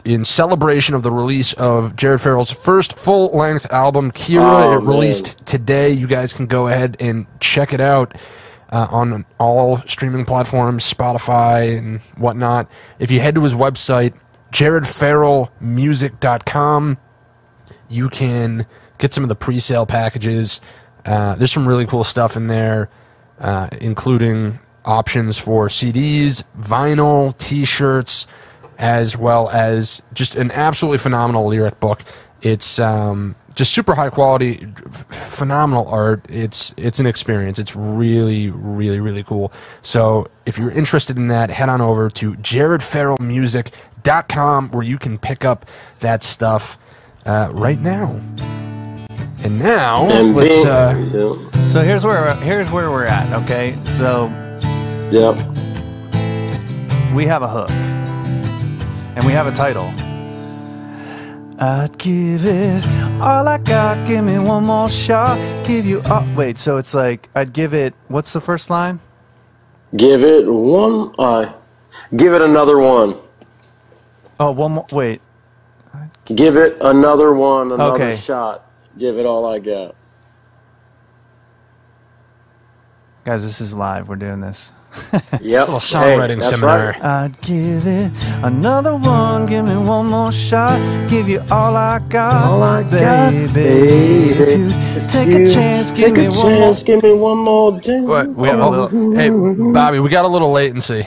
In celebration of the release of Jared Farrell's first full-length album, Kira. It released today. You guys can go ahead and check it out on all streaming platforms, Spotify and whatnot. If you head to his website, jaredfarrellmusic.com, you can get some of the pre-sale packages. There's some really cool stuff in there, including options for CDs, vinyl, T-shirts, as well as just an absolutely phenomenal lyric book. It's just super high quality, phenomenal art. It's an experience. It's really, really, really cool. So if you're interested in that, head on over to jaredfarrellmusic.com where you can pick up that stuff right now. And now, let's... So here's where we're at, okay? So... Yep. We have a hook. And we have a title. I'd give it all I got, give me one more shot, give you all... Wait, so it's like, I'd give it... What's the first line? Give it one... give it another one. Oh, one more... Wait. Give it another one, another shot. Give it all I got. Guys, this is live. We're doing this. Yep. Little songwriting seminar. Right. I'd give it another one. Give me one more shot. Give you all I got, baby. If you take a chance, give me one more. What? Hey, Bobby, we got a little latency.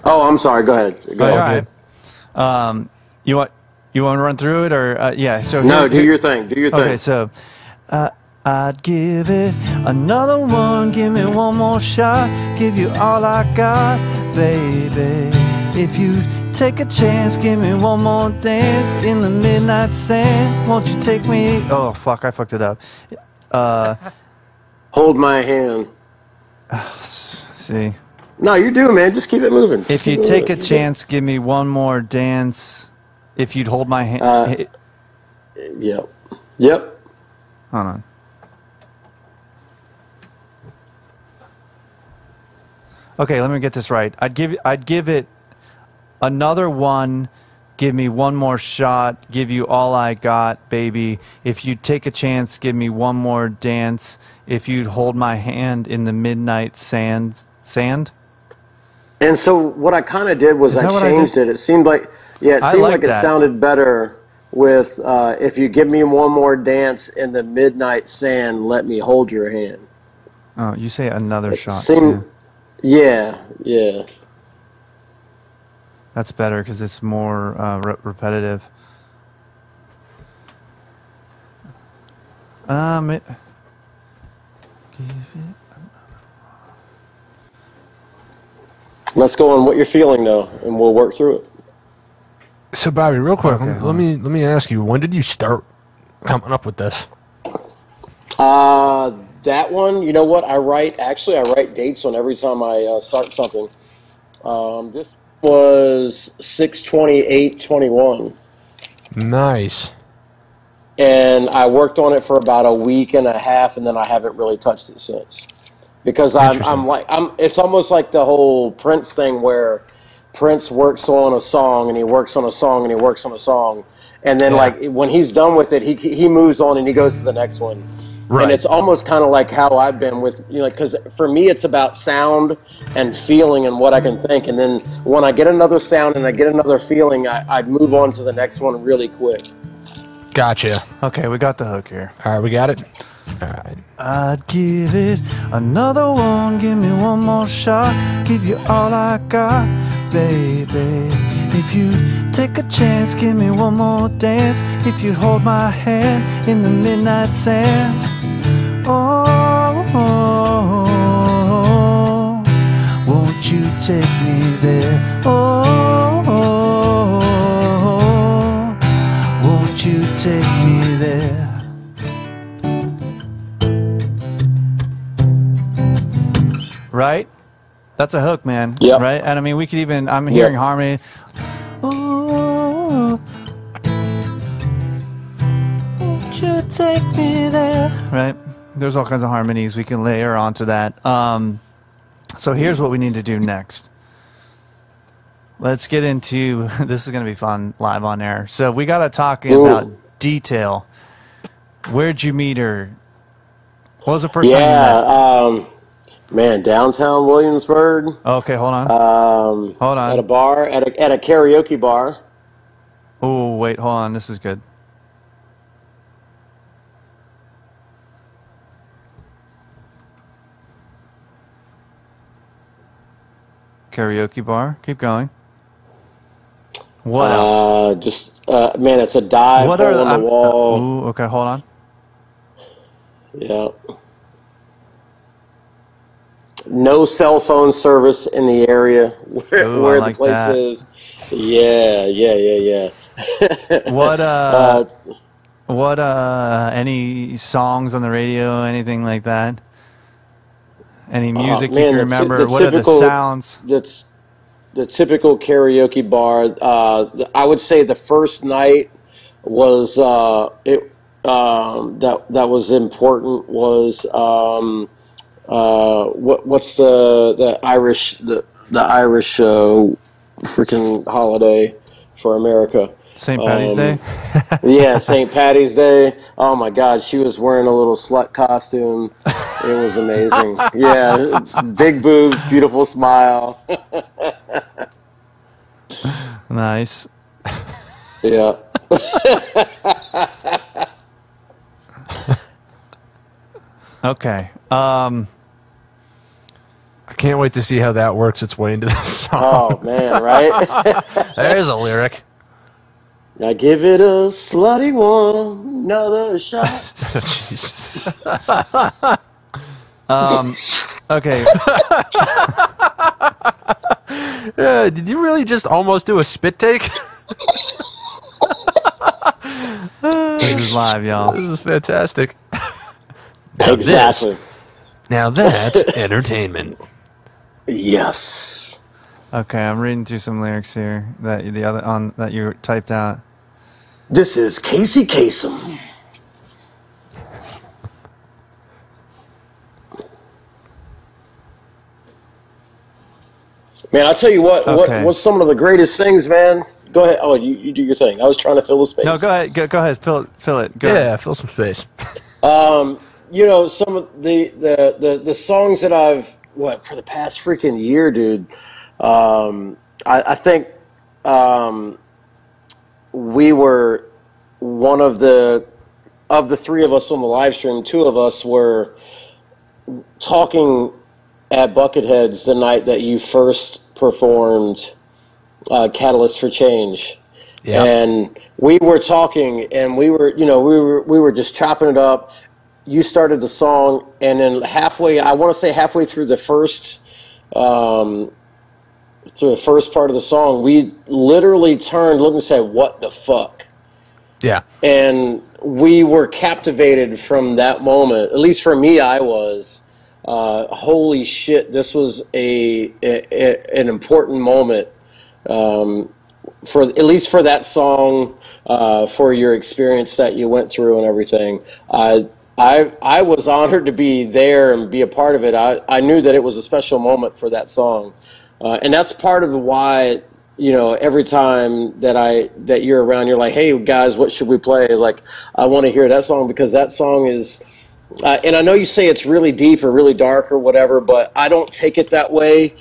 Oh, I'm sorry. Go ahead. Go ahead. All right. You want to run through it, or yeah? So no, do your thing. Do your thing. Okay, so. I'd give it another one, give me one more shot, give you all I got, baby. If you take a chance, give me one more dance in the midnight sand. Won't you take me? Oh fuck, I fucked it up. Hold my hand. See. No, you do, man. Just keep it moving. If you take a chance, give me one more dance. If you'd hold my hand. Yep. Hold on. Okay, let me get this right. I'd give it another one. Give me one more shot. Give you all I got, baby. If you take a chance, give me one more dance. If you'd hold my hand in the midnight sand. And so what I kind of did was I changed it. It seemed like it sounded better with if you give me one more dance in the midnight sand, let me hold your hand. Oh, you say another shot. Yeah. That's better because it's more repetitive. Let's go on what you're feeling though, and we'll work through it. So, Bobby, real quick, let me ask you: when did you start coming up with this? That one, you know what? I write dates on every time I start something. This was 6/28/21. Nice. And I worked on it for about a week and a half, and then I haven't really touched it since. Because it's almost like the whole Prince thing where Prince works on a song and he works on a song and he works on a song, and then like when he's done with it, he moves on and he goes to the next one. Right. And it's almost kind of like how I've been with, because for me it's about sound and feeling and what I can think. And then when I get another sound and I get another feeling, I'd move on to the next one really quick. Gotcha. Okay, we got the hook here. All right, we got it? All right. I'd give it another one, give me one more shot, give you all I got, baby. If you take a chance, give me one more dance, if you hold my hand in the midnight sand. Oh, won't you take me there? Oh, won't you take me there? Right? That's a hook, man. Yep. Right? And I mean, we could even, I'm hearing harmony. Oh, won't you take me there? Right? There's all kinds of harmonies we can layer onto that. So here's what we need to do next. Let's get into, this is going to be fun live on air. So we got to talk about Detail. Where'd you meet her? What was the first time you met? Man, downtown Williamsburg. Okay, hold on. Hold on. At a bar, at a karaoke bar. Oh, wait, hold on. This is good. Karaoke bar. Keep going. What else? Man, it's a dive hole in the wall. Ooh, okay, hold on. Yeah. No cell phone service in the area where the place is. Yeah. What any songs on the radio, anything like that? Any music you can remember? What are the sounds? That's the typical karaoke bar. I would say the first night was that was important was what's the Irish freaking holiday for America? St. Patty's Day? Yeah, St. Patty's Day. Oh my God, she was wearing a little slut costume. It was amazing. Yeah, big boobs, beautiful smile. Nice. Yeah. Okay. I can't wait to see how that works its way into this song. Oh man, right? There's a lyric. Now give it a slutty one, another shot. Jesus. Okay. Did you really just almost do a spit take? This is live, y'all. This is fantastic. Exactly. Now that's entertainment. Yes. Okay, I'm reading through some lyrics here that you typed out. This is Casey Kasem. Man, I'll tell you what. Okay. What's some of the greatest things, man? Go ahead. Oh, you do your thing. I was trying to fill the space. No, go ahead. Go ahead. Fill it. Go ahead. Fill some space. You know, some of the songs that I've for the past freaking year, dude. I think we were one of the three of us on the live stream. Two of us were talking at Bucketheads the night that you first performed Catalyst for Change. Yeah. And we were talking, and we were just chopping it up. You started the song, and then halfway through the first part of the song, we literally turned, looked, and said, "What the fuck?" Yeah. And we were captivated from that moment. At least for me, I was. Holy shit! This was an important moment. For at least for that song, for your experience that you went through and everything. I was honored to be there and be a part of it. I knew that it was a special moment for that song, and that's part of why, every time that you're around, you're like, "Hey guys, what should we play?" Like, I want to hear that song because that song is. And I know you say it's really deep or really dark or whatever, but I don't take it that way.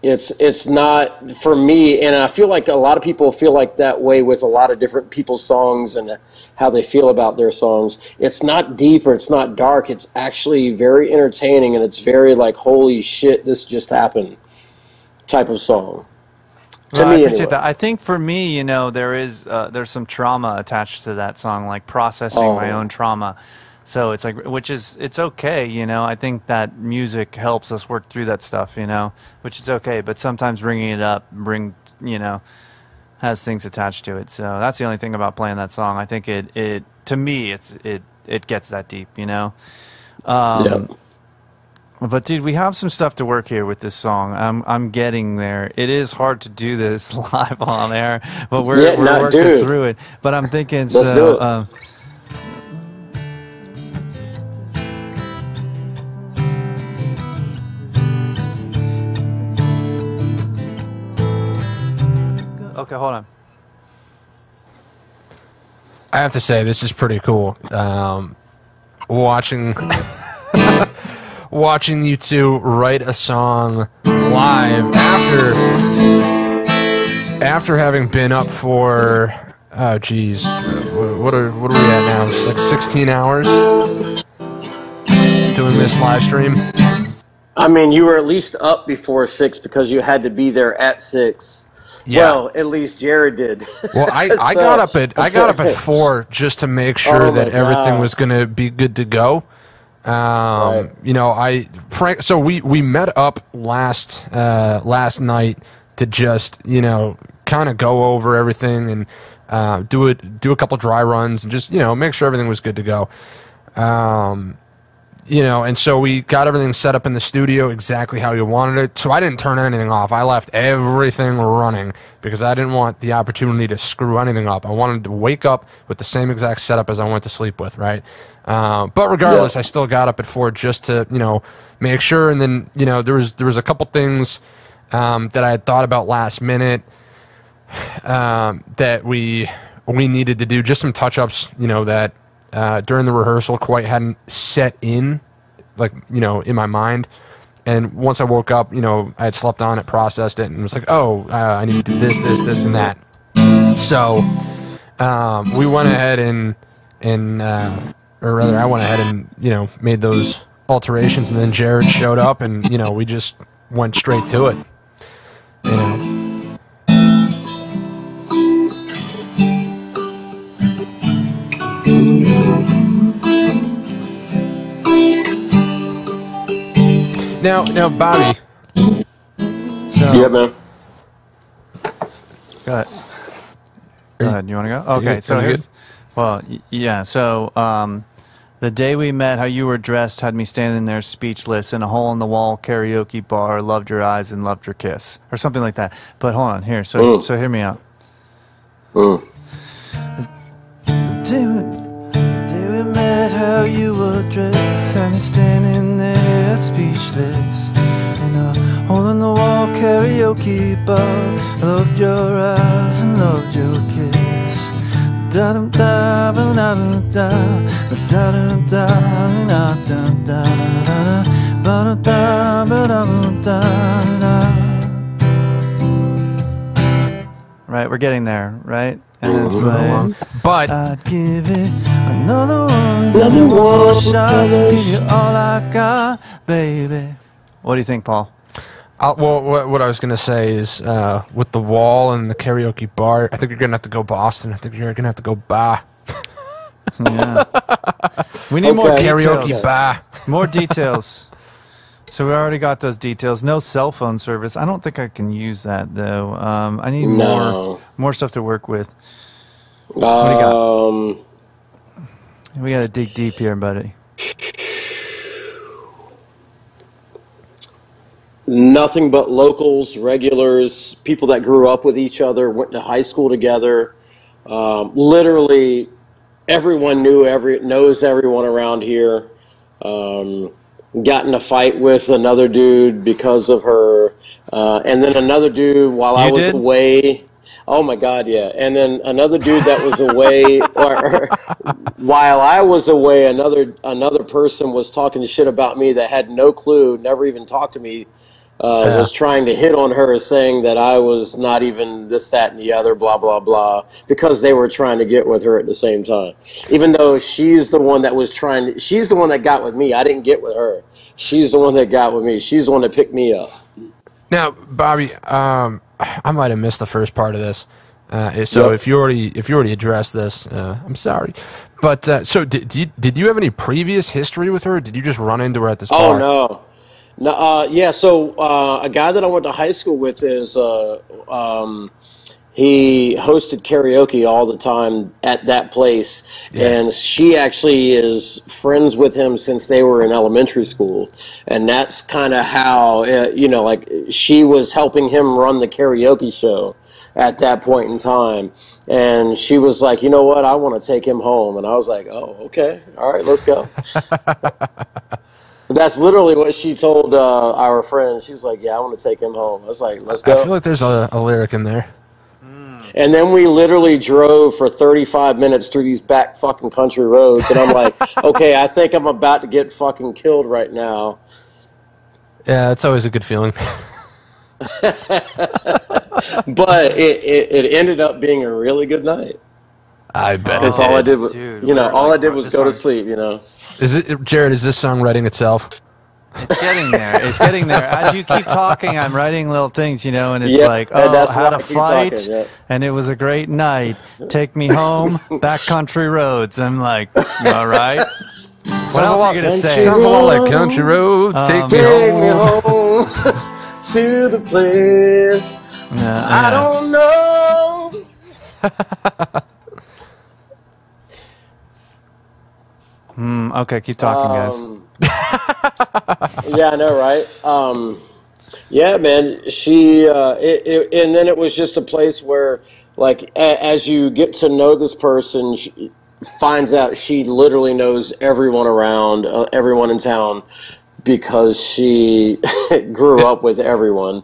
It's not for me, and I feel like a lot of people feel like that way with a lot of different people's songs and how they feel about their songs. It's not deep or it's not dark. It's actually very entertaining, and it's very like, holy shit, this just happened type of song. Well, I appreciate that. I think for me, you know, there's some trauma attached to that song, like processing my own trauma. So it's like, it's okay, you know. I think that music helps us work through that stuff, you know, which is okay. But sometimes bringing it up, has things attached to it. So that's the only thing about playing that song. I think it to me, it gets that deep, you know. Yeah. But dude, we have some stuff to work here with this song. I'm getting there. It is hard to do this live on air, but we're working through it. But I'm thinking, Let's do it. Okay, hold on. I have to say, this is pretty cool. Watching watching you two write a song live after having been up for what are we at now? It's like 16 hours doing this live stream. I mean, you were at least up before 6 because you had to be there at 6. Yeah. Well, at least Jared did. Well, I got up at 4 just to make sure that everything was going to be good to go. Right. You know, so we met up last night to just, you know, kind of go over everything and do a couple dry runs and just, you know, make sure everything was good to go. You know, and so we got everything set up in the studio exactly how you wanted it. So I didn't turn anything off. I left everything running because I didn't want the opportunity to screw anything up. I wanted to wake up with the same exact setup as I went to sleep with, right? But regardless, I still got up at 4 just to, you know, make sure. And then, you know, there was a couple things that I had thought about last minute that we needed to do, just some touch-ups, you know, that during the rehearsal quite hadn't set in, like, you know, in my mind. And once I woke up, you know, I had slept on it, processed it, and was like, I need to do this, and that. So we went ahead or rather, I went ahead and, you know, made those alterations, and then Jared showed up, and, you know, we just went straight to it. You know. Now, Bobby. Yeah, man. Go ahead. Go ahead. You want to go? Okay. So here's, yeah. So the day we met, how you were dressed had me standing there speechless in a hole-in-the-wall karaoke bar. Loved your eyes and loved your kiss, or something like that. But hold on, here. So hear me out. The day we met, how you were dressed had me standing there speechless in a hole-in-the-wall karaoke bar. Loved your eyes and loved your kiss. Da da da da da da da da da da da. Right, we're getting there, right? And it's like, but I'd give it another one shot. Give you all I got, baby. What do you think, Paul? Well, what I was going to say is with the wall and the karaoke bar, I think you're going to have to go Boston. I think you're going to have to go bar. Yeah. We need more karaoke details. bar. More details. So we already got those details. No cell phone service. I don't think I can use that, though. I need more stuff to work with. What do you got? We got to dig deep here, buddy. Nothing but locals, regulars, people that grew up with each other, went to high school together. Literally, everyone knows everyone around here. Got in a fight with another dude because of her, and then another dude while I was away. Oh my God, yeah! And then another dude that was away, or while I was away, another person was talking shit about me that had no clue, never even talked to me was trying to hit on her, saying that I was not even this, that, and the other, blah, blah, blah, because they were trying to get with her at the same time. Even though she's the one that was she's the one that got with me. I didn't get with her. She's the one that got with me. She's the one that picked me up. Now, Bobby, I might have missed the first part of this. So if you already addressed this, I'm sorry. But so did you have any previous history with her? Or did you just run into her at this bar? Oh no. Yeah. So a guy that I went to high school with is he hosted karaoke all the time at that place, and she actually is friends with him since they were in elementary school, and that's kind of how like she was helping him run the karaoke show at that point in time, and she was like, you know what, I want to take him home, and I was like, oh, okay, all right, let's go. That's literally what she told our friend. She's like, yeah, I want to take him home. I was like, let's go. I feel like there's a lyric in there. And then we literally drove for 35 minutes through these back fucking country roads, and I'm like, okay, I think I'm about to get fucking killed right now. Yeah, it's always a good feeling. But it ended up being a really good night. I bet. Because all I did was, all I did was go to sleep. Is it, Jared? Is this song writing itself? It's getting there. It's getting there. As you keep talking, I'm writing little things, and it's like, oh, how to fight, talking, and it was a great night. Take me home, backcountry roads. I'm like, all right. What else are you gonna say? Sounds a lot like country roads. Take me home to the place I don't know. Okay, keep talking, guys. Yeah, I know, right? Yeah, man. She and then it was just a place where, like, as you get to know this person, she finds out she literally knows everyone around, everyone in town, because she grew up with everyone.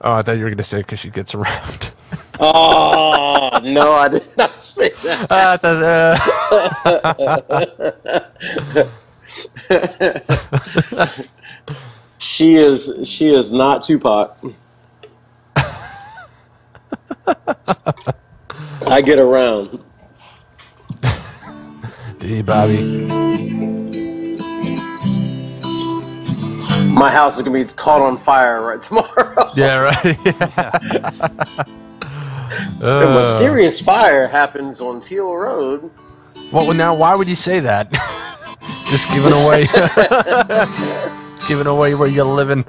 Oh, I thought you were going to say because she gets around. Oh, no, I did not say that. She is not Tupac. I get around. D, Bobby. My house is going to be caught on fire right tomorrow. Yeah, right. A mysterious fire happens on Teal Road. Well, now, why would you say that? Just giving away where you're living.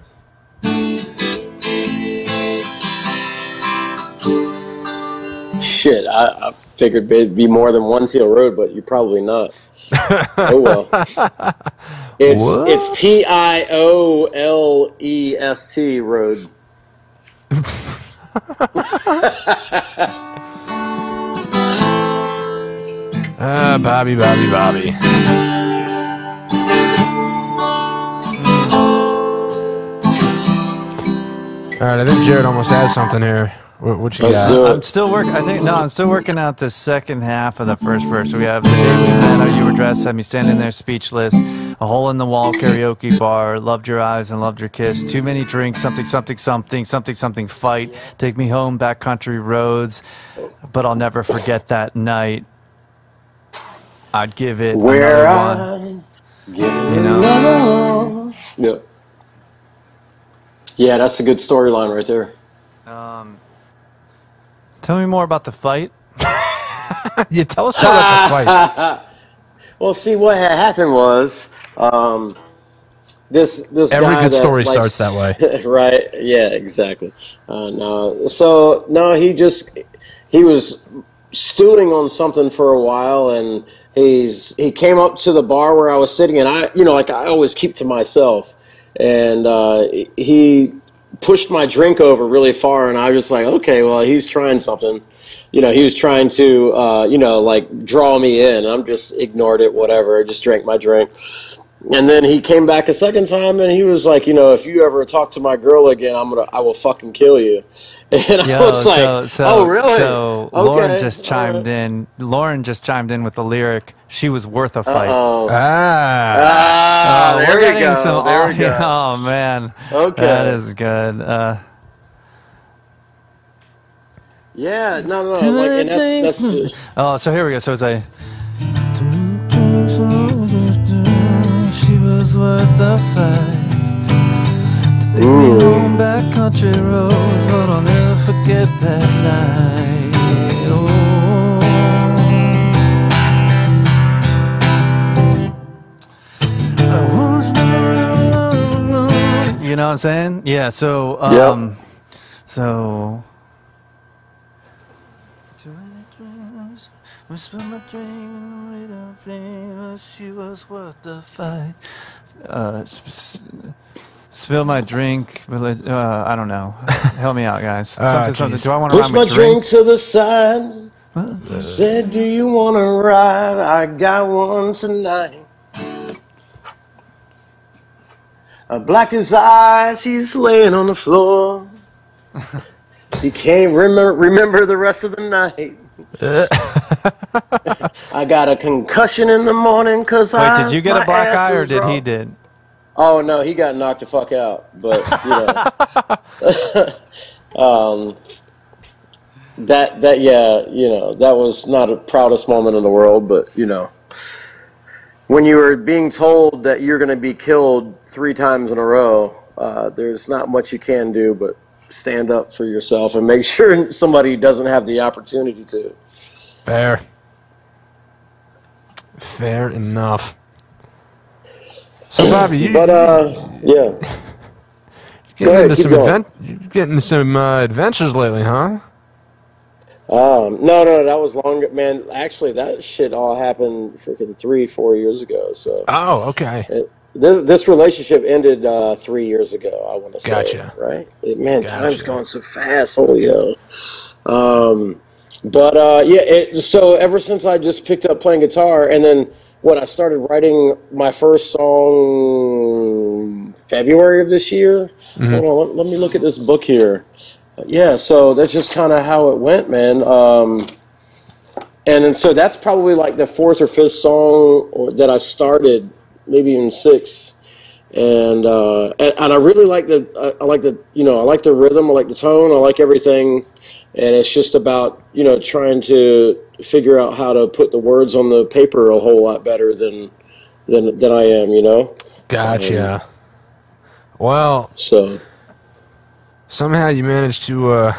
Shit, I figured it'd be more than one Teal Road, but you're probably not. Oh well. It's TIOLEST Road. Bobby. All right, I think Jared almost has something here. What you got? I'm still working. I'm still working out the second half of the first verse. So we have the day we met, how you were dressed, had me standing there speechless. A hole in the wall karaoke bar. Loved your eyes and loved your kiss. Too many drinks. Something fight. Take me home, backcountry roads. But I'll never forget that night. I'd give it where another one. Yeah. Yeah, that's a good storyline right there. Tell me more about the fight. Yeah, tell us more about the fight. Well, see, what had happened was this every guy good story starts that way. Right? Yeah, exactly. He was stewing on something for a while, and he came up to the bar where I was sitting, and I always keep to myself, and he pushed my drink over really far, and I was like, okay, well, he's trying something. He was trying to, draw me in. I'm just ignored it, whatever. I just drank my drink. And then he came back a second time, and he was like, if you ever talk to my girl again, I will fucking kill you. And I was like, oh, really? So okay. Lauren just chimed in. Lauren just chimed in with the lyric, "She was worth a fight." There we're you getting go. doing some. There we go. Oh man. Okay. That is good. Yeah, no, like, and that's just, oh, so here we go. So it's a. She was worth the fight. Take me home back country roads, but I'll never forget that night. Oh. You know what I'm saying? Yeah. So. So. Whisper my dream, she was worth the fight. Spill my drink. I don't know. Help me out, guys. Something. Do I want to push my drink to the side? Said, do you want to ride? I got one tonight. I blacked his eyes. He's laying on the floor. He can't remember the rest of the night. I got a concussion in the morning because Wait, did you get a black eye or did he did? Oh no, he got knocked the fuck out. But that that was not the proudest moment in the world. But when you were being told that you're going to be killed 3 times in a row, there's not much you can do but stand up for yourself and make sure somebody doesn't have the opportunity to. Fair enough. So Bobby, yeah, you're getting into some adventures lately, huh? No, that was longer, man. Actually, that shit all happened freaking 3-4 years ago. So. Oh, okay. This relationship ended 3 years ago, I want to say. Gotcha. Right? Man, time's going so fast. Holy hell. So ever since I just picked up playing guitar, and then I started writing my first song February of this year. Mm-hmm. Hold on, let me look at this book here. Yeah, so that's just kind of how it went, man. And then so that's probably like the 4th or 5th song that I started, maybe even 6th, and I really like the rhythm, I like the tone, I like everything, and it's just about trying to figure out how to put the words on the paper a whole lot better than I am, Gotcha. Well, so somehow you managed to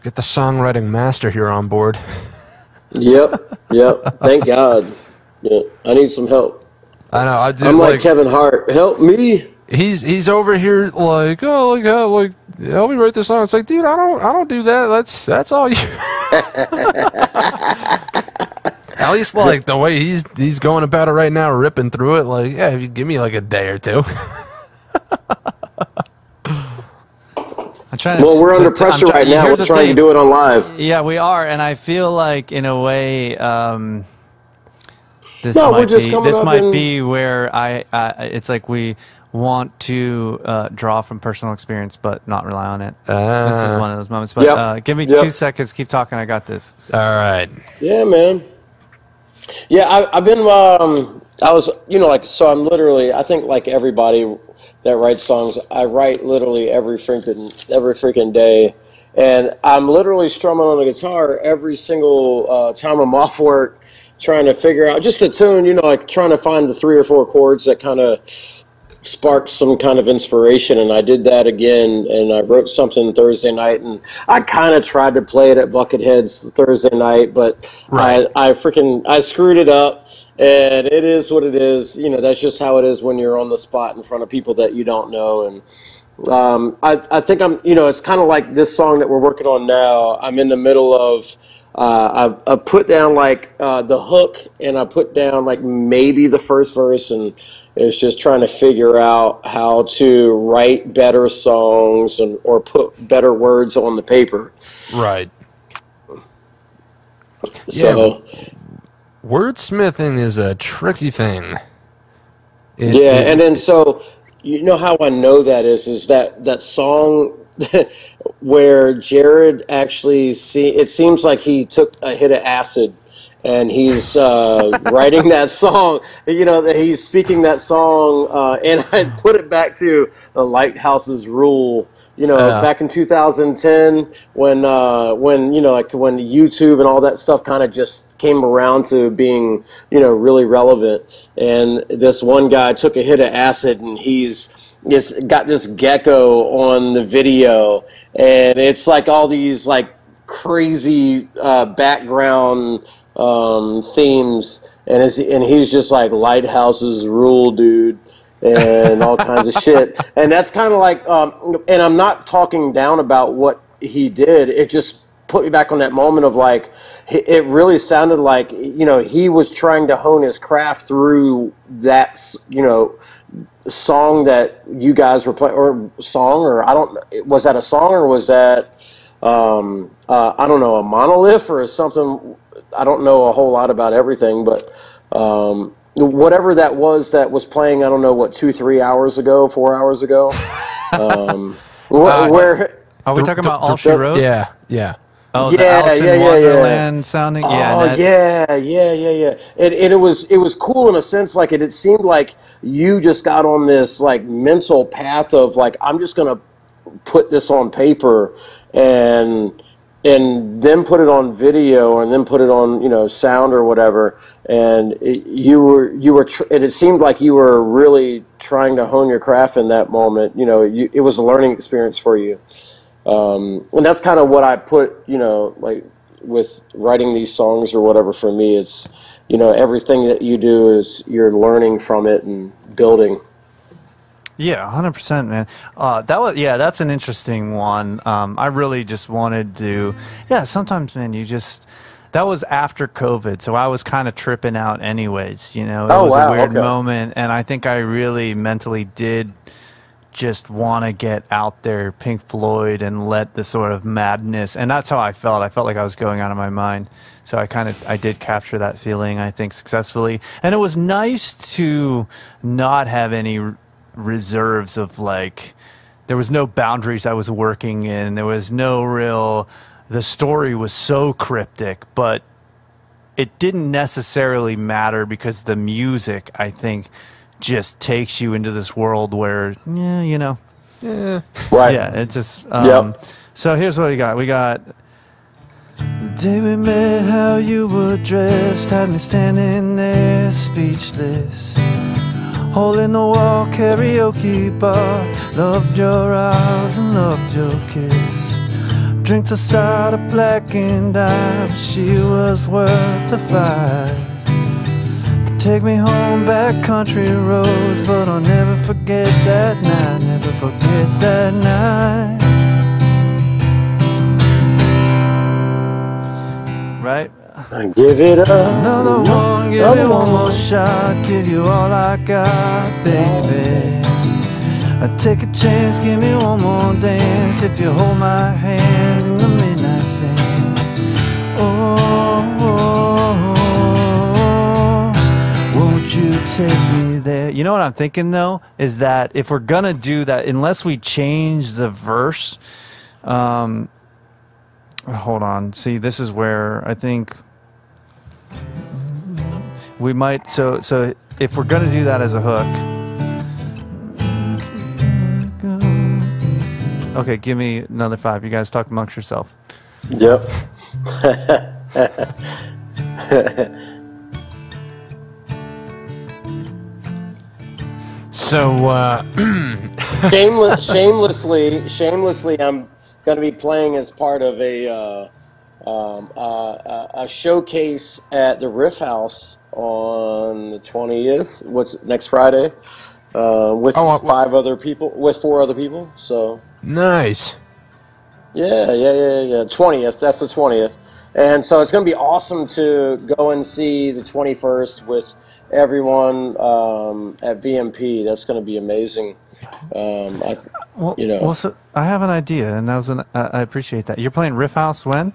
get the songwriting master here on board. Yep. Thank God. Yeah, I need some help. I know. I'm like Kevin Hart. Help me. He's over here like, help me write this song. It's like, dude, I don't do that. That's all you. At least like the way he's going about it right now, ripping through it. Like, yeah, if you give me like a day or two. We're under pressure right now. We're trying to do it on live. Yeah, we are, and I feel like in a way. This might be where it's like we want to draw from personal experience, but not rely on it. This is one of those moments. But give me 2 seconds. Keep talking. I got this. All right. Yeah, man. Yeah, I've been. I was, so I'm literally. I think like everybody that writes songs, I write literally every freaking day, and I'm literally strumming on the guitar every single time I'm off work, trying to figure out just a tune, like trying to find the 3 or 4 chords that kind of sparked some kind of inspiration. And I did that again, and I wrote something Thursday night, and I kind of tried to play it at Buckethead's Thursday night, but right. I screwed it up, and it is what it is. That's just how it is when you're on the spot in front of people that you don't know. And I think it's kind of like this song that we're working on now. I'm in the middle of I put down like the hook, and I put down like maybe the first verse, and it's just trying to figure out how to write better songs or put better words on the paper. Right. So, wordsmithing is a tricky thing. And then so how I know that is that song where Jared actually it seems like he took a hit of acid and he's writing that song. You know, he's speaking that song, and I put it back to the Lighthouse's Rule. You know, back in 2010, when you know, like when YouTube and all that stuff kind of just came around to being, you know, really relevant. And this one guy took a hit of acid, and he's got this gecko on the video, and it's like all these like crazy background themes, and he's just like Lighthouse's Rule, dude. And all kinds of shit. And that's kind of like, and I'm not talking down about what he did. It just put me back on that moment of like, it really sounded like, you know, he was trying to hone his craft through that, you know, song that you guys were playing, or song, or was that a song, or was that, I don't know, a monolith or something? I don't know a whole lot about everything, but, whatever that was playing, I don't know, what, 4 hours ago. Where are we talking about All She Wrote? Yeah. Oh, the Alice in Wonderland sounding. Yeah, yeah. And it was cool in a sense. Like it seemed like you just got on this like mental path of like, I'm just gonna put this on paper and then put it on video, and then put it on, you know, sound or whatever. And it seemed like you were really trying to hone your craft in that moment. You know, it was a learning experience for you. And that's kind of what I put, you know, like with writing these songs or whatever. For me, it's, you know, everything that you do is you're learning from it and building. Yeah, 100%, man. That's an interesting one. I really just wanted to, sometimes, man, that was after COVID, so I was kind of tripping out anyways, you know. It was a weird moment, and I think I really mentally did just want to get out there, Pink Floyd, and let the sort of madness, and that's how I felt. I felt like I was going out of my mind. So I did capture that feeling, I think, successfully. And it was nice to not have any reserves of like, there was no boundaries I was working in. There was no real, the story was so cryptic, but it didn't necessarily matter because the music, I think, just takes you into this world where, you know. Right. Yeah, it just, So here's what we got. We got, the day we met, how you were dressed, had me standing there speechless. Hole in the wall karaoke bar, loved your eyes and loved your kiss. Drinks a side of black and I, but she was worth the fight. Take me home back country roads, but I'll never forget that night, never forget that night. Right? Give it up. Another one, give it one more shot, give you all I got, baby. I take a chance, give me one more dance, if you hold my hand in the midnight sand. Won't you take me there? You know what I'm thinking though, is that if we're gonna do that, unless we change the verse, hold on, see, this is where I think we might, so if we're gonna do that as a hook, okay, give me another 5. You guys talk amongst yourself. Yep. So, shamelessly, I'm gonna be playing as part of a showcase at the Riff House on the 20th. What's next Friday? With 4 other people. So nice. Yeah. 20th. That's the 20th, and so it's going to be awesome to go and see the 21st with everyone at VMP. That's going to be amazing. So I have an idea, and I appreciate that. You're playing Riff House when?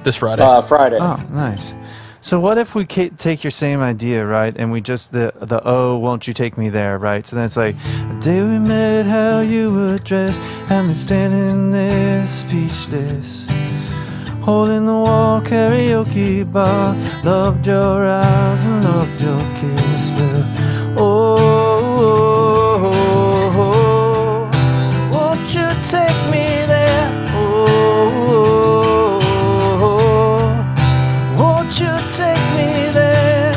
This Friday. Friday. Oh, nice. So what if we take your same idea, right, and we just, the won't you take me there, right? So then it's like, the day we met, how you were dressed, and me standing there speechless. hole in the wall karaoke bar. Loved your eyes and loved your kiss. Well, won't you take me there? Won't you take me there?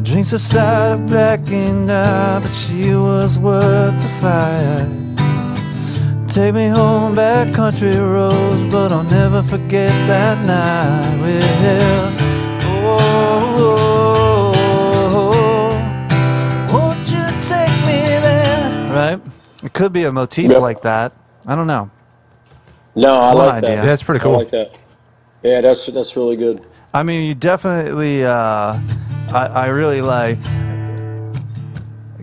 Drinks aside, blacking out, but she was worth the fight. Take me home back country roads, but I'll never forget that night. Well, won't you take me there? Right? It could be a motif like that. I don't know. No, I like idea. that. Yeah, that's pretty cool. I like that. Yeah, that's really good. I mean, you definitely, I really like,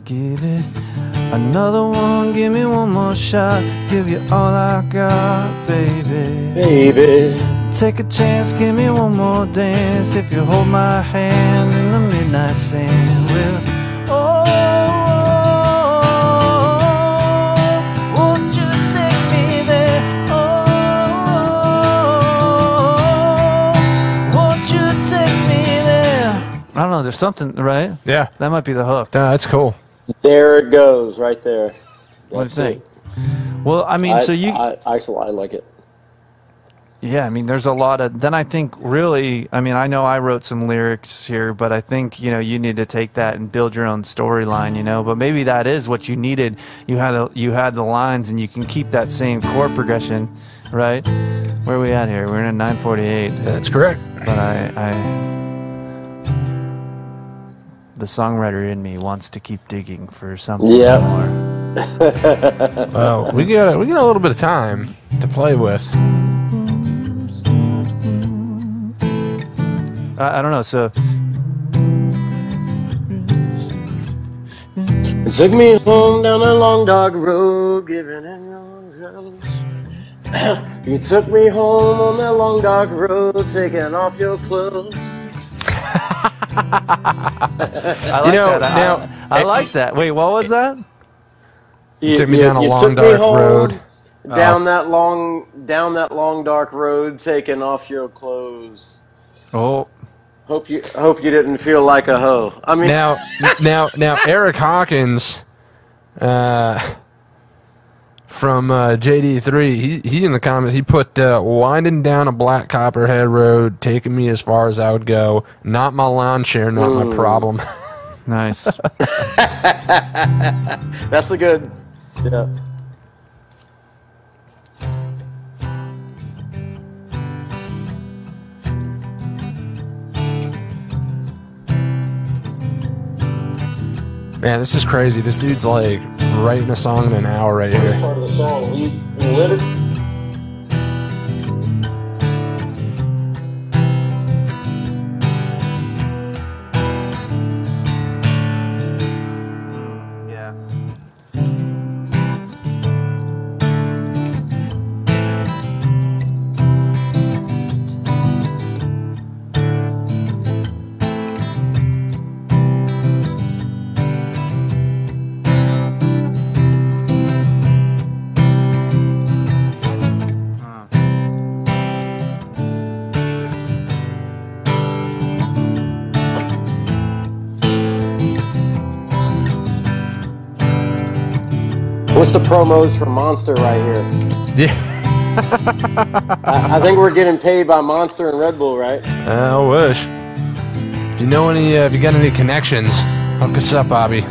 give it another one, give me one more shot, give you all I got, baby. Baby. Take a chance, give me one more dance, if you hold my hand in the midnight sand. Well, won't you take me there? Won't you take me there? I don't know, there's something, right? Yeah. That might be the hook. That's cool. There it goes, right there. What do you think? Well, I mean, so you... I like it. Yeah, I mean, there's a lot of... Then I think really... I mean, I know I wrote some lyrics here, but I think, you know, you need to take that and build your own storyline, you know? But maybe that is what you needed. You had the lines, and you can keep that same chord progression, right? Where are we at here? We're in a 948. That's correct. But the songwriter in me wants to keep digging for something more. Well, we got a little bit of time to play with. I don't know. So It took me home down a long dark road, giving it long roads. You took me home on that long dark road, taking off your clothes. I like that. I like that. Wait, what was that? You took me down a long dark road. Down that long dark road, taking off your clothes. Oh, hope you didn't feel like a hoe. I mean, now, Eric Hawkins, from JD3, he in the comments he put winding down a black copperhead road, taking me as far as I would go. Not my lawn chair, not my problem. Nice. That's a good. Yeah. Man, this is crazy. This dude's like writing a song in an hour right here. Part of the song, we literally. Yeah. What's the promos for Monster right here? Yeah. I think we're getting paid by Monster and Red Bull, right? I wish. If you know any, if you got any connections, hook us up, Bobby.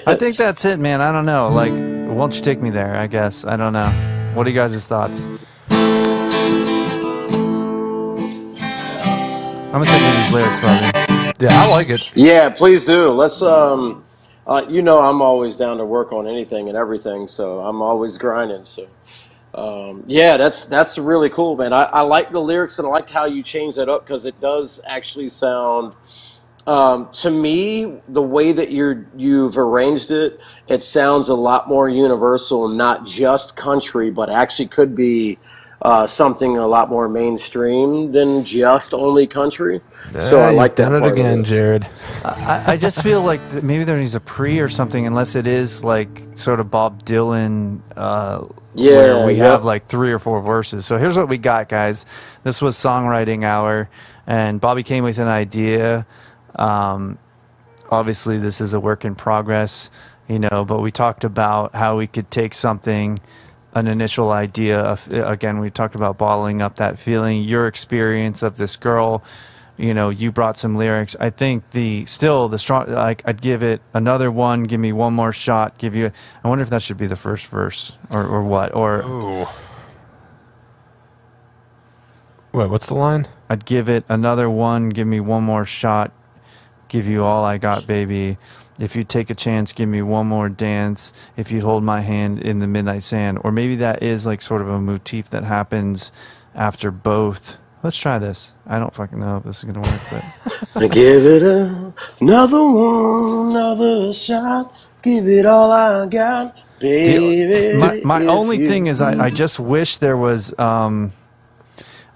I think that's it, man. I don't know. Like, won't you take me there? I guess. I don't know. What are you guys' thoughts? I'm gonna send you these lyrics, Bobby. Yeah, I like it. Yeah, please do. Let's. You know, I'm always down to work on anything and everything, so I'm always grinding. So, yeah, that's really cool, man. I like the lyrics and I liked how you changed that up because it does actually sound. To me, the way that you've arranged it, it sounds a lot more universal, not just country, but actually could be something a lot more mainstream than just only country. So I like that done part it again, of it. Jared. I just feel like maybe there needs a pre or something, unless it is like sort of Bob Dylan, where we have like 3 or 4 verses. So here's what we got, guys. This was songwriting hour, and Bobby came with an idea. Obviously, this is a work in progress, you know, but we talked about how we could take something, an initial idea of, again, we talked about bottling up that feeling, your experience of this girl. You know, you brought some lyrics. I think the strong, like, I'd give it another one, give me one more shot, give you, I wonder if that should be the first verse or what, or. Ooh. Wait, what's the line? I'd give it another one, give me one more shot, give you all I got, baby. If you take a chance, give me one more dance. If you hold my hand in the midnight sand. Or maybe that is like sort of a motif that happens after both. Let's try this. I don't fucking know if this is going to work, but. I give it another one, another shot. Give it all I got, baby. My only thing is I just wish there was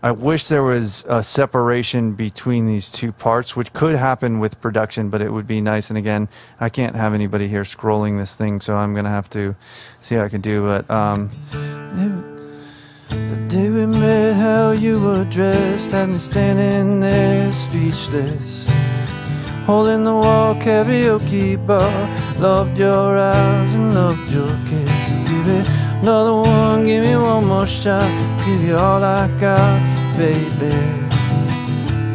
I wish there was a separation between these two parts, which could happen with production, but it would be nice. And again, I can't have anybody here scrolling this thing, so I'm going to have to see how I can do it. The day we met, how you were dressed, had me standing there speechless, holding the wall, karaoke bar, loved your eyes and loved your kiss. Give it another one, give me one more shot, give you all I got, baby.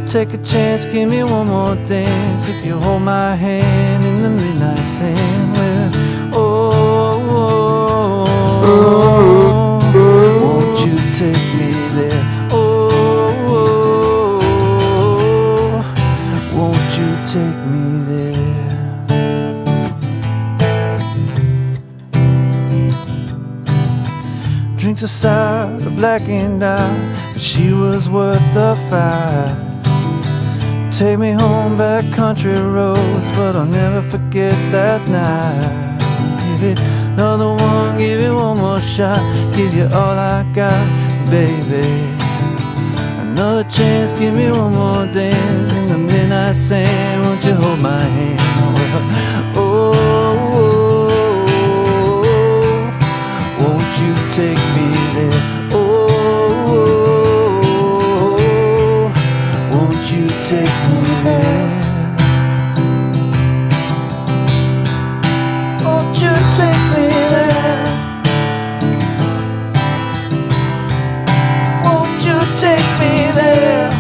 Take a chance, give me one more dance, if you hold my hand in the midnight sand. Well, won't you take me there? Won't you take me there? Drinks aside, the black and I, but she was worth the fight. Take me home back country roads, but I'll never forget that night. Give it another one, give it one more shot, give you all I got, baby. Another chance, give me one more dance in the midnight sand. Won't you hold my hand? Won't you take me there? Won't you take me there? Won't you take me there? Won't you take me there?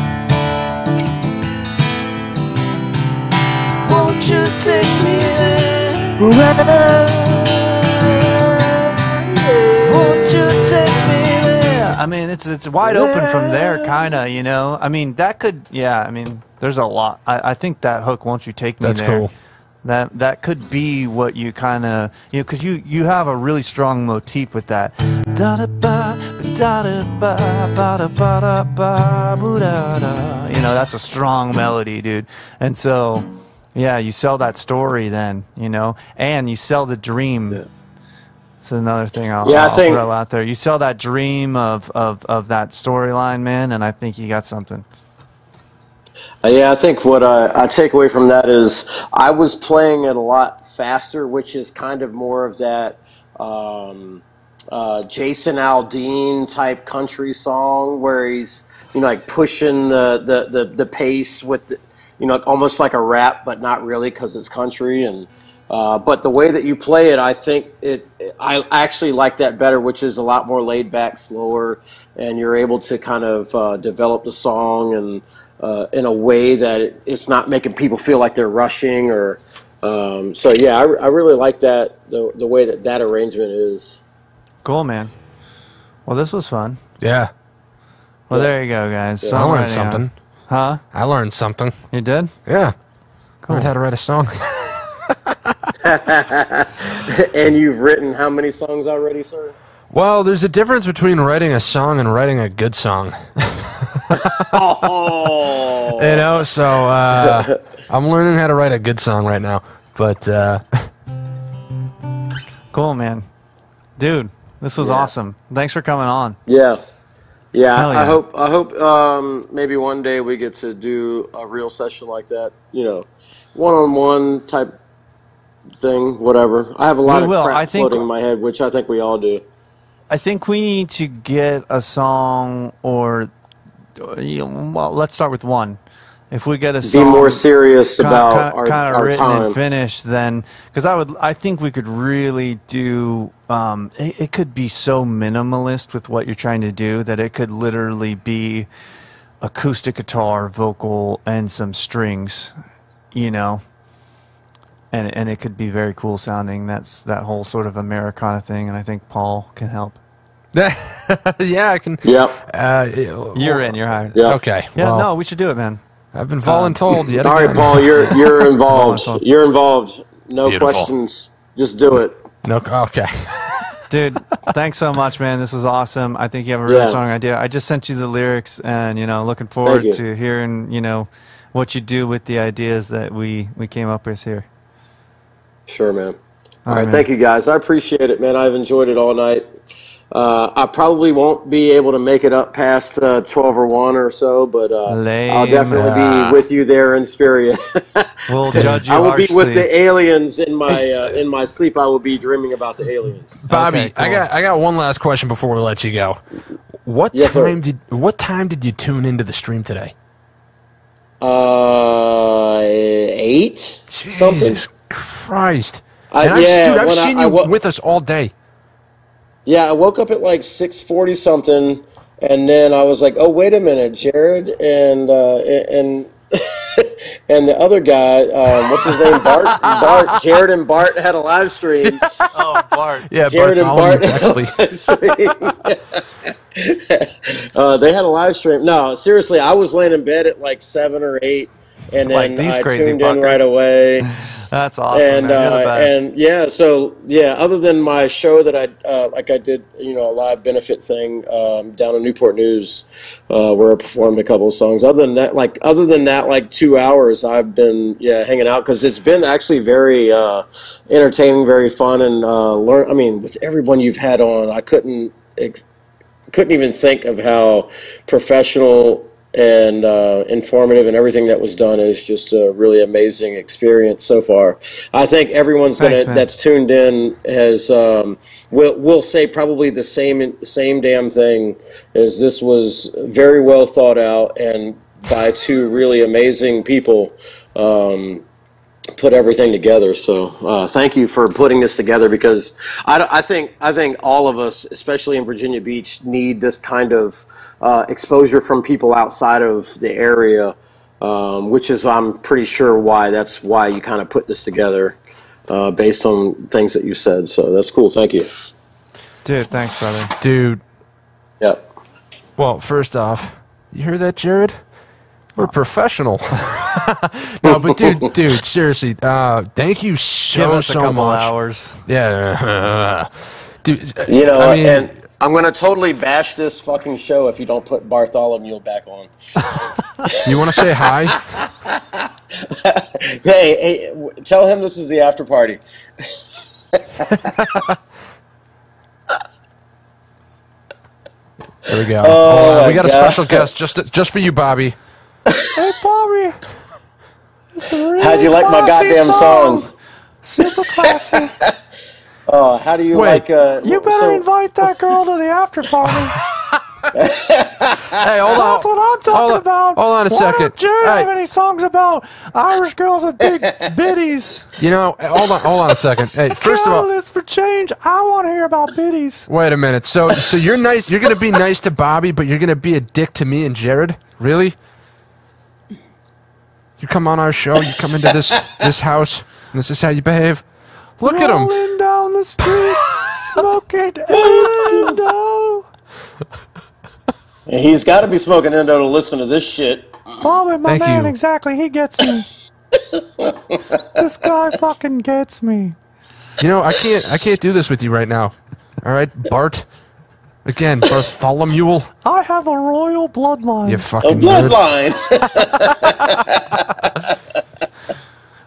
Won't you take me there? Won't you take me there? I mean, it's wide open from there, kind of, you know. I mean, that could, yeah. I mean, there's a lot. I think that hook, "Won't You Take Me That's There," cool. That could be what you kind of, you know, because you have a really strong motif with that. Da da ba da da ba ba da ba da ba boo da da. You know, that's a strong melody, dude. And so, yeah, you sell that story then, you know, and you sell the dream. Yeah. It's another thing I'll throw out there. You sell that dream of that storyline, man, and I think you got something. Yeah, I think what I take away from that is I was playing it a lot faster, which is kind of more of that Jason Aldean type country song where he's, you know, like pushing the pace with, you know, almost like a rap, but not really because it's country. And but the way that you play it, I think I actually like that better, which is a lot more laid back, slower, and you're able to kind of develop the song and in a way that it's not making people feel like they're rushing or. So yeah, I really like that the way that arrangement is. Cool, man. Well, this was fun. Yeah. Well, there you go, guys. Yeah. I learned something. Huh? I learned something. You did? Yeah. Cool. Learned how to write a song. And you've written how many songs already, sir? Well, there's a difference between writing a song and writing a good song. Oh. You know, so I'm learning how to write a good song right now. But cool, man. Dude, this was awesome. Thanks for coming on. Yeah. Yeah, Hell yeah. I hope maybe one day we get to do a real session like that. One-on-one type thing, whatever. I have a lot We of will. crap floating in my head, which I think we all do. I think we need to get a song, or well, let's start with one. If we get a song, Be more serious about kind of our written time. and finished, then because I think we could really do. It could be so minimalist with what you're trying to do that it could literally be acoustic guitar, vocal, and some strings, and it could be very cool sounding. That's that whole sort of Americana thing, and I think Paul can help. Yeah, I can. Yep. You're in. You're hired. Yep. Okay. Yeah. Well, No, we should do it, man. I've been voluntold yet All again. right, Paul, you're involved. Voluntold. You're involved. No Beautiful. questions. Just do it. No. Okay. Dude, thanks so much, man. This was awesome. I think you have a really strong idea. I just sent you the lyrics, and looking forward to hearing what you do with the ideas that we came up with here. Sure, man. All right, man. thank you, guys. I appreciate it, man. I've enjoyed it all night. I probably won't be able to make it up past 12 or 1 or so, but I'll definitely be with you there in spirit. We'll judge you I will be with harshly. the aliens in my sleep. I will be dreaming about the aliens. Bobby, Okay, cool. I got one last question before we let you go. What time did you tune into the stream today? 8 something. Jesus Christ! And I've seen you with us all day. Yeah, I woke up at like 6:40 something, and then I was like, "Oh, wait a minute, Jared and and the other guy, what's his name, Bart, Jared and Bart had a live stream." Oh, Bart. Yeah, Jared and Bart actually. They had a live stream. No, seriously, I was laying in bed at like 7 or 8, and then Like these I crazy tuned in fuckers. right away. That's awesome, And man. You're the best. other than my show that I did, a live benefit thing down in Newport News, where I performed a couple of songs. Other than that, like 2 hours, I've been hanging out because it's been actually very entertaining, very fun, and learn. I mean, with everyone you've had on, I couldn't even think of how professional and informative, and everything that was done is just a really amazing experience so far. I think everyone's that's tuned in has will say probably the same damn thing. As this was very well thought out and by two really amazing people. Put everything together. So thank you for putting this together, because I think all of us, especially in Virginia Beach, need this kind of exposure from people outside of the area, which is, I'm pretty sure, that's why you kind of put this together based on things that you said. So that's cool. Thank you. Dude, thanks, brother. Dude. Yep. Well, first off, you hear that, Jared? We're professional. No, but dude, seriously, thank you Give us a so couple much. hours. Yeah, dude. And I'm gonna totally bash this fucking show if you don't put Bartholomew back on. You want to say hi? Hey, tell him this is the after party. There we go. Oh, we got a special guest just for you, Bobby. Hey, Bobby. How'd you like my goddamn song? Super classy. How do you like? You better invite that girl to the after party. Hey, hold on. That's what I'm talking about. Hold on a second. Why don't Jerry have any songs about Irish girls with big bitties? Hold on a second. Hey, first of all, Catalyst for change. I want to hear about bitties. wait a minute. So you're nice. You're gonna be nice to Bobby, but you're gonna be a dick to me and Jared. Really? You come on our show. You come into this house, and this is how you behave. Look at him. Rolling down the street, smoking Endo. He's got to be smoking endo to listen to this shit. Bobby, my Thank man, you. exactly. He gets me. This guy fucking gets me. I can't do this with you right now. All right, Bart. Again, Bartholomew. I have a royal bloodline. You A fucking nerd. bloodline.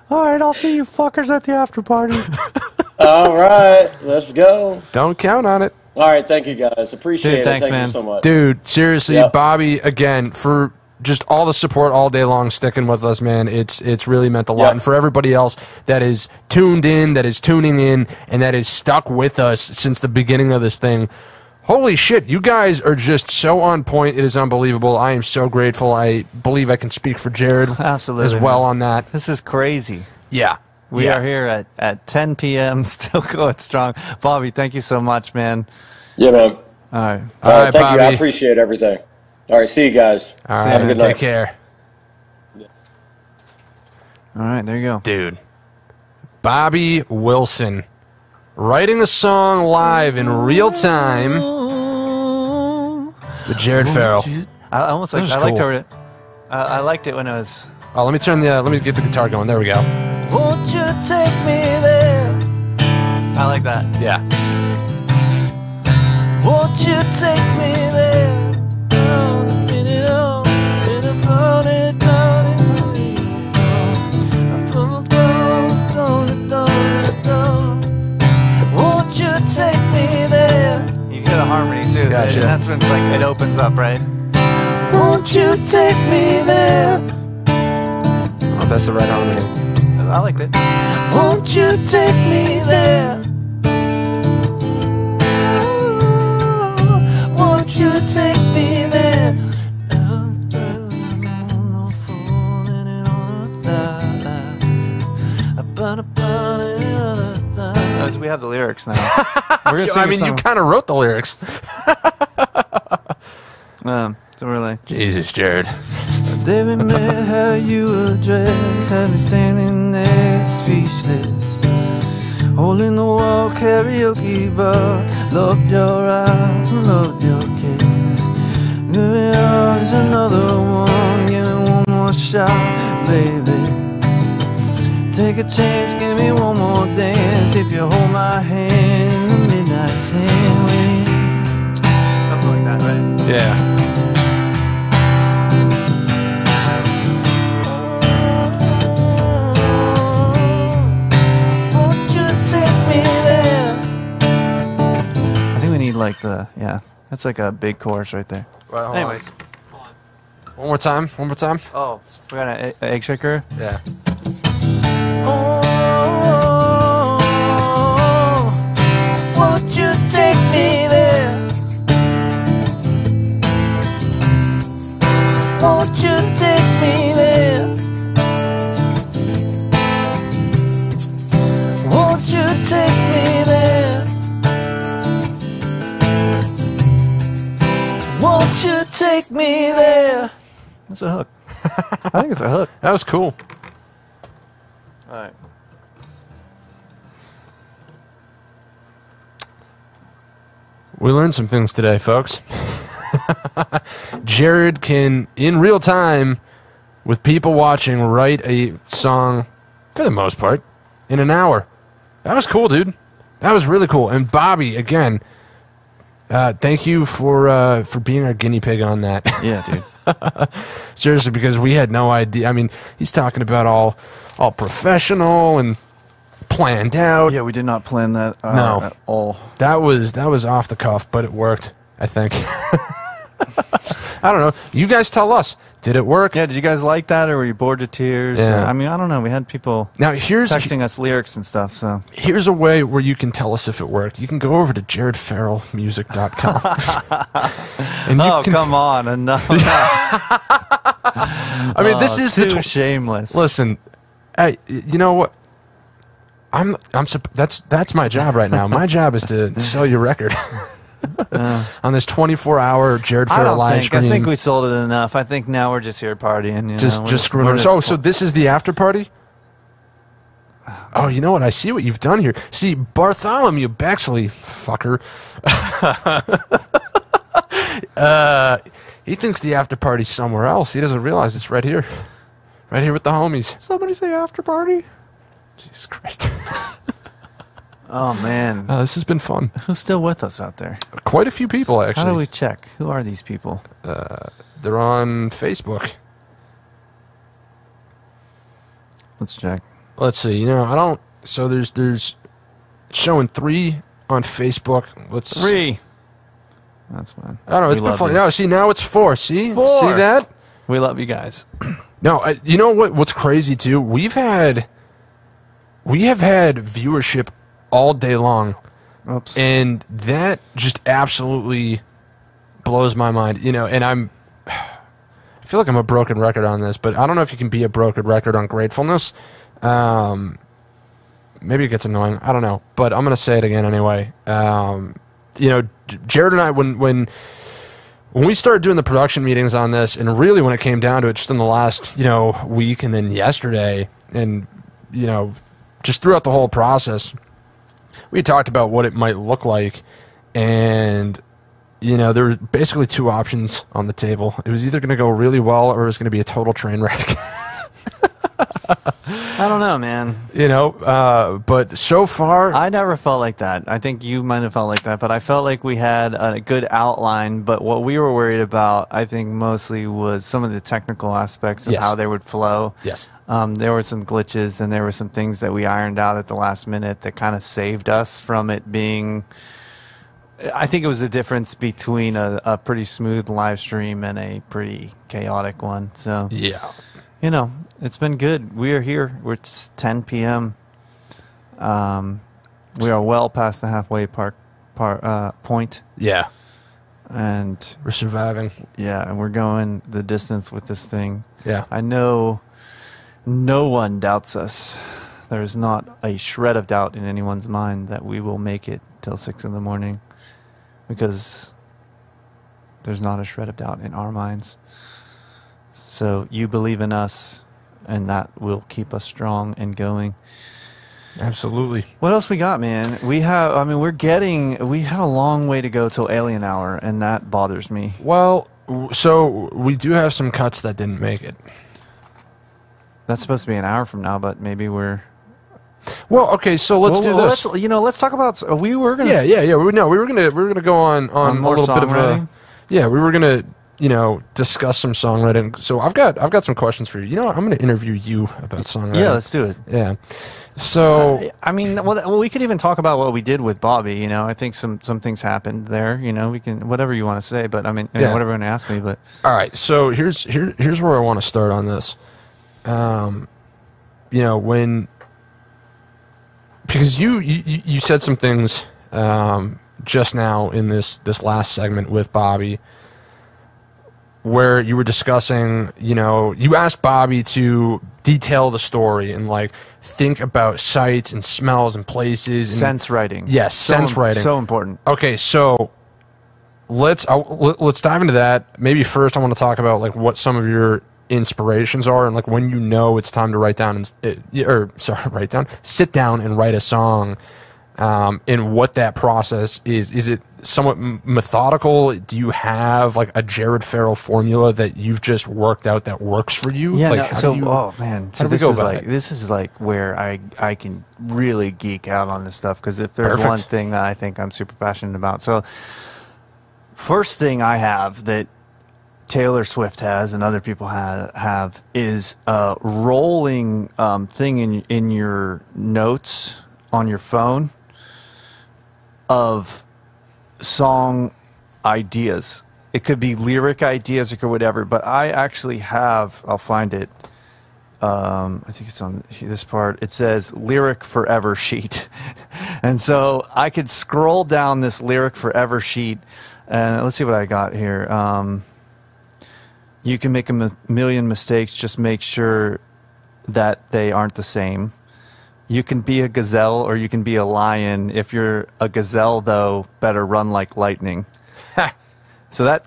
All right, I'll see you fuckers at the after party. All right, let's go. Don't count on it. All right, thank you guys. Appreciate Dude, it. thanks, Thank man. you so much. Dude, seriously, Yep. Bobby, again, for just all the support all day long, sticking with us, man. It's really meant a lot. Yep. And for everybody else that is tuned in, that is tuning in, and that is stuck with us since the beginning of this thing, holy shit, you guys are just so on point. It is unbelievable. I am so grateful. I believe I can speak for Jared Absolutely, as well man. on that. This is crazy. Yeah. We Yeah. are here at 10 p.m. still going strong. Bobby, thank you so much, man. Yeah, man. All right. All right, Thank you. I Bobby. appreciate everything. All right, see you guys. All See right, ya, Have a good take night. care. All right, there you go. Dude. Bobby Wilson writing a song live in real time with Jared Farrell. I almost This like. is I liked cool. it. I liked it when it was. Oh, let me get the guitar going. There we go. Won't you take me there? I like that. Yeah. Won't you take me there? Won't you take me there? You hear the harmony too. Gotcha. And that's when it's like it opens up, right? Won't you take me there? I don't know if that's the right harmony. I liked it. Won't you take me there? Won't you take me there? We have the lyrics now. We're gonna sing I mean, you kind of wrote the lyrics. so we're like, Jesus, Jared. David met how you address, had me standing there speechless. Holding the wall karaoke bar, loved your eyes and loved your kiss. Give me yours another one, give me one more shot, baby. Take a chance, give me one more dance. If you hold my hand in the midnight sand. Something like that, right? Yeah. Won't you take me there? I think we need like the, yeah, that's like a big chorus right there. Well, hold Anyways. on. One more time. One more time. Oh, we got an egg shaker? Yeah. Won't you take me there? Won't you take me there? Won't you take me there? Won't you take me there? That's a hook. I think it's a hook. That was cool. All right. We learned some things today, folks. Jared can, in real time, with people watching, write a song, for the most part, in an hour. That was cool, dude. That was really cool. And Bobby, again, thank you for being our guinea pig on that. Yeah, dude. Seriously, because we had no idea. I mean, he's talking about all professional and planned out. Yeah, we did not plan that No. at all. That was off the cuff, but it worked, I think. I don't know. You guys tell us. Did it work? Yeah, did you guys like that, or were you bored to tears? Yeah. I mean, I don't know. We had people Now, here's texting us lyrics and stuff, so. a way where you can tell us if it worked. You can go over to jaredfarrellmusic.com. And you Oh, can, come on. Enough. I mean, this is too the shameless. Listen, hey, you know what? That's my job right now. My job is to sell your record on this 24-hour Jared I Farrell don't live think. stream. I think we sold it enough. I think now we're just here partying. You know? just screwing around. Oh, so this is the after party? Oh, you know what? I see what you've done here. See, Bartholomew Bexley, fucker. He thinks the after party's somewhere else. He doesn't realize it's right here. Right here with the homies. Somebody say after party? Jesus Christ. Oh, man. This has been fun. Who's still with us out there? Quite a few people, actually. How do we check? Who are these people? They're on Facebook. Let's check. Let's see. You know, I don't. So there's showing 3 on Facebook. Let's 3. That's fine. I don't know. It's been fun. No, see, now it's 4. See? 4. See that? We love you guys. No, you know what's crazy, too? We have had viewership all day long. Oops. And that just absolutely blows my mind. You know, and I feel like I'm a broken record on this, but I don't know if you can be a broken record on gratefulness. Maybe it gets annoying. I don't know. But I'm going to say it again anyway. You know, Jared and I, when we started doing the production meetings on this, and really when it came down to it, just in the last, week and then yesterday, and, just throughout the whole process, we talked about what it might look like. And, there were basically 2 options on the table. It was either going to go really well or it was going to be a total train wreck. I don't know, man. But so far, I never felt like that. I think you might have felt like that, but I felt like we had a good outline. But what we were worried about, I think, mostly was some of the technical aspects of how they would flow. Yes. There were some glitches, and there were some things that we ironed out at the last minute that kind of saved us from it being. I think it was the difference between a pretty smooth live stream and a pretty chaotic one. So yeah. It's been good. We are here. It's 10 p.m. We are well past the halfway point. Yeah. And we're surviving. Yeah, and we're going the distance with this thing. Yeah. I know no one doubts us. There is not a shred of doubt in anyone's mind that we will make it till 6 in the morning, because there's not a shred of doubt in our minds. So you believe in us, and that will keep us strong and going. Absolutely. What else we got, man? We have a long way to go till Alien Hour, and that bothers me. Well, so we do have some cuts that didn't make it. That's supposed to be an hour from now, but maybe we're... Well, okay, so let's do this. Let's talk about... We were going to... Yeah. We were gonna go on a little bit of a... Yeah, we were going to... discuss some songwriting. So I've got some questions for you. I'm going to interview you about songwriting. Yeah, let's do it. Yeah. So we could even talk about what we did with Bobby. I think some things happened there. We can whatever you want to say, but whatever you want to ask me. But all right. So here's where I want to start on this. Because you said some things just now in this last segment with Bobby, where you were discussing, you asked Bobby to detail the story and think about sights and smells and places. And, sense writing. Yes, sense writing. So important. Okay, so let's dive into that. Maybe first I want to talk about what some of your inspirations are and when it's time to sit down and write a song, and what that process is. Is it somewhat methodical? Do you have a Jared Farrell formula that you've just worked out that works for you? Yeah. Oh man. How do we go about it? This is where I can really geek out on this stuff, because if there's Perfect. one thing that I think I'm super passionate about. So first thing I have that Taylor Swift has and other people have is a rolling thing in your notes on your phone of song ideas. It could be lyric ideas or whatever, but I actually have, I'll find it. I think it's on this part. It says lyric forever sheet. And so I could scroll down this lyric forever sheet, and let's see what I got here. You can make a million mistakes, just make sure that they aren't the same. You can be a gazelle or you can be a lion. If you're a gazelle, though, better run like lightning. So that,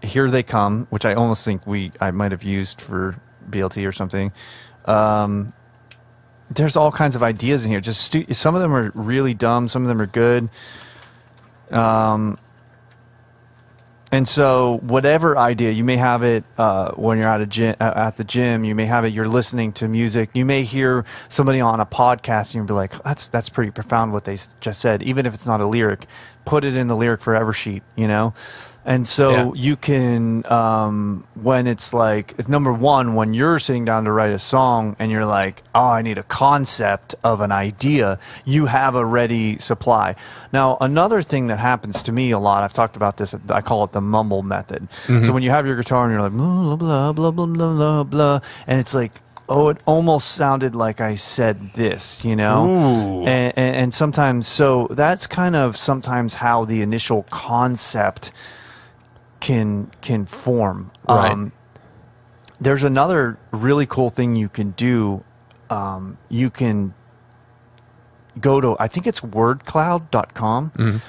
here they come, which I almost think I might have used for BLT or something. There's all kinds of ideas in here. Just some of them are really dumb. Some of them are good. And so whatever idea, you may have it when you're at the gym. You may have it, you're listening to music. You may hear somebody on a podcast and you'll be like, that's pretty profound what they just said. Even if it's not a lyric, put it in the lyric forever sheet, And so you can, when it's like, number one, when you're sitting down to write a song and you're like, oh, I need a concept of an idea, you have a ready supply. Now, another thing that happens to me a lot, I've talked about this, I call it the mumble method. So when you have your guitar and you're like, blah, blah, blah, blah, blah, blah, blah, and it's like, oh, it almost sounded like I said this, you know? And sometimes, so that's kind of sometimes how the initial concept can form. Right. There's another really cool thing you can do. You can go to, I think it's wordcloud.com,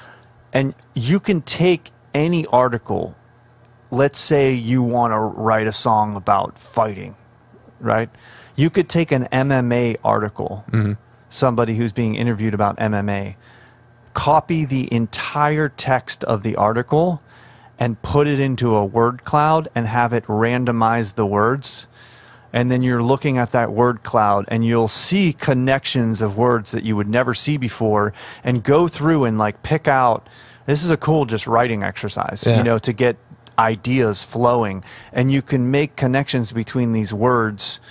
and you can take any article. Let's say you want to write a song about fighting, right? You could take an MMA article, somebody who's being interviewed about MMA, copy the entire text of the article and put it into a word cloud and have it randomize the words. And then you're looking at that word cloud and you'll see connections of words that you would never see before, and go through and like pick out, this is a cool just writing exercise, you know, to get ideas flowing. And you can make connections between these words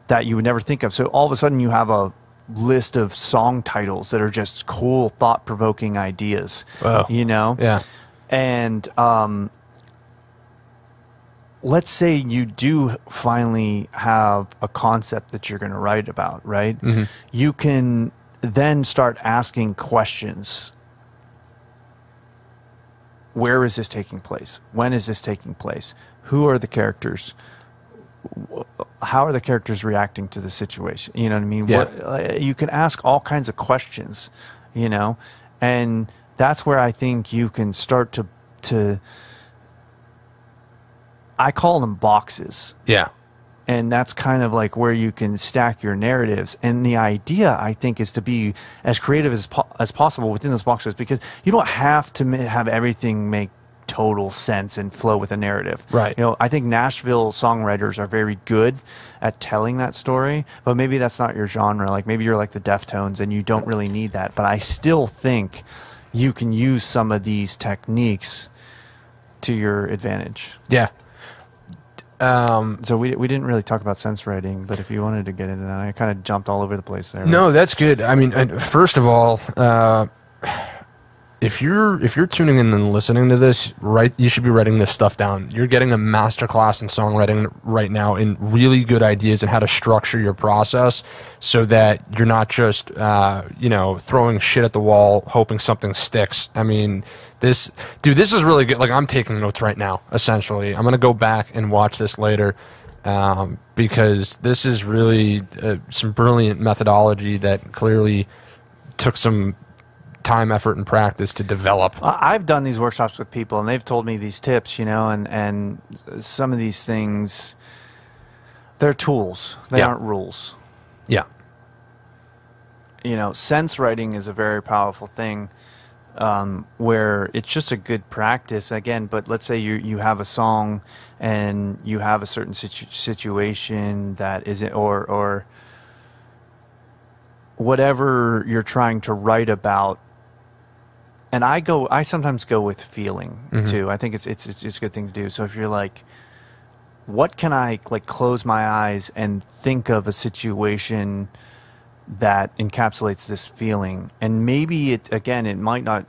that you would never think of. So all of a sudden you have a list of song titles that are just cool, thought-provoking ideas, you know? Yeah. And let's say you do finally have a concept that you're going to write about, right? You can then start asking questions. Where is this taking place? When is this taking place? Who are the characters? How are the characters reacting to the situation? You know what I mean? Yeah. You can ask all kinds of questions, you know? And that's where I think you can start to I call them boxes. Yeah. And that's kind of like where you can stack your narratives. And the idea, I think, is to be as creative as possible within those boxes, because you don't have to have everything make total sense and flow with a narrative. Right. You know, I think Nashville songwriters are very good at telling that story, but maybe that's not your genre. Like maybe you're like the Deftones and you don't really need that. But I still think you can use some of these techniques to your advantage. Yeah. So we didn't really talk about sense writing, but if you wanted to get into that, I kind of jumped all over the place there. No, that's good. I mean, first of all, if you're tuning in and listening to this, you should be writing this stuff down. You're getting a masterclass in songwriting right now, in really good ideas and how to structure your process so that you're not just throwing shit at the wall hoping something sticks. I mean, this is really good. Like, I'm taking notes right now. Essentially, I'm gonna go back and watch this later because this is really some brilliant methodology that clearly took some time, effort, and practice to develop. I've done these workshops with people, and they've told me these tips, and some of these things, they're tools. They aren't rules. Yeah. You know, sense writing is a very powerful thing, where it's just a good practice. Again, but let's say you have a song and you have a certain situation that isn't, or whatever you're trying to write about. And I sometimes go with feeling too. I think it's a good thing to do. So if you're like, what can I like close my eyes and think of a situation that encapsulates this feeling? And maybe it might not,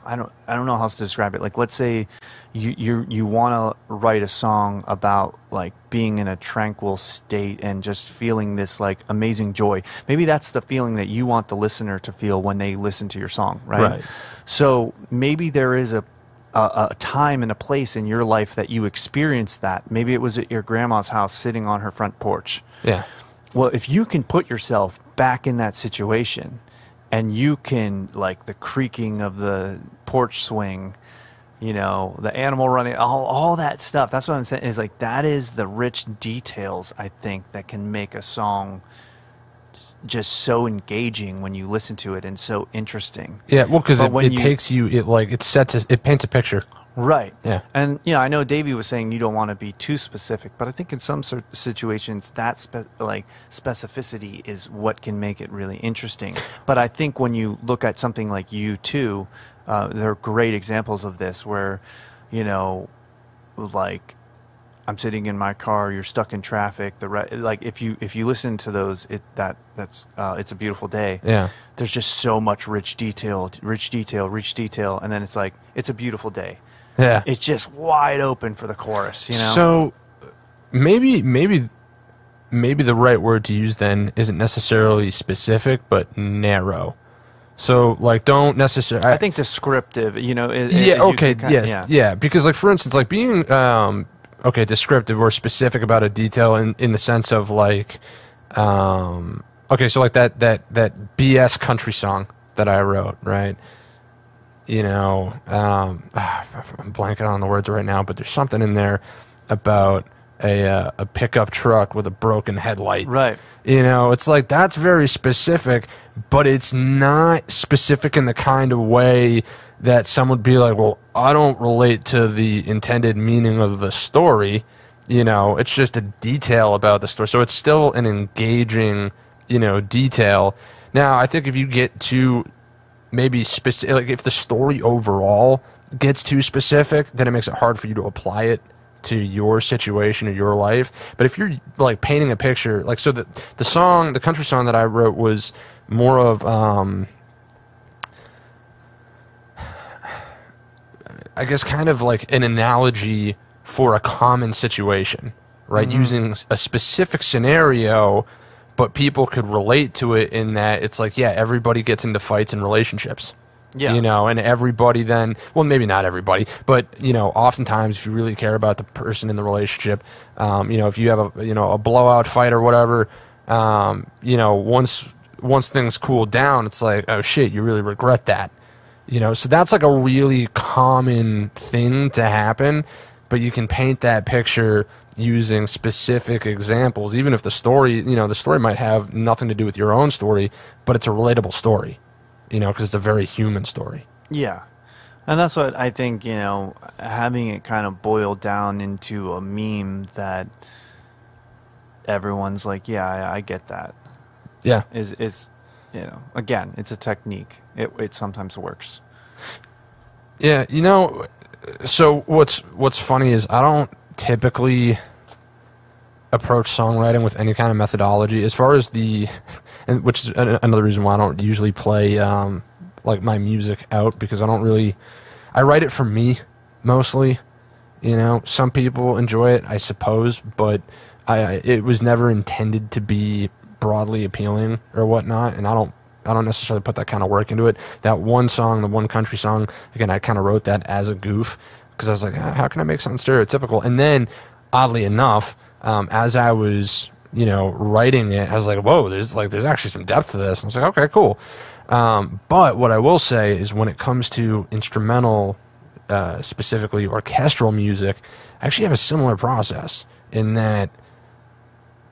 I don't know how else to describe it. Like, let's say you want to write a song about like being in a tranquil state and just feeling this like amazing joy. Maybe that's the feeling that you want the listener to feel when they listen to your song, right? So maybe there is a time and a place in your life that you experienced that. Maybe it was at your grandma's house sitting on her front porch. Yeah. Well, if you can put yourself back in that situation, and you can, like, the creaking of the porch swing, you know, the animal running, all that stuff. That's what I'm saying, is like, that is the rich details, I think, that can make a song just so engaging when you listen to it and so interesting. Yeah, well, because it paints a picture. Right. Yeah. And, you know, I know Davey was saying you don't want to be too specific, but I think in some situations that specificity is what can make it really interesting. But I think when you look at something like U2, there are great examples of this where you know, like I'm sitting in my car, you're stuck in traffic. Like if you listen to those, that's It's a Beautiful Day. Yeah. There's just so much rich detail, and then it's like It's a Beautiful Day. Yeah. It's just wide open for the chorus, you know. So maybe the right word to use then isn't necessarily specific, but narrow. So, like, don't necessarily... I think descriptive, you know... Yeah, because, like, for instance, like, being, descriptive or specific about a detail in the sense of, like, so, like, that BS country song that I wrote, right? You know, I'm blanking on the words right now, but there's something in there about a pickup truck with a broken headlight. Right. You know, it's like that's very specific, but it's not specific in the kind of way that some would be like, well, I don't relate to the intended meaning of the story. You know, it's just a detail about the story. So it's still an engaging, you know, detail. Now, I think if you get too maybe specific, like if the story overall gets too specific, then it makes it hard for you to apply it to your situation or your life. But if you're like painting a picture, like, so the country song that I wrote was more of I guess kind of like an analogy for a common situation, right? Mm-hmm. Using a specific scenario, but people could relate to it in that it's like, yeah, everybody gets into fights and relationships. Yeah. You know, and everybody then, well, maybe not everybody, but, you know, oftentimes if you really care about the person in the relationship, you know, if you have a blowout fight or whatever, you know, once things cool down, it's like, oh shit, you really regret that. You know, so that's like a really common thing to happen, but you can paint that picture using specific examples, even if the story might have nothing to do with your own story, but it's a relatable story. You know, because it's a very human story. Yeah. And that's what I think, you know, having it kind of boiled down into a meme that everyone's like, yeah, I get that. Yeah. Is you know, again, it's a technique. It sometimes works. Yeah, you know, so what's funny is I don't typically approach songwriting with any kind of methodology as far as and which is another reason why I don't usually play like my music out, because I write it for me mostly. You know, some people enjoy it, I suppose, but it was never intended to be broadly appealing or whatnot, and I don't necessarily put that kind of work into it. That one song, the one country song, again, I kind of wrote that as a goof because I was like, how can I make something stereotypical? And then, oddly enough, as I was, you know, writing it, I was like, whoa, there's actually some depth to this. And I was like, okay, cool. But what I will say is when it comes to instrumental, specifically orchestral music, I actually have a similar process in that,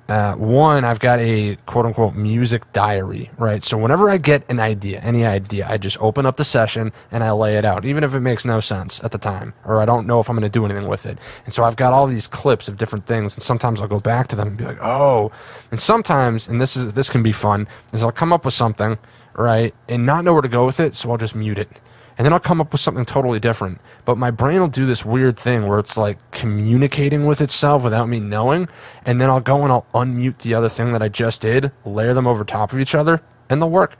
one, I've got a quote-unquote music diary, right? So whenever I get an idea, any idea, I just open up the session and I lay it out, even if it makes no sense at the time, or I don't know if I'm going to do anything with it. And so I've got all these clips of different things, and sometimes I'll go back to them and be like, oh. And sometimes, and this can be fun, is I'll come up with something, right, and not know where to go with it, so I'll just mute it. And then I'll come up with something totally different. But my brain will do this weird thing where it's like communicating with itself without me knowing. And then I'll go and I'll unmute the other thing that I just did, layer them over top of each other, and they'll work.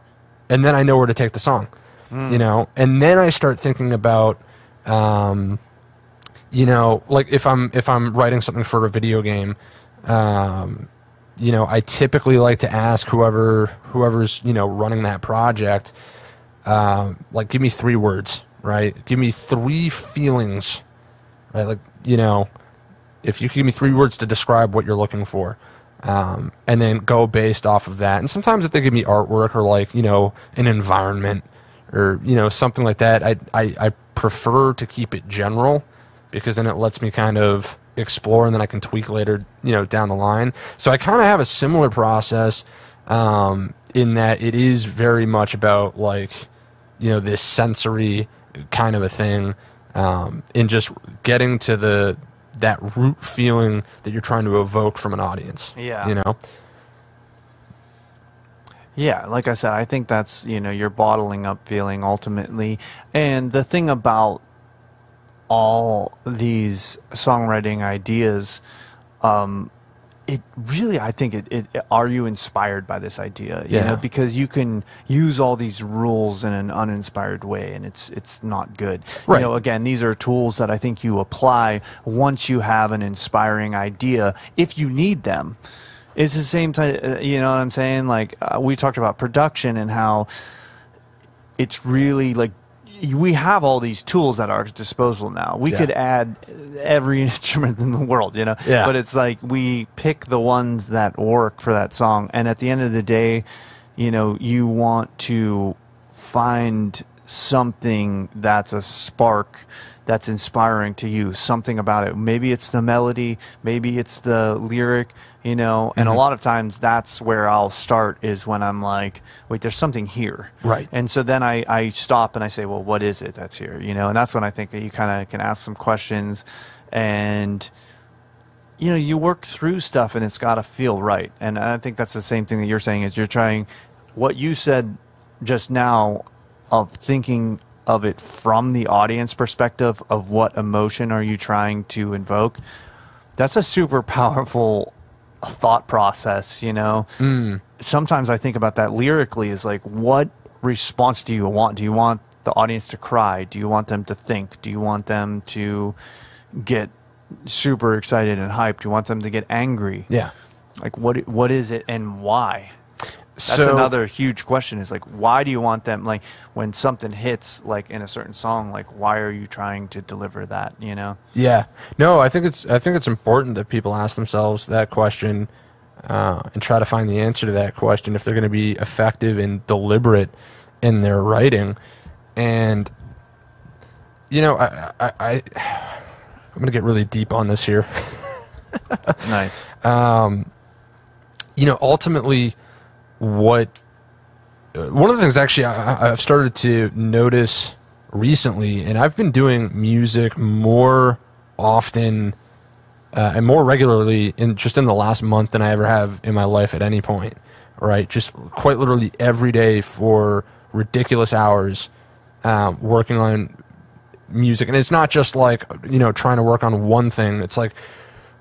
And then I know where to take the song, you know? And then I start thinking about, you know, like if I'm writing something for a video game, you know, I typically like to ask whoever's, you know, running that project, like, give me 3 words, right? Give me 3 feelings, right? Like, you know, if you give me 3 words to describe what you're looking for, and then go based off of that. And sometimes if they give me artwork or, like, you know, an environment or, you know, something like that, I prefer to keep it general, because then it lets me kind of explore, and then I can tweak later, you know, down the line. So I kind of have a similar process, in that it is very much about, like, you know, this sensory kind of a thing, in just getting to that root feeling that you're trying to evoke from an audience. Yeah. You know? Yeah, like I said, I think that's, you know, you're bottling up feeling ultimately. And the thing about all these songwriting ideas, it really, I think are you inspired by this idea? You know, because you can use all these rules in an uninspired way, and it's not good. Right. You know, again, these are tools that I think you apply once you have an inspiring idea, if you need them. It's the same time, you know what I'm saying? Like, we talked about production and how it's really like, we have all these tools at our disposal now. We could add every instrument in the world, you know? Yeah. But it's like we pick the ones that work for that song. And at the end of the day, you know, you want to find something that's a spark that's inspiring to you, something about it. Maybe it's the melody, maybe it's the lyric, you know, and a lot of times that's where I'll start, is when I'm like, wait, there's something here. Right. And so then I stop and I say, well, what is it that's here? You know, and that's when I think that you kind of can ask some questions, and, you know, you work through stuff and it's got to feel right. And I think that's the same thing that you're saying, is you're trying, what you said just now, of thinking of it from the audience perspective of what emotion are you trying to invoke. That's a super powerful thought process, you know. Sometimes I think about that lyrically, is like, what response do you want? Do you want the audience to cry? Do you want them to think? Do you want them to get super excited and hyped? Do you want them to get angry? Yeah. Like, what is it, and why? That's So, another huge question, is like, why do you want them, like, when something hits, like in a certain song, like, why are you trying to deliver that, you know? yeah. No, I think it's important that people ask themselves that question, and try to find the answer to that question if they're going to be effective and deliberate in their writing. And, you know, I'm going to get really deep on this here. Nice. You know, ultimately, one of the things actually I've started to notice recently, and I've been doing music more often and more regularly in the last month than I ever have in my life at any point, right? Just quite literally every day for ridiculous hours, working on music. And it's not just like, you know, trying to work on one thing. It's like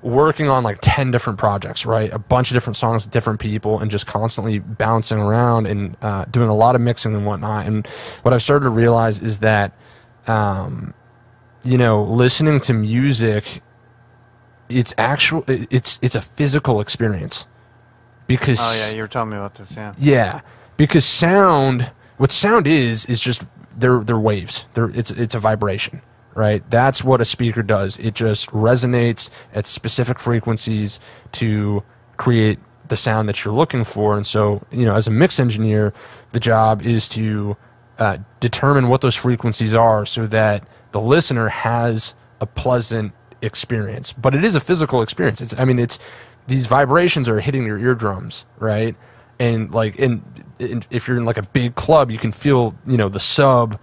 working on like 10 different projects, right? A bunch of different songs with different people, and just constantly bouncing around and doing a lot of mixing and whatnot. And what I've started to realize is that, you know, listening to music, it's a physical experience. Because Oh yeah, you were telling me about this, yeah. yeah, because what sound is just they're waves. It's a vibration. Right, that's what a speaker does. It just resonates at specific frequencies to create the sound that you're looking for. And so, you know, as a mix engineer, the job is to determine what those frequencies are, so that the listener has a pleasant experience. But it is a physical experience. It's these vibrations are hitting your eardrums, right? And like, if you're in like a big club, you can feel, you know, the sub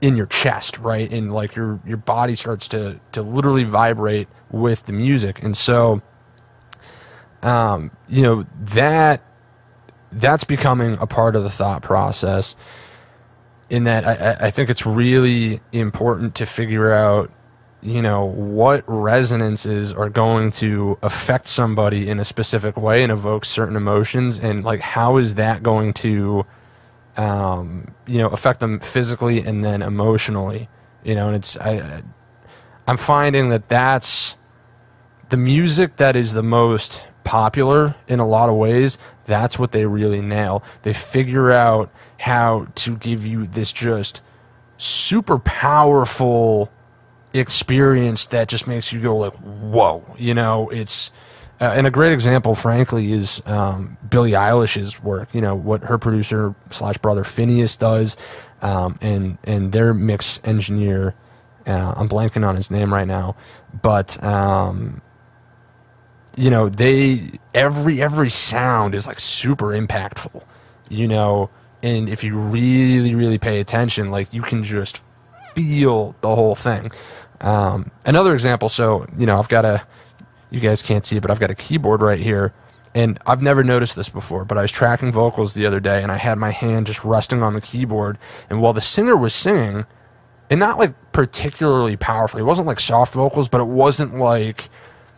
in your chest, right? And like your body starts to literally vibrate with the music. And so, you know, that's becoming a part of the thought process, in that I think it's really important to figure out, you know, what resonances are going to affect somebody in a specific way and evoke certain emotions, and like, how is that going to you know, affect them physically and then emotionally, you know. And I'm finding that that's the music that is the most popular in a lot of ways. That's what they really nail. They figure out how to give you this just super powerful experience that just makes you go like, whoa, you know. It's and a great example, frankly, is Billie Eilish's work. You know, what her producer / brother Phineas does, and their mix engineer. I'm blanking on his name right now, but you know, every sound is like super impactful. You know, and if you really, really pay attention, like, you can just feel the whole thing. Another example. So, you know, you guys can't see it, but I've got a keyboard right here, and I've never noticed this before, but I was tracking vocals the other day, and I had my hand just resting on the keyboard, and while the singer was singing, and not like particularly powerfully. It wasn't like soft vocals, but it wasn't like,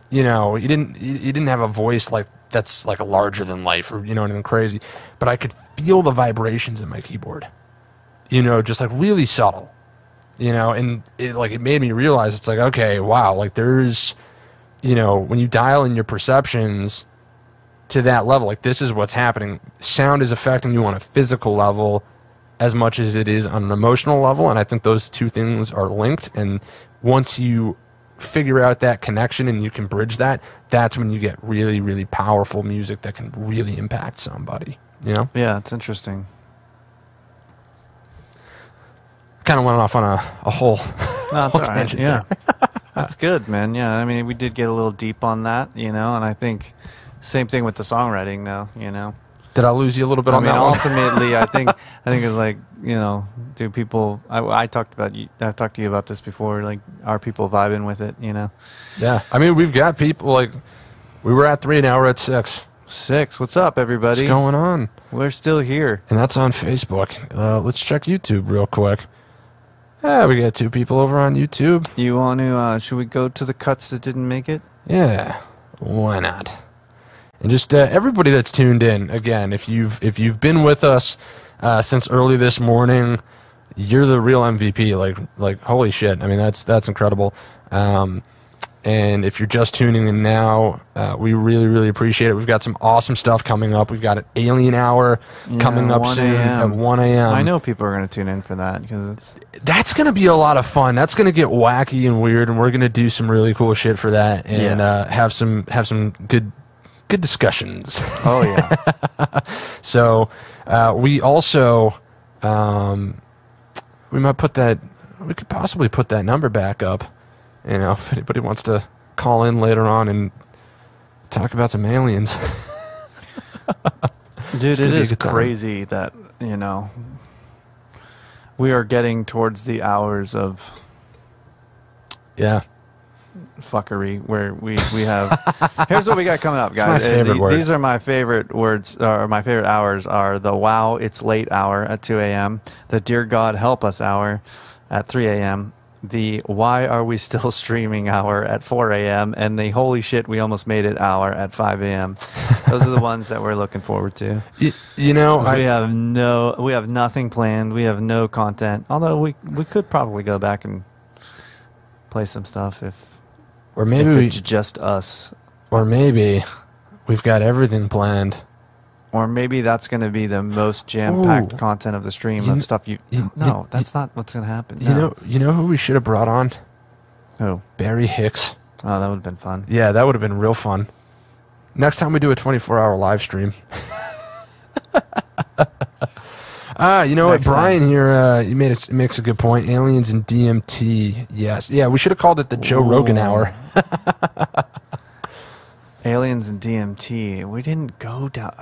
you know, you didn't have a voice like that's like a larger than life or, you know, anything crazy. But I could feel the vibrations in my keyboard, you know, just like really subtle, you know, and it made me realize it's like, okay, wow, like there's, you know, when you dial in your perceptions to that level, like this is what's happening. Sound is affecting you on a physical level as much as it is on an emotional level, and I think those two things are linked. And once you figure out that connection and you can bridge that, that's when you get really, really powerful music that can really impact somebody, you know? Yeah, it's interesting. Kind of went off on a whole, No, that's whole all right. tangent Yeah. there. That's good, man. Yeah, I mean, we did get a little deep on that, you know, and I think same thing with the songwriting, though, you know. Did I lose you a little bit on that one? Ultimately, I think it's like, you know, do people? I talked about you. I've talked to you about this before. Like, are people vibing with it? You know? Yeah, I mean, we've got people like we were at 3, now we're at 6. 6. What's up, everybody? What's going on? We're still here, and that's on Facebook. Let's check YouTube real quick. Yeah, we got 2 people over on YouTube. You want to? Should we go to the cuts that didn't make it? Yeah, why not? And just everybody that's tuned in, again, if you've been with us since early this morning, you're the real MVP. Like holy shit! I mean, that's incredible. And if you're just tuning in now, we really, really appreciate it. We've got some awesome stuff coming up. We've got an Alien Hour coming up soon at 1 a.m. I know people are going to tune in for that because that's going to be a lot of fun. That's going to get wacky and weird, and we're going to do some really cool shit for that, and have some good discussions. Oh yeah. So we also we could possibly put that number back up, you know, if anybody wants to call in later on and talk about some aliens. Dude, it is crazy that, you know, we are getting towards the hours of fuckery where we have here's what we got coming up, guys. My favorite word. These are my favorite words, or my favorite hours are the wow it's late hour at 2 a.m., the dear God help us hour at 3 a.m., the why are we still streaming hour at 4 a.m., and the holy shit we almost made it hour at 5 a.m. Those are the ones that we're looking forward to. You know, we have nothing planned. We have no content, although we could probably go back and play some stuff if it's just us. Or maybe we've got everything planned. Or maybe that's going to be the most jam-packed content of the stream of stuff No, that's not what's going to happen. You know who we should have brought on? Who? Barry Hicks. Oh, that would have been fun. Yeah, that would have been real fun. Next time we do a 24-hour live stream. You know what? Brian here, he makes a good point. Aliens and DMT. Yes. Yeah, we should have called it the Joe Rogan Hour. Aliens and DMT. We didn't go down.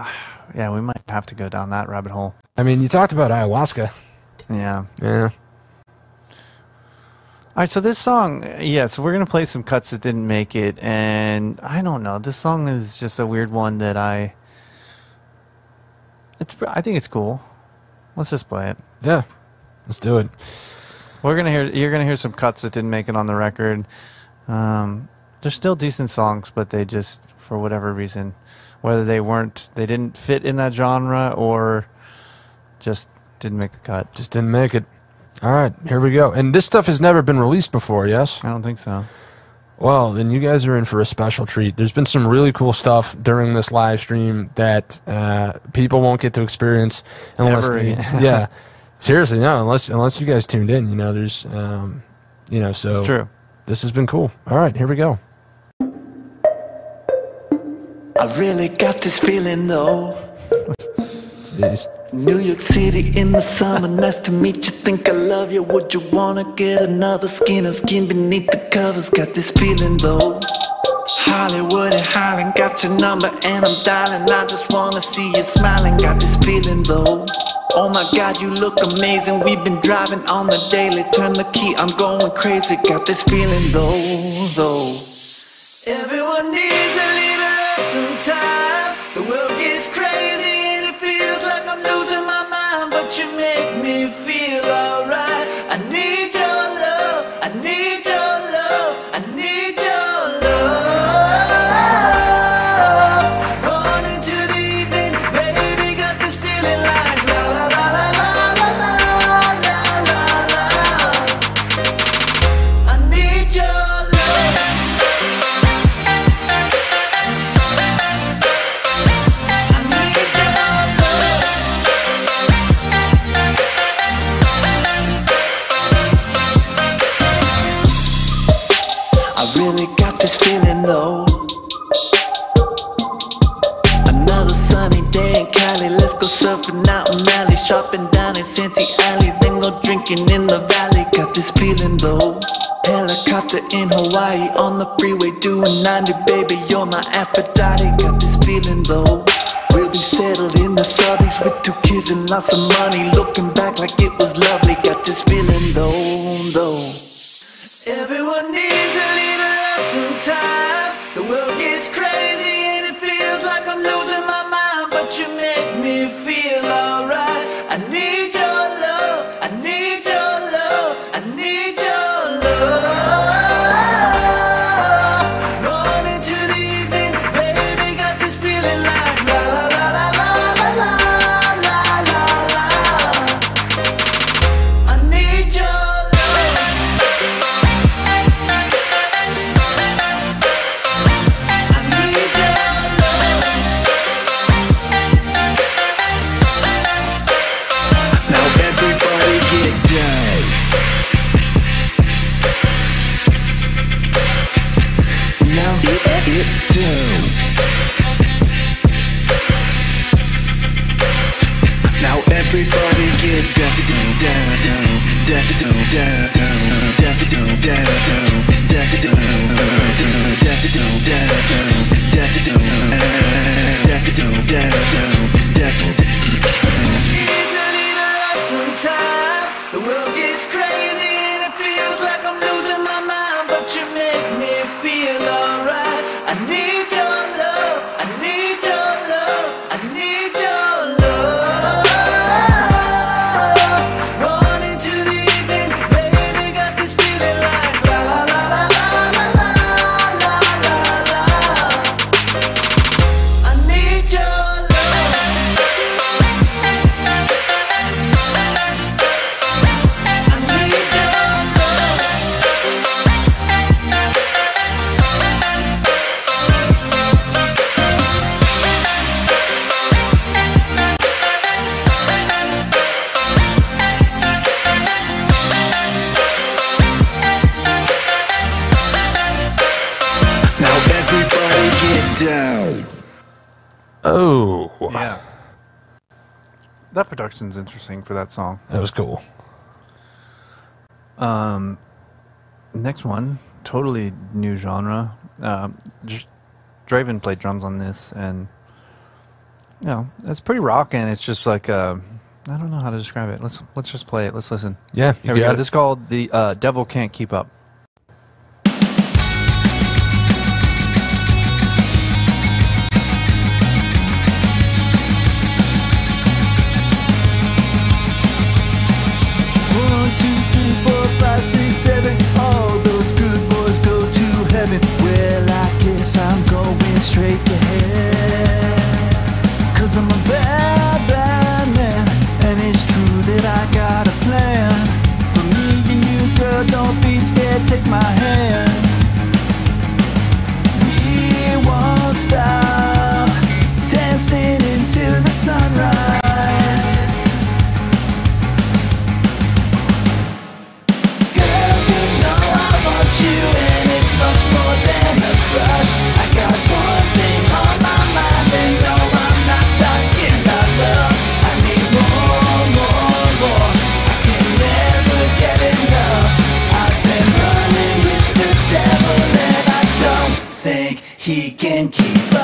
Yeah, we might have to go down that rabbit hole. I mean, you talked about ayahuasca. Yeah. Yeah. All right, so this song, so we're going to play some cuts that didn't make it, and I don't know. This song is just a weird one that I think it's cool. Let's just play it. Yeah. Let's do it. You're going to hear some cuts that didn't make it on the record. They're still decent songs, but they just, for whatever reason, whether they didn't fit in that genre or just didn't make the cut. Just didn't make it. All right, here we go. And this stuff has never been released before, yes? I don't think so. Well, then you guys are in for a special treat. There's been some really cool stuff during this live stream that people won't get to experience unless yeah. Seriously, no, unless you guys tuned in, you know, there's so it's true. This has been cool. All right, here we go. I really got this feeling though. Jeez. New York City in the summer, nice to meet you, think I love you. Would you wanna get another skin beneath the covers? Got this feeling though. Hollywood and Highland, got your number and I'm dialing. I just wanna see you smiling, got this feeling though. Oh my God, you look amazing. We've been driving on the daily. Turn the key, I'm going crazy. Got this feeling though. Everyone needs a little love sometimes. The world gets crazy and it feels like I'm losing my mind, but you make me feel alright. I need your myself an out and alley, shopping down in Santee Alley, then go drinking in the valley. Got this feeling though, helicopter in Hawaii, on the freeway doing 90, baby, you're my Aphrodite. Got this feeling though, we'll be settled in the subbies with 2 kids and lots of money, looking back like it was lovely. Got this feeling though. Everyone needs a little love sometimes. The world gets crazy and it feels like I'm losing my mind, but you make me feel alright. I need your love, I need your love, I need your love. Going into the evening, baby, got this feeling like la la la la la la la la la la. I need your love. Now everybody get down, down, down, down, down, down, down, down, down, down, sometimes the world gets crazy and it feels like I'm losing my mind, but you make me feel alright. I need your love, I need your love, I need your love. Going into the evening, baby, got this feeling like la la la la la la la la la. I need your love. Now everybody get down. Oh, Yeah. That production's interesting for that song. that was cool. Next one, totally new genre. Draven played drums on this, and you know, it's pretty rocking. It's just like I don't know how to describe it. Let's just play it. Let's listen. Yeah, Here we go. This is called The Devil Can't Keep Up. One, two, three, four, five, six, seven. All those good boys go to heaven. Well, I guess I'm going straight to hell. 'Cause I'm a bad, bad man. And it's true that I got a plan. For me and you, girl, don't be scared, take my hand. We won't stop dancing into the sunrise. Girl, you know I want you, and it's much more than a crush. I got one thing on my mind, and no, I'm not talking about love. I need more, more, more. I can never get enough. I've been running with the devil, and I don't think he can keep up.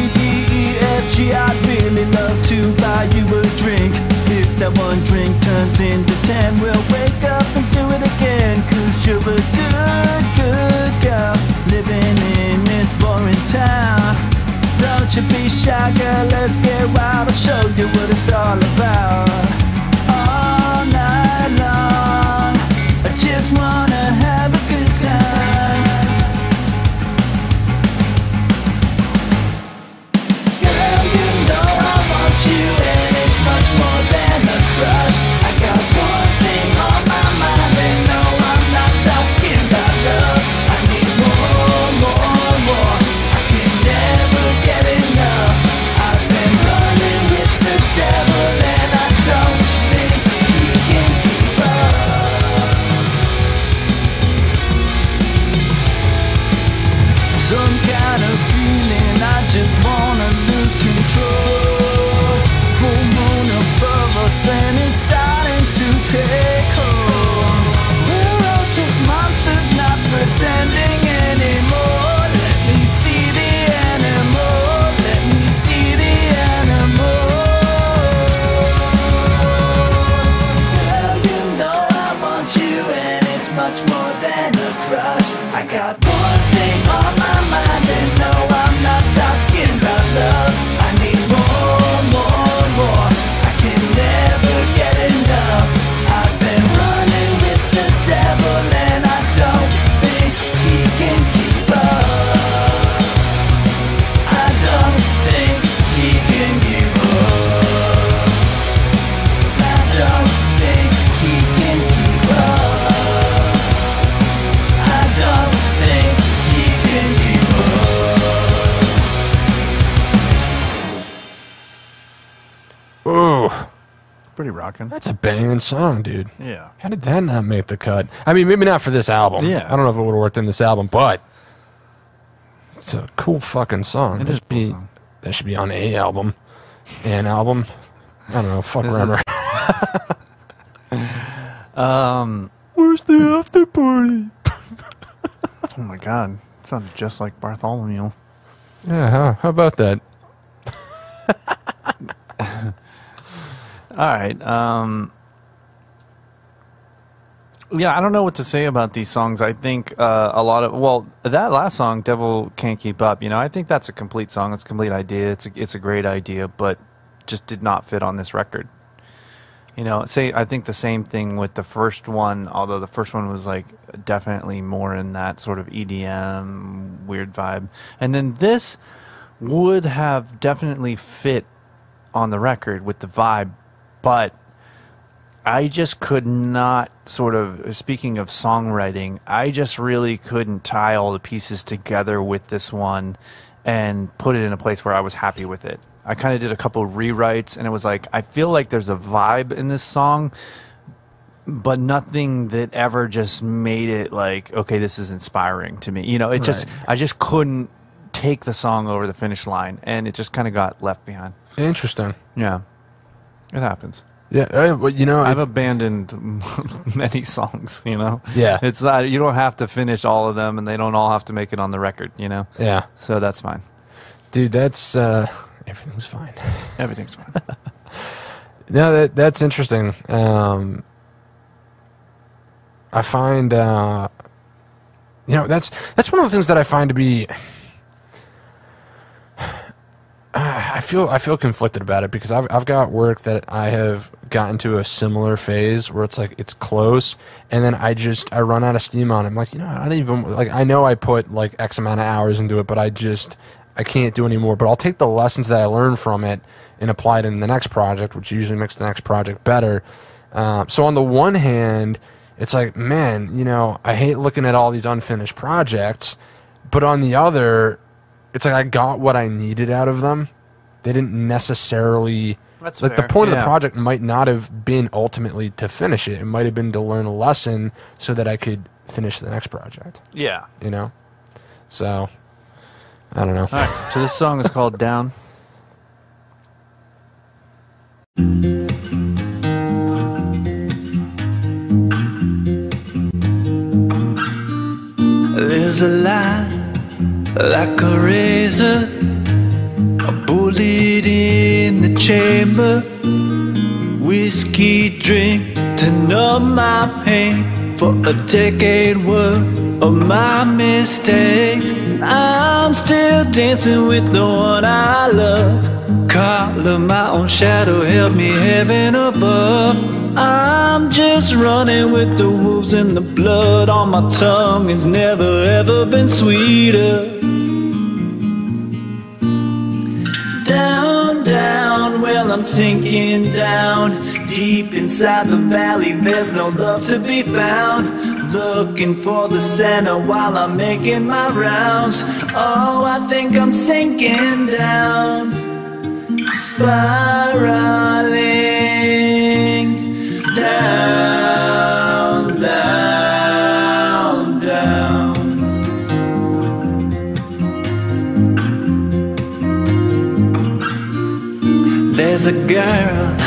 A-B-C-D-E-F-G, I'd really love to buy you a drink. If that one drink turns into 10, we'll wake up and do it again. 'Cause you're a good, good girl, living in this boring town. Don't you be shy, girl, let's get wild. I'll show you what it's all about. All night long, I just wanna have a good time. Girl, you know I want you, and it's much more than a crush. I got one thing on my mind, and no, I'm not talking about love. I need more, more, more. I can never get enough. I've been running with the devil, and I much more than a crush. I got one thing on my mind, and no, I'm not talking about love. I need more, more, more. I can never get enough. I've been running with the devil, and I don't think he can keep up. I don't think he can keep up. I don't think he can keep up. I don't think he can keep up. Ooh, Pretty rocking. that's a banging song, dude. Yeah. How did that not make the cut? I mean, maybe not for this album. Yeah. I don't know if it would have worked in this album, but it's a cool fucking song. It is a cool song. That should be on a album. An album. I don't know. Fuck grammar. Where's the after party? Oh my God. Sounds just like Bartholomew. Yeah, how about that? All right. Yeah, I don't know what to say about these songs. I think a lot of, well, that last song, Devil Can't Keep Up, you know, I think that's a complete song. It's a complete idea. It's a great idea, but just did not fit on this record. You know, I think the same thing with the first one, although the first one was like definitely more in that sort of EDM weird vibe. And then this would have definitely fit on the record with the vibe, but I just could not sort of, speaking of songwriting, I just really couldn't tie all the pieces together with this one and put it in a place where I was happy with it. I kind of did a couple rewrites, and it was like, I feel like there's a vibe in this song, but nothing that ever just made it like, okay, this is inspiring to me. You know, it just, I just couldn't take the song over the finish line, and it just kind of got left behind. Interesting. Yeah, it happens. Yeah, well, you know, I've abandoned many songs, you know? Yeah. It's not, you don't have to finish all of them, and they don't all have to make it on the record, you know? Yeah. So that's fine. Dude, that's, everything's fine. Everything's fine. No, that's interesting. I find, you know, that's one of the things that I find to be, I feel conflicted about it, because I've got work that I have gotten to a similar phase where it's like it's close, and then I run out of steam on it. I'm like, you know, I don't even, like, I know I put like X amount of hours into it, but I can't do anymore. But I'll take the lessons that I learned from it and apply it in the next project, which usually makes the next project better. So on the one hand, it's like, man, you know, I hate looking at all these unfinished projects, but on the other, it's like I got what I needed out of them. They didn't necessarily... That's like fair. The point of Yeah. the project might not have been ultimately to finish it. It might have been to learn a lesson so that I could finish the next project. Yeah. You know? So, I don't know. All right. So this song is called Down. There's a line like a razor, a bullet in the chamber, whiskey drink to numb my pain, for a decade worth of my mistakes. And I'm still dancing with the one I love. Color my own shadow, help me heaven above. I'm just running with the wolves, and the blood on my tongue has never ever been sweeter. Down, down, well I'm sinking down. Deep inside the valley there's no love to be found. Looking for the center while I'm making my rounds. Oh, I think I'm sinking down, spiraling down, down, down. There's a girl,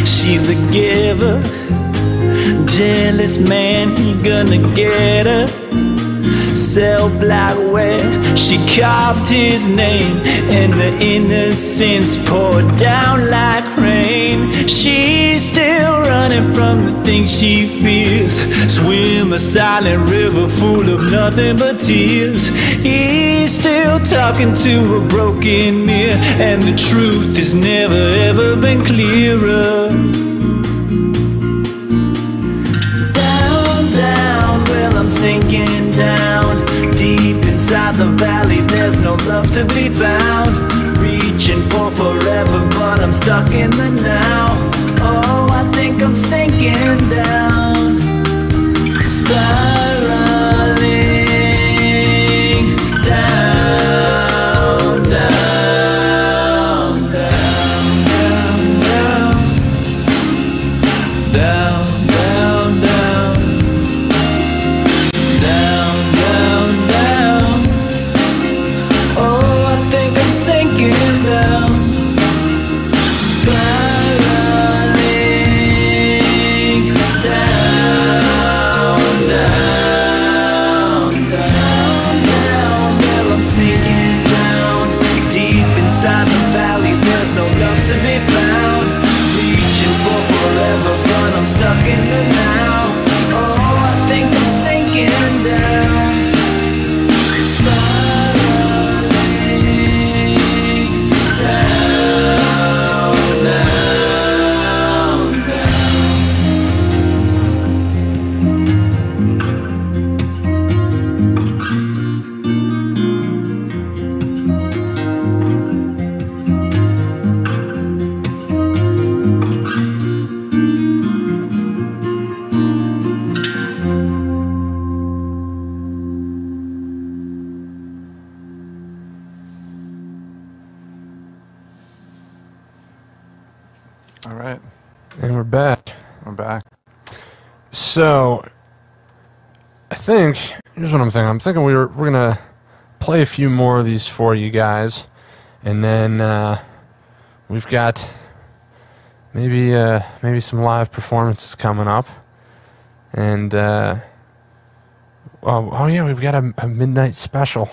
she's a giver. Jealous man, he gonna get her. Cell-block where she carved his name, and the innocence poured down like rain. She's still running running from the things she fears. Swim a silent river full of nothing but tears. He's still talking to a broken mirror, and the truth has never ever been clearer. Down, down, well I'm sinking down. Deep inside the valley there's no love to be found. Reaching for forever but I'm stuck in the now. Oh, I think I'm sinking down. Spiraling down, down, down, down, down, down, down, down, down, down. Oh, I think I'm sinking down. Spiraling down, down, down, down. Well, I'm sinking down. Deep inside the valley, there's no love to be found. Reaching for forever, but I'm stuck in the now. Oh, I think I'm sinking down. Spiraling down, down, down. All right, And we're back. we're back. So, I think here's what I'm thinking. I'm thinking we're gonna play a few more of these for you guys, and then we've got maybe some live performances coming up, and oh yeah, we've got a midnight special.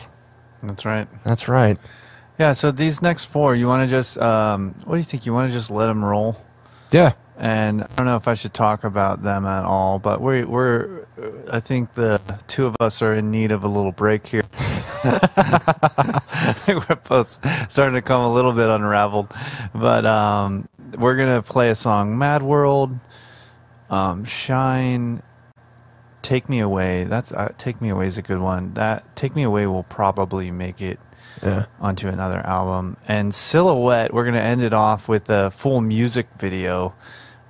That's right. That's right. Yeah, so these next four, you want to just, what do you think? You want to just let them roll? Yeah. And I don't know if I should talk about them at all, but we're I think the two of us are in need of a little break here. I think we're both starting to come a little bit unraveled. But we're going to play a song, Mad World, Shine, Take Me Away. That's Take Me Away is a good one. That Take Me Away will probably make it onto another album. And Silhouette, we're going to end it off with a full music video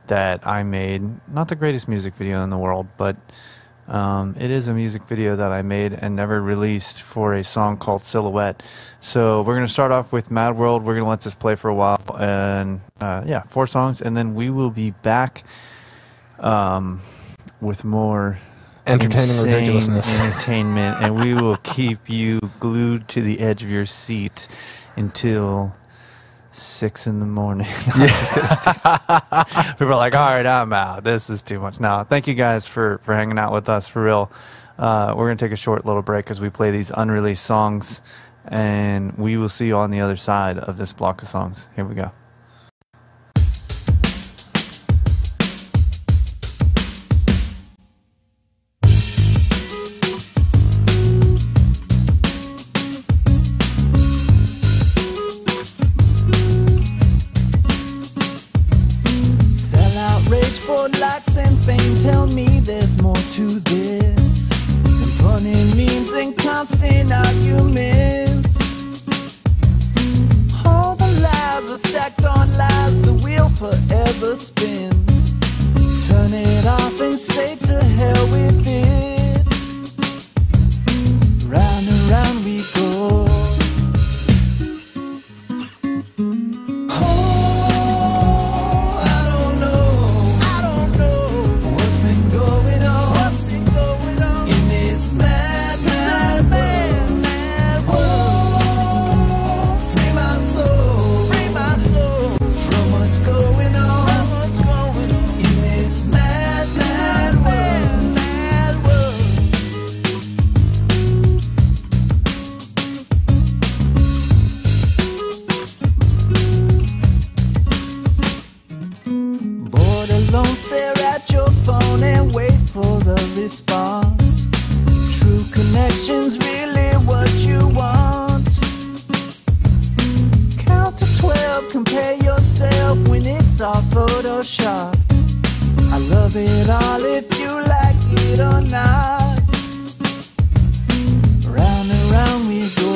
that I made. Not the greatest music video in the world, but it is a music video that I made and never released for a song called Silhouette. So we're going to start off with Mad World. We're going to let this play for a while. And yeah, 4 songs. And then we will be back with more Entertaining ridiculousness. entertainment, and we will keep you glued to the edge of your seat until 6 in the morning. No, I'm just kidding. People are like, all right, I'm out. This is too much. No, thank you guys for hanging out with us, for real. We're going to take a short little break as we play these unreleased songs, and we will see you on the other side of this block of songs. Here we go. Likes and fame tell me there's more to this than funny memes and constant arguments. All the lies are stacked response. True connection's really what you want. Count to 12, compare yourself when it's all Photoshop. I love it all if you like it or not. Round and round we go.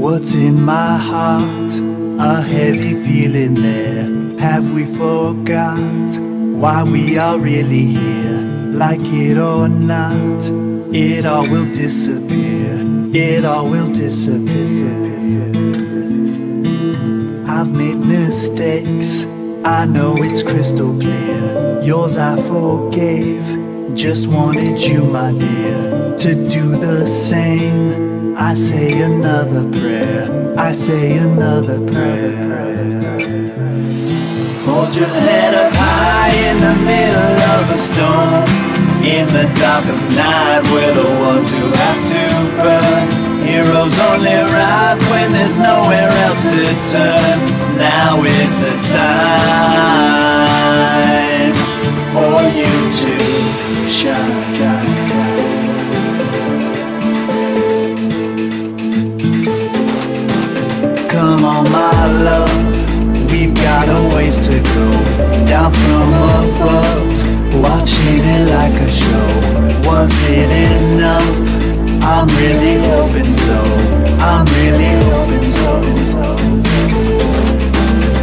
What's in my heart? A heavy feeling there. Have we forgot why we are really here? Like it or not, it all will disappear. It all will disappear. I've made mistakes, I know it's crystal clear. Yours I forgave, just wanted you, my dear, to do the same. I say another prayer, I say another prayer. Hold your head up high in the middle of a storm. In the dark of night, we're the ones who have to burn. Heroes only rise when there's nowhere else to turn. Now is the time for you to shine. Come on, my love, we've got a ways to go. Down from above, watching it like a show. Was it enough? I'm really hoping so. I'm really hoping so.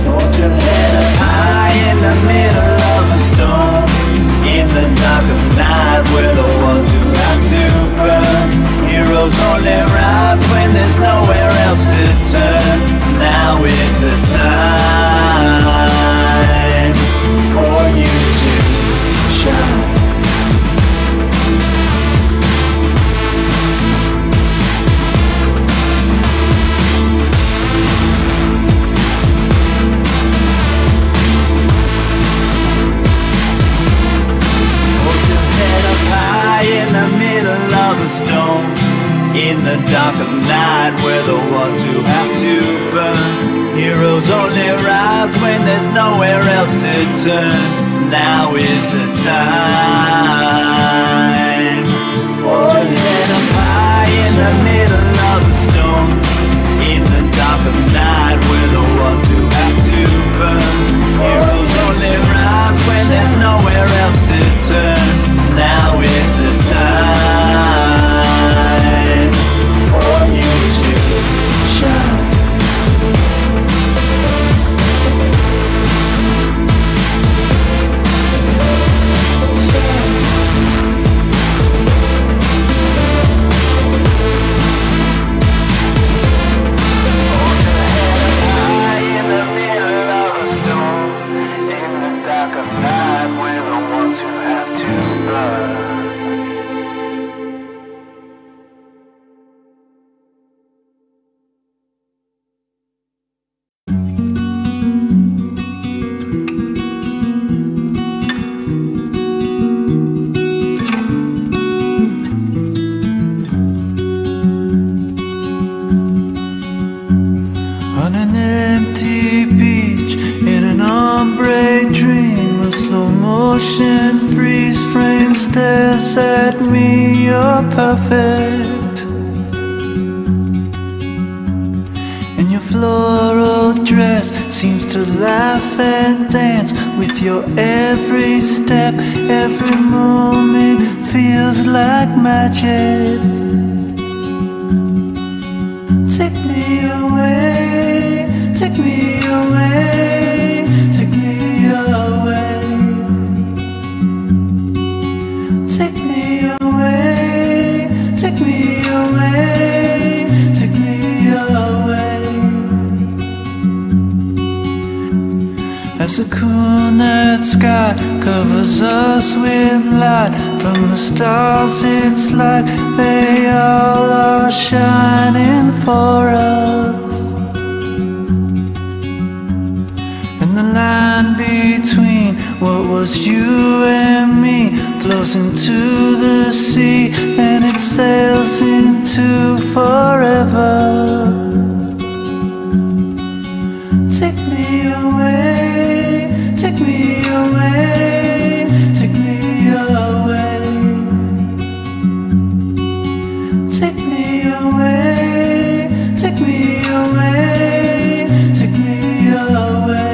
Hold your head up high in the middle of a storm. In the dark of night, we're the ones who have to burn. Heroes only rise when there's nowhere else to turn. Now is the time for you to shine. Hold your head up high in the middle of a storm. In the dark of night, we're the ones who have to burn. Heroes only rise when there's nowhere else to turn. Now is the time. Hold your head up high in the middle of a storm. In the dark of night, we're the ones who have to burn. Heroes only rise when there's nowhere else to turn. Now is the time for you to shine. Hold your head high in stares at me, you're perfect. And your floral dress seems to laugh and dance with your every step. Every moment feels like magic. Take me away, take me away, take me away. Take me away, take me away, take me away. As the cool night sky covers us with light from the stars, it's like they all are shining for us. And the line between what was you and me flows into the sea, and it sails into forever. Take me away, take me away, take me away. Take me away, take me away, take me away.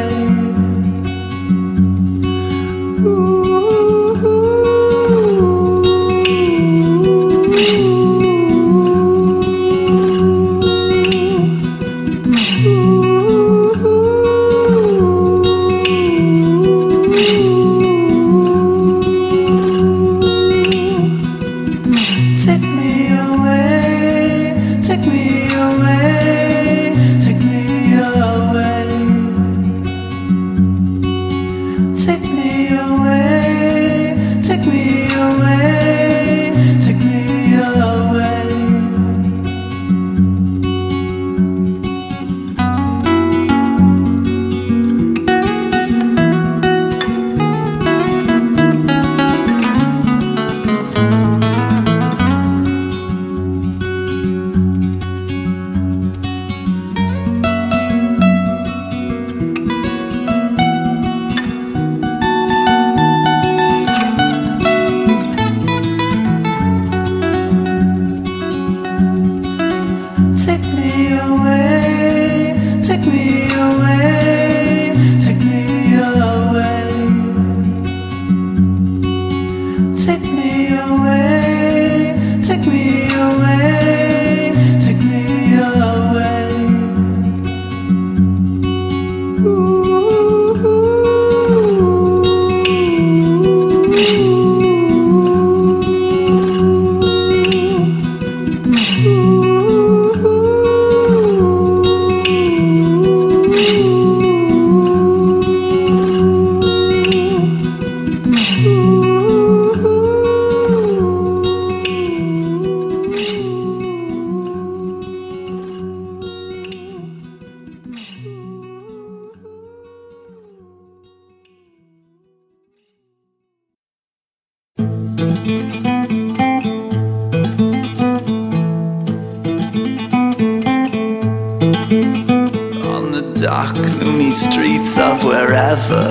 Dark, gloomy streets of wherever,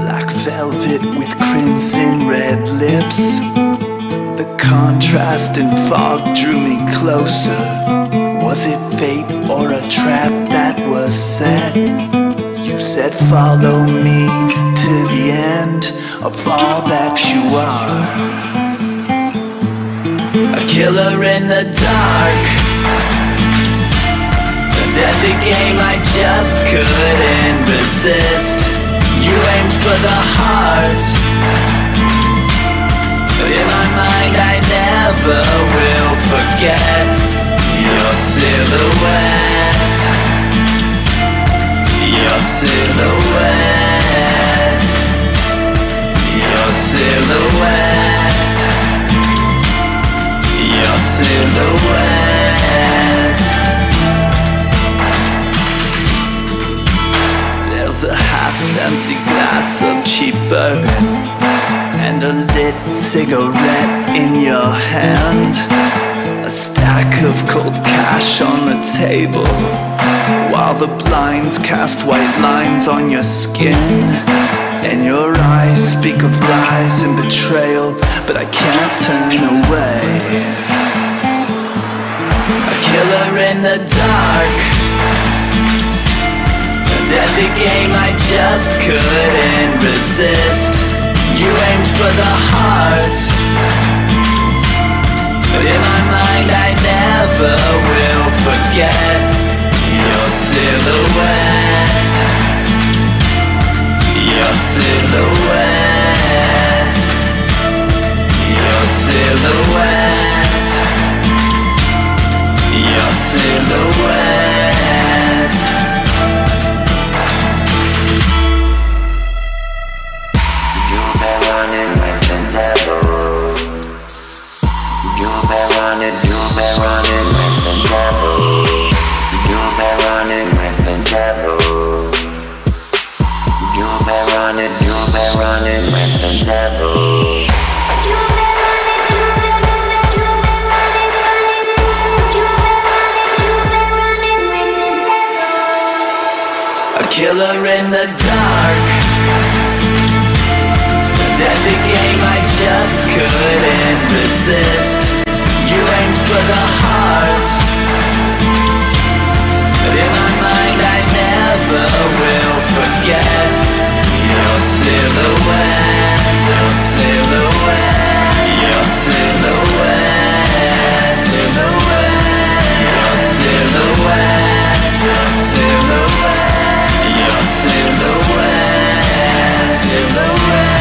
black velvet with crimson red lips. The contrast and fog drew me closer. Was it fate or a trap that was set? You said follow me to the end of all that you are. A killer in the dark, deadly game I just couldn't resist. You aimed for the heart. In my mind I never will forget your silhouette. Your silhouette. Your silhouette. Your silhouette. There's a half-empty glass of cheap bourbon and a lit cigarette in your hand. A stack of cold cash on the table while the blinds cast white lines on your skin. And your eyes speak of lies and betrayal, but I can't turn away. A killer in the dark, a deadly game I just couldn't resist. You aimed for the heart, but in my mind I never will forget your silhouette. Your silhouette. Your silhouette. Your silhouette. You've been running with the devil. You've been running with the devil. You've been running with the devil. You've been running with the devil. A killer in the dark, a deadly game I just couldn't resist. You aimed for the heart, but in my mind I never will forget your silhouette. Your silhouette. Your silhouette. Silhouette. Your silhouette. Your silhouette. Your silhouette. Silhouette.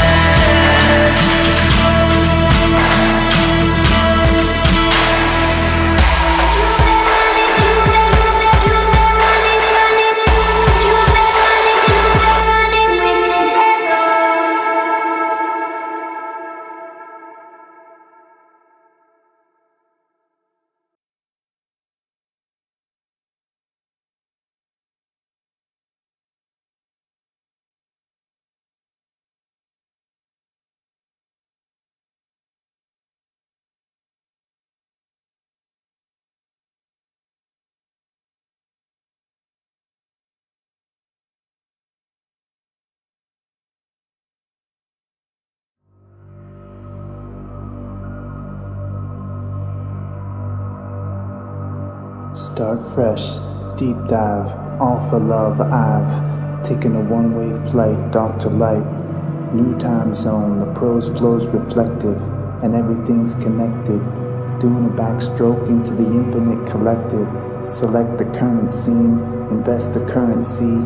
Start fresh, deep dive, all for love. I've taken a one-way flight, dark to light. New time zone, the prose flows reflective, and everything's connected. Doing a backstroke into the infinite collective. Select the current scene, invest the currency.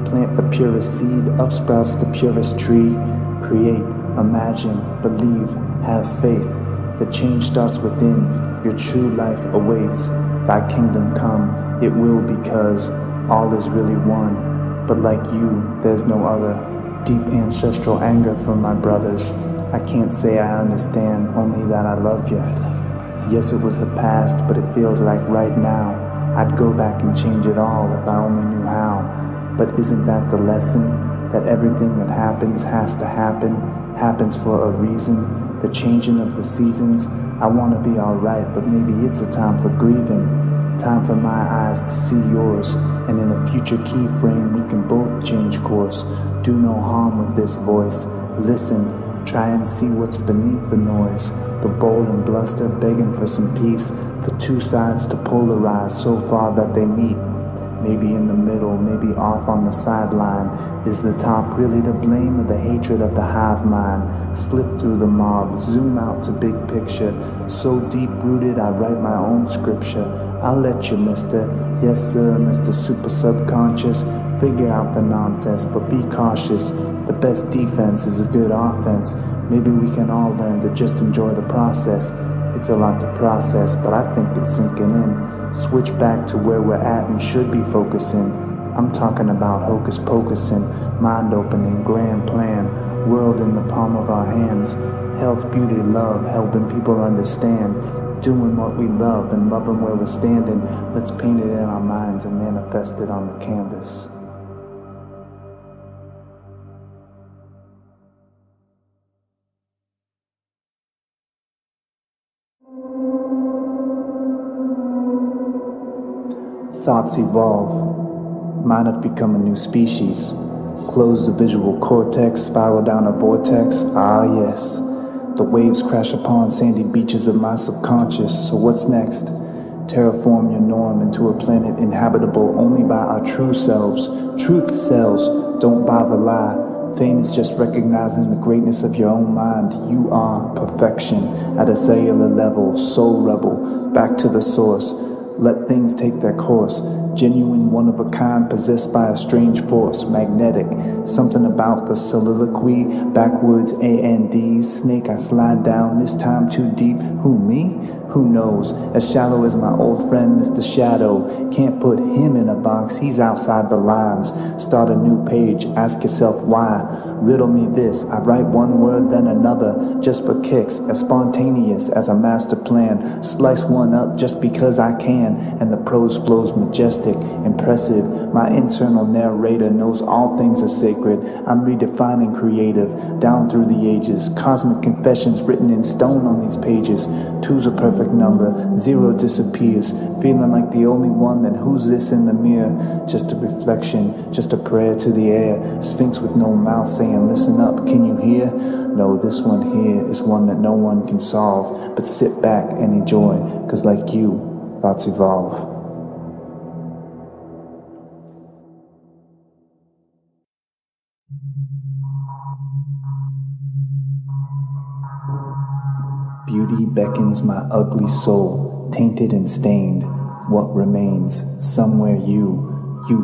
Plant the purest seed, upsprouts the purest tree. Create, imagine, believe, have faith. The change starts within, your true life awaits. Thy kingdom come, it will, because all is really one. But like you, there's no other. Deep ancestral anger from my brothers. I can't say I understand, only that I love you. Yes, it was the past, but it feels like right now. I'd go back and change it all if I only knew how. But isn't that the lesson? That everything that happens has to happen, happens for a reason. The changing of the seasons. I want to be alright, but maybe it's a time for grieving. Time for my eyes to see yours, and in a future keyframe we can both change course. Do no harm with this voice. Listen, try and see what's beneath the noise. The bold and bluster begging for some peace. The two sides to polarize so far that they meet. Maybe in the middle, maybe off on the sideline. Is the top really to blame, or the hatred of the hive mind? Slip through the mob, zoom out to big picture. So deep-rooted I write my own scripture. I'll let you, mister. Yes, sir, Mr. Super Subconscious. Figure out the nonsense, but be cautious. The best defense is a good offense. Maybe we can all learn to just enjoy the process. It's a lot to process, but I think it's sinking in. Switch back to where we're at and should be focusing. I'm talking about hocus pocusing, mind opening, grand plan, world in the palm of our hands. Health, beauty, love, helping people understand. Doing what we love and loving where we're standing. Let's paint it in our minds and manifest it on the canvas. Thoughts evolve. Might have become a new species. Close the visual cortex, spiral down a vortex. Ah, yes. The waves crash upon sandy beaches of my subconscious. So what's next? Terraform your norm into a planet inhabitable only by our true selves. Truth sells, don't buy the lie. Fame is just recognizing the greatness of your own mind. You are perfection at a cellular level, soul rebel, back to the source. Let things take their course. Genuine, one of a kind, possessed by a strange force, magnetic. Something about the soliloquy, backwards A&Ds. Snake, I slide down, this time too deep. Who, me? Who knows? As shallow as my old friend Mr. Shadow. Can't put him in a box, he's outside the lines. Start a new page, ask yourself why. Riddle me this, I write one word then another, just for kicks, as spontaneous as a master plan. Slice one up just because I can, and the prose flows majestic, impressive. My internal narrator knows all things are sacred. I'm redefining creative, down through the ages. Cosmic confessions written in stone on these pages. Two's a perfect number, zero disappears. Feeling like the only one, then who's this in the mirror? Just a reflection, just a prayer to the air. Sphinx with no mouth saying, listen up, can you hear? No, this one here is one that no one can solve. But sit back and enjoy, cause like you, thoughts evolve. Beauty beckons my ugly soul, tainted and stained. What remains? Somewhere you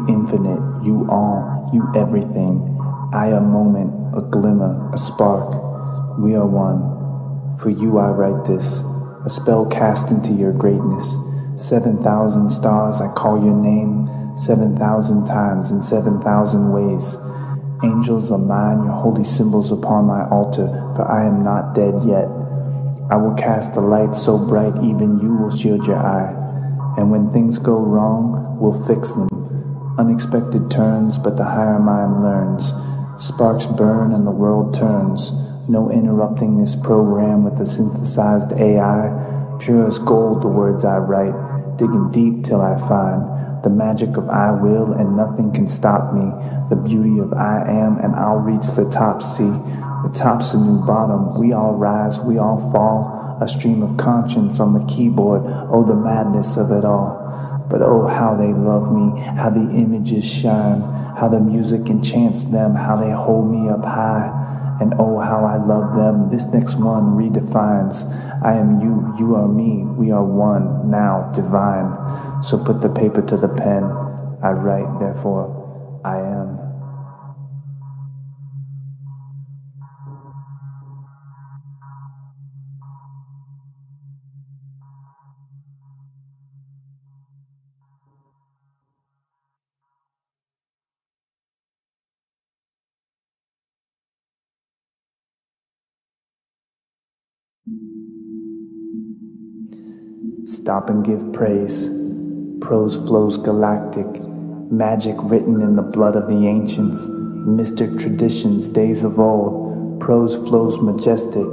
infinite, you all, you everything. I a moment, a glimmer, a spark. We are one. For you I write this, a spell cast into your greatness. 7,000 stars I call your name, 7,000 times in 7,000 ways. Angels are mine, your holy symbols upon my altar, for I am not dead yet. I will cast a light so bright even you will shield your eye. And when things go wrong, we'll fix them. Unexpected turns, but the higher mind learns. Sparks burn and the world turns. No interrupting this program with a synthesized AI. Pure as gold the words I write, digging deep till I find the magic of I will and nothing can stop me. The beauty of I am and I'll reach the top, see. The top's a new bottom, we all rise, we all fall. A stream of conscience on the keyboard, oh the madness of it all. But oh how they love me, how the images shine, how the music enchants them, how they hold me up high. And oh how I love them, this next one redefines. I am you, you are me, we are one, now divine. So put the paper to the pen, I write, therefore I am. Stop and give praise. Prose flows galactic. Magic written in the blood of the ancients. Mystic traditions, days of old. Prose flows majestic.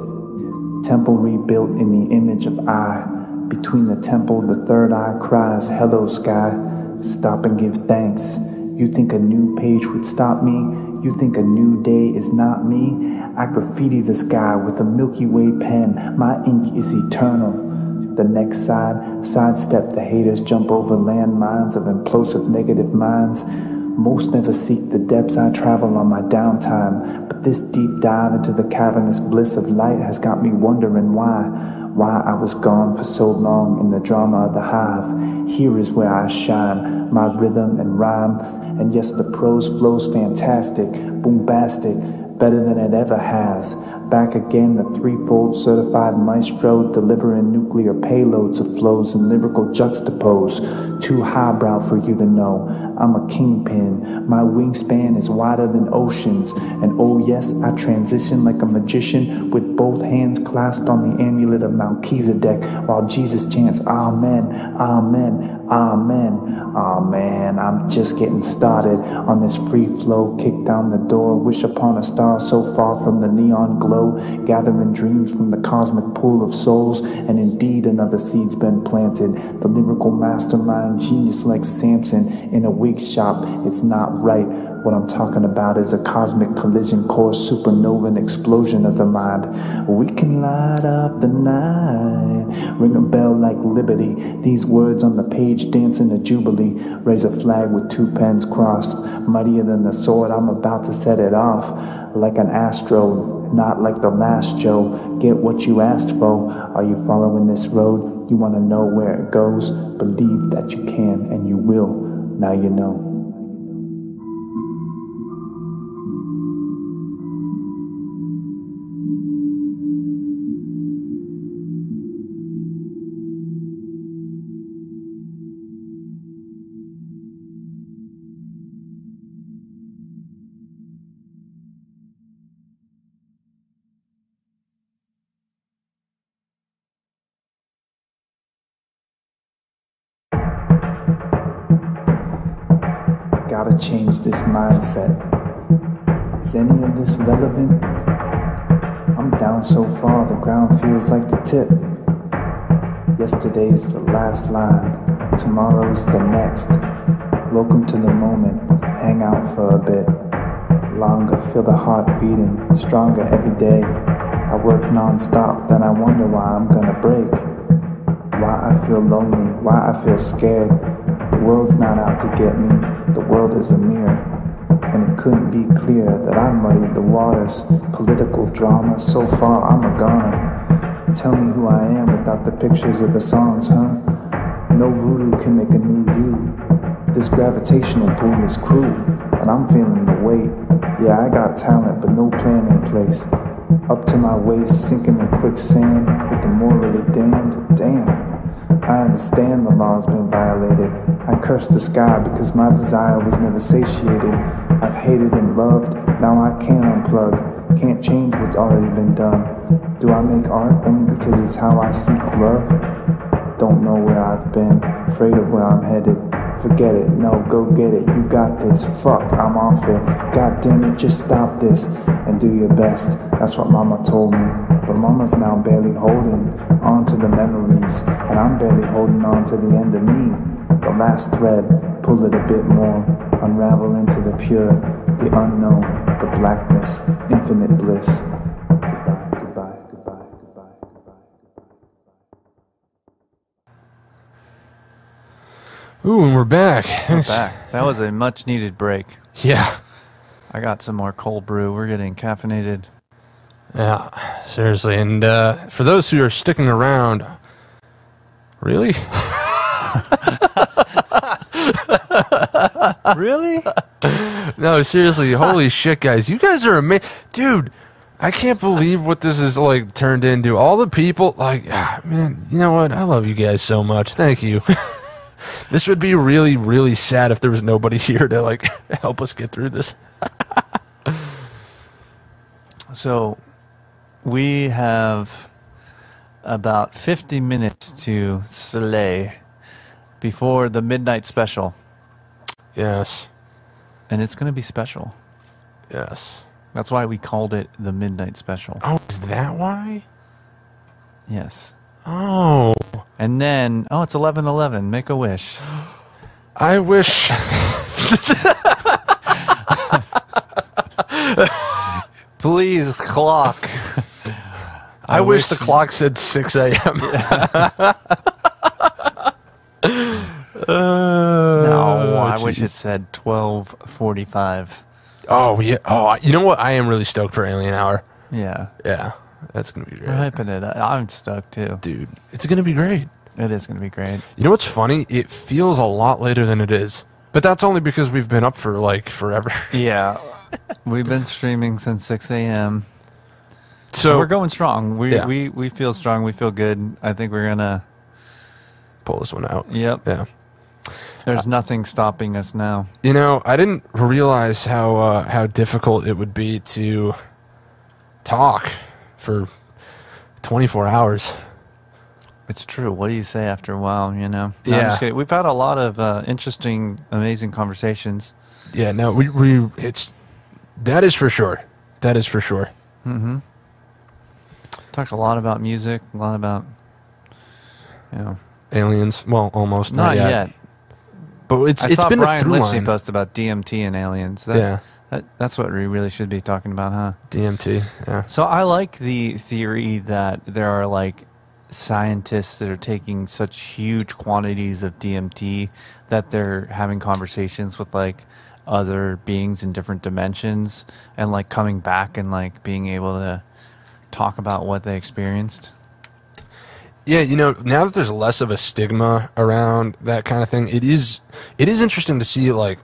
Temple rebuilt in the image of I. Between the temple, the third eye cries, hello sky. Stop and give thanks. You think a new page would stop me? You think a new day is not me? I graffiti the sky with a Milky Way pen. My ink is eternal. The next sidestep the haters, jump over landmines of implosive negative minds. Most never seek the depths I travel on my downtime, but this deep dive into the cavernous bliss of light has got me wondering why I was gone for so long in the drama of the hive. Here is where I shine, my rhythm and rhyme, and yes, the prose flows fantastic, bombastic, better than it ever has. Back again, the threefold certified maestro, delivering nuclear payloads of flows and lyrical juxtapose. Too highbrow for you to know, I'm a kingpin. My wingspan is wider than oceans. And oh yes, I transition like a magician with both hands clasped on the amulet of Melchizedek, while Jesus chants, Amen, Amen, Amen. Aw man, I'm just getting started on this free flow, kick down the door, wish upon a star so far from the neon glow. low, gathering dreams from the cosmic pool of souls, and indeed another seed's been planted. The lyrical mastermind, genius like Samson, in a wig shop, it's not right. What I'm talking about is a cosmic collision course, supernova, an explosion of the mind. We can light up the night, ring a bell like liberty. These words on the page dance in a jubilee. Raise a flag with 2 pens crossed, mightier than the sword. I'm about to set it off like an astro, not like the last Joe. Get what you asked for. Are you following this road? You want to know where it goes? Believe that you can and you will. Now you know. Gotta change this mindset. Is any of this relevant? I'm down so far, the ground feels like the tip. Yesterday's the last line, tomorrow's the next. Welcome to the moment, hang out for a bit. Longer, feel the heart beating, stronger every day. I work non-stop, then I wonder why I'm gonna break. Why I feel lonely, why I feel scared. The world's not out to get me, the world is a mirror. And it couldn't be clearer that I muddied the waters. Political drama, so far I'm a goner. Tell me who I am without the pictures of the songs, huh? No voodoo can make a new you. This gravitational pull is cruel, and I'm feeling the weight. Yeah, I got talent, but no plan in place. Up to my waist, sinking in quicksand with the morally damned. Damn. I understand the law's been violated. I curse the sky because my desire was never satiated. I've hated and loved, now I can't unplug. Can't change what's already been done. Do I make art only because it's how I seek love? Don't know where I've been, afraid of where I'm headed. Forget it, no, go get it, you got this. Fuck, I'm off it. God damn it, just stop this and do your best. That's what mama told me. But mama's now barely holding on to the memories, and I'm barely holding on to the end of me. The last thread, pull it a bit more, unravel into the pure, the unknown, the blackness, infinite bliss. Goodbye, goodbye, goodbye, goodbye, goodbye. Ooh, and we're back. We're back. That was a much needed break. Yeah. I got some more cold brew. We're getting caffeinated. Yeah, seriously. And for those who are sticking around, really? Really? No, seriously. Holy shit, guys. You guys are amazing. Dude, I can't believe what this is like turned into. All the people, like, man, you know what? I love you guys so much. Thank you. This would be really, really sad if there was nobody here to, like, help us get through this. So, we have about 50 minutes to slay before the midnight special. Yes. And it's going to be special. Yes. That's why we called it the midnight special. Oh, is that why? Yes. Oh. And then, it's 11:11. Make a wish. I wish. Please, clock. I wish the clock said 6 a.m. No, I geez. wish it said 12:45. Oh, yeah. Oh, you know what? I am really stoked for Alien Hour. Yeah. Yeah. That's going to be great. We're hyping it up. I'm stoked, too. Dude, it's going to be great. It is going to be great. You know what's funny? It feels a lot later than it is. But that's only because we've been up for, like, forever. Yeah. We've been streaming since 6 a.m. So we're going strong. Yeah. We feel strong. We feel good. I think we're going to pull this one out. Yep. Yeah. There's nothing stopping us now. You know, I didn't realize how difficult it would be to talk for 24 hours. It's true. What do you say after a while, you know? No, Yeah. I'm just kidding. We've had a lot of interesting, amazing conversations. Yeah, no, that is for sure. That is for sure. Mm-hmm. Talked a lot about music, a lot about, aliens. Well, almost not yet. But it's saw been Brian a through Lynch line. post about DMT and aliens. That's what we really should be talking about, huh? DMT. Yeah. So I like the theory that there are like scientists that are taking such huge quantities of DMT that they're having conversations with like other beings in different dimensions and like coming back and like being able to talk about what they experienced. Yeah, now that there's less of a stigma around that kind of thing, it is interesting to see like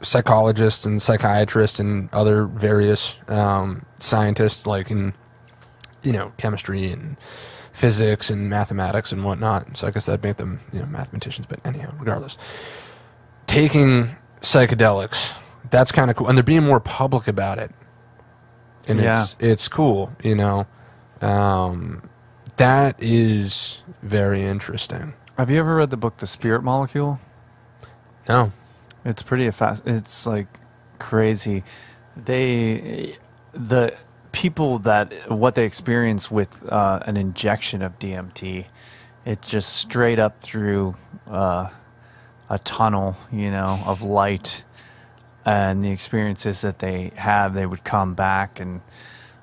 psychologists and psychiatrists and other various scientists like in chemistry and physics and mathematics and whatnot. So I guess that'd make them mathematicians. But anyhow, regardless, taking psychedelics, that's kind of cool, and they're being more public about it, and it's cool. That is very interesting. Have you ever read the book The Spirit Molecule? No. It's pretty it's like crazy. The people what they experience with an injection of DMT, it's just straight up through a tunnel, of light, and the experiences that they would come back and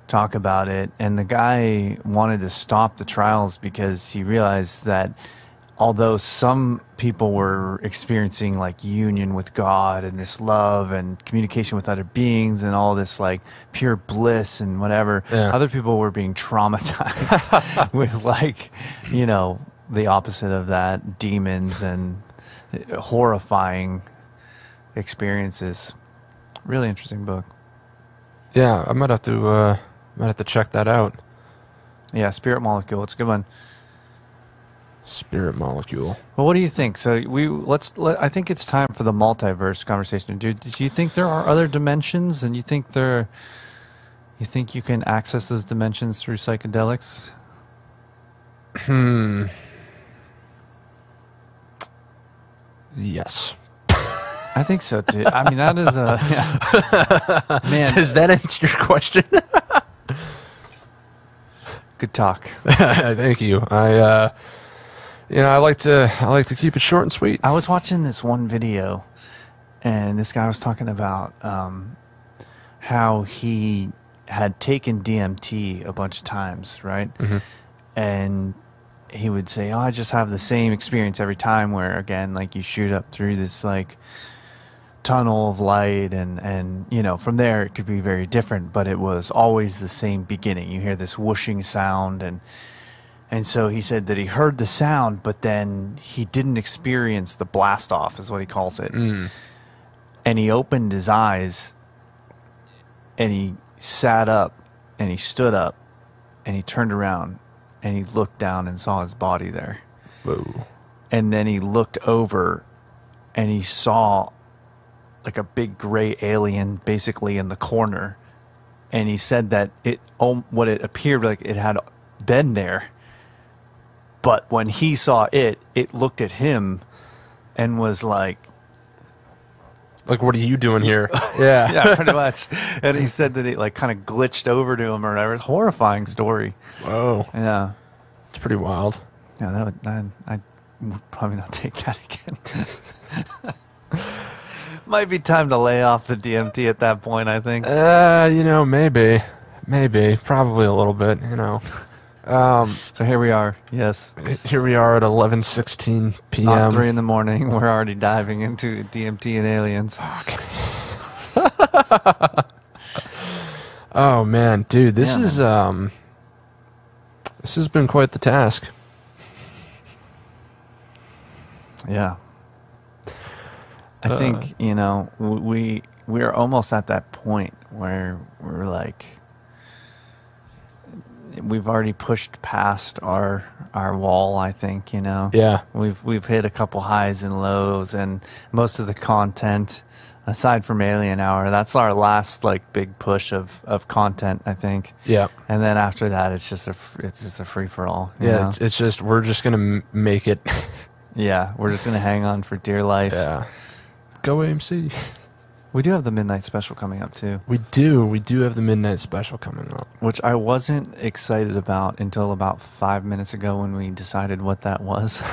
talk about it. And the guy wanted to stop the trials because he realized that although some people were experiencing like union with God and this love and communication with other beings and all this like pure bliss and whatever, other people were being traumatized with like, the opposite of that, demons and horrifying experiences. Really interesting book. Yeah, I might have to check that out. Yeah, Spirit Molecule. It's a good one. Spirit Molecule. Well, what do you think? So I think it's time for the multiverse conversation. Do you think there are other dimensions, and you think you can access those dimensions through psychedelics? Yes. I think so too. I mean, that is man. Does that answer your question? Good talk. Thank you. I like to keep it short and sweet. I was watching this one video, and this guy was talking about how he had taken DMT a bunch of times, right? Mm-hmm. And he would say, I just have the same experience every time, where again, like you shoot up through this like tunnel of light, and from there it could be very different, but it was always the same beginning. You hear this whooshing sound, and so he said that he heard the sound, but then he didn't experience the blast off, is what he calls it. And he opened his eyes, and he sat up, and he stood up, and he turned around, and he looked down and saw his body there. Whoa. And then he looked over, and he saw like a big gray alien basically in the corner. And he said that what it appeared like it had been there. But when he saw it looked at him and was like, what are you doing here? Yeah. Yeah, pretty much. And he said that it like kind of glitched over to him or whatever. Horrifying story. Whoa. Yeah. It's pretty wild. Yeah, I'd probably not take that again. Might be time to lay off the DMT at that point, I think. Maybe, probably a little bit, So here we are. Yes. Here we are at 11:16 p.m. Not 3 a.m. We're already diving into DMT and aliens. Oh man, dude, this has been quite the task. Yeah. I think, we're almost at that point where we're like, we've already pushed past our wall, I think, Yeah. We've hit a couple highs and lows, and most of the content, aside from Alien Hour, that's our last like big push of content, I think. Yeah. And then after that, it's just a free for all. Yeah, it's just we're just gonna make it. Yeah, we're just gonna hang on for dear life. Yeah. Go AMC. We do have the midnight special coming up too. We do have the midnight special coming up, which I wasn't excited about until about 5 minutes ago when we decided what that was.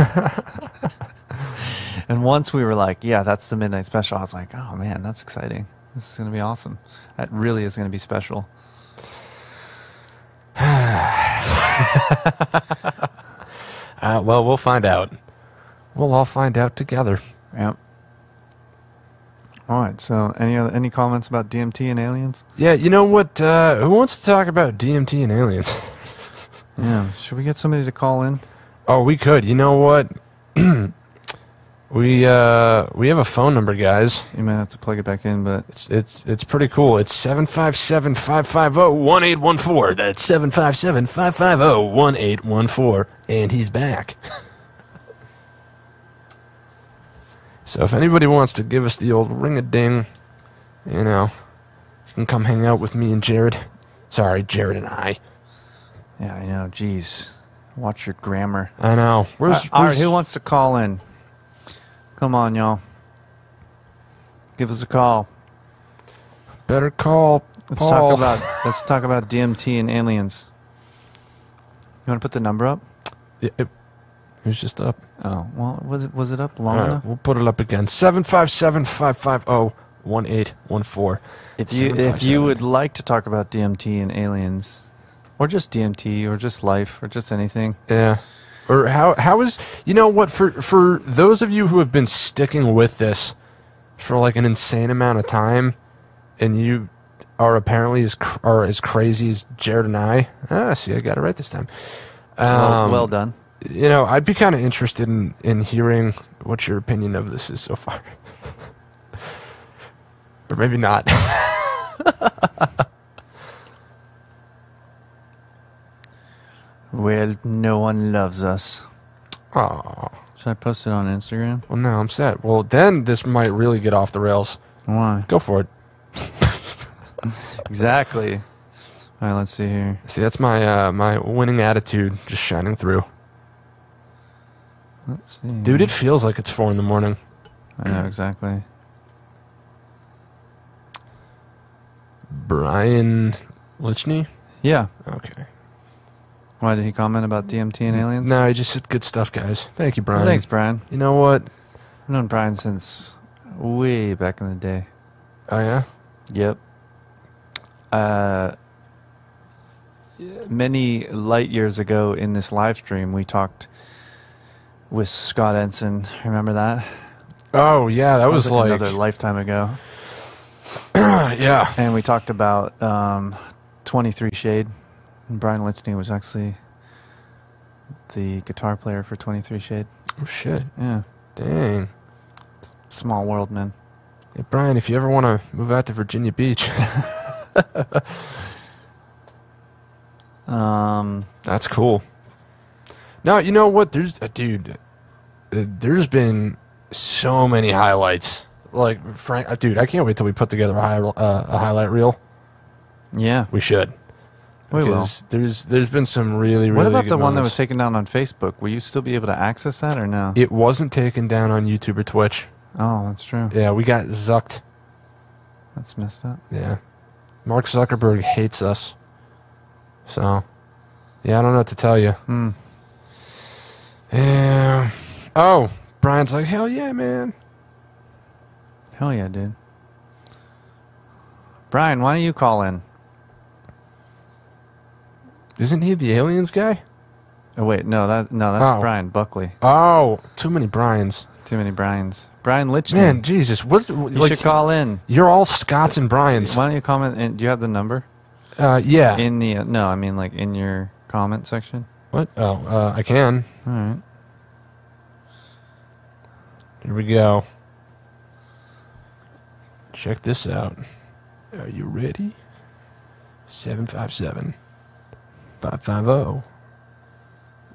And once we were like, yeah, that's the midnight special, I was like, oh man, that's exciting. This is going to be awesome. That really is going to be special. Well, we'll find out. We'll all find out together. Yep. All right. So, any comments about DMT and aliens? Yeah. You know what? Who wants to talk about DMT and aliens? Yeah. Should we get somebody to call in? Oh, we could. You know what? We have a phone number, guys. You might have to plug it back in, but it's pretty cool. It's 757-550-1814. That's 757-550-1814, and he's back. So if anybody wants to give us the old ring-a-ding, you know, you can come hang out with me and Jared. Sorry, Jared and I. Yeah, I know. Jeez, watch your grammar. I know. All right, who wants to call in? Come on, y'all. Give us a call. Better call Paul. Let's talk about DMT and aliens. You want to put the number up? It was just up. Oh, well, was it up long All right, enough? we'll put it up again. 757-550-1814. If you would like to talk about DMT and aliens, or just DMT, or just life, or just anything. Yeah. Or how is, you know what, for those of you who have been sticking with this for like an insane amount of time, and you are apparently as crazy as Jared and I. See, I got it right this time. Well done. You know, I'd be kind of interested in hearing what your opinion of this is so far. Or maybe not. Well, no one loves us. Oh. Should I post it on Instagram? Well, no, I'm set. Well, then this might really get off the rails. Why? Go for it. Exactly. All right, let's see here. See, that's my my winning attitude just shining through. Let's see. Dude, it feels like it's 4 a.m. I know, exactly. Brian Lichney? Yeah. Okay. Why did he comment about DMT and aliens? No, he just said good stuff, guys. Thank you, Brian. Thanks, Brian. You know what? I've known Brian since way back in the day. Oh, yeah? Yep. Many light years ago in this live stream, we talked with Scott Ensign. Remember that? Oh, yeah, that was like another lifetime ago. Yeah. And we talked about 23 Shade. And Brian Lichney was actually the guitar player for 23 Shade. Oh, shit. Yeah. Dang. Small world, man. Hey, Brian, if you ever want to move out to Virginia Beach. That's cool. No, you know what? There's been so many highlights. Like, Frank, dude, I can't wait till we put together a highlight reel. Yeah. We should. We will. There's been some really What about good the one that moments. was taken down on Facebook? Will you still be able to access that or no? It wasn't taken down on YouTube or Twitch. Oh, that's true. Yeah, we got zucked. That's messed up. Yeah. Mark Zuckerberg hates us. So, yeah, I don't know what to tell you. Yeah. Oh, Brian's like, hell yeah, man. Hell yeah, dude. Brian, why don't you call in? Isn't he the aliens guy? Oh wait, that's Brian Buckley. Oh, too many Brians. Too many Brians. Brian Lichney. Man, Jesus, what? You should call in. You're all Scots and Brians. Why don't you comment? Do you have the number? Yeah. In the no, I mean like in your comment section. What? Oh, I can. All right. Here we go. Check this out. Are you ready? 757 550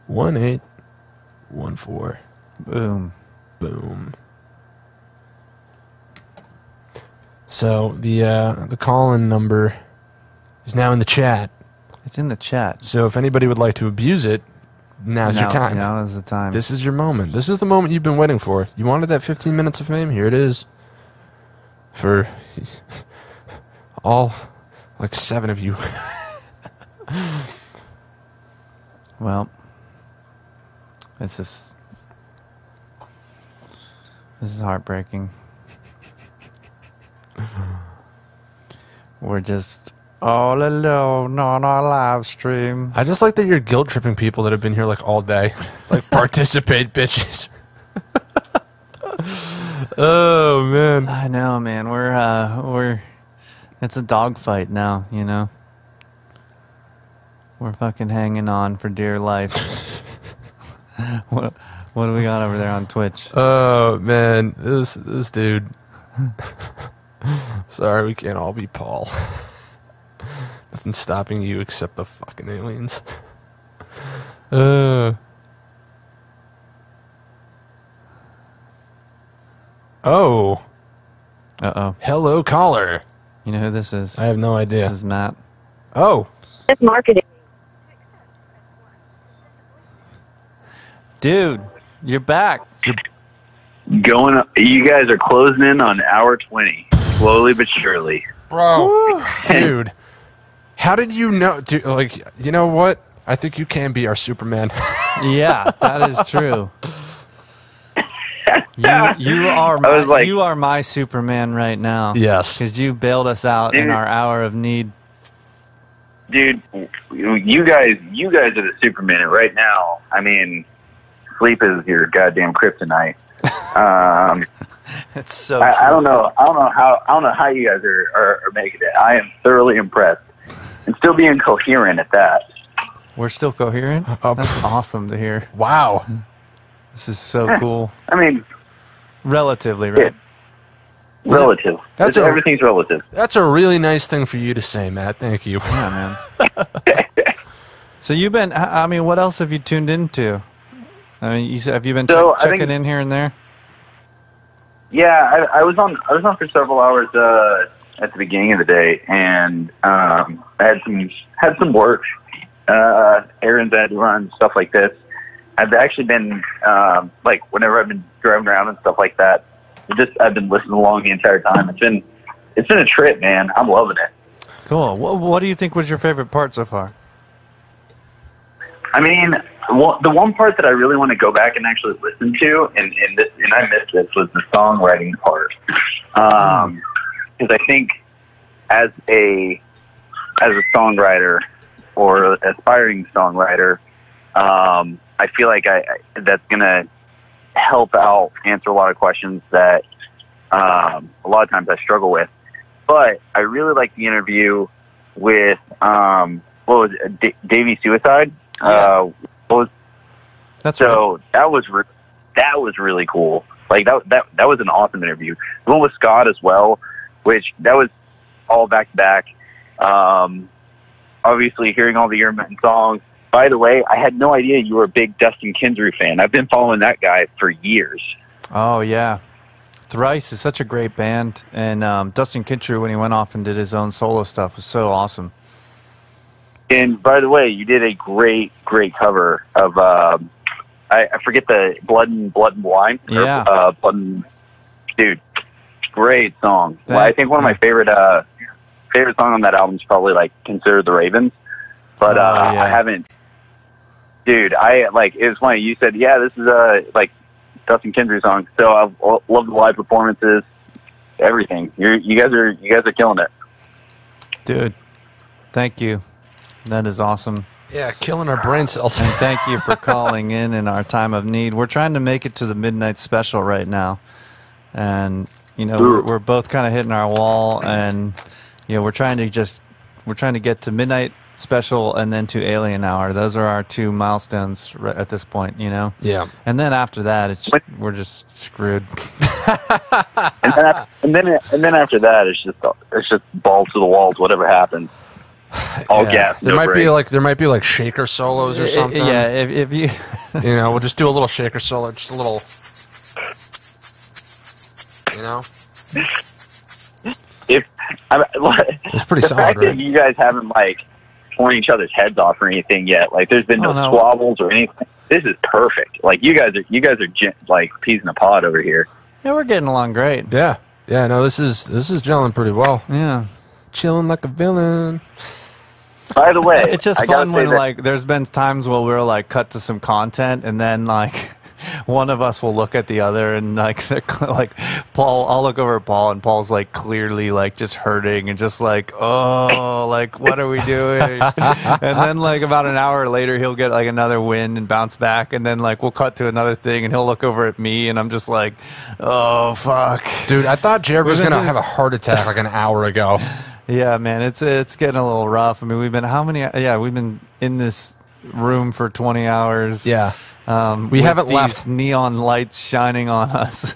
1814. Boom. Boom. So the call-in number is now in the chat. It's in the chat. So if anybody would like to abuse it, now's your time. Now is the time. This is your moment. This is the moment you've been waiting for. You wanted that 15 minutes of fame? Here it is. for all like 7 of you. Well, this is heartbreaking. We're just all alone on our live stream. I just like that you're guilt tripping people that have been here like all day. Like, participate, bitches. Oh man. I know, man. We're it's a dogfight now, you know. We're fucking hanging on for dear life. What do we got over there on Twitch? Oh man, this dude. Sorry, we can't all be Paul. Nothing's stopping you except the fucking aliens. Oh. Uh-oh. Hello, caller. You know who this is? I have no idea. This is Matt. Oh. It's marketing. Dude, you're back. You guys are closing in on hour 20, slowly but surely. Bro, dude. How did you know? Dude, like, you know what? I think you can be our Superman. Yeah, that is true. You are my Superman right now. Yes. Because you bailed us out in our hour of need. Dude, you guys are the Superman. And right now, I mean, sleep is your goddamn kryptonite. It's so I true. don't know how you guys are making it. I am thoroughly impressed. And still being coherent at that. We're still coherent? That's awesome to hear. Wow. This is so cool. I mean, relatively, right? Yeah. Relative. Everything's relative. That's a really nice thing for you to say, Matt. Thank you. Yeah, man. So you've been, I mean, what else have you tuned into? I mean, have you been checking in here and there? Yeah, I was on for several hours at the beginning of the day, and I had some work, errands I had to run, stuff like this. I've actually been like whenever I've been driving around and stuff like that, I've been listening along the entire time. It's been a trip, man. I'm loving it. Cool. What do you think was your favorite part so far? I mean, the one part that I really want to go back and actually listen to, and I missed this, was the songwriting part. Because I think as a songwriter or aspiring songwriter, I feel like that's gonna help out answer a lot of questions that a lot of times I struggle with. But I really like the interview with what was it, Davey Suicide. Yeah. That's so right. that was really cool. Like that was an awesome interview. The one with Scott as well, which that was all back to back. Obviously, hearing all the Earman songs. By the way, I had no idea you were a big Dustin Kinsrue fan. I've been following that guy for years. Oh yeah, Thrice is such a great band, and Dustin Kinsrue, when he went off and did his own solo stuff, was so awesome. And by the way, you did a great cover of I forget the Blood and Wine. Yeah. Dude, great song. Well, I think one of my favorite song on that album is probably like Consider the Ravens. But I haven't. Dude, it was funny. You said, yeah, this is like Dustin Kinsrue song. So I've loved the live performances, everything. You guys are killing it. Dude, thank you. That is awesome. Yeah, killing our brain cells. And thank you for calling in our time of need. We're trying to make it to the midnight special right now. And, you know, we're both kind of hitting our wall. And, you know, we're trying to get to midnight special and then to alien hour. Those are our two milestones right at this point, you know? Yeah. And then after that, we're just screwed. and then after that, it's just balls to the walls, whatever happens. All gas. There might be like shaker solos or something. Yeah, if you you know, we'll just do a little shaker solo, just a little, you know. It's pretty the solid, fact right? that you guys haven't like torn each other's heads off or anything yet. Like, there's been no squabbles or anything. This is perfect. Like, you guys are like peas in a pod over here. Yeah, we're getting along great. Yeah. Yeah, no, this is gelling pretty well. Yeah. Chilling like a villain. By the way, It's just I gotta fun say when, that- like, there's been times where we're, like, cut to some content, and then, like, one of us will look at the other, and, like, Paul, I'll look over at Paul, and Paul's, like, clearly, like, just hurting, and just, like, oh, like, what are we doing? And then, like, about an hour later, he'll get, like, another win and bounce back, and then, like, we'll cut to another thing, and he'll look over at me, and I'm just like, oh, fuck. Dude, I thought Jared was We've going been to doing- have a heart attack like an hour ago. Yeah, man, it's getting a little rough. I mean, we've been in this room for 20 hours. Yeah. We We haven't these left. neon lights shining on us.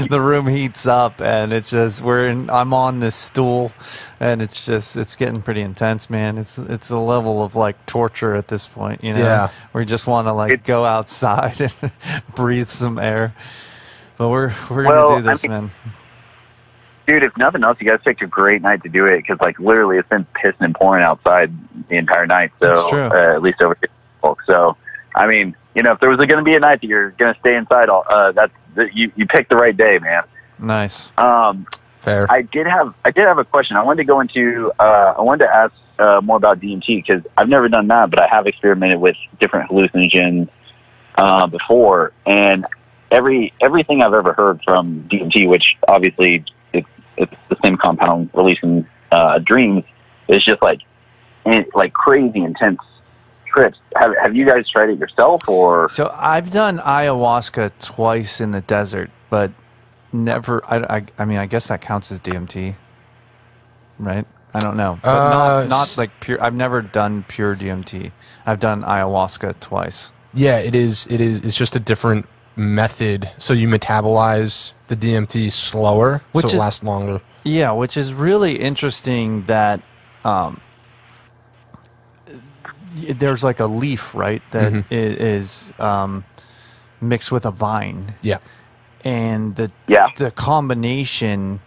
The room heats up, and it's just I'm on this stool, and it's getting pretty intense, man. It's a level of like torture at this point, Yeah. where you just want to like go outside and breathe some air. But we're gonna do this, man. Dude, if nothing else, you guys picked a great night to do it because, like, literally, it's been pissing and pouring outside the entire night. So, That's true. At least over here. So, I mean, if there was going to be a night that you're going to stay inside, you picked the right day, man. Nice. Fair. I did have a question. I wanted to ask more about DMT because I've never done that, but I have experimented with different hallucinogens before, and everything I've ever heard from DMT, which obviously it's the same compound releasing dreams, is just like crazy intense trips. Have you guys tried it yourself, or? So I've done ayahuasca twice in the desert, but never. I mean, I guess that counts as DMT, right? I don't know, but not like pure. I've never done pure DMT. I've done ayahuasca twice. Yeah, it is. It's just a different method. So you metabolize the DMT slower, so it lasts longer. Yeah, which is really interesting that there's like a leaf, right, that is mixed with a vine. Yeah. And the combination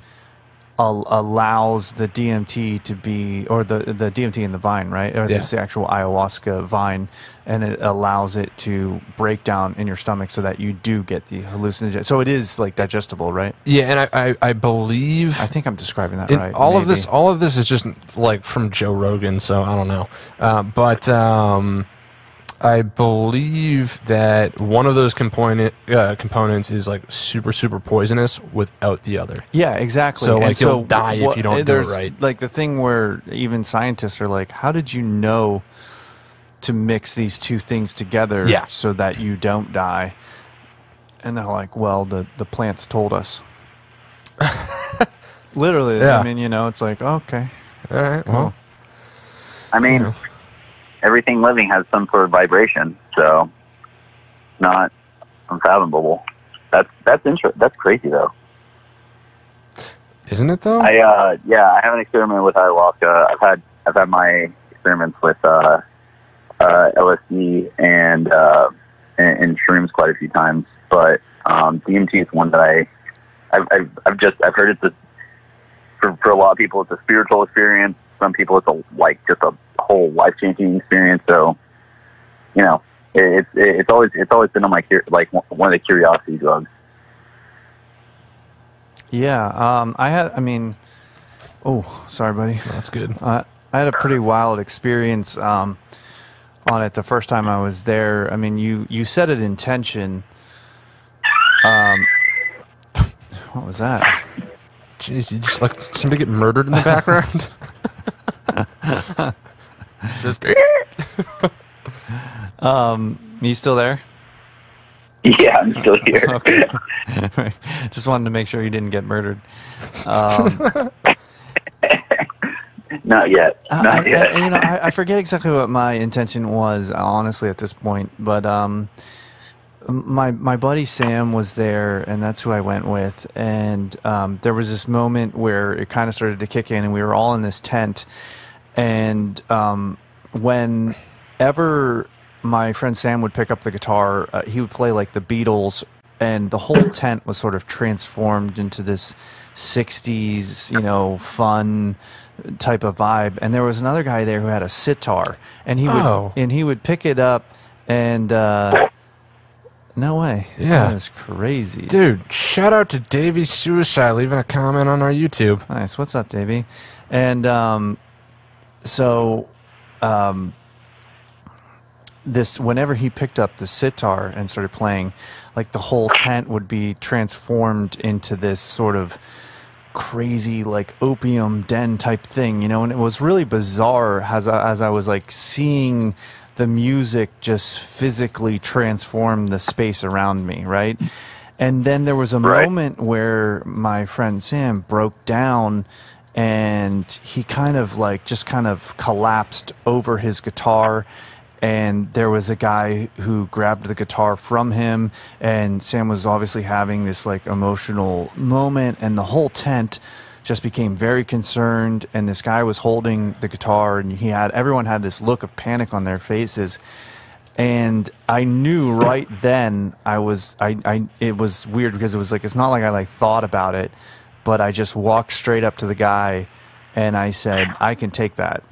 allows the DMT to be, or the DMT in the vine, right? Or this actual ayahuasca vine, and it allows it to break down in your stomach so that you do get the hallucinogen. So it is like digestible, right? Yeah, and I believe I think I'm describing that right. all of this is just like from Joe Rogan, so I don't know. But I believe that one of those components is like super, super poisonous without the other. Yeah, exactly. So like and you'll die if you don't do it right. Like the thing where even scientists are like, how did you know to mix these two things together so that you don't die? And they're like, well, the plants told us. Literally. Yeah. I mean, it's like, okay. All right, well. I mean, everything living has some sort of vibration, so not unfathomable. That's interesting. That's crazy, though. Isn't it though? I haven't experimented with ayahuasca. I've had my experiments with LSD and shrooms quite a few times, but DMT is one that I've heard it's for a lot of people it's a spiritual experience. Some people it's just a whole life-changing experience. So, it's always been on my one of the curiosity drugs. Yeah. Oh, sorry, buddy. That's good. I had a pretty wild experience on it the first time I was there. I mean, you said it in tension. What was that? Jeez, you just like somebody get murdered in the background? Just You still there? Yeah, I'm still here. Okay. Just wanted to make sure you didn't get murdered. Not yet. Not yet. I forget exactly what my intention was, honestly, at this point. But my buddy Sam was there, and that's who I went with. And there was this moment where it kind of started to kick in, and we were all in this tent. And whenever my friend Sam would pick up the guitar, he would play like the Beatles, and the whole tent was sort of transformed into this 60s, fun type of vibe. And there was another guy there who had a sitar, and he would pick it up and No way. Yeah. That is crazy. Dude, shout out to Davey Suicide leaving a comment on our YouTube. Nice. What's up, Davey? And this, whenever he picked up the sitar and started playing, like the whole tent would be transformed into this sort of crazy like opium den type thing, and it was really bizarre as I was like seeing the music just physically transform the space around me, right? And then there was a moment where my friend Sam broke down and he kind of collapsed over his guitar, and there was a guy who grabbed the guitar from him, and Sam was obviously having this like emotional moment, and the whole tent just became very concerned, and this guy was holding the guitar, and everyone had this look of panic on their faces. And I knew right then it was weird because it was like, it's not like I like thought about it, but I just walked straight up to the guy and I said, I can take that.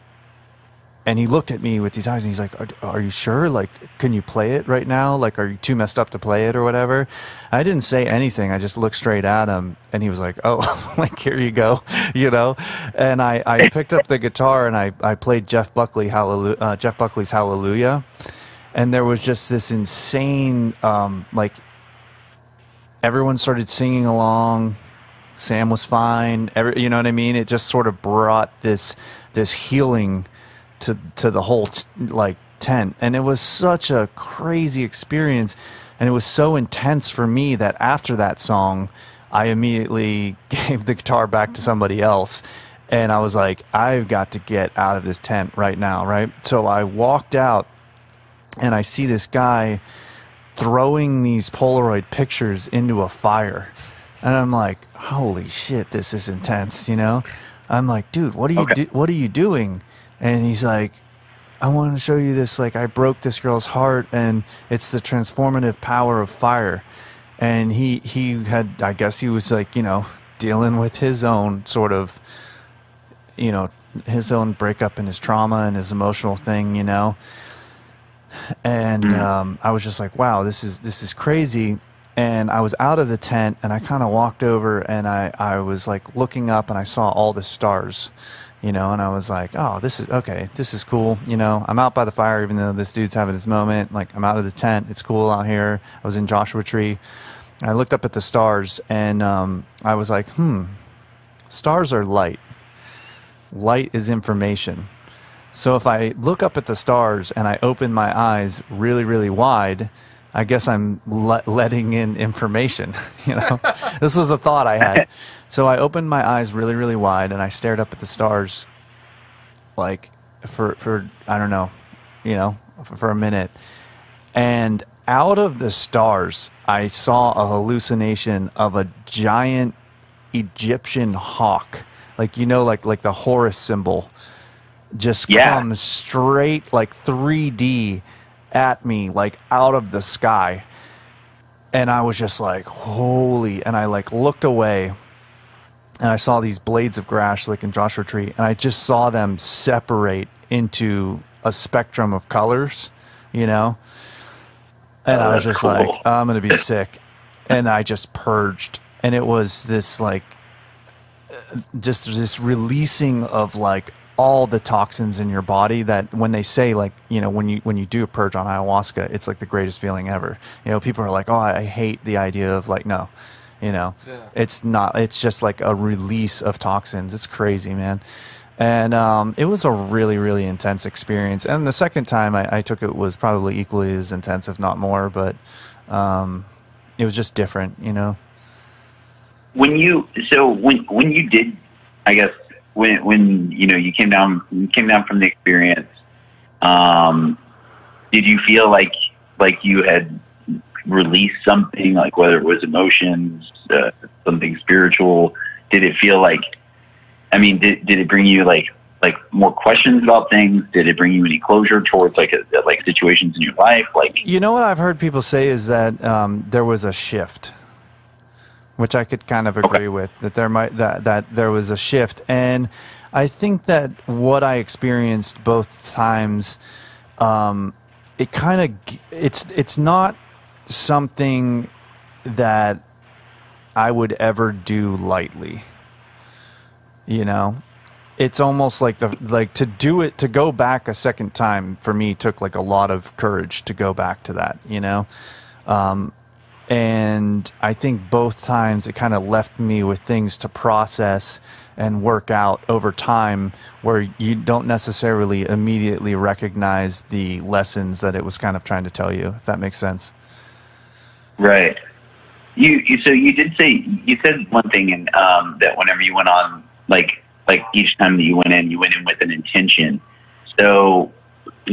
And he looked at me with these eyes and he's like, are you sure? Like, can you play it right now? Like, are you too messed up to play it or whatever? I didn't say anything. I just looked straight at him and he was like, oh, like, here you go, And I picked up the guitar and I played Jeff Buckley's Hallelujah. And there was just this insane, like, everyone started singing along. Sam was fine. You know what I mean? It just sort of brought this healing to the whole tent, and it was such a crazy experience, and it was so intense for me that after that song I immediately gave the guitar back to somebody else, and I was like, I've got to get out of this tent right now, right? So I walked out and I see this guy throwing these Polaroid pictures into a fire, and I'm like, holy shit, this is intense, I'm like, dude, what are you doing? And he's like, I want to show you this, like, I broke this girl's heart, and it's the transformative power of fire. And he had, I guess he was like, dealing with his own sort of, his own breakup and his trauma and his emotional thing, And I was just like, wow, this is crazy. And I was out of the tent, and I kind of walked over, and I was like looking up, and I saw all the stars. And I was like, oh, this is cool. I'm out by the fire, even though this dude's having his moment. Like, I'm out of the tent. It's cool out here. I was in Joshua Tree. I looked up at the stars, and I was like, stars are light. Light is information. So if I look up at the stars and I open my eyes really, really wide, I guess I'm letting in information. This was the thought I had. So I opened my eyes really, really wide, and I stared up at the stars, like for I don't know, for a minute. And out of the stars, I saw a hallucination of a giant Egyptian hawk, like the Horus symbol, just comes straight like 3D at me, like out of the sky. And I was just like, holy, and I like looked away, and I saw these blades of grass like in Joshua Tree, and I just saw them separate into a spectrum of colors, And I was just like, I'm going to be sick. And I just purged. And it was this like, just this releasing of like all the toxins in your body that when they say like, when you do a purge on ayahuasca, it's like the greatest feeling ever. People are like, oh, I hate the idea of like, no. It's not, it's just like a release of toxins. It's crazy, man. And it was a really, really intense experience. And the second time I took it was probably equally as intense, if not more, but it was just different, When you did, I guess, when you came down from the experience, did you feel like you had release something, like whether it was emotions, something spiritual? Did it feel like, did it bring you like more questions about things? Did it bring you any closure towards like situations in your life? Like, what I've heard people say is that there was a shift, which I could kind of agree with, that there was a shift. And I think that what I experienced both times, it's not something that I would ever do lightly. You know, it's almost like to do it, to go back a second time for me took like a lot of courage to go back to that, you know? And I think both times it kind of left me with things to process and work out over time where you don't necessarily immediately recognize the lessons that it was kind of trying to tell you, if that makes sense. Right. So you did say, you said one thing in, that whenever you went on, like each time that you went in with an intention. So,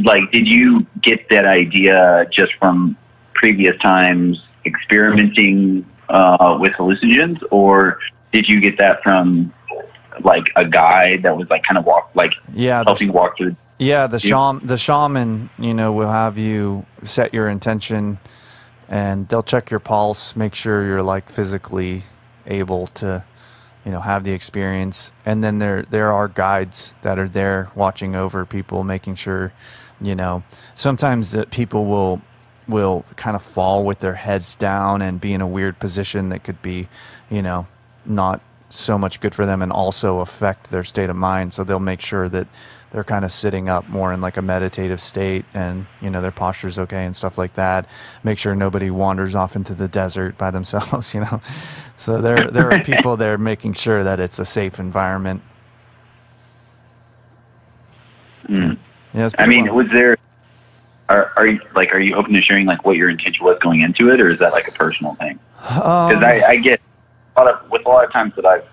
like, did you get that idea just from previous times experimenting with hallucinogens, or did you get that from like a guide that was like kind of helping walk through? Yeah, the shaman, you know, will have you set your intention, and they'll check your pulse, make sure you're like physically able to, you know, have the experience. And then there are guides that are there watching over people, making sure, you know, sometimes that people will kind of fall with their heads down and be in a weird position that could be, you know, not so much good for them and also affect their state of mind. So they'll make sure that they're kind of sitting up more in like a meditative state, and, you know, their posture's okay and stuff like that. Make sure nobody wanders off into the desert by themselves, you know. So there are people there making sure that it's a safe environment. Mm. Yeah, I mean, was there, are you open to sharing like what your intention was going into it, or is that like a personal thing? Because I get a lot of times that I've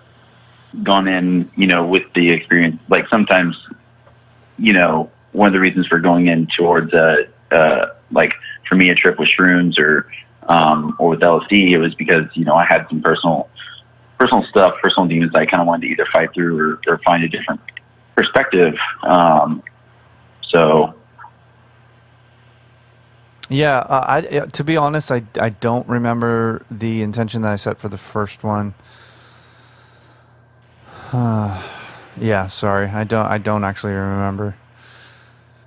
gone in, you know, with the experience, like sometimes, you know, one of the reasons for going in towards like for me a trip with shrooms or with LSD, it was because, you know, I had some personal stuff, personal demons that I kind of wanted to either fight through or find a different perspective. So. Yeah, to be honest, I don't remember the intention that I set for the first one. Yeah, sorry, I don't actually remember.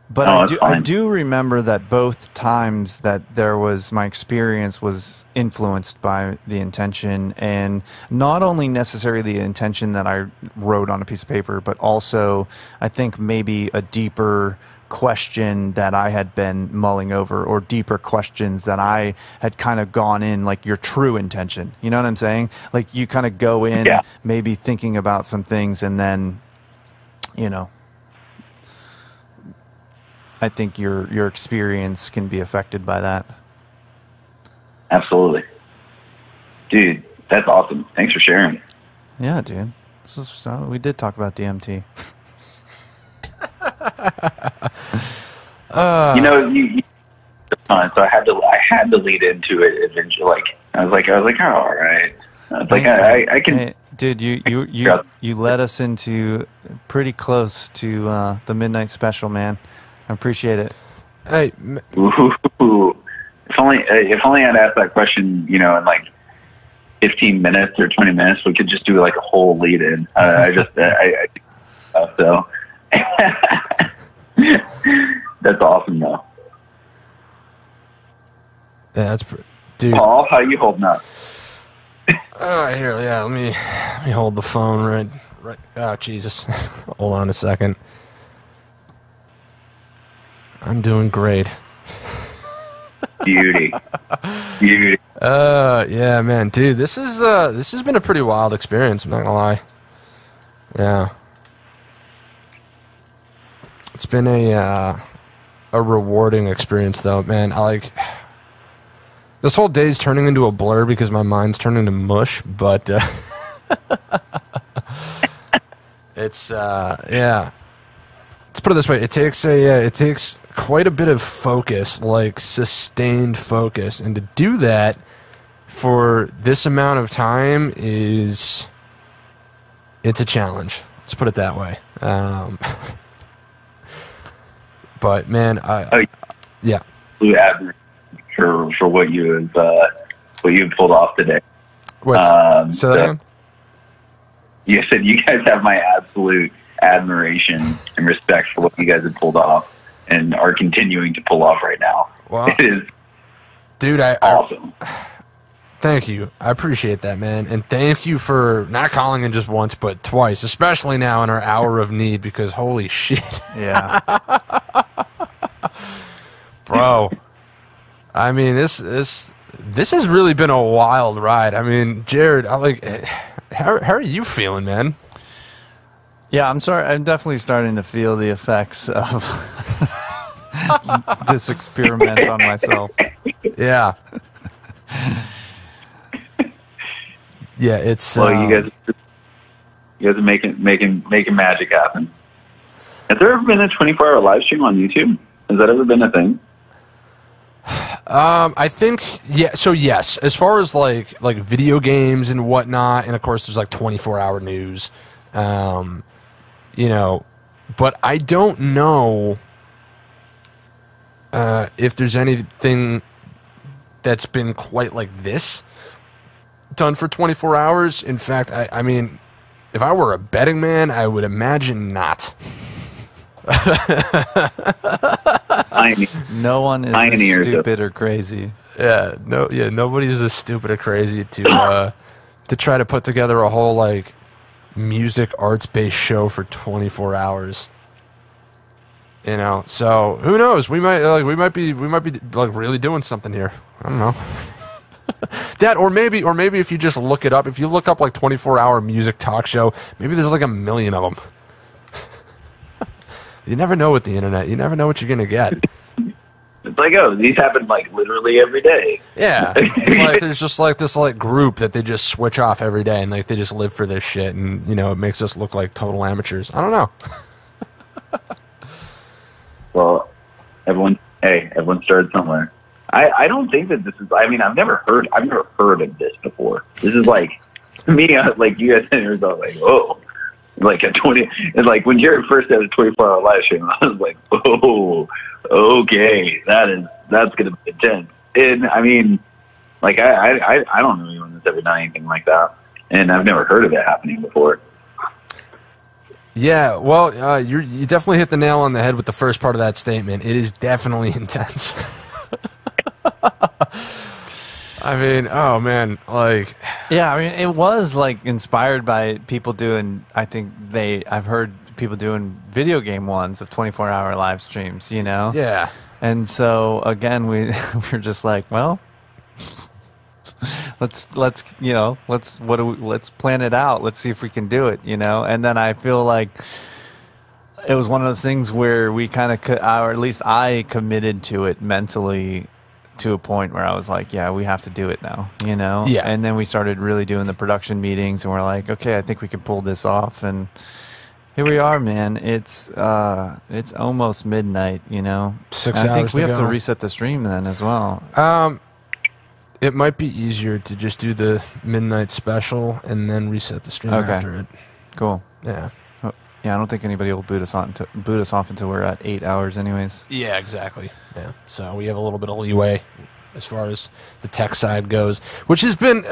But I do remember that both times that there was, my experience was influenced by the intention, and not only necessarily the intention that I wrote on a piece of paper, but also I think maybe a deeper question that I had been mulling over, or deeper questions that I had kind of gone in, like your true intention. You know what I'm saying? Like you kind of go in maybe thinking about some things, and then, you know, I think your experience can be affected by that. Absolutely. Dude, that's awesome. Thanks for sharing. Yeah, dude. We did talk about DMT. You know, so I had to lead into it eventually. Like I was like, oh, all right. I was like, I can. Hey, dude, you led us into pretty close to the midnight special, man. I appreciate it. Hey, ooh, if only I'd asked that question, you know, in like 15 minutes or 20 minutes, we could just do like a whole lead in. So. That's awesome, though. Yeah, dude. Paul, how you holding up? Here, yeah. Let me hold the phone right. Oh, Jesus. Hold on a second. I'm doing great. Beauty. Yeah, man, dude. This has been a pretty wild experience. I'm not gonna lie. Yeah. It's been a rewarding experience, though, man. This whole day's turning into a blur because my mind's turning to mush, but it's yeah. Let's put it this way: it takes quite a bit of focus, like sustained focus, and to do that for this amount of time it's a challenge. Let's put it that way. But man, yeah. For what you pulled off today. So that again? You said you guys have my absolute admiration and respect for what you guys have pulled off and are continuing to pull off right now. Wow. It is Dude, awesome. Thank you. I appreciate that, man. And thank you for not calling in just once, but twice, especially now in our hour of need, because holy shit. Yeah. Bro. I mean, this has really been a wild ride. I mean, Jared, how are you feeling, man? Yeah, I'm sorry. I'm definitely starting to feel the effects of this experiment on myself. Yeah. Yeah, it's well, you guys are making magic happen. Has there ever been a 24-hour live stream on YouTube? Has that ever been a thing? I think so yes. As far as like video games and whatnot, and of course there's like 24-hour news. You know, but I don't know if there's anything that's been quite like this done for 24 hours. In fact, I mean, if I were a betting man, I would imagine not. No one is as stupid or crazy. Yeah, nobody is as stupid or crazy to try to put together a whole like music arts-based show for 24 hours. You know, so who knows? We might be like really doing something here. I don't know. That or maybe if you just look it up, if you look up like 24-hour music talk show, maybe there's like 1 million of them. You never know with the internet. You never know what you're gonna get. It's like, oh, these happen like literally every day. Yeah, it's like there's just like this like group that they just switch off every day, and like they just live for this shit, and you know it makes us look like total amateurs. I don't know. Well, everyone started somewhere. I don't think that this is. I mean, I've never heard of this before. This is like me. Like you guys are like, oh. Like a 20, and like when Jared first had a 24-hour live stream, I was like, "Oh, okay, that's gonna be intense." And I mean, like I don't know anyone that's ever done anything like that, and I've never heard of it happening before. Yeah, well, you definitely hit the nail on the head with the first part of that statement. It is definitely intense. I mean, oh man, like, yeah, I mean, it was like inspired by people doing. I've heard people doing video game ones of 24-hour live streams. You know, yeah. And so again, we're just like, well, let's plan it out. Let's see if we can do it. You know, and then I feel like it was one of those things where we kind of, or at least I committed to it mentally. To a point where I was like, yeah, we have to do it now, you know? Yeah. And then we started really doing the production meetings, and we're like, okay, I think we can pull this off. And here we are, man. It's almost midnight, you know? 6 hours. I think we have to reset the stream then as well. It might be easier to just do the midnight special and then reset the stream after it. Cool. Yeah. Yeah, I don't think anybody will boot us off until we're at 8 hours anyways. Yeah, exactly. Yeah, so we have a little bit of leeway as far as the tech side goes, which has been,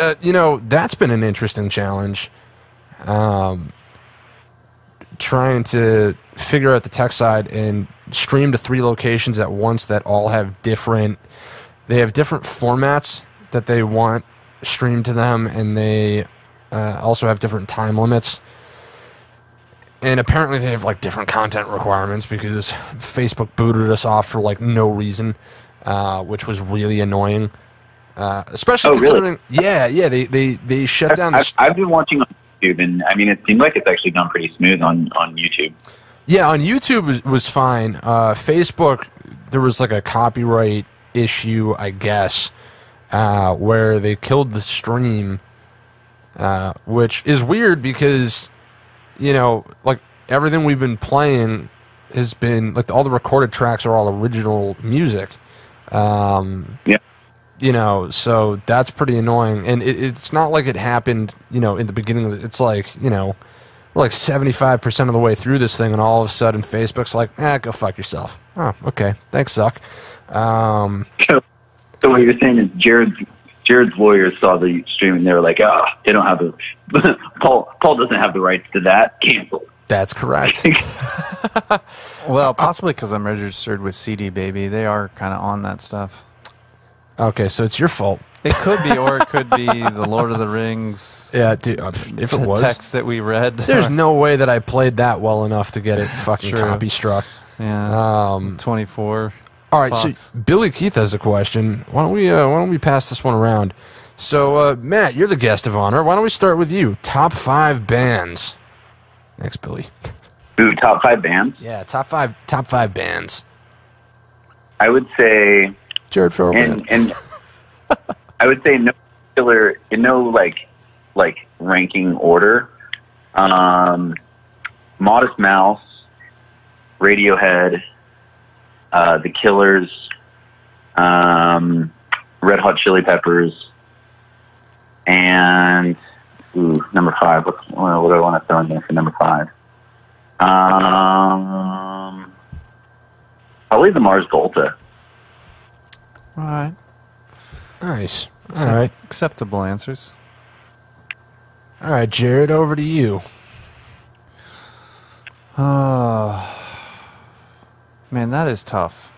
that's been an interesting challenge. Trying to figure out the tech side and stream to 3 locations at once that all have different formats that they want streamed to them, and they also have different time limits. And apparently they have like different content requirements because Facebook booted us off for like no reason, which was really annoying. Especially considering, really? they shut down. I've been watching on YouTube, and I mean it seemed like it's actually gone pretty smooth on YouTube. Yeah, on YouTube was fine. Facebook, there was like a copyright issue, I guess, where they killed the stream, which is weird because. You know, like everything we've been playing has been like all the recorded tracks are all original music. Yeah. You know, so that's pretty annoying. And it's not like it happened, you know, in the beginning. It's like, you know, we're like 75% of the way through this thing, and all of a sudden Facebook's like, go fuck yourself. Oh, okay. Thanks, Zuck. So what you're saying is Jared's lawyers saw the stream and they were like, they don't have the Paul doesn't have the rights to that. Cancel. That's correct. Well, possibly because I'm registered with CD Baby. They are kind of on that stuff. Okay, so it's your fault. It could be, or it could be the Lord of the Rings. Yeah, dude. If it was text that we read, there's no way that I played that well enough to get it fucking copy struck. Yeah. 24. All right, Fox. so Billy Keith has a question. Why don't we pass this one around? So Matt, you're the guest of honor. Why don't we start with you? Top 5 bands. Thanks, Billy. Ooh, top 5 bands? Yeah, top five bands. I would say Jared Farrell band. And I would say no particular, in no like ranking order. Modest Mouse, Radiohead, The Killers, Red Hot Chili Peppers, and number 5. What do I want to throw in there for number 5? Probably the Mars Volta. All right. Nice. All right. Acceptable answers. All right, Jared, over to you. Oh, man, that is tough.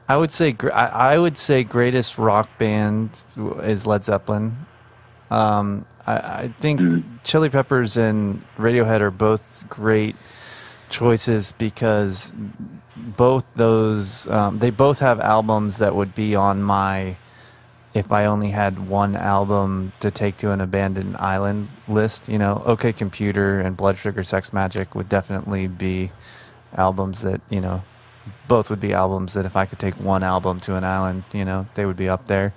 I would say greatest rock band is Led Zeppelin. I think Chili Peppers and Radiohead are both great choices because both those they both have albums that would be on my if I only had one album to take to an abandoned island list. OK Computer and Blood Sugar Sex Magic would definitely be albums that both would be albums that if I could take one album to an island, they would be up there.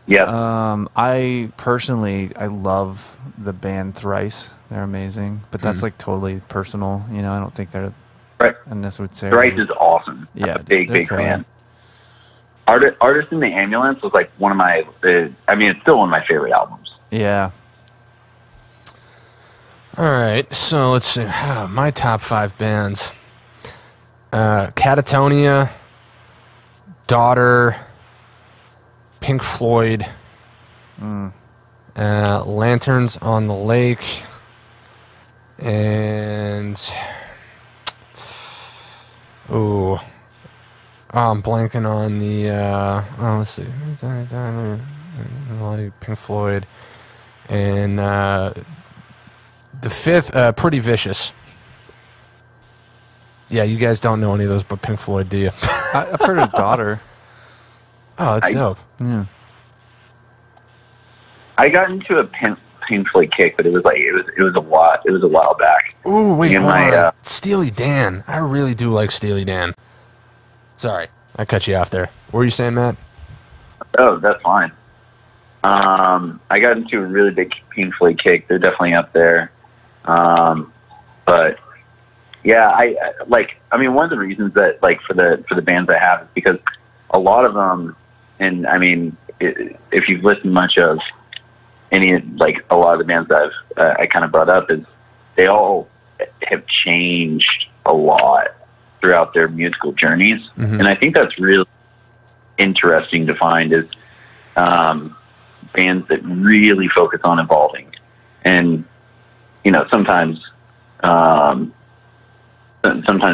Yeah. I personally love the band Thrice. They're amazing, but that's like totally personal. I don't think they're right. unnecessary. Thrice is awesome. Yeah, I'm a big fan. Artist in the Ambulance was like one of my. It's still one of my favorite albums. Yeah. All right, so let's see. My top 5 bands: Catatonia, Daughter, Pink Floyd, Lanterns on the Lake, and I'm blanking on the let's see, Pink Floyd, and the 5th, Pretty Vicious. Yeah, you guys don't know any of those but Pink Floyd, do you? I've heard of Daughter. Oh, that's dope. Yeah. I got into a Pink Floyd kick, but it was a while back. Ooh, wait, hold on. Steely Dan. I really do like Steely Dan. Sorry, I cut you off there. What were you saying, Matt? Oh, that's fine. I got into a really big Pink Floyd kick. They're definitely up there. But yeah, one of the reasons that for the bands I have is because a lot of them, and if you've listened much of a lot of the bands that I kind of brought up, is they all have changed a lot throughout their musical journeys. Mm-hmm. And I think that's really interesting to find is bands that really focus on evolving. And, sometimes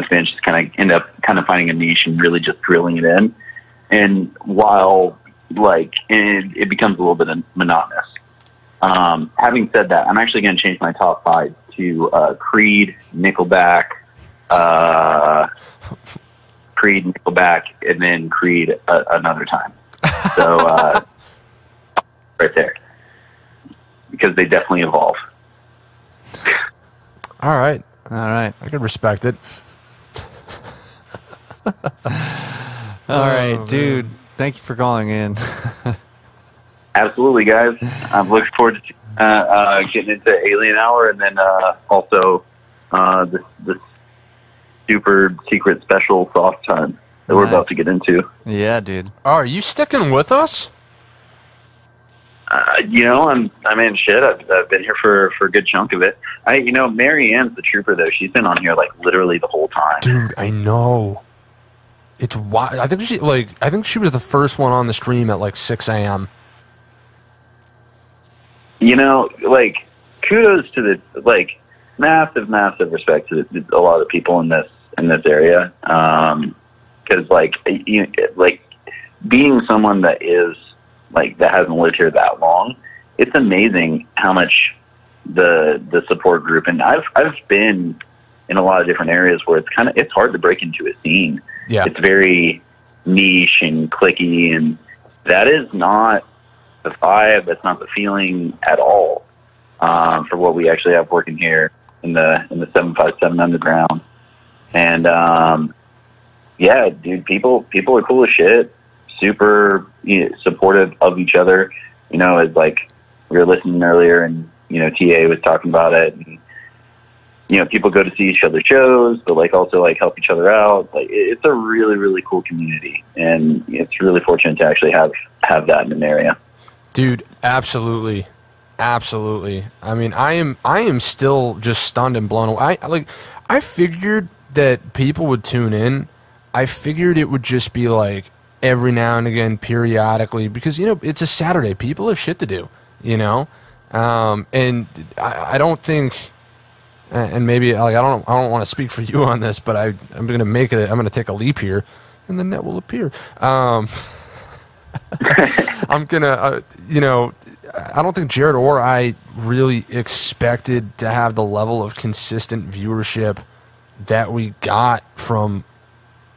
bands just kind of end up finding a niche and really just drilling it in. And while it becomes a little bit monotonous. Having said that, I'm actually going to change my top 5 to Creed, Nickelback, and then Creed another time. So right there, because they definitely evolve. All right, I can respect it. All right, dude. Thank you for calling in. Absolutely, guys. I'm looking forward to getting into Alien Hour, and then also this super secret special soft time that we're about to get into. Yeah, dude. Oh, are you sticking with us? I'm in shit. I've been here for a good chunk of it. Mary Ann's the trooper though. She's been on here literally the whole time. Dude, I know. It's wild. I think she was the first one on the stream at 6 a.m. Kudos to the massive respect to a lot of the people in this area. Because being someone that is like that hasn't lived here that long, it's amazing how much the support group, and I've been in a lot of different areas where it's hard to break into a scene. Yeah. It's very niche and cliquey, and that is not the vibe. That's not the feeling at all for what we actually have working here in the 757 Underground. And yeah, dude, people are cool as shit. Super supportive of each other. As like we were listening earlier, and TA was talking about it. And, people go to see each other's shows, but like also like help each other out. Like it's a really, really cool community, and it's really fortunate to actually have that in an area. Dude, absolutely. Absolutely. I mean, I am still just stunned and blown away. I figured that people would tune in. I figured it would just be like every now and again, periodically, because it's a Saturday. People have shit to do, and I don't think, and maybe like I don't want to speak for you on this, but I'm gonna take a leap here, and the net will appear. I'm gonna, I don't think Jared or I really expected to have the level of consistent viewership that we got from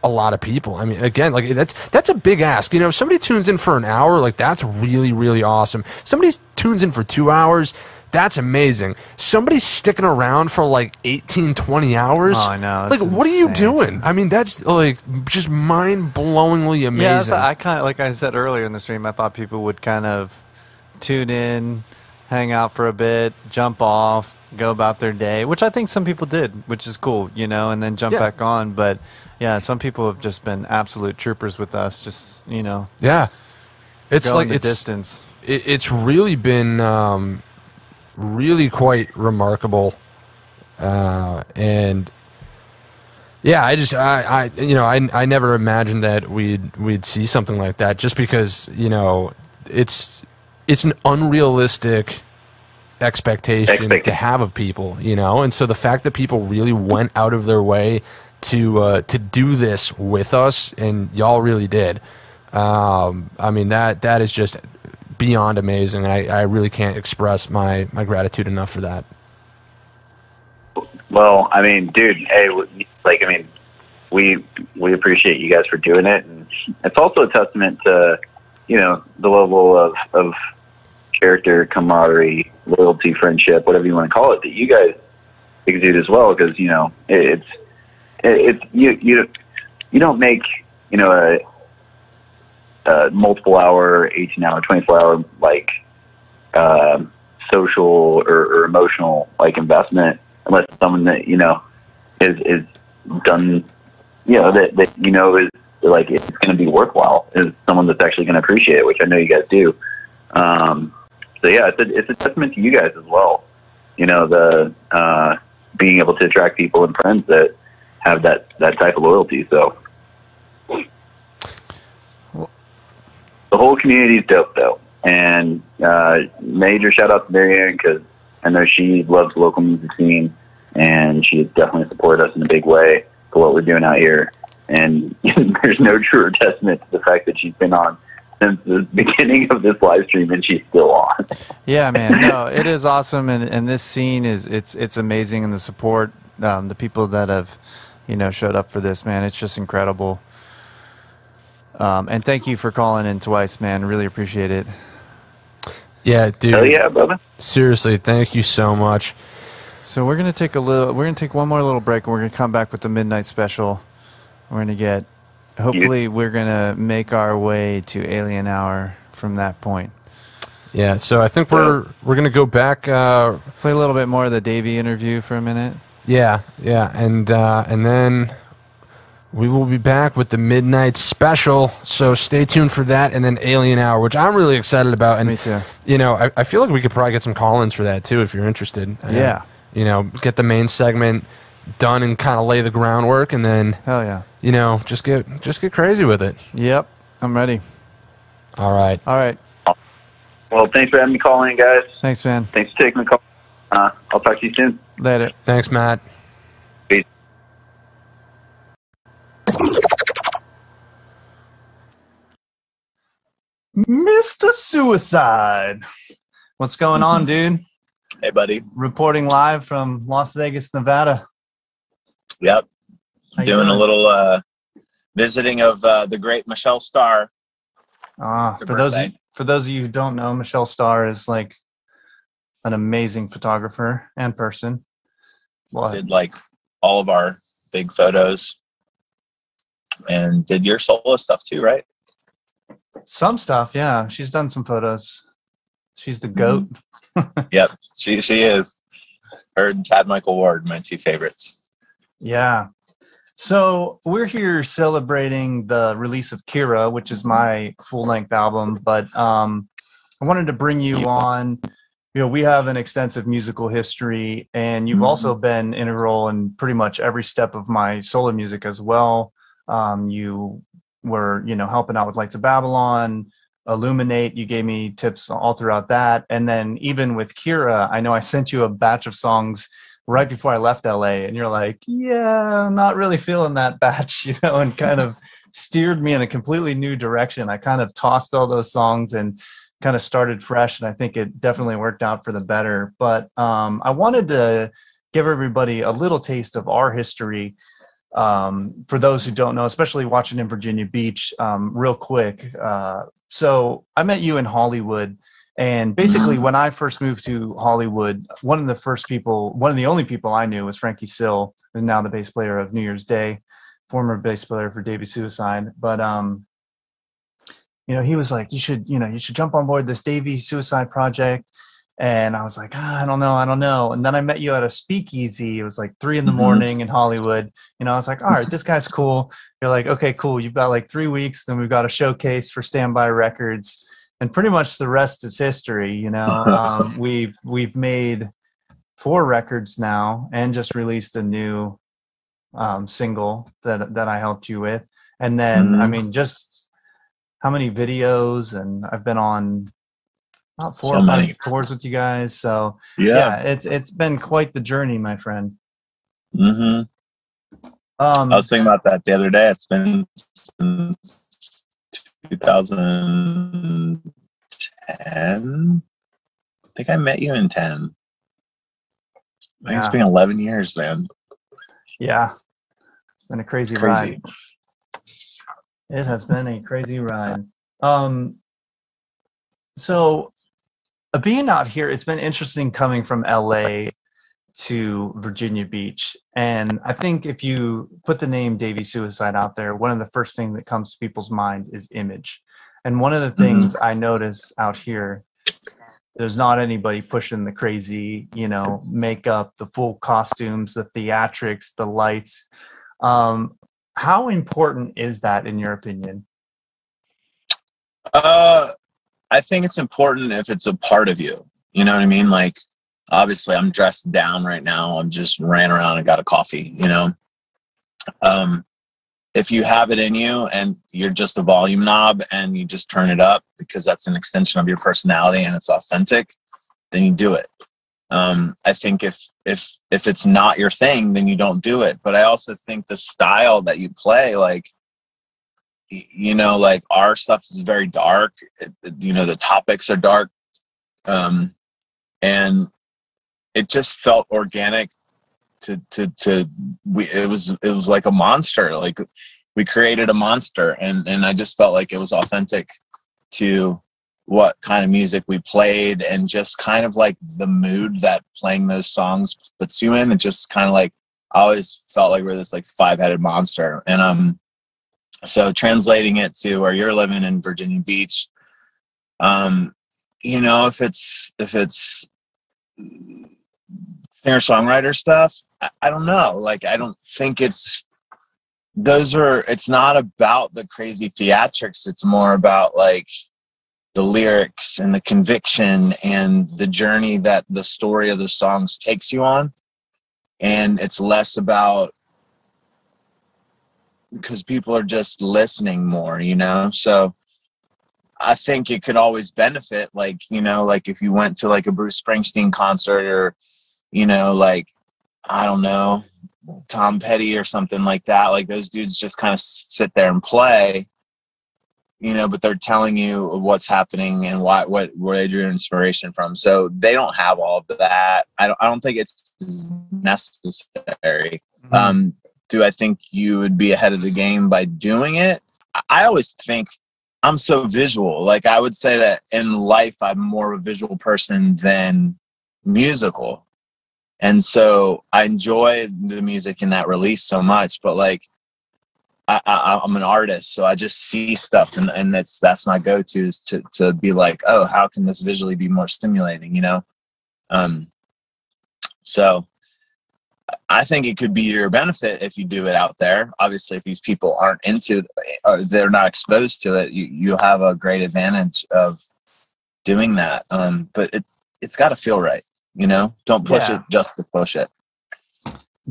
a lot of people. I mean, again, like that's a big ask. If somebody tunes in for an hour, like that's really, really awesome. Somebody tunes in for 2 hours, that's amazing. Somebody's sticking around for like 18, 20 hours. Oh, I know. Like, what are you doing? I mean, that's like just mind-blowingly amazing. Yeah, I kind of, like I said earlier in the stream, I thought people would kind of tune in, hang out for a bit, jump off, go about their day, which I think some people did, which is cool, and then jump back on. But yeah, some people have just been absolute troopers with us, just yeah, it's going like the distance. It's really been really quite remarkable, and yeah, I never imagined that we'd see something like that, just because it's an unrealistic expectation to have of people, and so the fact that people really went out of their way to do this with us, and y'all really did. I mean, that is just beyond amazing. I really can't express my gratitude enough for that. Well, I mean, dude, hey, we appreciate you guys for doing it, and it's also a testament to the level of character, camaraderie, loyalty, friendship, whatever you want to call it, that you guys exude as well. Because it's you don't make a multiple hour, 18-hour, 24-hour like social or emotional like investment unless it's someone that is done that is like it's going to be worthwhile, is someone that's actually going to appreciate it, which I know you guys do. So yeah, it's a testament to you guys as well. The being able to attract people and friends that have that type of loyalty. So the whole community is dope, though. And major shout out to Marianne, because I know she loves the local music scene, and she has definitely supported us in a big way for what we're doing out here. And there's no truer testament to the fact that she's been on since the beginning of this live stream, and she's still on. Yeah, man. No, it is awesome, and this scene it's amazing, and the support, the people that have showed up for this, man, it's just incredible. And thank you for calling in twice, man. Really appreciate it. Yeah, dude. Hell yeah, brother. Seriously, thank you so much. So we're gonna take one more little break, and we're gonna come back with the midnight special. We're gonna hopefully we're gonna make our way to Alien Hour from that point. Yeah, so I think we're gonna go back. Play a little bit more of the Davey interview for a minute. Yeah, and then we will be back with the midnight special. So stay tuned for that, and then Alien Hour, which I'm really excited about. And me too. I feel like we could probably get some call-ins for that too, if you're interested. Yeah. Get the main segment done and kind of lay the groundwork, and then hell yeah, just get crazy with it. Yep, I'm ready. All right. Well, thanks for having me call in, guys. Thanks, man. Thanks for taking the call. I'll talk to you soon. Later. Thanks, Matt. Peace. Mr. Suicide. What's going on, dude? Hey, buddy. Reporting live from Las Vegas, Nevada. Yep. Doing a little visiting of the great Michelle Starr. For those of you who don't know, Michelle Starr is like an amazing photographer and person. Did like all of our big photos and did your solo stuff too, right? Some stuff, yeah. She's done some photos. She's the GOAT. Yep, she is. Her and Chad Michael Ward, my two favorites. Yeah. So we're here celebrating the release of Kira, which is my full-length album. But I wanted to bring you on. You know, we have an extensive musical history, and you've also been integral in pretty much every step of my solo music as well. You were, helping out with Lights of Babylon, Illuminate. You gave me tips all throughout that. And then even with Kira, I know I sent you a batch of songs right before I left LA, and you're like, yeah, I'm not really feeling that batch, and kind of steered me in a completely new direction. I kind of tossed all those songs and kind of started fresh, and I think it definitely worked out for the better. But I wanted to give everybody a little taste of our history. For those who don't know, especially watching in Virginia Beach, real quick. So I met you in Hollywood. And basically, when I first moved to Hollywood, one of the only people I knew was Frankie Sill, and now the bass player of New Year's Day, former bass player for Davey Suicide. But he was like, you should jump on board this Davey Suicide project. And I was like, I don't know. And then I met you at a speakeasy. It was like 3 a.m. in Hollywood. I was like, all right, this guy's cool. You're like, okay, cool. You've got like 3 weeks. Then we've got a showcase for Standby Records. And pretty much the rest is history. We've made 4 records now and just released a new single that I helped you with. And then, just how many videos, and I've been on about 4 or 5 tours with you guys. So yeah, it's been quite the journey, my friend. I was thinking about that the other day. It's been since 2010. I think I met you in 10. I think it's been 11 years, man. Yeah. It's been a crazy ride. It has been a crazy ride. So being out here, it's been interesting coming from LA to Virginia Beach. And I think if you put the name Davey Suicide out there, one of the first things that comes to people's mind is image. And one of the things I notice out here, there's not anybody pushing the crazy, makeup, the full costumes, the theatrics, the lights. How important is that in your opinion? I think it's important if it's a part of you. You know what I mean? Like, obviously I'm dressed down right now. I'm just ran around and got a coffee, if you have it in you and you're just a volume knob and you just turn it up because that's an extension of your personality and it's authentic, then you do it. I think if it's not your thing, then you don't do it. But I also think the style that you play, like our stuff is very dark. The topics are dark, and it just felt organic. It was like a monster. Like we created a monster, and I just felt like it was authentic to what kind of music we played, and just kind of like the mood that playing those songs puts you in. It just kind of like, I always felt like we're this like 5-headed monster. And so translating it to where you're living in Virginia Beach, if it's singer-songwriter stuff, I don't know. Like, I don't think it's not about the crazy theatrics. It's more about like the lyrics and the conviction and the journey that the story of the songs takes you on. And it's less about, because people are just listening more, so I think it could always benefit, like if you went to like a Bruce Springsteen concert, or like, I don't know, Tom Petty or something like that, like those dudes just kind of sit there and play, but they're telling you what's happening and where they drew inspiration from. So they don't have all of that. I don't think it's necessary. Mm-hmm. Do I think you would be ahead of the game by doing it? I always think I'm so visual. Like, I would say that in life, I'm more of a visual person than musical. And so I enjoy the music in that release so much, but like, I'm an artist, so I just see stuff, and that's my go-to, is to be like, oh, how can this visually be more stimulating, So I think it could be your benefit if you do it out there. Obviously, if these people aren't into, or they're not exposed to it, you'll have a great advantage of doing that. But it's got to feel right, Don't push it just to push it.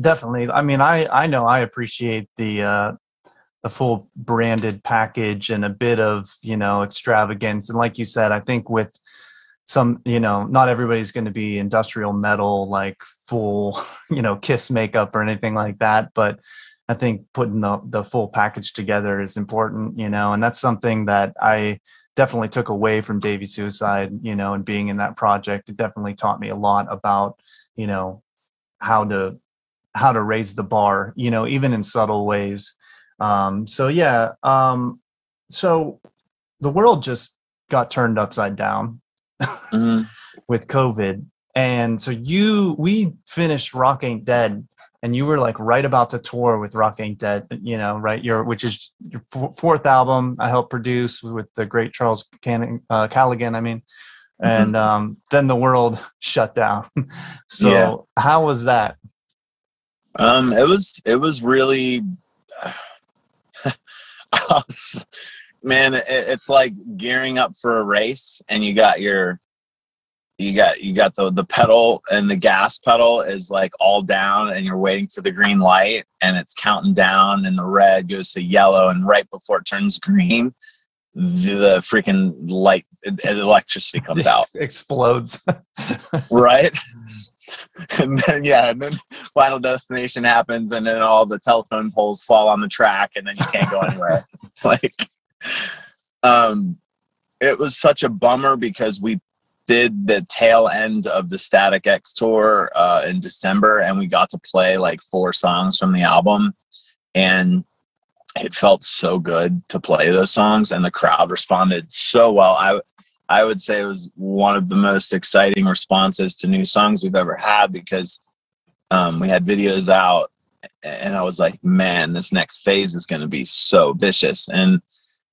Definitely. I mean, I know I appreciate the full branded package and a bit of, extravagance. And like you said, I think with some, not everybody's going to be industrial metal, like full, Kiss makeup or anything like that. But I think putting the full package together is important, and that's something that I definitely took away from Davey Suicide, and being in that project. It definitely taught me a lot about, how to raise the bar, even in subtle ways. So the world just got turned upside down with COVID. And so we finished Rock Ain't Dead, and you were like right about to tour with Rock Ain't Dead, right? Which is your fourth album I helped produce with the great Charles Callaghan, I mean. And then the world shut down. So how was that? It was really, man, it's like gearing up for a race, and you got the pedal, and the gas pedal is like all down, and you're waiting for the green light, and it's counting down, and the red goes to yellow, and right before it turns green, the freaking light, electricity comes out, explodes. Right. And then Final Destination happens, and then all the telephone poles fall on the track, and then you can't go anywhere. It was such a bummer, because we did the tail end of the Static X tour in December, and we got to play like 4 songs from the album, and it felt so good to play those songs, and the crowd responded so well. I would say it was one of the most exciting responses to new songs we've ever had, because we had videos out, and I was like, man, this next phase is going to be so vicious. And,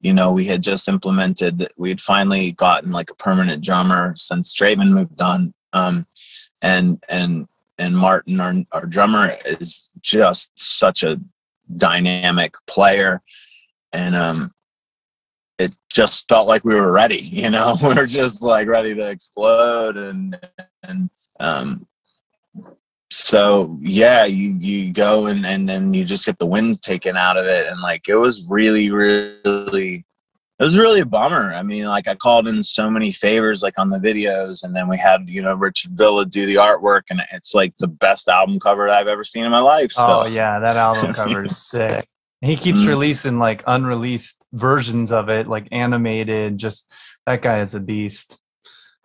we had just we had finally gotten like a permanent drummer since Draven moved on. And Martin, our drummer, is just such a dynamic player. And, it just felt like we were ready, we were just like ready to explode. So you go and then you just get the wind taken out of it. And like, it was really, really, it was really a bummer. I mean, like, I called in so many favors, like on the videos, and then we had, Richard Villa do the artwork, and it's like the best album cover I've ever seen in my life. So. Oh yeah, that album cover is sick. He keeps releasing like unreleased versions of it, like animated. Just, that guy is a beast.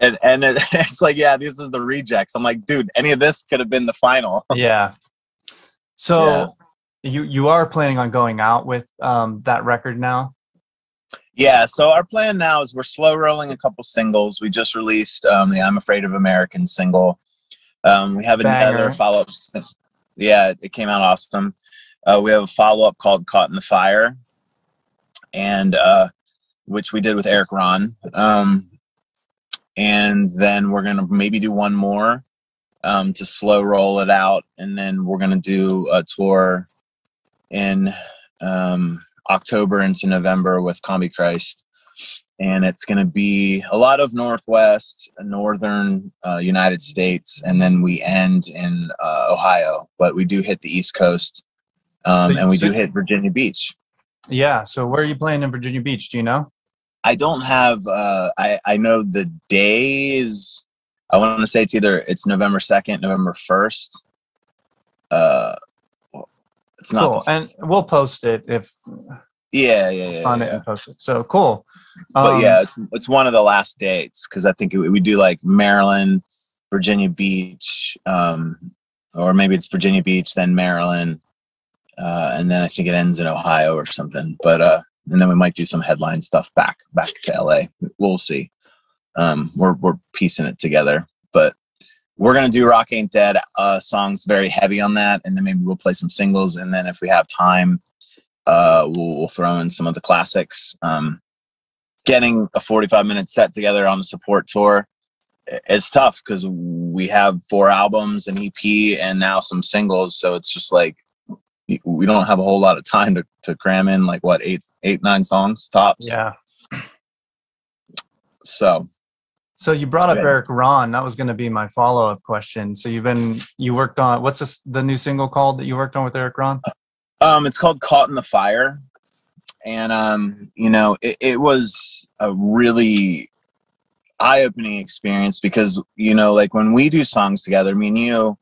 And it's like, this is the rejects. I'm like, dude, any of this could have been the final. Yeah. So you are planning on going out with that record now? Yeah. So our plan now is we're slow rolling a couple singles. We just released the I'm Afraid of Americans single. We have another follow-up. Yeah, it came out awesome. We have a follow-up called Caught in the Fire, and which we did with Eric Ron. And then we're going to maybe do one more to slow roll it out. And then we're going to do a tour in October into November with Combi Christ. And it's going to be a lot of Northwest, Northern United States. And then we end in Ohio, but we do hit the East Coast. And we do hit Virginia Beach. Yeah. So where are you playing in Virginia Beach? Do you know? I don't have, I know the days. I want to say it's November 2nd, November 1st. It's not. Cool. And we'll post it if Yeah. On it and post it. So cool. But yeah, it's one of the last dates because I think we do like Maryland, Virginia Beach, or maybe it's Virginia Beach, then Maryland, and then I think it ends in Ohio or something. But and then we might do some headline stuff back to LA. We'll see. We're piecing it together, but we're gonna do Rock Ain't Dead songs very heavy on that, and then maybe we'll play some singles, and then if we have time, we'll throw in some of the classics. Getting a 45-minute set together on the support tour, it's tough because we have 4 albums, an EP, and now some singles. So it's just like we don't have a whole lot of time to cram in like what 9 songs tops. Yeah. So you brought up Eric Ron. That was going to be my follow-up question. So you worked on, what's the new single called that you worked on with Eric Ron? It's called Caught in the Fire. And, it was a really eye-opening experience because, like when we do songs together, me and you,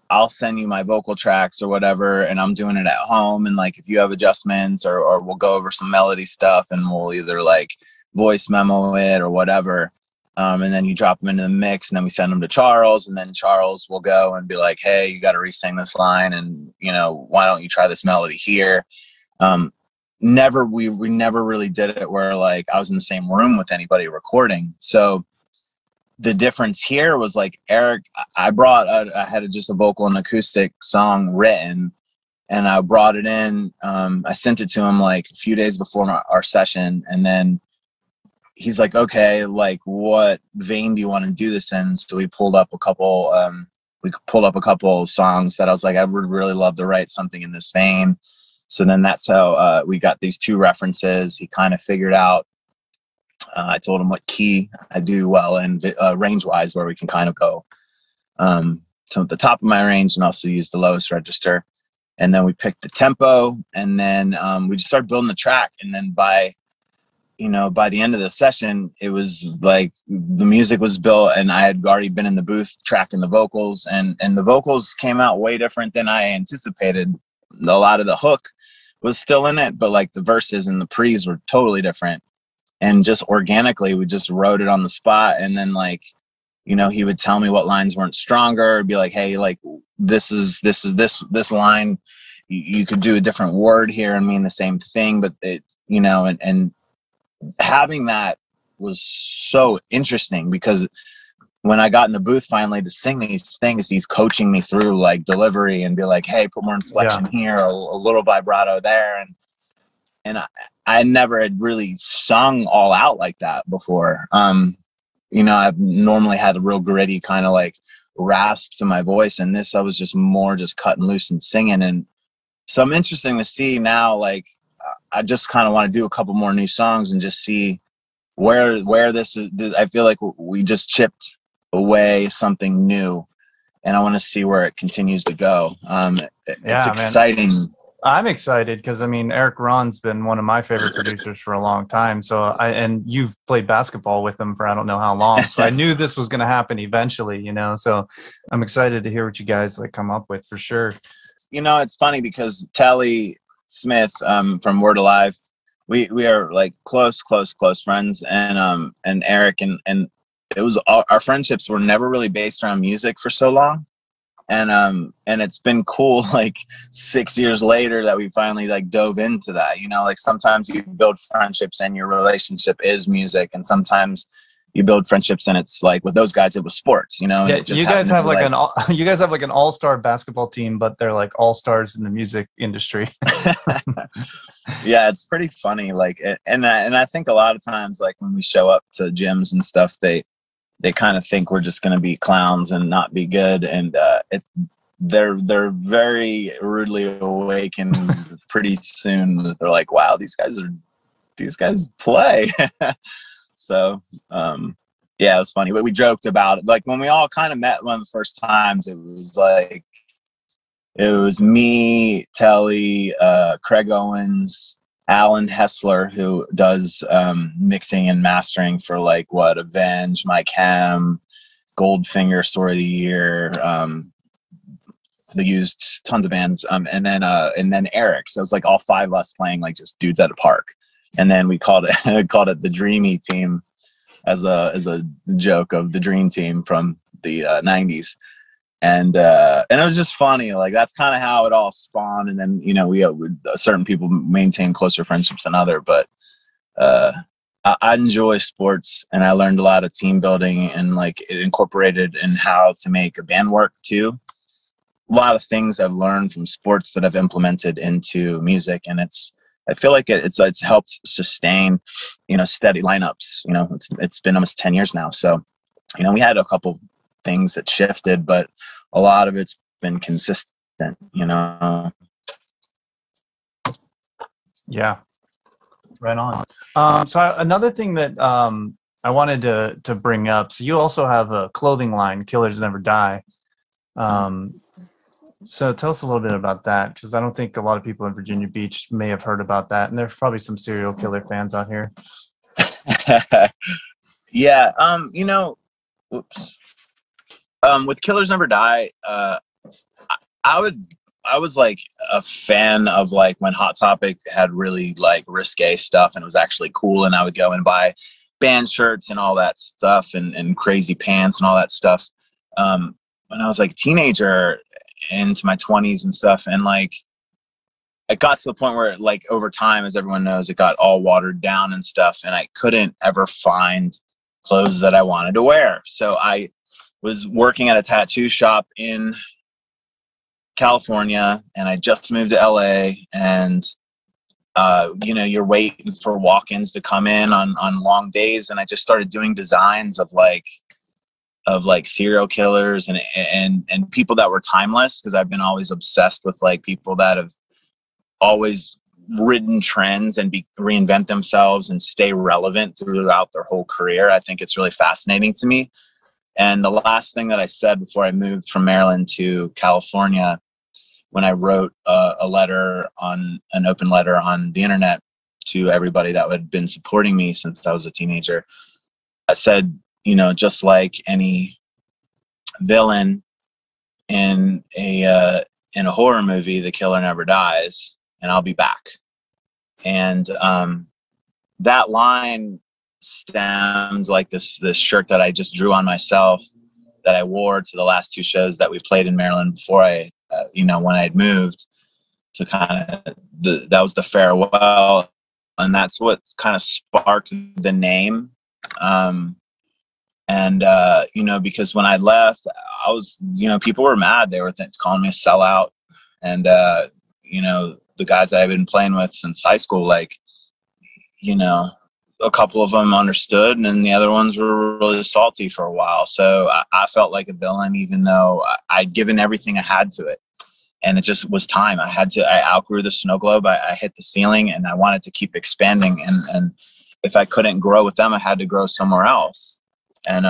I'll send you my vocal tracks or whatever, and I'm doing it at home. And like, if you have adjustments or we'll go over some melody stuff and we'll either like voice memo it or whatever. And then you drop them into the mix and then we send them to Charles, and then Charles will go and be like, hey, you got to re-sing this line. And, why don't you try this melody here? We never really did it where like I was in the same room with anybody recording. So the difference here was like Eric, I had just a vocal and acoustic song written, and I brought it in. I sent it to him like a few days before our session, and then he's like, okay, like what vein do you want to do this in? So we pulled up a couple songs that I was like, I would really love to write something in this vein. So then that's how we got these 2 references. He kind of figured out, I told him what key I do well in range-wise, where we can kind of go to the top of my range and also use the lowest register. And then we picked the tempo, and then we just started building the track. And then by the end of the session, it was like the music was built, and I had already been in the booth tracking the vocals, and the vocals came out way different than I anticipated. A lot of the hook was still in it, but like the verses and the pre's were totally different. And just organically, we just wrote it on the spot. And then like, he would tell me what lines weren't stronger, be like, hey, like this line, you could do a different word here and mean the same thing, but it, and having that was so interesting because when I got in the booth finally to sing these things, he's coaching me through like delivery and be like, hey, put more inflection here, a little vibrato there. And I never had really sung all out like that before. I've normally had a real gritty kind of like rasp to my voice. And this, I was just more just cutting loose and singing. And so I'm interesting to see now, like, I just kind of want to do a couple more new songs and just see where this is. I feel like we just chipped away something new, and I want to see where it continues to go. It's exciting. Man. I'm excited because Eric Ron's been one of my favorite producers for a long time. So and you've played basketball with him for I don't know how long. So I knew this was going to happen eventually, So I'm excited to hear what you guys like come up with for sure. It's funny because Telly Smith from Word Alive, we are like close friends, and Eric and it was our friendships were never really based around music for so long. And it's been cool like 6 years later that we finally like dove into that, like sometimes you build friendships and your relationship is music, and sometimes you build friendships and it's like with those guys it was sports, Yeah, you guys have like an all-star basketball team, but they're like all-stars in the music industry. Yeah, it's pretty funny. Like, and I think a lot of times like when we show up to gyms and stuff, they kind of think we're just going to be clowns and not be good. And they're very rudely awakened pretty soon. They're like, wow, these guys play. So, yeah, it was funny. We joked about it. Like when we all kind of met one of the first times, it was me, Telly, Craig Owens, Alan Hessler, who does mixing and mastering for like Avenge, Mike Hem, Goldfinger, Story of the Year, they used tons of bands, and then Eric. So it was like all 5 of us playing like just dudes at a park, and then we called it the Dreamy Team as a joke of the Dream Team from the 90s. And it was just funny. Like, that's kind of how it all spawned. And then, we certain people maintain closer friendships than other, but I enjoy sports, and I learned a lot of team building, and like it incorporated in how to make a band work too. A lot of things I've learned from sports that I've implemented into music, and I feel like it's helped sustain, steady lineups. It's been almost 10 years now. So, we had a couple things that shifted, but a lot of it's been consistent, Yeah. Right on. So another thing that I wanted to bring up. So you also have a clothing line, Killers Never Die. So tell us a little bit about that, because I don't think a lot of people in Virginia Beach may have heard about that, and there's probably some serial killer fans out here. Yeah. With Killers Never Die, I was like a fan of like when Hot Topic had really like risque stuff and it was actually cool, and I would go and buy band shirts and all that stuff, and crazy pants and all that stuff. When I was like a teenager into my 20s and stuff, and like it got to the point where like over time, as everyone knows, it got all watered down and stuff, and I couldn't ever find clothes that I wanted to wear. So I was working at a tattoo shop in California, and I just moved to LA, and you're waiting for walk-ins to come in on long days, and I just started doing designs of like serial killers and people that were timeless, because I've been always obsessed with like people that have always ridden trends and reinvent themselves and stay relevant throughout their whole career. I think it's really fascinating to me. And the last thing that I said before I moved from Maryland to California, when I wrote an open letter on the internet to everybody that had been supporting me since I was a teenager, I said, just like any villain in a horror movie, the killer never dies, and I'll be back. And that line stemmed like this shirt that I just drew on myself that I wore to the last 2 shows that we played in Maryland before I, when I had moved to that was the farewell. And that's what kind of sparked the name. Because when I left, I was, people were mad. They were calling me a sellout. And, the guys that I've been playing with since high school, like, a couple of them understood, and then the other ones were really salty for a while. So I felt like a villain, even though I'd given everything I had to it. And it just was time. I outgrew the snow globe. I hit the ceiling, and I wanted to keep expanding. And if I couldn't grow with them, I had to grow somewhere else. And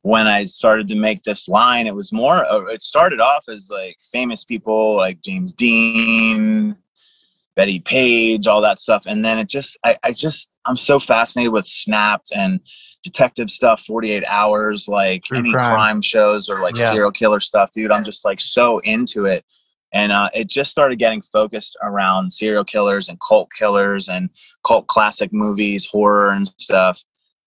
when I started to make this line, it was more it started off as like famous people like James Dean, Betty Page, all that stuff. And then I'm so fascinated with Snapped and detective stuff, 48 Hours, like True any crime shows or like serial killer stuff, dude. I'm just like so into it. And it just started getting focused around serial killers and cult killers and cult classic movies, horror and stuff.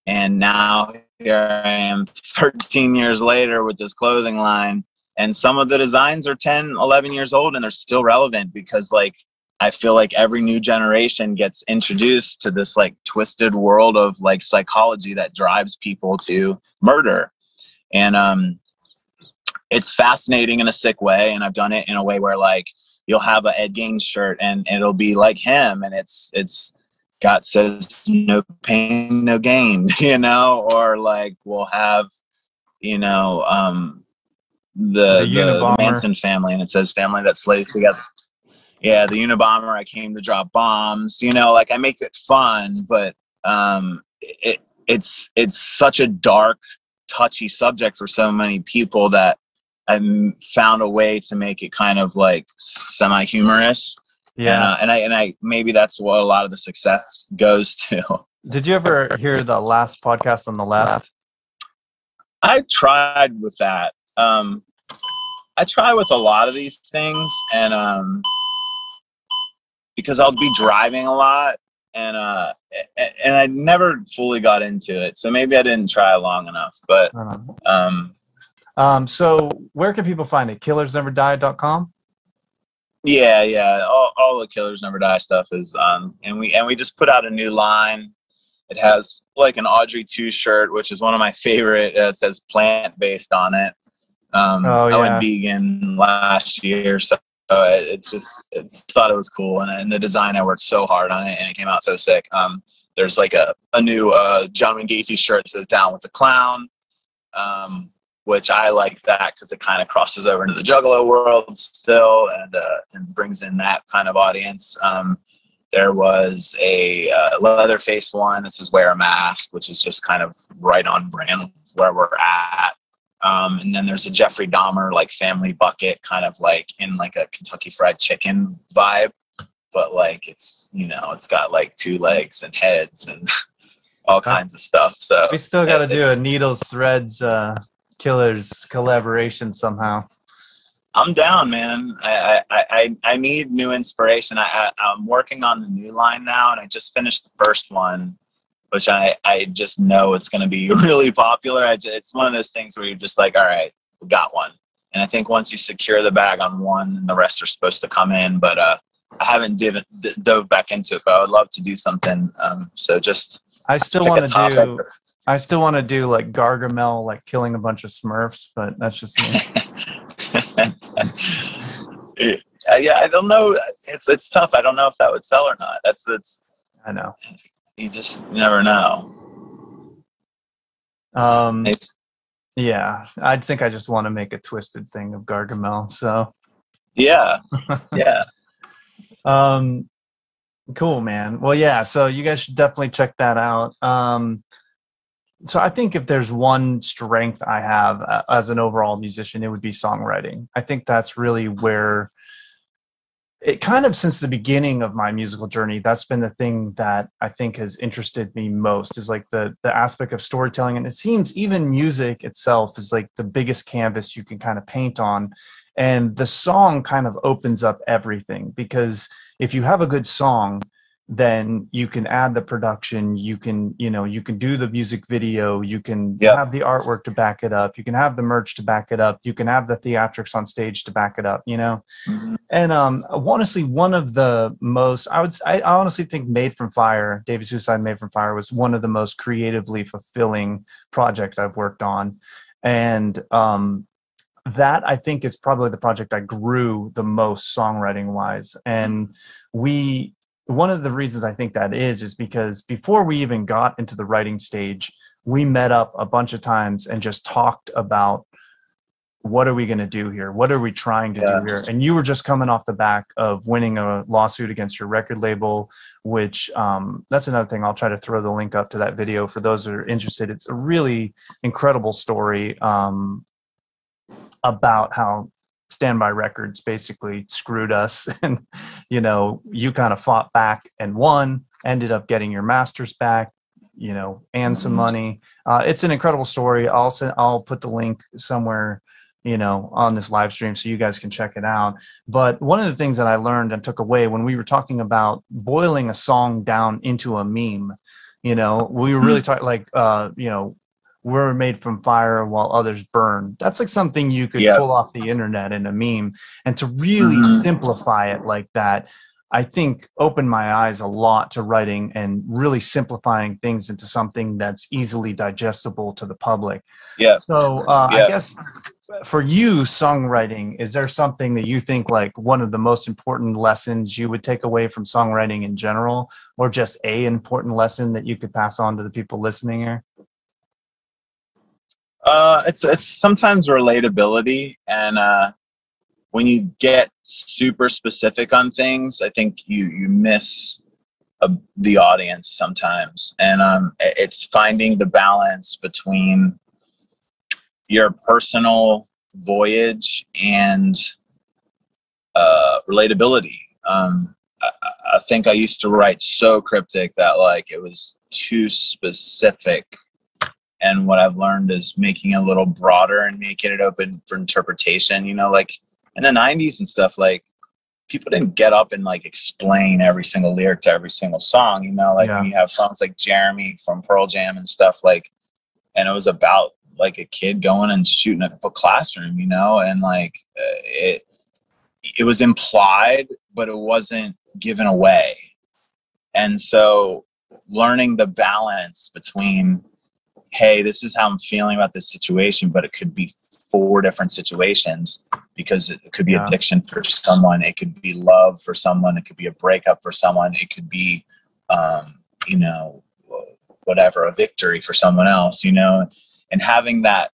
And now here I am 13 years later with this clothing line. And some of the designs are 10, 11 years old, and they're still relevant because like I feel like every new generation gets introduced to this like twisted world of like psychology that drives people to murder. And it's fascinating in a sick way. And I've done it in a way where like you'll have a Ed Gaines shirt and it'll be like him, and it's got says no pain, no gain, or like we'll have, the Manson family, and it says family that slays together. Yeah, the Unabomber, I came to drop bombs, like I make it fun, but it's such a dark, touchy subject for so many people that I found a way to make it kind of like semi-humorous. Yeah. And I maybe that's what a lot of the success goes to. Did you ever hear the last podcast on the left? I tried with that. I try with a lot of these things, and because I'll be driving a lot, and I never fully got into it, so maybe I didn't try long enough. But so where can people find it? KillersNeverDie.com? Yeah. All the Killers Never Die stuff is and we just put out a new line. It has like an Audrey 2 shirt, which is one of my favorite. It says plant based on it. I went vegan last year, so it's thought it was cool, and the design, I worked so hard on it, and it came out so sick. There's like a new John Wayne Gacy shirt that says "Down with the Clown," which I like that because it kind of crosses over into the Juggalo world still, and brings in that kind of audience. There was a Leatherface one that says "Wear a Mask," which is just kind of right on brand where we're at. And then there's a Jeffrey Dahmer like family bucket, kind of like in like a Kentucky Fried Chicken vibe, but like it's got like 2 legs and heads and all kinds of stuff. So we still got to do a Needles Threads Killers collaboration somehow. I'm down, man. I need new inspiration. I'm working on the new line now, and I just finished the first one, which I just know it's going to be really popular. It's one of those things where you're just like, all right, we got one. And I think once you secure the bag on one, the rest are supposed to come in. But I haven't dove back into it, but I would love to do something. So just I still want to do like Gargamel, like killing a bunch of Smurfs, but that's just me. Yeah, I don't know. It's tough. I don't know if that would sell or not. I know. You just never know. Yeah, I think I just want to make a twisted thing of Gargamel. So. Yeah. Cool, man. Well, yeah. So you guys should definitely check that out. So I think if there's one strength I have as an overall musician, it would be songwriting. I think that's really where it kind of, since the beginning of my musical journey, that's been the thing that I think has interested me most, is like the aspect of storytelling. And it seems even music itself is like the biggest canvas you can kind of paint on. And the song kind of opens up everything, because if you have a good song, then you can add the production, you can do the music video, you can have the artwork to back it up, you can have the merch to back it up, you can have the theatrics on stage to back it up, Mm-hmm. And honestly, one of the most, I honestly think Made from Fire, David Suicide Made from Fire, was one of the most creatively fulfilling projects I've worked on. And that, I think, is probably the project I grew the most songwriting wise. And one of the reasons I think that is because before we even got into the writing stage, we met up a bunch of times and just talked about, what are we going to do here? What are we trying to do here? And you were just coming off the back of winning a lawsuit against your record label, which that's another thing. I'll try to throw the link up to that video for those that are interested. It's a really incredible story about how Standby Records basically screwed us, and you kind of fought back and won, ended up getting your masters back, and some money. It's an incredible story. I'll put the link somewhere on this live stream so you guys can check it out. But one of the things that I learned and took away when we were talking about boiling a song down into a meme, we were really talking like we're made from fire while others burn. That's like something you could pull off the internet in a meme. And to really simplify it like that, I think opened my eyes a lot to writing and really simplifying things into something that's easily digestible to the public. Yeah. So I guess for you, songwriting, is there something that you think like one of the most important lessons you would take away from songwriting in general, or just a important lesson that you could pass on to the people listening here? It's sometimes relatability, and when you get super specific on things, I think you miss the audience sometimes, and it's finding the balance between your personal voyage and relatability. I think I used to write so cryptic that like it was too specific. and what I've learned is making it a little broader and making it open for interpretation. You know, like in the 90s and stuff, like people didn't get up and like explain every single lyric to every single song, you know, like when you have songs like Jeremy from Pearl Jam and stuff, like, and it was about like a kid going and shooting up a classroom, you know, and like it was implied, but it wasn't given away. And so learning the balance between, hey, this is how I'm feeling about this situation, but it could be 4 different situations, because it could be addiction for someone, it could be love for someone, it could be a breakup for someone, it could be, you know, whatever, a victory for someone else, you know, and having that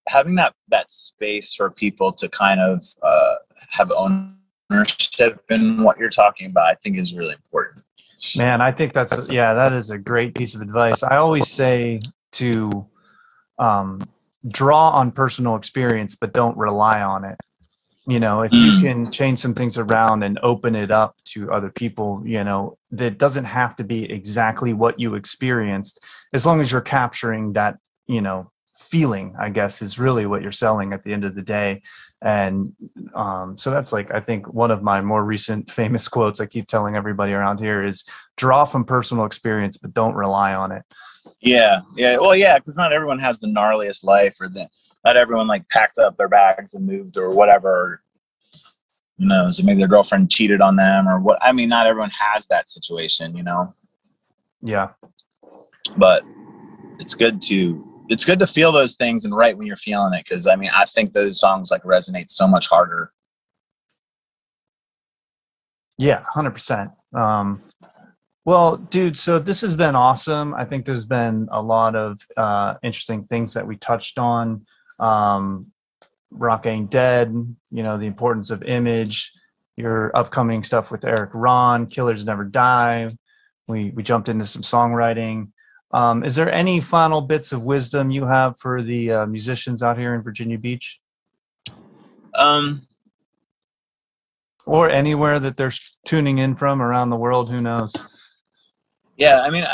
space for people to kind of have ownership in what you're talking about, I think is really important. Man, I think that is a great piece of advice. I always say to draw on personal experience, but don't rely on it. You know, if you can change some things around and open it up to other people, you know, that doesn't have to be exactly what you experienced, as long as you're capturing that, you know, feeling, I guess, is really what you're selling at the end of the day. And so that's like, I think one of my more recent famous quotes I keep telling everybody around here is draw from personal experience, but don't rely on it. Yeah. Well, yeah, because not everyone has the gnarliest life, or not everyone like packed up their bags and moved or whatever. You know, so maybe their girlfriend cheated on them or what. I mean, not everyone has that situation, you know. Yeah. But it's good to feel those things and write when you're feeling it, because I mean, I think those songs like resonate so much harder. Yeah, 100%. Well, dude, so this has been awesome. I think there's been a lot of interesting things that we touched on. Rock Ain't Dead, you know, the importance of image, your upcoming stuff with Eric Ron, Killers Never Die. We jumped into some songwriting. Is there any final bits of wisdom you have for the musicians out here in Virginia Beach? Or anywhere that they're tuning in from around the world, who knows? Yeah, I mean,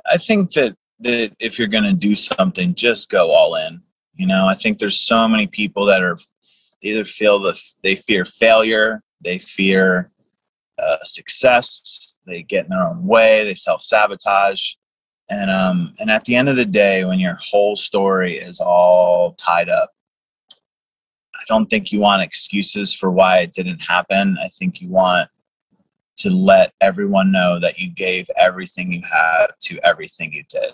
I think that if you're going to do something, just go all in. You know, I think there's so many people that either they fear failure, they fear success, they get in their own way, they self-sabotage. And at the end of the day, when your whole story is all tied up, I don't think you want excuses for why it didn't happen. I think you want to let everyone know that you gave everything you had to everything you did.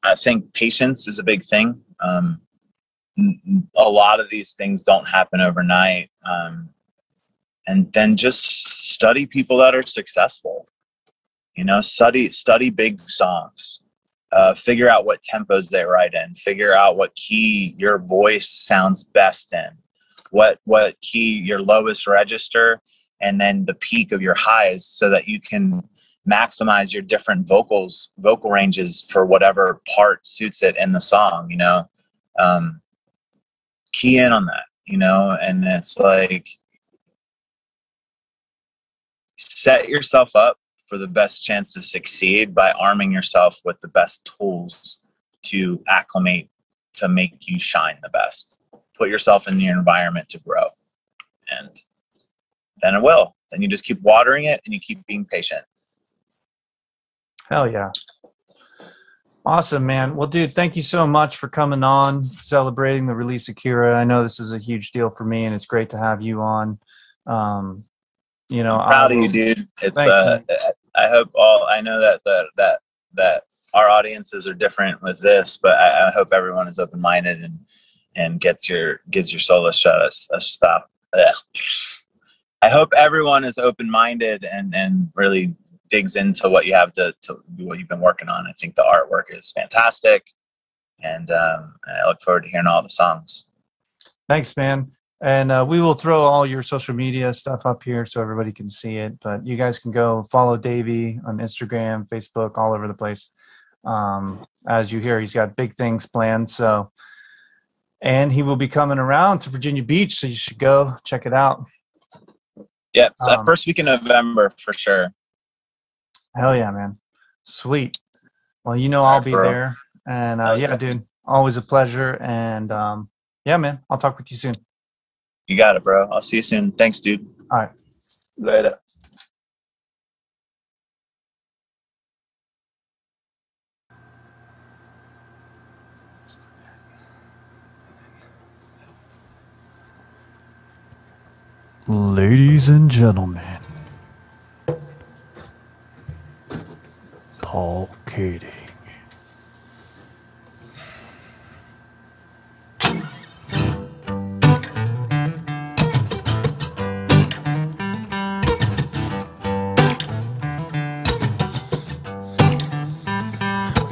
I think patience is a big thing. A lot of these things don't happen overnight. And then just study people that are successful. You know, study big songs. Figure out what tempos they write in. Figure out what key your voice sounds best in. What key your lowest register, and then the peak of your highs, so that you can maximize your different vocal ranges for whatever part suits it in the song, you know. Key in on that, you know, and it's like, set yourself up for the best chance to succeed by arming yourself with the best tools to acclimate, to make you shine the best. Put yourself in the environment to grow, and then it will. Then you just keep watering it and you keep being patient. Hell yeah. Awesome, man. Well, dude, thank you so much for coming on, celebrating the release of Kira. I know this is a huge deal for me, and it's great to have you on. You know, I'm proud of you, dude. It's thanks, I know that our audiences are different with this, but I hope everyone is open-minded and gets your solo shot a stop. I hope everyone is open-minded and really digs into what you have to what you've been working on. I think the artwork is fantastic, and I look forward to hearing all the songs. Thanks, man. And we will throw all your social media stuff up here so everybody can see it. But you guys can go follow Davey on Instagram, Facebook, all over the place. As you hear, he's got big things planned. So, and he will be coming around to Virginia Beach, so you should go check it out. Yeah, so first week in November for sure. Hell yeah, man. Sweet. Well, you know, I'll be there. And yeah, dude, always a pleasure. And yeah, man, I'll talk with you soon. You got it, bro. I'll see you soon. Thanks, dude. All right. Later. Ladies and gentlemen, Paul Kading.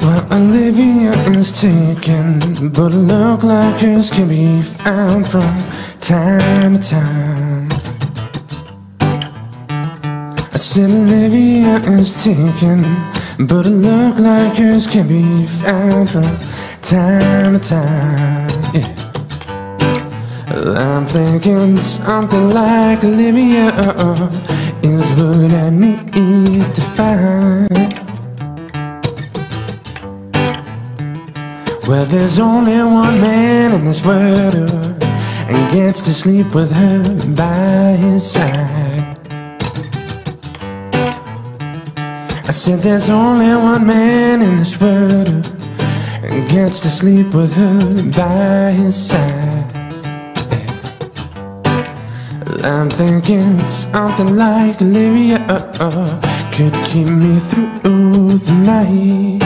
Well, Olivia is taken, but a look like hers can be found from time to time. I said Olivia is taken, but a look like hers can be found from time to time. Yeah. Well, I'm thinking something like Olivia is what I need to find. Well, there's only one man in this world and gets to sleep with her by his side. I said there's only one man in this world and gets to sleep with her by his side. Well, I'm thinking something like Olivia could keep me through the night.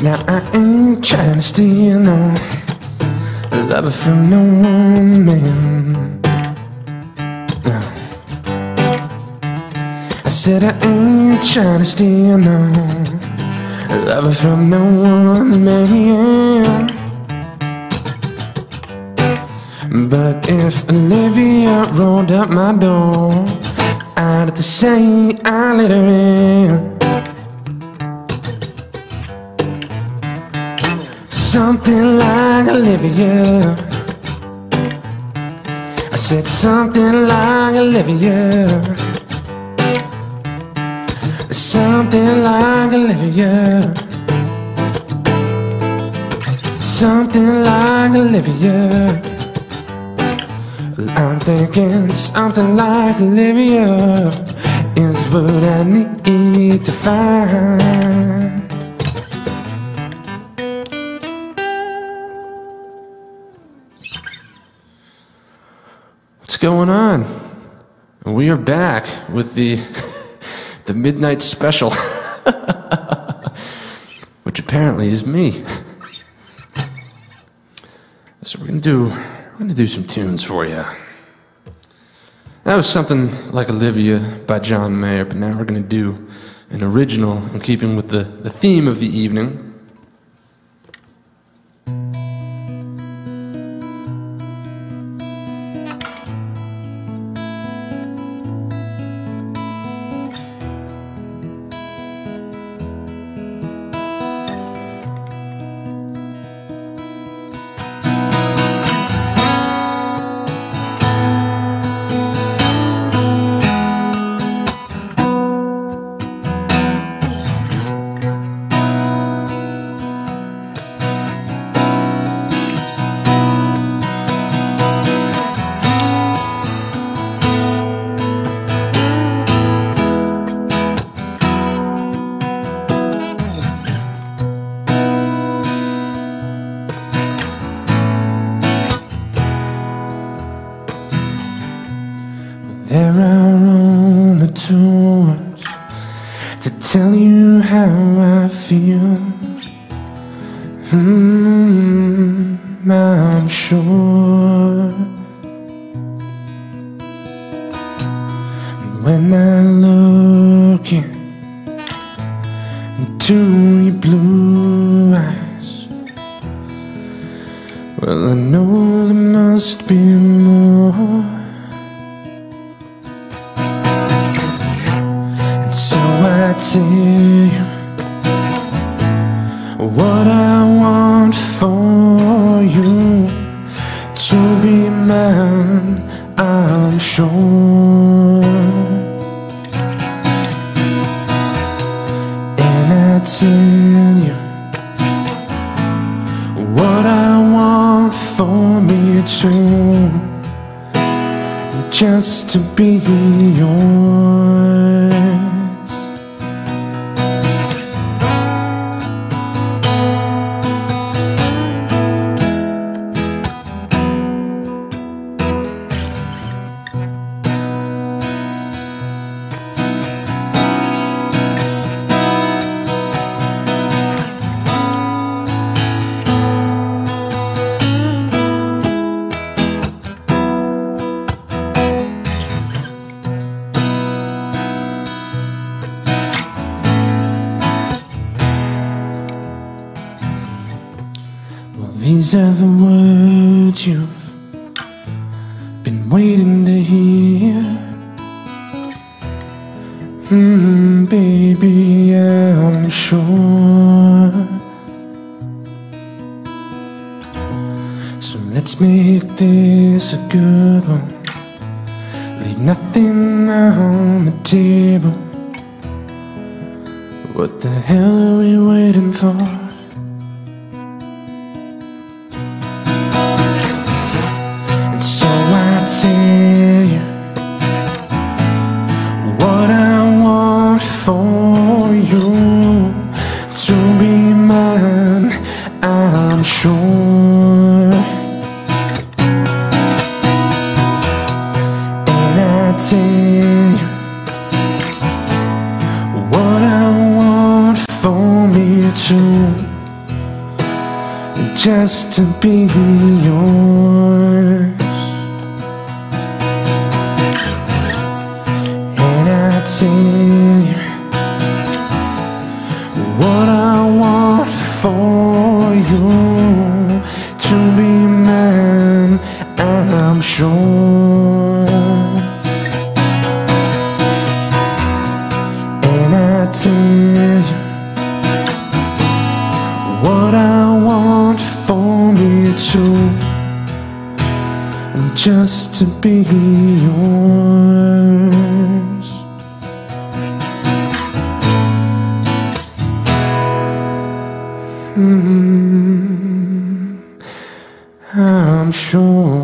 Now I ain't trying to steal no love from no woman. No. I said I ain't trying to steal no love from no woman. But if Olivia rolled up my door, I'd have to say I let her in. Something like Olivia. I said something like Olivia. Something like Olivia. Something like Olivia. I'm thinking something like Olivia is what I need to find. What's going on? We are back with the midnight special, which apparently is me. So we're gonna do some tunes for you. That was something like Olivia by John Mayer, but now we're gonna do an original in keeping with the theme of the evening. There are only two words to tell you how I feel. I'm sure when I look into your blue eyes, well, I know there must be more. tell you what I want for you to be mine, I'm sure. And I tell you what I want for me too, just to be yours. These are the words you've been waiting to hear. Baby, I'm sure. So let's make this a good one. Leave nothing on the table. What the hell are we waiting for? Tell you what I want for you to be mine, I'm sure. And I tell you what I want for me too, just to be yours. Tell you what I want for you to be mine, I'm sure. And I tell you what I want for me too, just to be yours. I'm sure.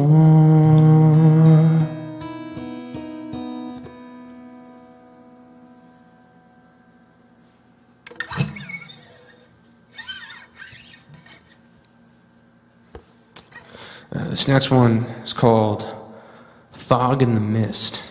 This next one is called Fog in the Mist.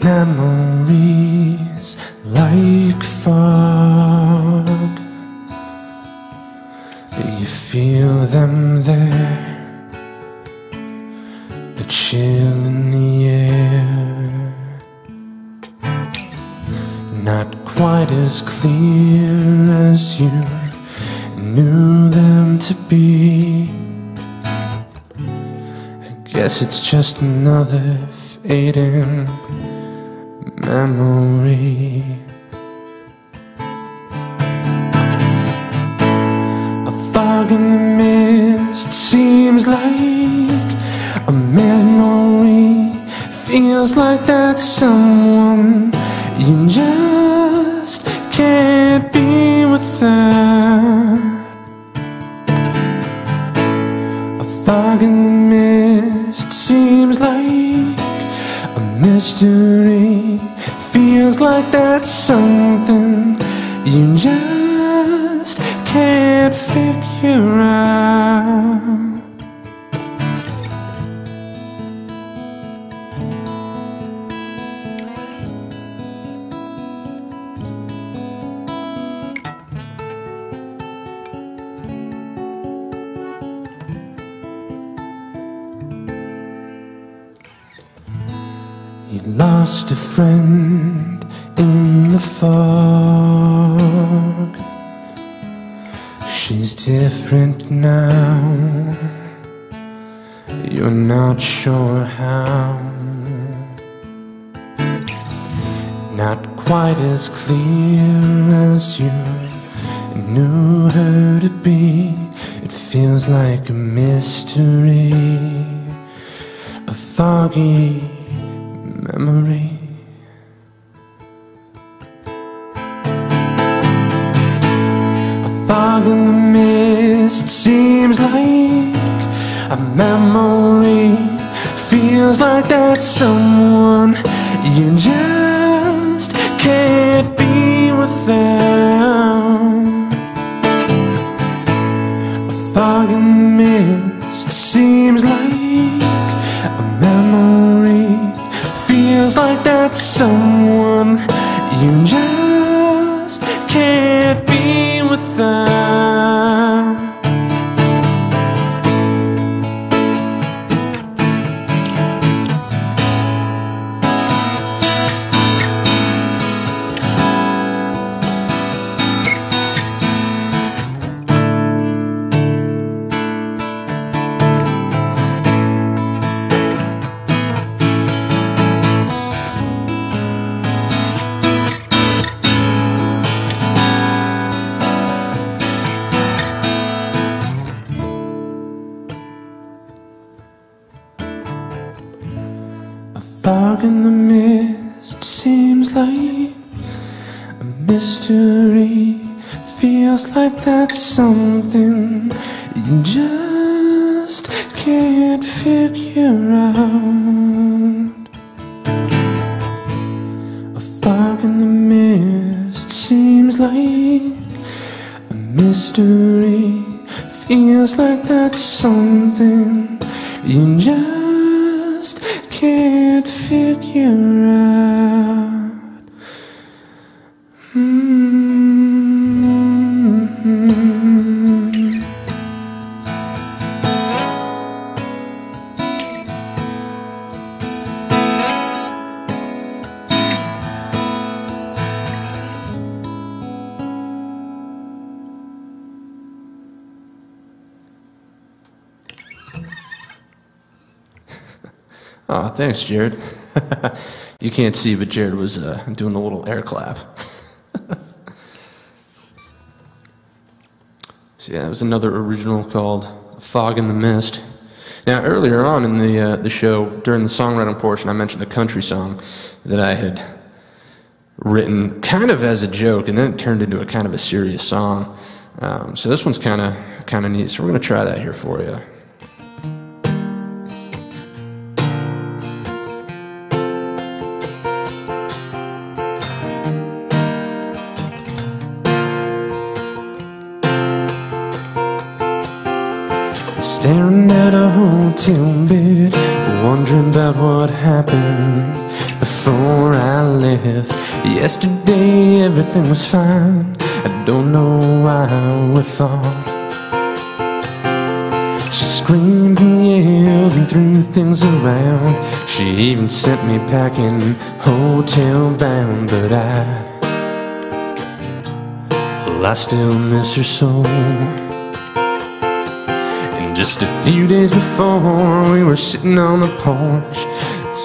Memories like fog, you feel them there, the chill in the air, not quite as clear as you knew them to be. I guess it's just another fading memory. A fog in the mist seems like a memory. Feels like that's someone you just can't be without. A fog in the mist seems like a mystery. Feels like that's something you just can't figure out. lost a friend in the fog. She's different now, you're not sure how. Not quite as clear as you knew her to be. It feels like a mystery, a foggy memory. A fog in the mist seems like a memory. Feels like that someone you just can't be without. A fog in the mist seems like a memory. Feels like that someone you just can't be without. Fog in the mist seems like a mystery. Feels like that's something you just can't figure out. A fog in the mist seems like a mystery. Feels like that's something you just can't figure out. Oh, thanks, Jared. You can't see, but Jared was doing a little air clap. So yeah, it was another original called Fog in the Mist. Now, earlier on in the show, during the songwriting portion, I mentioned a country song that I had written kind of as a joke, and then it turned into a kind of a serious song. So this one's kind of neat, so we're going to try that here for you. Staring at a hotel bed, wondering about what happened before I left. Yesterday everything was fine, I don't know why we fought. She screamed and yelled and threw things around. She even sent me packing hotel bound. But I still miss her so. Just a few days before, we were sitting on the porch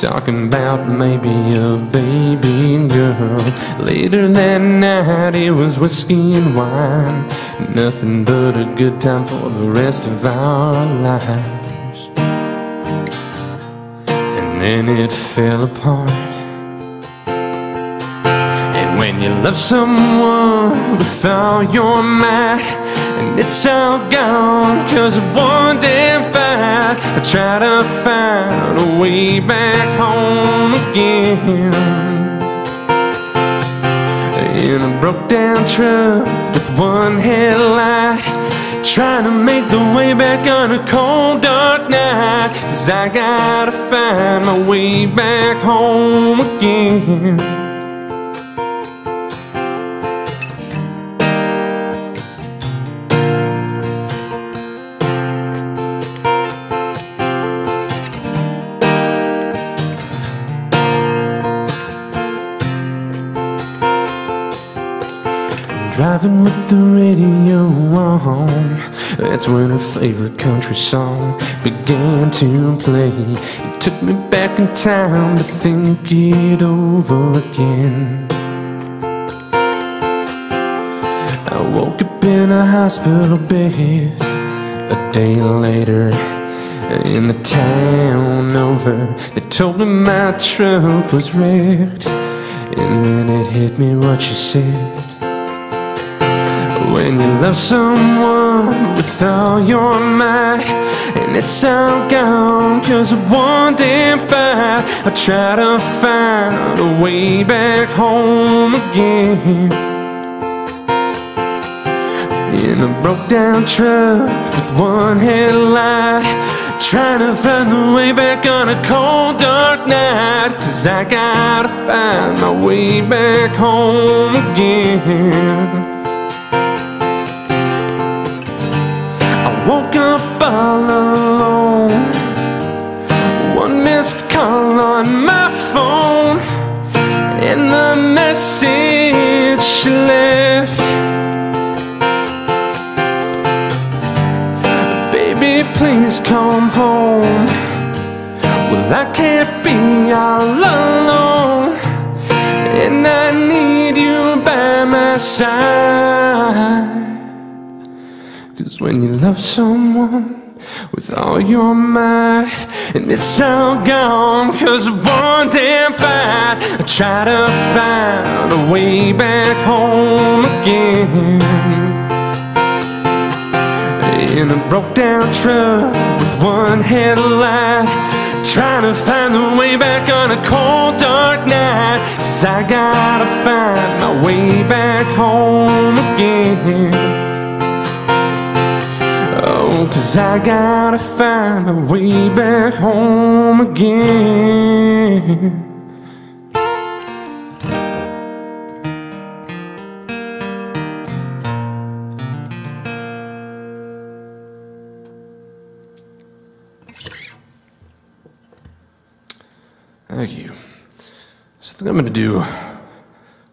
talking about maybe a baby girl. Later that night it was whiskey and wine, nothing but a good time for the rest of our lives. And then it fell apart. And when you love someone with all your might, and it's all gone 'cause of one damn fight, I try to find a way back home again. In a broke down truck with one headlight, trying to make the way back on a cold dark night. 'Cause I gotta find my way back home again. Driving with the radio on, that's when her favorite country song began to play. It took me back in time to think it over again. I woke up in a hospital bed a day later in the town over. They told me my truck was wrecked, and then it hit me what she said. When you love someone with all your might, and it's all gone 'cause of one damn fight, I try to find a way back home again. In a broke down truck with one headlight, trying to find the way back on a cold dark night, 'cause I gotta find my way back home again. Woke up all alone, one missed call on my phone, and the message she left: baby, please come home. Well, I can't be all alone, and I need you by my side. 'Cause when you love someone with all your might, and it's all gone 'cause of one damn fight, I try to find a way back home again. In a broke down truck with one headlight, trying to find the way back on a cold dark night, 'cause I gotta find my way back home again. Oh, 'cause I gotta find my way back home again. Thank you. So I think I'm gonna do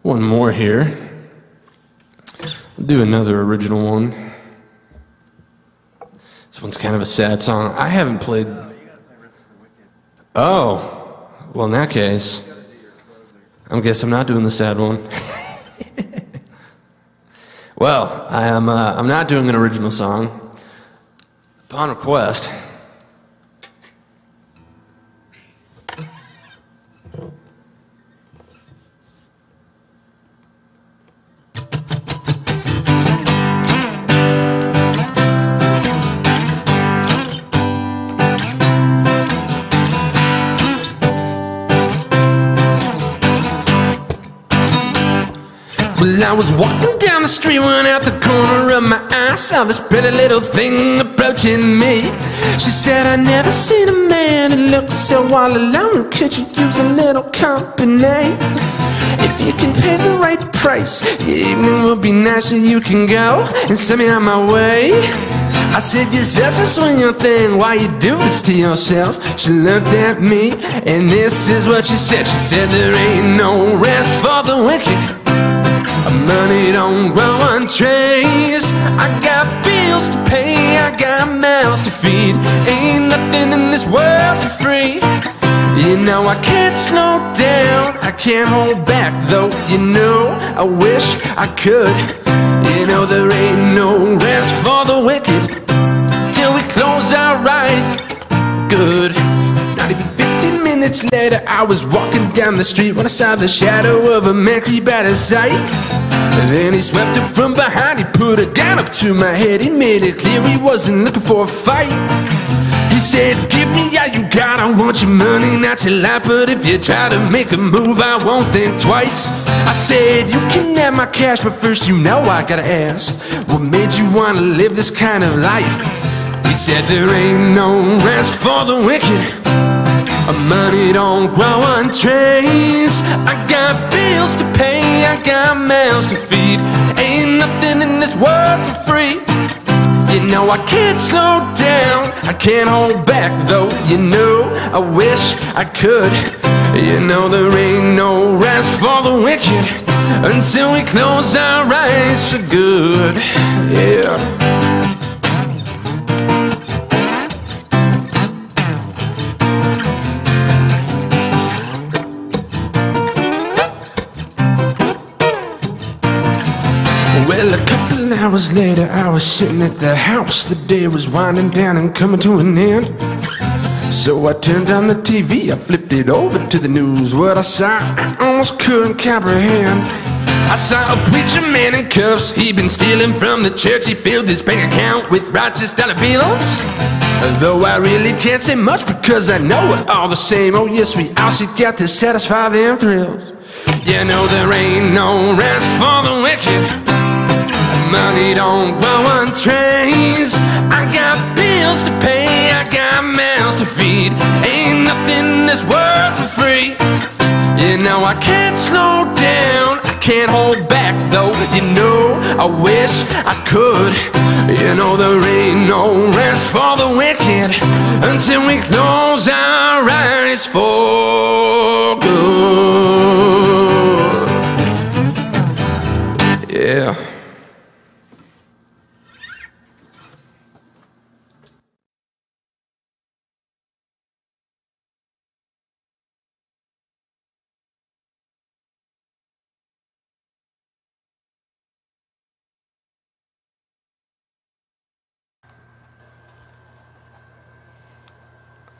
one more here. I'll do another original one. This one's kind of a sad song. I haven't played. Oh, well, in that case, I guess I'm not doing the sad one. Well, I'm not doing an original song. Upon request. Well, I was walking down the street when out the corner of my eye saw this pretty little thing approaching me. She said, I never seen a man who looked so all alone. Could you use a little company? If you can pay the right price, the evening will be nice, so you can go and send me on my way. I said, you're such a swinging thing, why you do this to yourself? She looked at me, and this is what she said. She said, there ain't no rest for the wicked. Money don't grow on trees. I got bills to pay, I got mouths to feed. Ain't nothing in this world for free. You know I can't slow down, I can't hold back, though. You know I wish I could. You know there ain't no rest for the wicked till we close our eyes. Good. Not even 15 minutes later, I was walking down the street when I saw the shadow of a man creep out of sight. And then he swept up from behind, he put a gun up to my head. He made it clear he wasn't looking for a fight. He said, give me all you got, I want your money, not your life. But if you try to make a move, I won't think twice. I said, you can have my cash, but first you know I gotta ask, what made you wanna live this kind of life? He said, there ain't no rest for the wicked. Money don't grow on trees. I got bills to pay, I got mouths to feed. Ain't nothing in this world for free. You know I can't slow down, I can't hold back, though. You know I wish I could. You know there ain't no rest for the wicked. until we close our eyes for good. Yeah. Well, a couple hours later, I was sitting at the house. The day was winding down and coming to an end. So I turned on the TV, I flipped it over to the news. What I saw, I almost couldn't comprehend. I saw a preacher man in cuffs. He'd been stealing from the church. He filled his bank account with righteous dollar bills. Though I really can't say much because I know it all the same. Oh yes, we also got to satisfy them thrills. You know there ain't no rest for the wicked. Money don't grow on trees. I got bills to pay, I got mouths to feed. Ain't nothing in this world for free. You know I can't slow down, I can't hold back though. You know I wish I could. You know there ain't no rest for the wicked until we close our eyes for good. Yeah.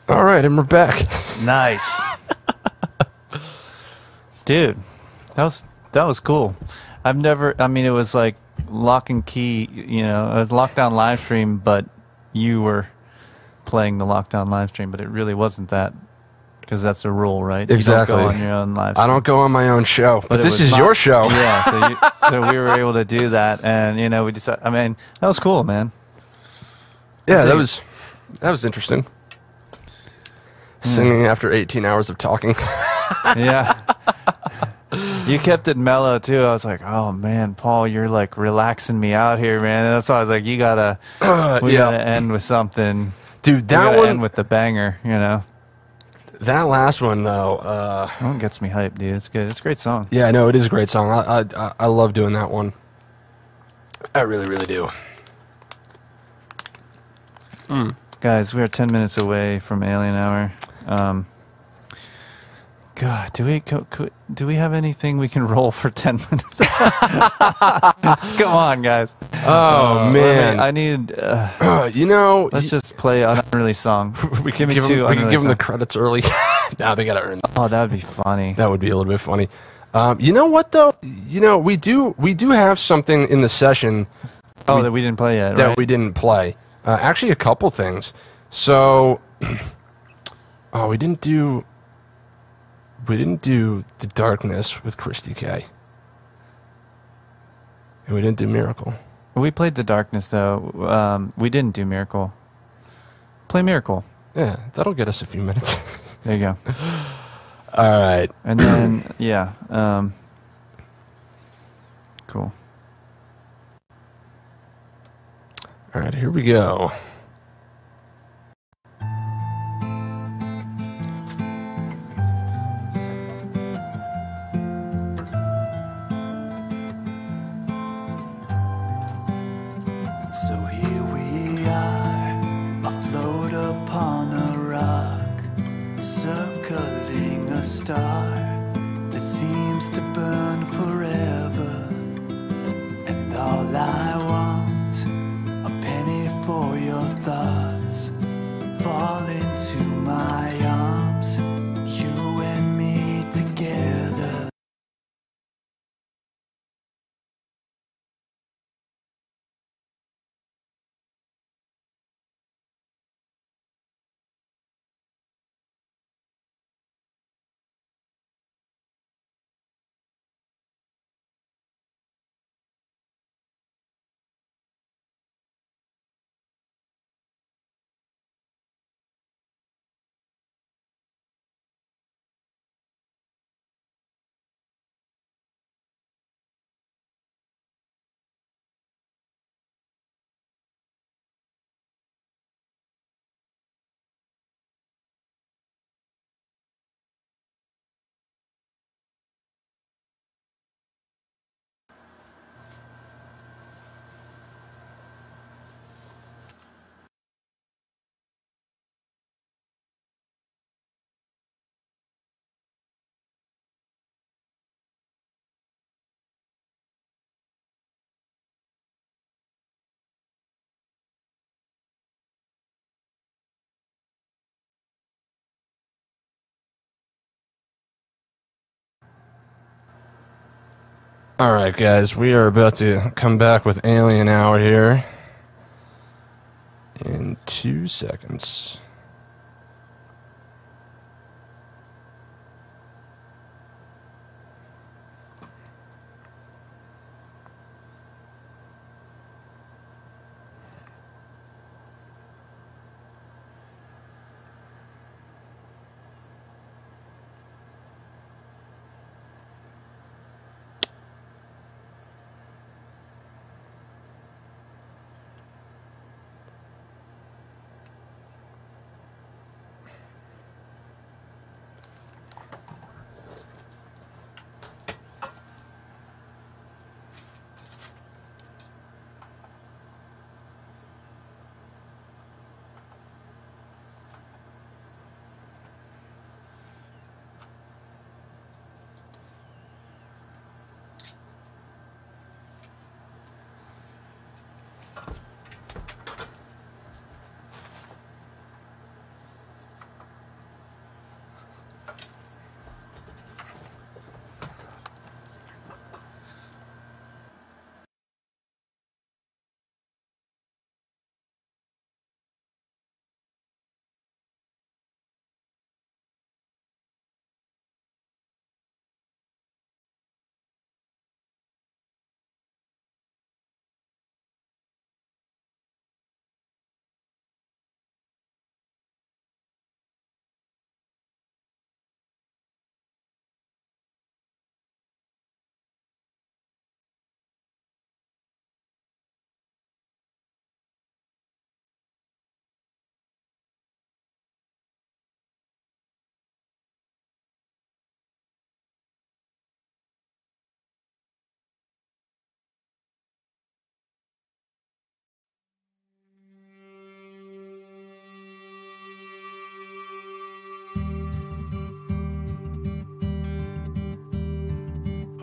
All right, and we're back. Nice. Dude, that was cool. I've never, I mean, it was like lock and key, you know, it was lockdown live stream, but you were playing the lockdown live stream, but it really wasn't that, because that's a rule, right? Exactly. You don't go on your own live stream. I don't go on my own show, but this is your show. Yeah, so we were able to do that, and, you know, we decided, I mean, that was cool, man. Yeah, that was interesting. Singing after 18 hours of talking. Yeah. You kept it mellow too. I was like, oh man, Paul, you're like relaxing me out here, man. And that's why I was like, we gotta end with something. Dude, that one end with the banger, you know. That last one though, that one gets me hyped, dude. It's good. It's a great song. Yeah, no, it is a great song. I love doing that one. I really, really do. Guys, we are 10 minutes away from Alien Hour. God, do we have anything we can roll for 10 minutes? Come on, guys. Oh man, I need. You know, let's just play an unreleased song. We can give them the credits early. Now they gotta earn them. Oh, that would be funny. That would be a little bit funny. You know what though? You know we do have something in the session. Oh, that we didn't play yet. That right? we didn't play. Actually, a couple things. So, we didn't do The Darkness with Christy K. And we didn't do Miracle. We played The Darkness though. We didn't do Miracle. Play Miracle. Yeah, that'll get us a few minutes. There you go. All right. And then yeah, cool. All right, here we go. So here we are, afloat upon a rock, circling a star that seems to burn forever. And all I want, a penny for your thoughts, fall into my arms, you and me together. All right, guys, we are about to come back with Alien Hour here in 2 seconds.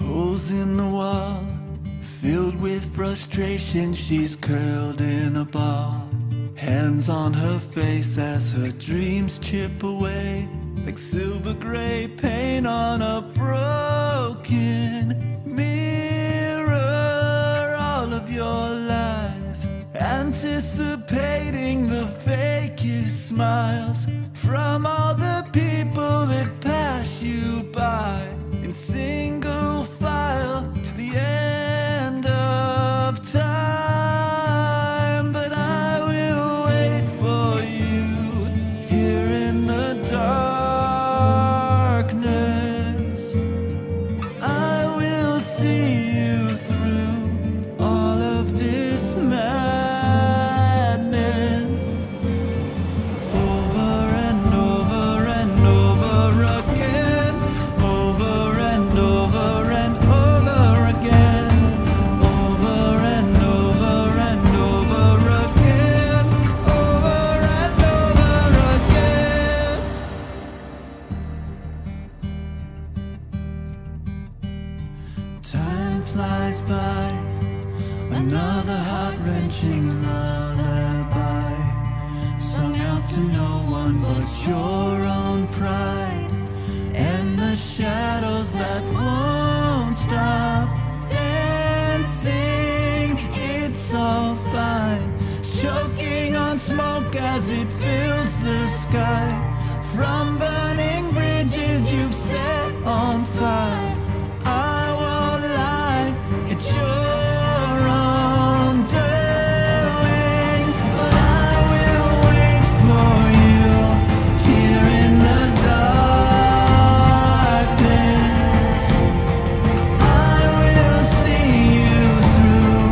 Holes in the wall, filled with frustration, she's curled in a ball. Hands on her face as her dreams chip away, like silver gray paint on a broken mirror. All of your life, anticipating the fakest smiles from all the people that pass you by in single file to the end of time. But I will wait for you here in the darkness. I will see you through all of this madness. Over and over and over again. Over and over and over again. Over and over and over again. Over and over again. Time flies by, another heart-wrenching lullaby, sung out to no one but your own pride, and the shadows that won't stop dancing. It's all fine, choking on smoke as it fills the sky, from burning bridges you've set on fire. I won't lie, it's your own doing, but I will wait for you here in the darkness. I will see you through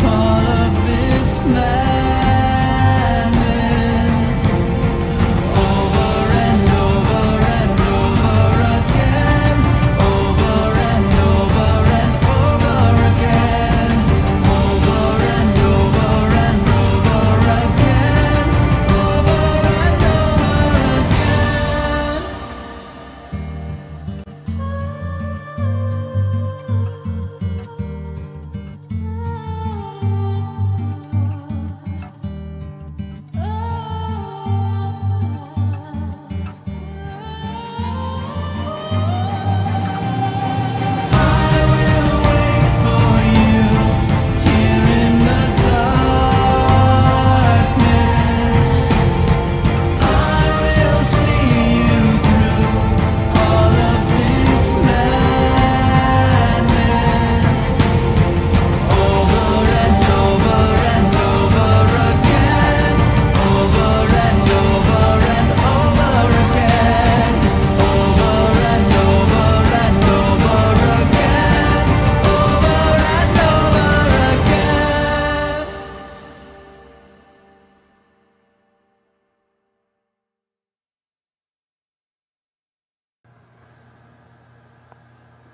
all of this madness. Over and over and over again. Over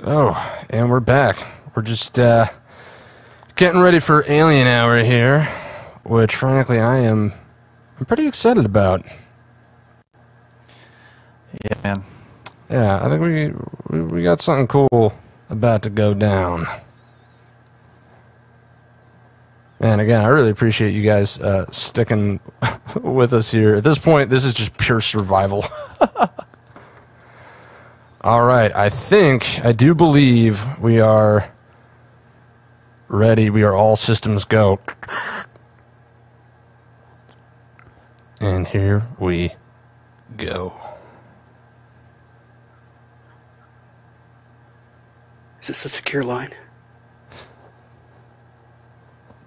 Oh, and we're back. We're just getting ready for Alien Hour here, which frankly I'm pretty excited about. Yeah, man. Yeah, I think we got something cool about to go down. And again, I really appreciate you guys sticking with us here. At this point, this is just pure survival. All right, I do believe we are ready. We are all systems go. And here we go. Is this a secure line?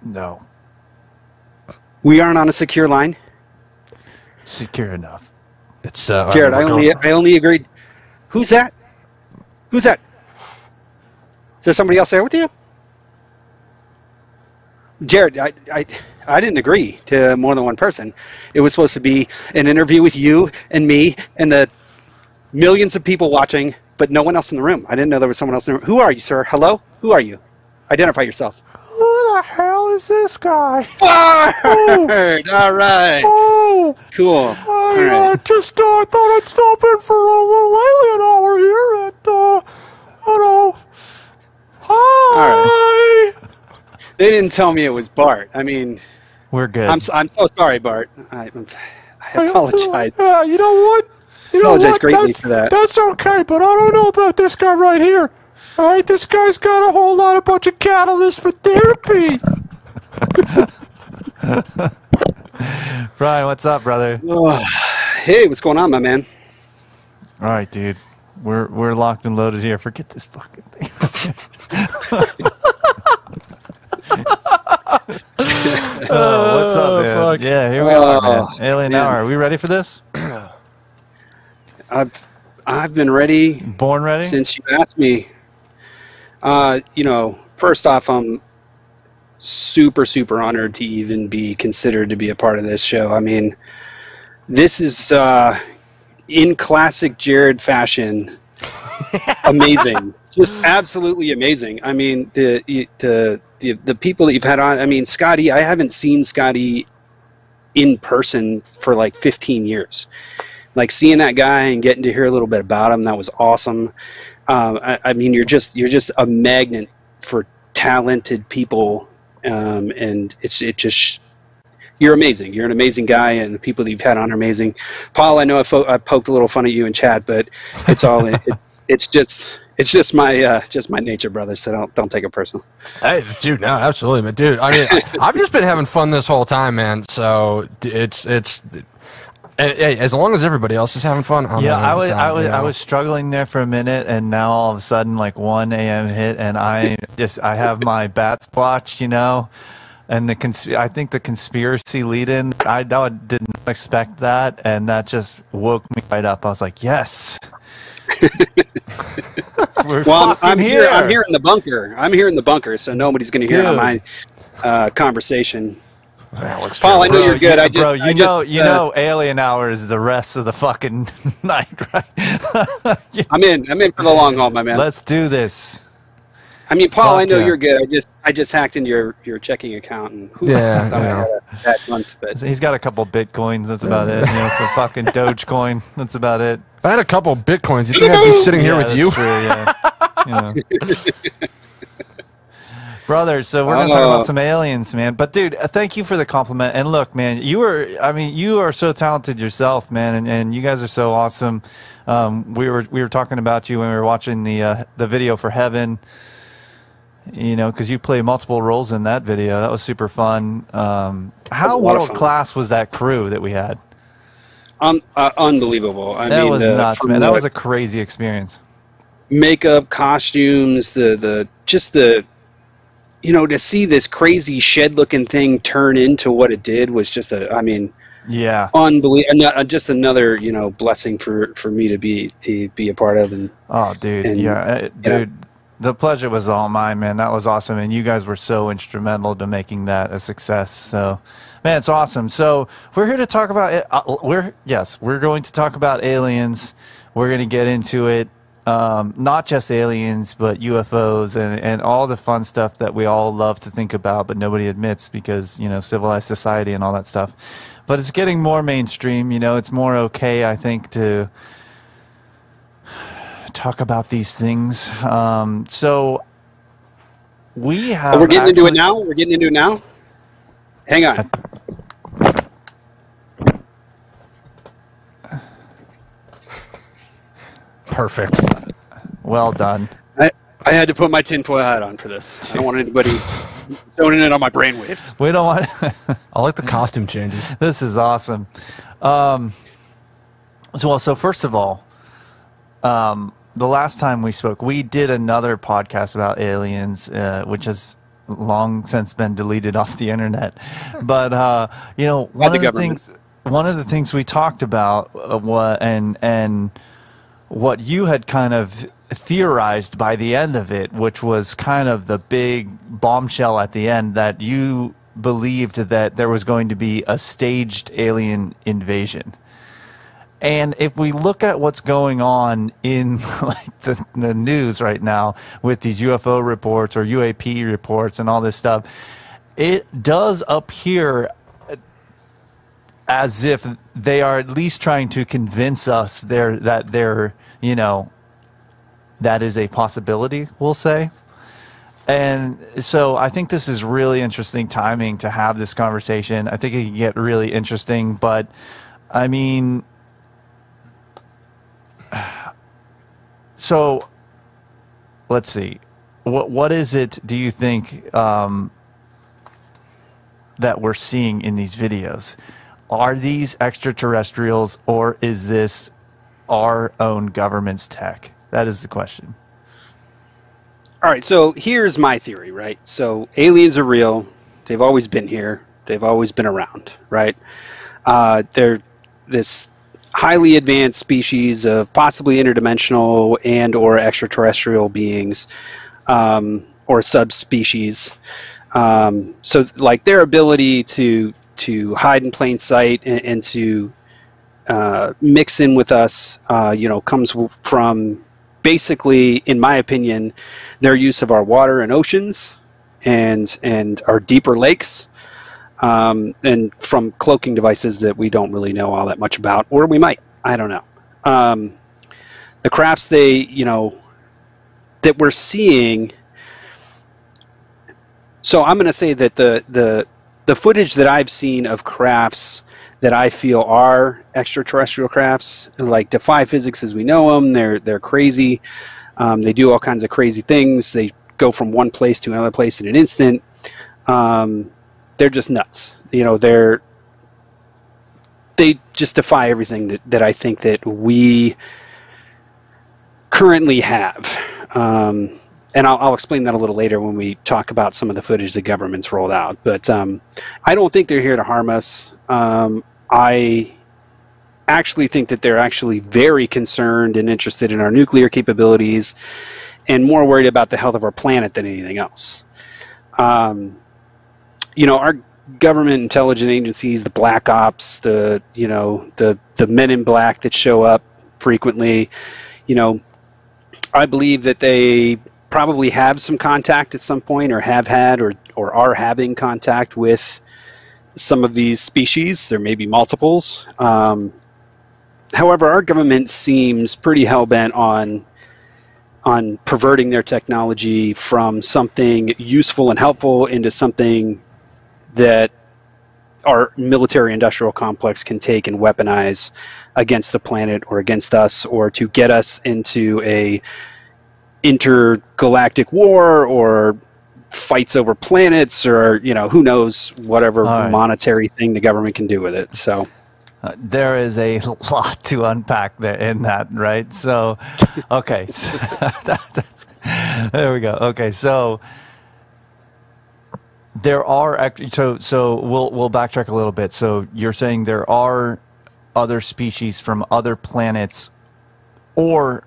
No. We aren't on a secure line? Secure enough. It's Jared, I only agreed. Who's that? Who's that? Is there somebody else there with you? Jared, I didn't agree to more than one person. It was supposed to be an interview with you and me and the millions of people watching, but no one else in the room. I didn't know there was someone else in the room. Who are you, sir? Hello? Who are you? Identify yourself. Who the hell is this guy? Bard! All right. Oh! Cool. All right. I thought I'd stop in for a little alien hour here at, Hi! All right. They didn't tell me it was Bart. I mean... We're good. I'm so sorry, Bart. I apologize. Yeah, you know what? I apologize greatly for that. That's okay, but I don't know about this guy right here. All right, this guy's got a bunch of catalysts for therapy. Brian, what's up, brother? Hey, what's going on, my man? All right, dude. We're locked and loaded here. Forget this fucking thing. What's up, man? Fuck. Yeah, here we are, man. Alien Hour. Are we ready for this? I've been ready. Born ready? Since you asked me. First off, I'm super, super honored to even be considered to be a part of this show. I mean, this is in classic Jared fashion, amazing, just absolutely amazing. I mean, the people that you've had on. I mean, Scotty. I haven't seen Scotty in person for like 15 years. Like seeing that guy and getting to hear a little bit about him, that was awesome. I mean, you're just a magnet for talented people, and you're amazing. You're an amazing guy, and the people that you've had on are amazing. Paul, I know I poked a little fun at you in chat, but it's all it's just my nature, brother. So don't take it personal. Hey, dude, no, absolutely, but dude, I mean, I've just been having fun this whole time, man. So it's. Hey, as long as everybody else is having fun, I'm having a good time, I was struggling there for a minute, and now all of a sudden, like 1 a.m. hit, and I have my Bats watch, and I think the conspiracy lead-in, I didn't expect that, and that just woke me right up. I was like, yes. I'm here in the bunker. I'm here in the bunker, so nobody's going to hear my conversation. Paul, I know you're good. You know, Alien Hour is the rest of the fucking night, right? I'm in for the long haul, my man. Let's do this. I mean, Paul, I know you're good. I just hacked into your checking account, and I thought I had a bad month. But he's got a couple Bitcoins. That's about it. Some fucking Dogecoin. That's about it. If I had a couple Bitcoins, you think I'd be sitting here with you? True, yeah. Brother, so we're going to talk about some aliens, man. But, dude, thank you for the compliment. And, look, man, you are so talented yourself, man, and you guys are so awesome. We were talking about you when we were watching the video for Heaven, because you play multiple roles in that video. That was super fun. How world-class was that crew that we had? Unbelievable. That was nuts, man. That was a crazy experience. Makeup, costumes, to see this crazy shed-looking thing turn into what it did was just unbelievable. Just another, blessing for me to be a part of. And dude, the pleasure was all mine, man. That was awesome, and you guys were so instrumental to making that a success. So, man, it's awesome. So we're here to talk about it. We're going to talk about aliens. We're going to get into it. not just aliens, but UFOs and all the fun stuff that we all love to think about, but nobody admits because, civilized society and all that stuff. But it's getting more mainstream. It's more okay, I think, to talk about these things. So we have. We're getting into it now. We're getting into it now. Hang on. Perfect. Well done. I had to put my tinfoil hat on for this. I don't want anybody zoning in on my brainwaves. We don't want. I like the costume changes. This is awesome. So first of all, the last time we spoke, we did another podcast about aliens, which has long since been deleted off the internet. But one of the things we talked about what you had kind of theorized by the end of it, which was kind of the big bombshell at the end, that you believed that there was going to be a staged alien invasion. And if we look at what's going on in the news right now with these UFO reports or UAP reports and all this stuff, it does appear as if they are at least trying to convince us that is a possibility, we'll say. And so I think this is really interesting timing to have this conversation. I think it can get really interesting, but I mean, so let's see. What is it, do you think, that we're seeing in these videos? Are these extraterrestrials, or is this our own government's tech? That is the question. All right, so here's my theory, right? So aliens are real. They've always been here. They've always been around, right? They're this highly advanced species of possibly interdimensional and or extraterrestrial beings, or subspecies. So like their ability to hide in plain sight and to mix in with us, comes from basically, in my opinion, their use of our water and oceans and our deeper lakes, and from cloaking devices that we don't really know all that much about, or we might. I don't know. The crafts that we're seeing. So I'm going to say that the footage that I've seen of crafts that I feel are extraterrestrial crafts, like defy physics as we know them. They're crazy. They do all kinds of crazy things. They go from one place to another place in an instant. They're just nuts. They just defy everything that I think that we currently have. And I'll explain that a little later when we talk about some of the footage the government's rolled out. But I don't think they're here to harm us. I actually think that they're actually very concerned and interested in our nuclear capabilities and more worried about the health of our planet than anything else. Our government intelligence agencies, the black ops, the men in black that show up frequently, I believe that they probably have some contact at some point, or have had, or are having contact with some of these species. There may be multiples. However, our government seems pretty hell-bent on perverting their technology from something useful and helpful into something that our military-industrial complex can take and weaponize against the planet or against us, or to get us into a intergalactic war or fights over planets, or who knows, whatever monetary thing the government can do with it. So there is a lot to unpack there in that, right? So okay, there we go. Okay, so there are so we'll backtrack a little bit. So you're saying there are other species from other planets or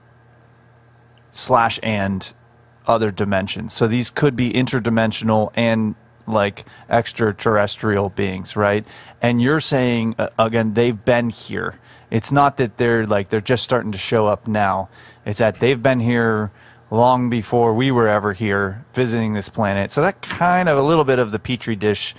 and other dimensions. So these could be interdimensional and like extraterrestrial beings, right? And you're saying again, they've been here. It's not that they're just starting to show up now. It's that they've been here long before we were ever here visiting this planet. So that kind of a little bit of the Petri dish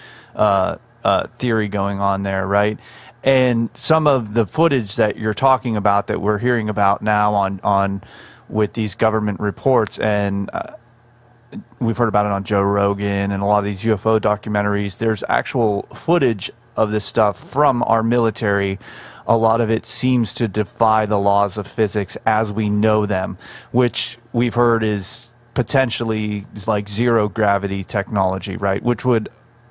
theory going on there, right? And some of the footage that you're talking about that we're hearing about now on with these government reports, and we've heard about it on Joe Rogan and a lot of these UFO documentaries, there's actual footage of this stuff from our military. A lot of it seems to defy the laws of physics as we know them, which we've heard is potentially like zero gravity technology, right? Which would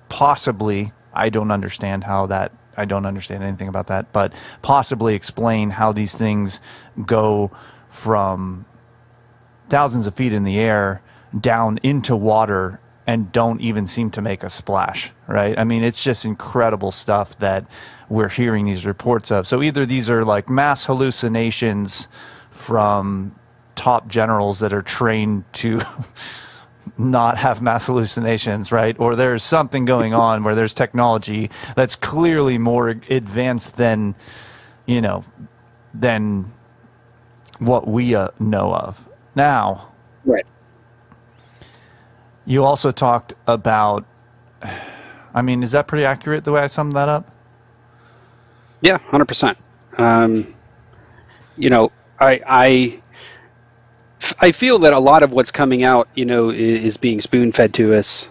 possibly, I don't understand anything about that, but possibly explain how these things go from thousands of feet in the air down into water and don't even seem to make a splash, right? I mean, it's just incredible stuff that we're hearing these reports of. So either these are like mass hallucinations from top generals that are trained to not have mass hallucinations, right? Or there's something going on where there's technology that's clearly more advanced than, than what we know of. Now, right. You also talked about, I mean, is that pretty accurate the way I summed that up? Yeah, 100%. I feel that a lot of what's coming out, is being spoon-fed to us.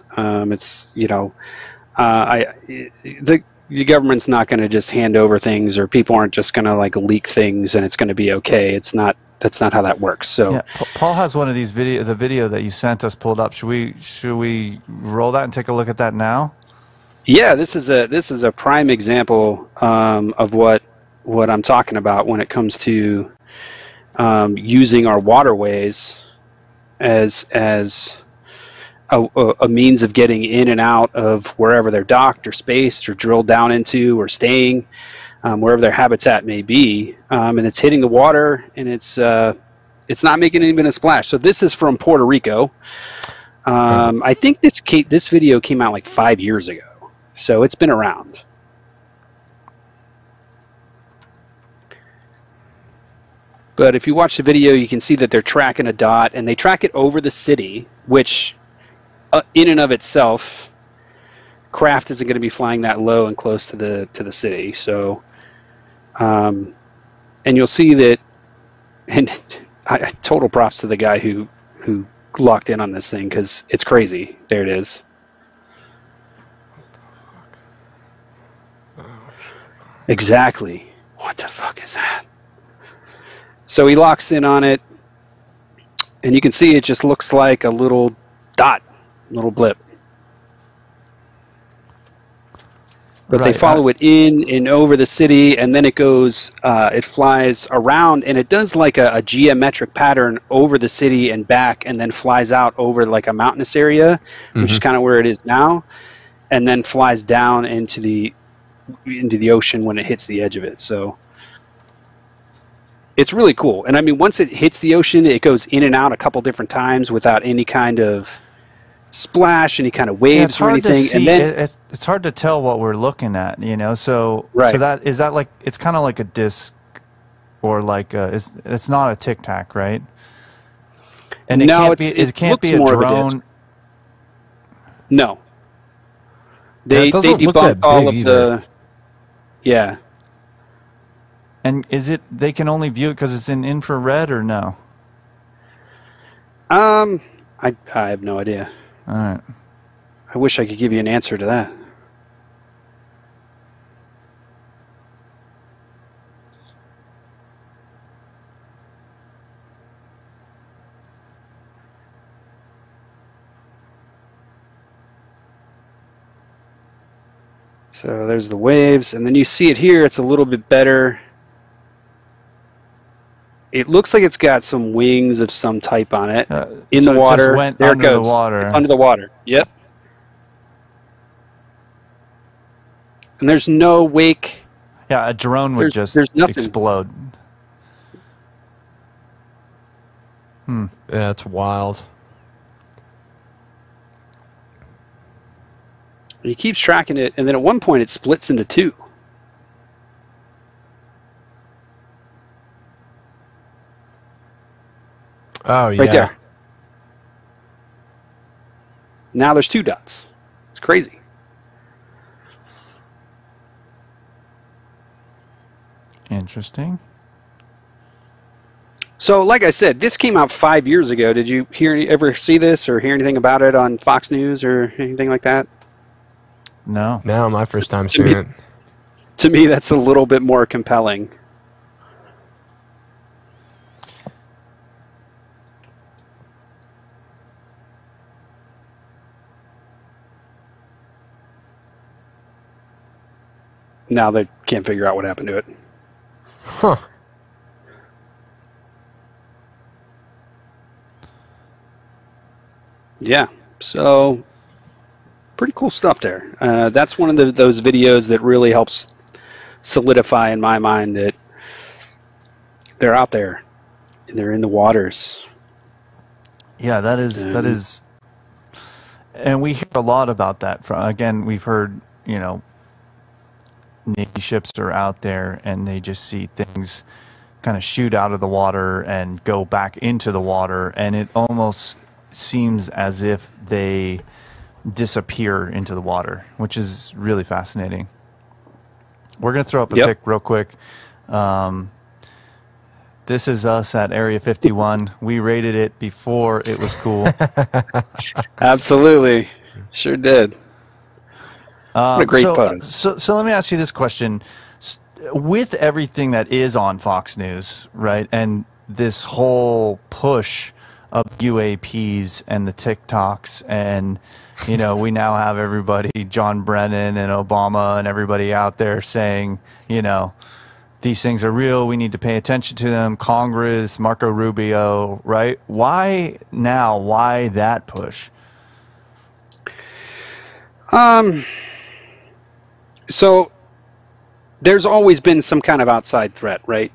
The government's not going to just hand over things, or people aren't just going to like leak things and it's going to be okay. That's not how that works. So yeah, Paul has one of these the video that you sent us pulled up. Should we roll that and take a look at that now? Yeah, this is a prime example of what I'm talking about when it comes to using our waterways as a means of getting in and out of wherever they're docked or spaced or drilled down into or staying, wherever their habitat may be, and it's hitting the water, and it's not making even a splash. So this is from Puerto Rico. I think this video came out like 5 years ago, so it's been around. But if you watch the video, you can see that they're tracking a dot, and they track it over the city, which in and of itself, craft isn't going to be flying that low and close to the city. So, and you'll see that, and total props to the guy who locked in on this thing, because it's crazy. There it is. Exactly. What the fuck is that? So he locks in on it, and you can see it just looks like a little dot, little blip. But they follow it in and over the city, and then it goes, it flies around, and it does like a geometric pattern over the city and back, and then flies out over like a mountainous area, which is kind of where it is now, and then flies down into the ocean when it hits the edge of it. So it's really cool. And I mean, once it hits the ocean, it goes in and out a couple different times without any kind of splash, any kind of waves or anything. And then it's hard to tell what we're looking at, So so that is that like, it's kind of like a disc, or like it's not a Tic Tac, right? And it can't be a drone. No. They debunked all of the. Yeah. And is it, they can only view it because it's in infrared, or no? I have no idea. All right. I wish I could give you an answer to that. So there's the waves, and then you see it here. It's a little bit better. It looks like it's got some wings of some type on it in the water. There it goes. It's under the water. Yep. And there's no wake. Yeah, a drone would just explode. Yeah, it's wild. And he keeps tracking it, and then at one point it splits into two. Oh, yeah. Right there. Now there's 2 dots. It's crazy. Interesting. So, like I said, this came out 5 years ago. Did you ever see this or hear anything about it on Fox News or anything like that? No. Now my first time seeing it. To me, that's a little bit more compelling. Now they can't figure out what happened to it. Huh. Yeah, so pretty cool stuff there. That's one of those videos that really helps solidify in my mind that they're out there. They're in the waters. Yeah, that is, and we hear a lot about that. Again, we've heard, Navy ships are out there and they just see things kind of shoot out of the water and go back into the water, and it almost seems as if they disappear into the water, which is really fascinating. We're going to throw up a pic real quick. This is us at Area 51. We rated it before it was cool. Absolutely. Sure did. What a great pose. So let me ask you this question. With everything that is on Fox News, right, and this whole push of UAPs and the TikToks, and, we now have everybody, John Brennan and Obama and everybody out there saying, these things are real, we need to pay attention to them, Congress, Marco Rubio, right? Why now? Why that push? So there's always been some kind of outside threat, right?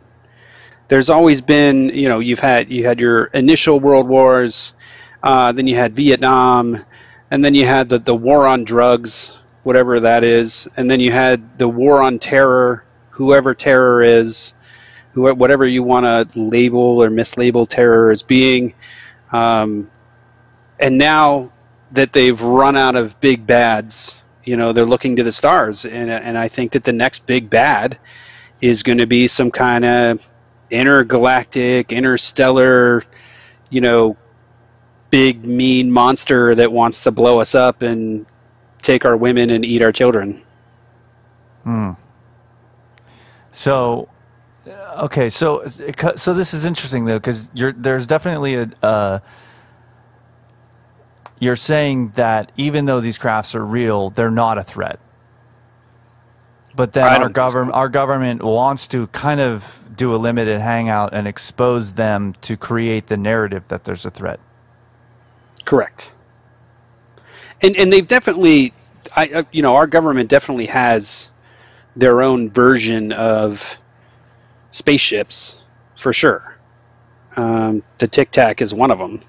There's always been, you had your initial world wars, then you had Vietnam, and then you had the war on drugs, whatever that is, and then you had the war on terror, whoever terror is, whatever you want to label or mislabel terror as being. And now that they've run out of big bads, they're looking to the stars, and I think that the next big bad is going to be some kind of intergalactic, interstellar, big mean monster that wants to blow us up and take our women and eat our children. So, okay, so this is interesting though, because there's definitely you're saying that even though these crafts are real, they're not a threat. But then our government wants to kind of do a limited hangout and expose them to create the narrative that there's a threat. Correct. And they've definitely, our government definitely has their own version of spaceships, for sure. The Tic Tac is one of them.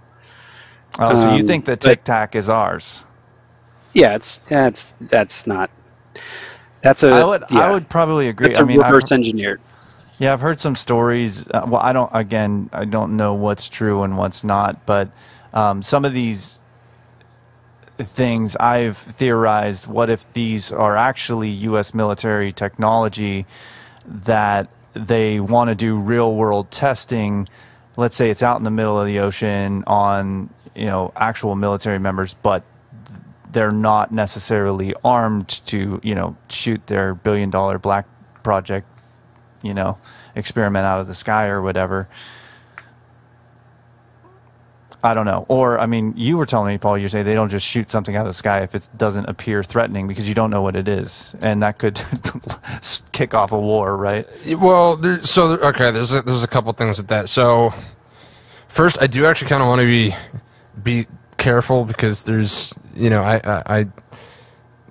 Oh, so you think the Tic Tac is ours? Yeah, that's not. I would probably agree. It's reverse engineered. Yeah, I've heard some stories. Well, I don't know what's true and what's not, but some of these things I've theorized, what if these are actually U.S. military technology that they want to do real world testing? Let's say it's out in the middle of the ocean on, actual military members, but they're not necessarily armed to, shoot their $1 billion black project, experiment out of the sky or whatever. I don't know. Or, you were telling me, Paul, you say they don't just shoot something out of the sky if it doesn't appear threatening because you don't know what it is. And that could kick off a war, right? Well, there's a couple things with that. So, first, I do actually kind of want to be careful because there's, I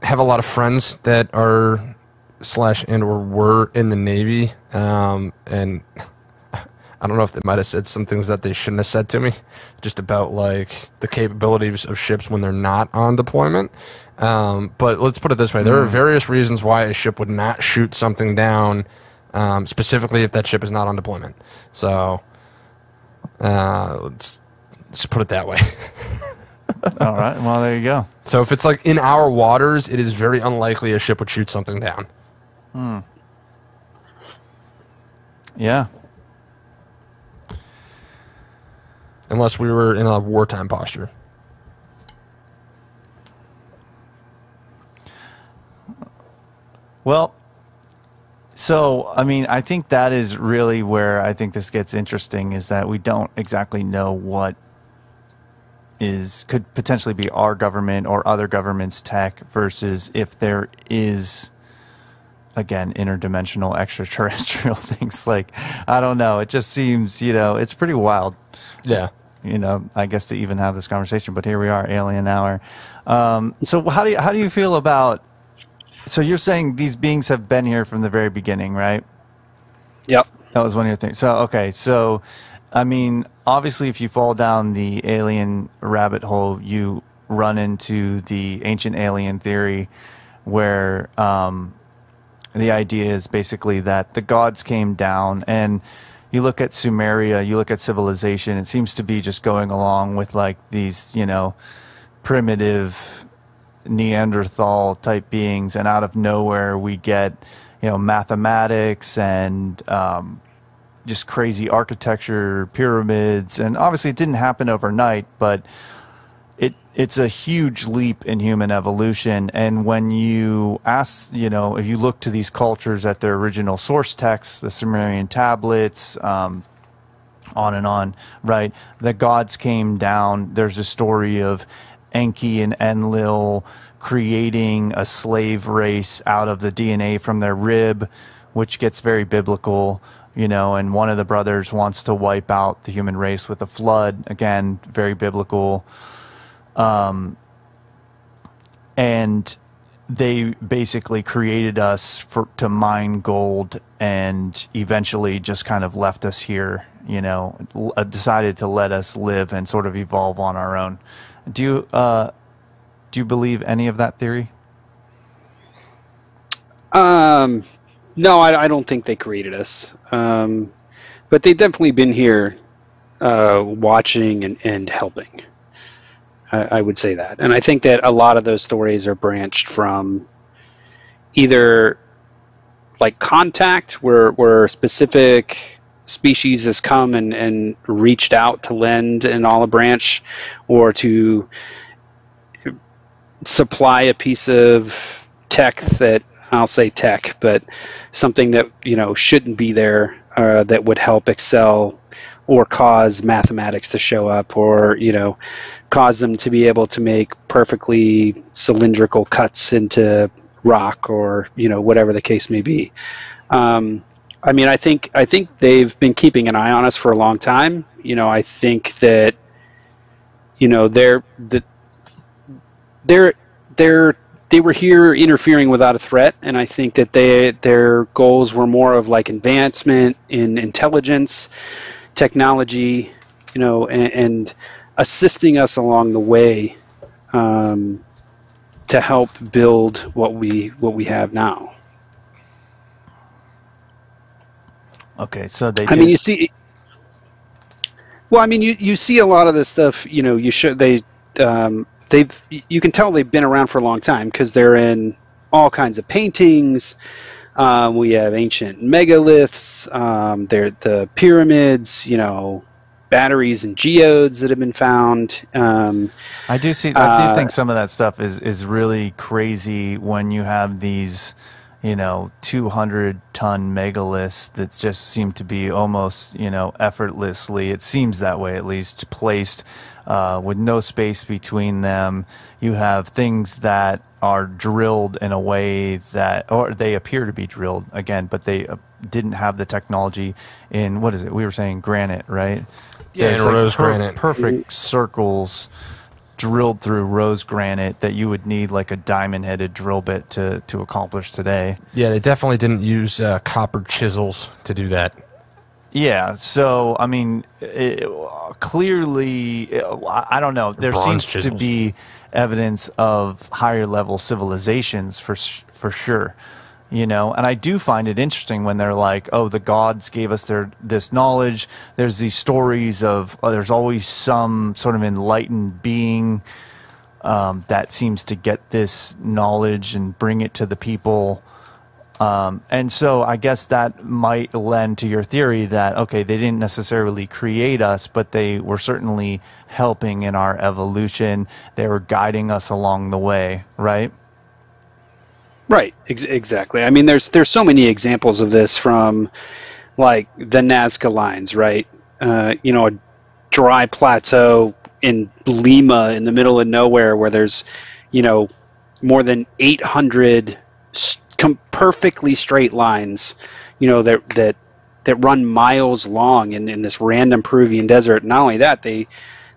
have a lot of friends that are /or were in the Navy, and I don't know if they might have said some things that they shouldn't have said to me, just about like the capabilities of ships when they're not on deployment. But let's put it this way: there are various reasons why a ship would not shoot something down, specifically if that ship is not on deployment. So, Let's put it that way. All right. Well, there you go. So if it's like in our waters, it is very unlikely a ship would shoot something down. Yeah. Unless we were in a wartime posture. Well, so, I mean, I think that is really where I think this gets interesting, is that we don't exactly know what could potentially be our government or other governments' tech versus if there is, again, interdimensional extraterrestrial things. Like, I don't know. It just seems, it's pretty wild. Yeah. I guess to even have this conversation, but here we are, alien hour. So how do you feel about, so you're saying these beings have been here from the very beginning, right? Yep. That was one of your things. So, okay. So, I mean, obviously if you fall down the alien rabbit hole, you run into the ancient alien theory where, the idea is basically that the gods came down, and you look at Sumeria, you look at civilization, it seems to be just going along with like these, primitive Neanderthal type beings, and out of nowhere we get, mathematics and just crazy architecture, pyramids, and obviously it didn't happen overnight, but it's a huge leap in human evolution. And when you ask, if you look to these cultures at their original source texts, the Sumerian tablets, on and on, right? The gods came down. There's a story of Enki and Enlil creating a slave race out of the DNA from their rib, which gets very biblical, and one of the brothers wants to wipe out the human race with a flood. Again, very biblical. And they basically created us to mine gold, and eventually just kind of left us here, decided to let us live and sort of evolve on our own. Do you believe any of that theory? No, I don't think they created us. But they've definitely been here watching and helping. I would say that. And I think that a lot of those stories are branched from either like contact, where specific species has come and reached out to lend an olive branch, or to supply a piece of tech that, I'll say tech, but something that, shouldn't be there, that would help excel or cause mathematics to show up, or, cause them to be able to make perfectly cylindrical cuts into rock, or, whatever the case may be. I mean, I think they've been keeping an eye on us for a long time. I think that, they were here interfering without a threat, and I think that their goals were more of like advancement in intelligence, technology, and assisting us along the way, to help build what we have now. Okay, so they. I mean, you see. Well, I mean, you see a lot of this stuff. You show you can tell they've been around for a long time, because they're in all kinds of paintings. We have ancient megaliths. They're the pyramids. Batteries and geodes that have been found. I do think some of that stuff is really crazy when you have these, 200-ton megaliths that just seem to be almost, effortlessly, it seems that way at least, placed with no space between them. You have things that are drilled in a way that, or they appear to be drilled again, but they didn't have the technology in, what is it? We were saying granite, right? Yeah, There's rose granite. Perfect circles drilled through rose granite that you would need like a diamond-headed drill bit to accomplish today. Yeah, they definitely didn't use copper chisels to do that. Yeah, so, I mean, clearly, I don't know. There seems to be evidence of higher-level civilizations for sure. And I do find it interesting when they're like, oh, the gods gave us this knowledge. There's these stories of there's always some sort of enlightened being that seems to get this knowledge and bring it to the people. And so I guess that might lend to your theory that, okay, they didn't necessarily create us, but they were certainly helping in our evolution. They were guiding us along the way, right? Right, exactly. I mean, there's so many examples of this from, like, the Nazca lines, right? A dry plateau in Lima in the middle of nowhere where there's, more than 800 perfectly straight lines, that run miles long in this random Peruvian desert. Not only that, they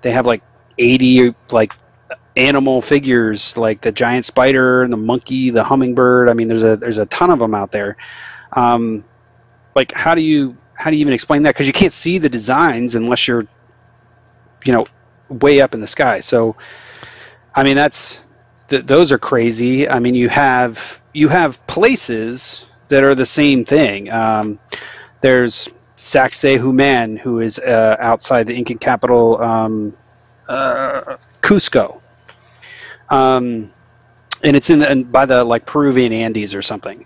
have like 80 like animal figures, like the giant spider and the monkey, the hummingbird. I mean, there's a ton of them out there. Like, how do you even explain that? Because you can't see the designs unless you're, way up in the sky. So, I mean, those are crazy. I mean, you have places that are the same thing. There's Sacsayhuaman, who is outside the Incan capital, Cusco. And it's by the like Peruvian Andes or something.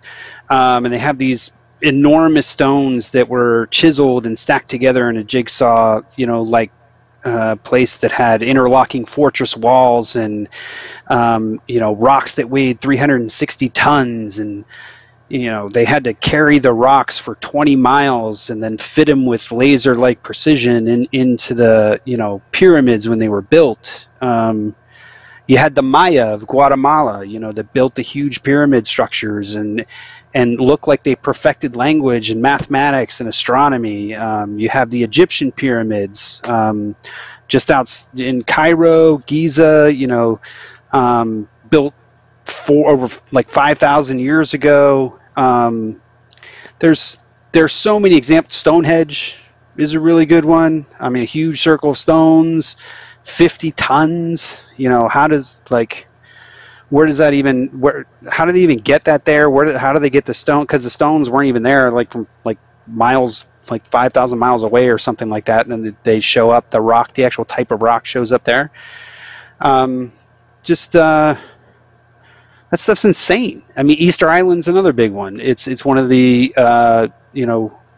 And they have these enormous stones that were chiseled and stacked together in a jigsaw, place that had interlocking fortress walls and, rocks that weighed 360 tons. And, they had to carry the rocks for 20 miles and then fit them with laser-like precision into the, pyramids when they were built. You had the Maya of Guatemala, that built the huge pyramid structures and looked like they perfected language and mathematics and astronomy. You have the Egyptian pyramids, just out in Cairo, Giza, built over like 5,000 years ago. There's so many examples. Stonehenge is a really good one. I mean, a huge circle of stones, 50 tons. How does where does that even? How do they even get that there? How do they get the stone? Because the stones weren't even there, like from like miles, like 5,000 miles away or something like that. And then they show up. The rock, the actual type of rock, shows up there. That stuff's insane. I mean, Easter Island's another big one. It's one of the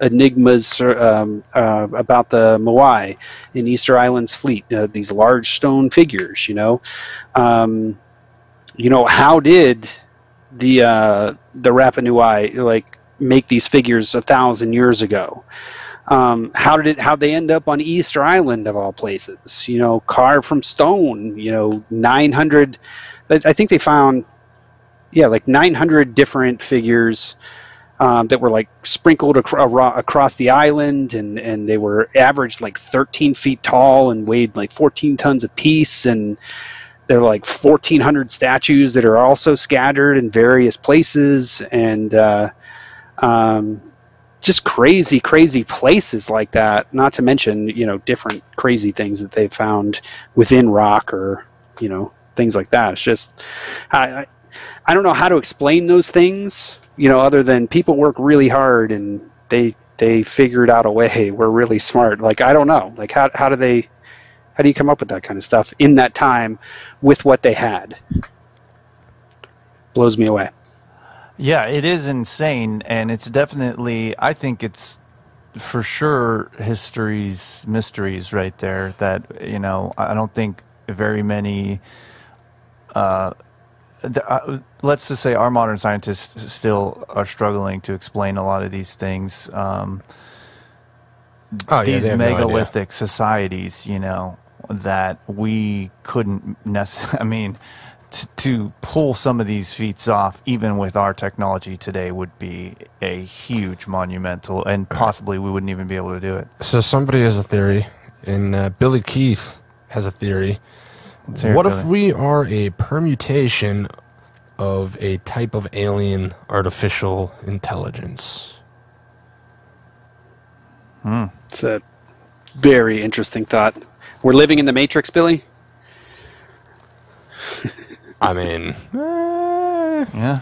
enigmas about the Moai in Easter Island's fleet. These large stone figures. How did the Rapa Nui make these figures 1,000 years ago? How'd they end up on Easter Island of all places? Carved from stone. 900. I think they found, like 900 different figures that were like sprinkled across the island, and they were averaged like 13 feet tall and weighed like 14 tons apiece. And there are like 1,400 statues that are also scattered in various places, and just crazy places like that. Not to mention, different crazy things that they've found within rock or, things like that. It's just, I don't know how to explain those things, other than people work really hard and they figured out a way. We're really smart. Like, I don't know. Like, how do you come up with that kind of stuff in that time with what they had? Blows me away. Yeah, it is insane, and it's definitely, I think it's for sure history's mysteries right there that, I don't think very many, let's just say our modern scientists still are struggling to explain a lot of these things. These megalithic societies, that we couldn't necessarily, to pull some of these feats off, even with our technology today, would be a huge monumental, and possibly we wouldn't even be able to do it. So somebody has a theory, and Billy Keith has a theory. What if we are a permutation of a type of alien artificial intelligence? It's a very interesting thought. We're living in the Matrix, Billy? I mean, yeah.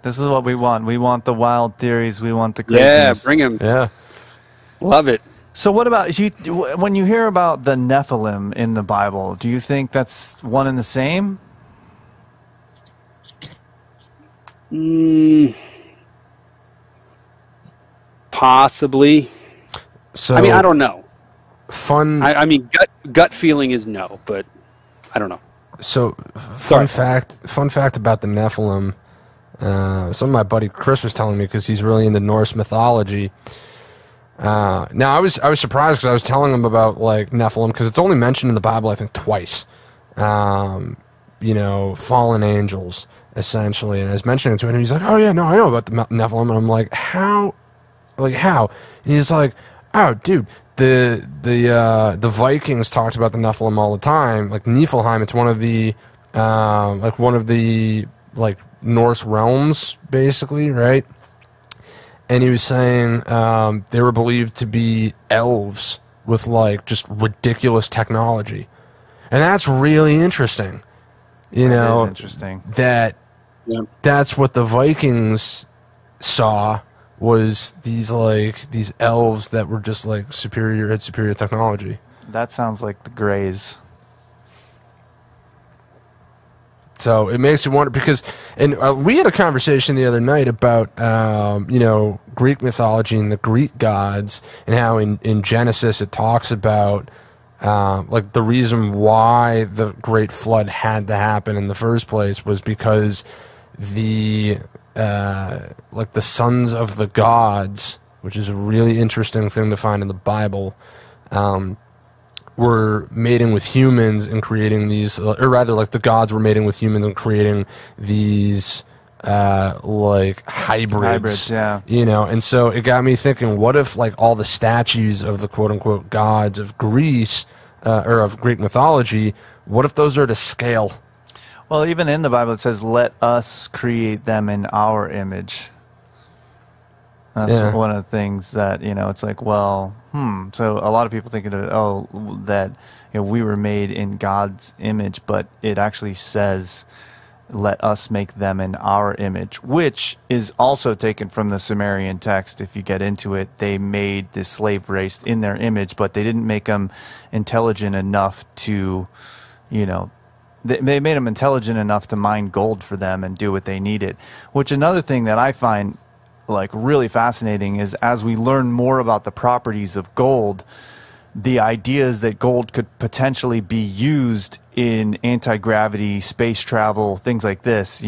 This is what we want. We want the wild theories. We want the Yeah, craziness. bring him. Yeah. Love it. So what about when you hear about the Nephilim in the Bible, do you think that's one and the same? Possibly. So I mean, I don't know. Fun. I mean, gut feeling is no, but I don't know. So fun fact about the Nephilim. Some of my buddy Chris was telling me because he's really into Norse mythology. Now I was surprised because I was telling him about like Nephilim because it's only mentioned in the Bible I think twice. You know, fallen angels essentially, and I was mentioning it to him. And he's like, "Oh yeah, no, I know about the Nephilim," and I'm like, "How? Like how?" And he's like, "Oh, dude." The Vikings talked about the Nephilim all the time. Like Niflheim, it's one of the Norse realms, basically, right? And he was saying they were believed to be elves with like just ridiculous technology, and that's really interesting. That is interesting. That's what the Vikings saw. Was these elves that were just like superior technology. That sounds like the Greys. So it makes you wonder because, and we had a conversation the other night about Greek mythology and the Greek gods and how in Genesis it talks about like the reason why the Great Flood had to happen in the first place was because the sons of the gods, which is a really interesting thing to find in the Bible, were mating with humans and creating these, or rather, like the gods were mating with humans and creating these like hybrids, yeah. You know. And so it got me thinking: what if like all the statues of the quote unquote gods of Greece or of Greek mythology, what if those are to scale? Well, even in the Bible, it says, "Let us create them in our image." That's one of the things that, it's like, well, So a lot of people think of it, that we were made in God's image, but it actually says, "Let us make them in our image," which is also taken from the Sumerian text. If you get into it, they made the slave race in their image, but they didn't make them intelligent enough to, They made them intelligent enough to mine gold for them and do what they needed. Which another thing that I find like really fascinating is as we learn more about the properties of gold, the ideas that gold could potentially be used in anti-gravity, space travel, things like this,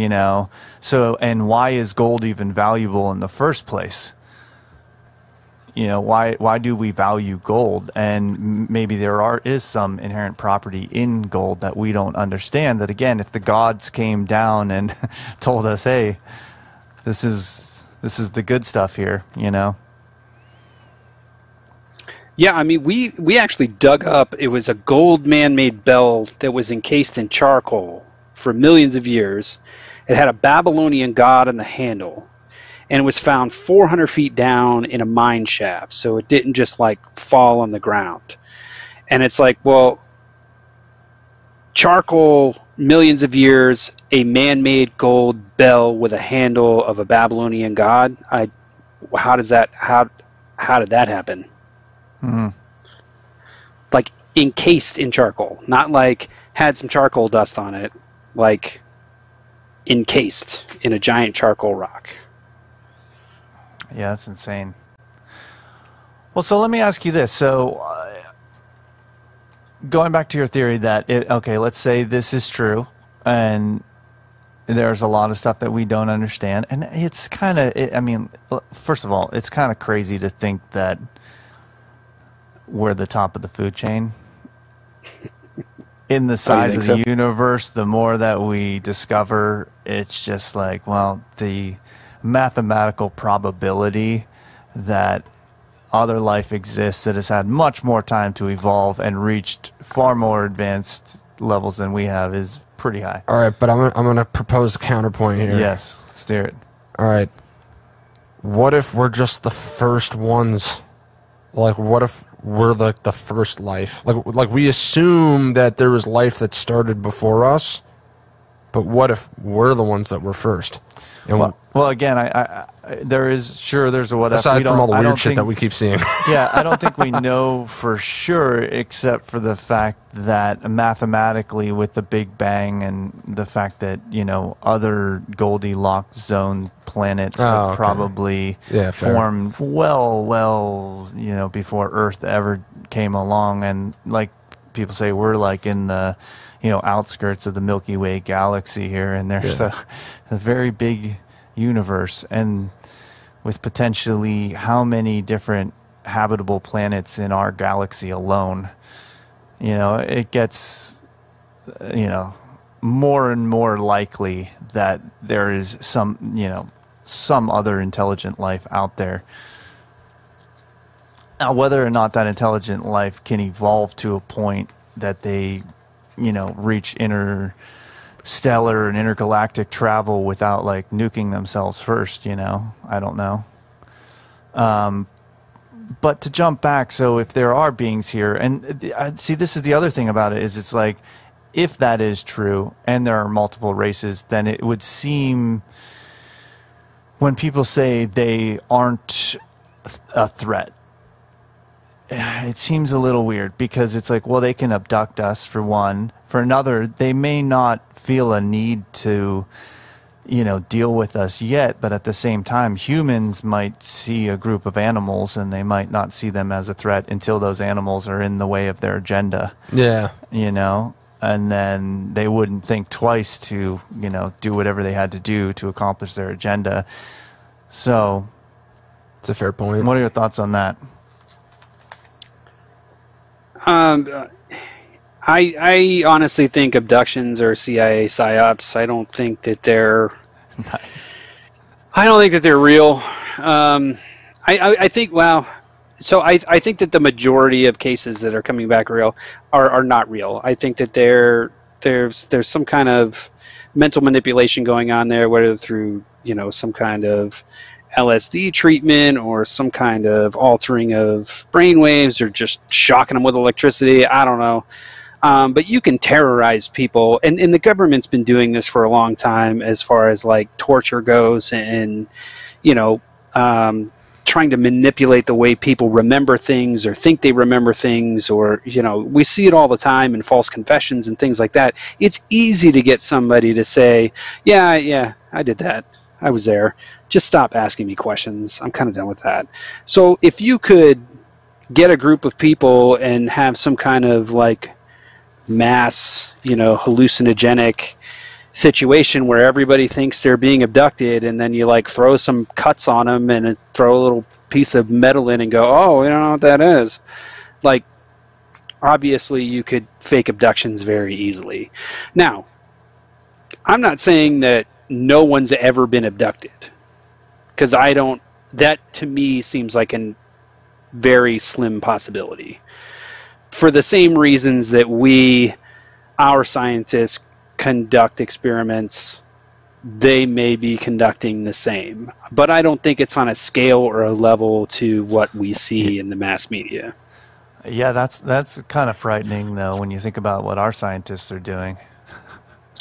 So, and why is gold even valuable in the first place? Why do we value gold? And maybe there is some inherent property in gold that we don't understand. That again, if the gods came down and told us, "Hey, this is the good stuff here," Yeah, I mean, we actually dug up. It was a gold man-made bell that was encased in charcoal for millions of years. It had a Babylonian god on the handle. And it was found 400 feet down in a mine shaft, so it didn't just like fall on the ground. And it's like, well, charcoal, millions of years, a man-made gold bell with a handle of a Babylonian god. How did that happen? Mm-hmm. Like encased in charcoal, not like had some charcoal dust on it, like encased in a giant charcoal rock. Yeah, that's insane. Well, so let me ask you this. So, going back to your theory that, let's say this is true, and there's a lot of stuff that we don't understand, and it's kind of, first of all, it's kind of crazy to think that we're the top of the food chain. In the size of the universe, the more that we discover, it's just like, well, the mathematical probability that other life exists that has had much more time to evolve and reached far more advanced levels than we have is pretty high. All right, but I'm gonna propose a counterpoint here. Yes, let's do it. All right. What if we're just the first ones? Like, what if we're like the first life? Like we assume that there was life that started before us, But what if we're the ones that were first? And well, again, there's a what if. Aside from all the weird shit that we keep seeing. Yeah, I don't think we know for sure, except for the fact that mathematically with the Big Bang and the fact that, other Goldilocks zone planets have probably formed well, before Earth ever came along. And like people say, we're like in the, outskirts of the Milky Way galaxy here, and there's a very big universe, and with potentially how many different habitable planets in our galaxy alone. It gets, more and more likely that there is some other intelligent life out there. Now, whether or not that intelligent life can evolve to a point that they, reach interstellar and intergalactic travel without like nuking themselves first, I don't know. But to jump back, so if there are beings here, and see, this is the other thing about it, is it's like, if that is true and there are multiple races, then it would seem, when people say they aren't a threat, it seems a little weird, because it's like, well, they can abduct us for one. For another, they may not feel a need to, deal with us yet, but at the same time, humans might see a group of animals and they might not see them as a threat until those animals are in the way of their agenda. Yeah. And then they wouldn't think twice to, do whatever they had to do to accomplish their agenda. So, it's a fair point. What are your thoughts on that? I honestly think abductions are CIA psyops. I don't think that they're nice. I don't think that they're real. I think, well, so I think that the majority of cases that are coming back real are not real. I think that there's some kind of mental manipulation going on there, whether through some kind of LSD treatment or some kind of altering of brainwaves or just shocking them with electricity. I don't know. But you can terrorize people, and the government's been doing this for a long time as far as like torture goes, and trying to manipulate the way people remember things or think they remember things, or we see it all the time in false confessions and things like that. It's easy to get somebody to say, yeah, I did that. I was there. Just stop asking me questions. I'm kind of done with that. So if you could get a group of people and have some kind of like mass, hallucinogenic situation where everybody thinks they're being abducted, and then you like throw some cuts on them and throw a little piece of metal in and go, oh, you know what that is. Like, obviously you could fake abductions very easily. Now, I'm not saying that no one's ever been abducted, because that to me seems like a very slim possibility. For the same reasons that our scientists conduct experiments, they may be conducting the same. But I don't think it's on a scale or a level to what we see in the mass media. Yeah, that's kind of frightening, though, when you think about what our scientists are doing.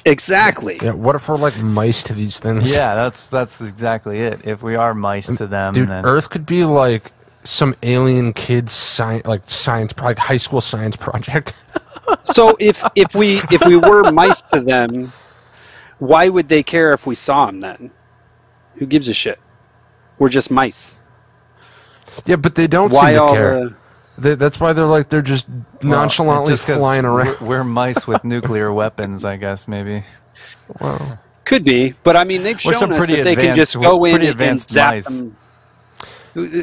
Exactly. Yeah, what if we're like mice to these things? Yeah, that's exactly it. If we are mice to them, dude, then Earth could be like some alien kids science, like high school science project. So if we were mice to them, why would they care if we saw them then? Who gives a shit? We're just mice. Yeah, but they don't seem to care. That's why they're just nonchalantly flying around. We're mice with nuclear weapons, I guess, maybe. Well, could be, but I mean, they've shown us that they can just go in and zap them.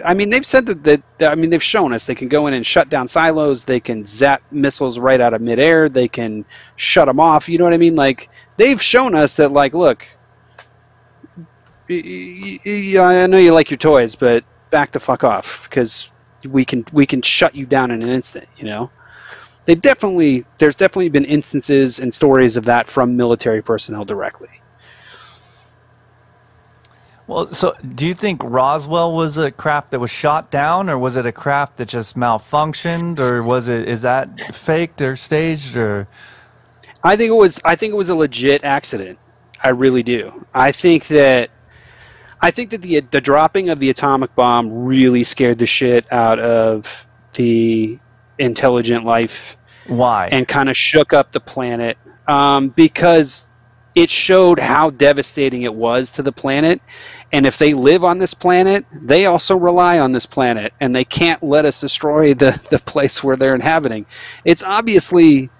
I mean, they've said they've shown us they can go in and shut down silos. They can zap missiles right out of midair. They can shut them off. You know what I mean? Like, they've shown us that, like, look, I know you like your toys, but back the fuck off, because we can shut you down in an instant. There's definitely been instances and stories of that from military personnel directly. Well, so do you think Roswell was a craft that was shot down, or was it a craft that just malfunctioned, or is that faked or staged, or? I think it was a legit accident. I really do. I think that the dropping of the atomic bomb really scared the shit out of the intelligent life. Why? And kind of shook up the planet because it showed how devastating it was to the planet. And if they live on this planet, they also rely on this planet, and they can't let us destroy the place where they're inhabiting. It's obviously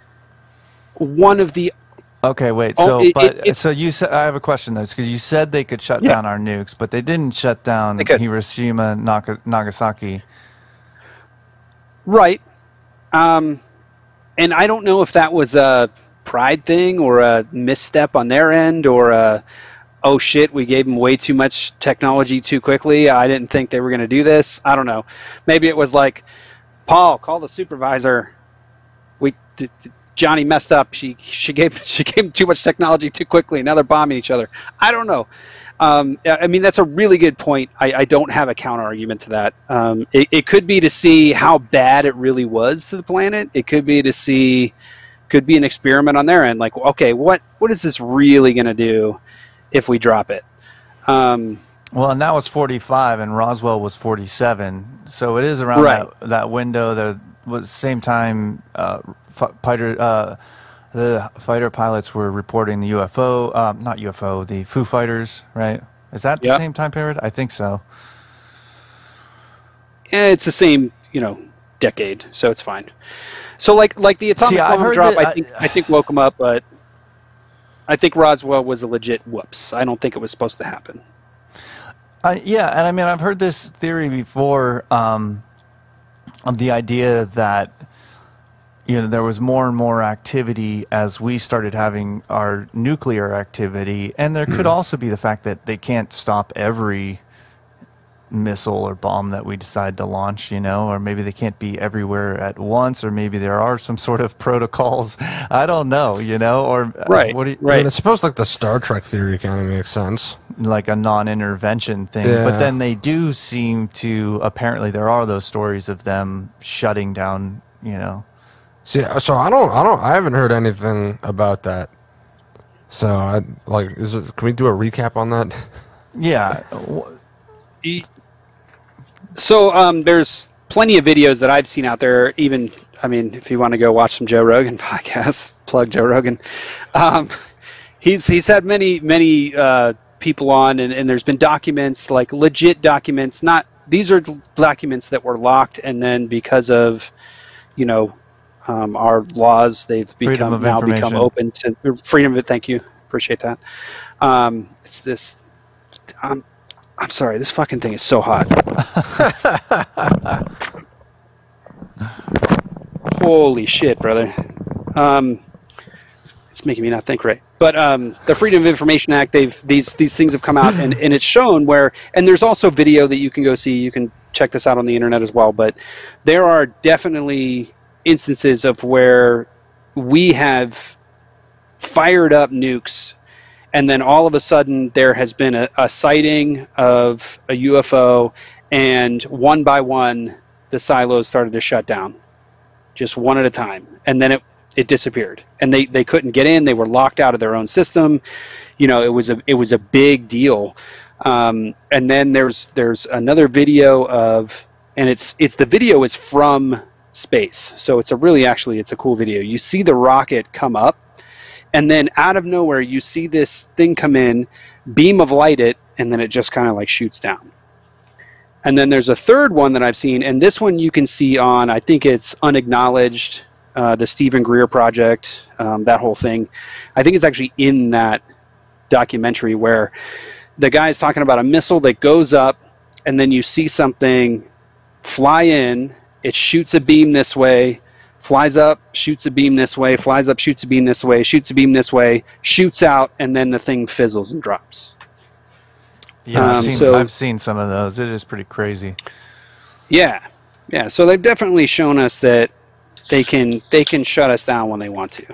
one of the... Okay, wait. So, so you said, I have a question though, because you said they could shut down our nukes, but they didn't shut down Hiroshima, Nagasaki. Right. And I don't know if that was a pride thing or a misstep on their end or oh shit, we gave them way too much technology too quickly. I didn't think they were going to do this. I don't know. Maybe it was like, Paul, call the supervisor. Johnny messed up. She gave him too much technology too quickly. Now they're bombing each other. I don't know. I mean, that's a really good point. I don't have a counter argument to that. It could be to see how bad it really was to the planet. It could be could be an experiment on their end. Like, okay, what is this really going to do if we drop it? Well, and that was 45, and Roswell was 47. So it is around that window. That was same time. The fighter pilots were reporting the UFO, not UFO, the Foo Fighters, right? Is that the same time period? I think so. Yeah, it's the same, decade, so it's fine. So like the atomic bomb drop, I think woke them up, but I think Roswell was a legit whoops. I don't think it was supposed to happen. Yeah, and I mean, I've heard this theory before of the idea that there was more and more activity as we started having our nuclear activity, and there could also be the fact that they can't stop every missile or bomb that we decide to launch, or maybe they can't be everywhere at once, or maybe there are some sort of protocols. I don't know, or right. And I suppose like the Star Trek theory kind of makes sense, like a non-intervention thing. Yeah. But then they do seem to. Apparently, there are those stories of them shutting down, See, so I haven't heard anything about that. So can we do a recap on that? Yeah. So there's plenty of videos that I've seen out there. Even, I mean, if you want to go watch some Joe Rogan podcasts, plug Joe Rogan. He's had many people on, and there's been documents, like legit documents. These are documents that were locked, and then because of our laws, they've become open to freedom of it. Thank you. Appreciate that. It's this. I'm sorry. This fucking thing is so hot. Holy shit, brother. It's making me not think right. But the Freedom of Information Act, these things have come out, and it's shown where, and there's also video that you can go see. You can check this out on the internet as well. But there are definitely instances of where we have fired up nukes, and then all of a sudden there has been a sighting of a UFO, and one by one the silos started to shut down, just one at a time, and then it disappeared, and they couldn't get in. They were locked out of their own system. It was a big deal. And then there's another video of, and the video is from space, so it's a cool video. You see the rocket come up, and then out of nowhere you see this thing come in, beam of light it, and then it just kind of like shoots down. And then there's a third one that I've seen, and this one you can see on, I think it's Unacknowledged, the Stephen Greer project, that whole thing. I think it's actually in that documentary where the guy is talking about a missile that goes up, and then you see something fly in. It shoots a beam this way, flies up, shoots a beam this way, flies up, shoots a beam this way, shoots a beam this way, shoots out, and then the thing fizzles and drops. Yeah, I've seen some of those. It is pretty crazy. Yeah. So they've definitely shown us that they can shut us down when they want to.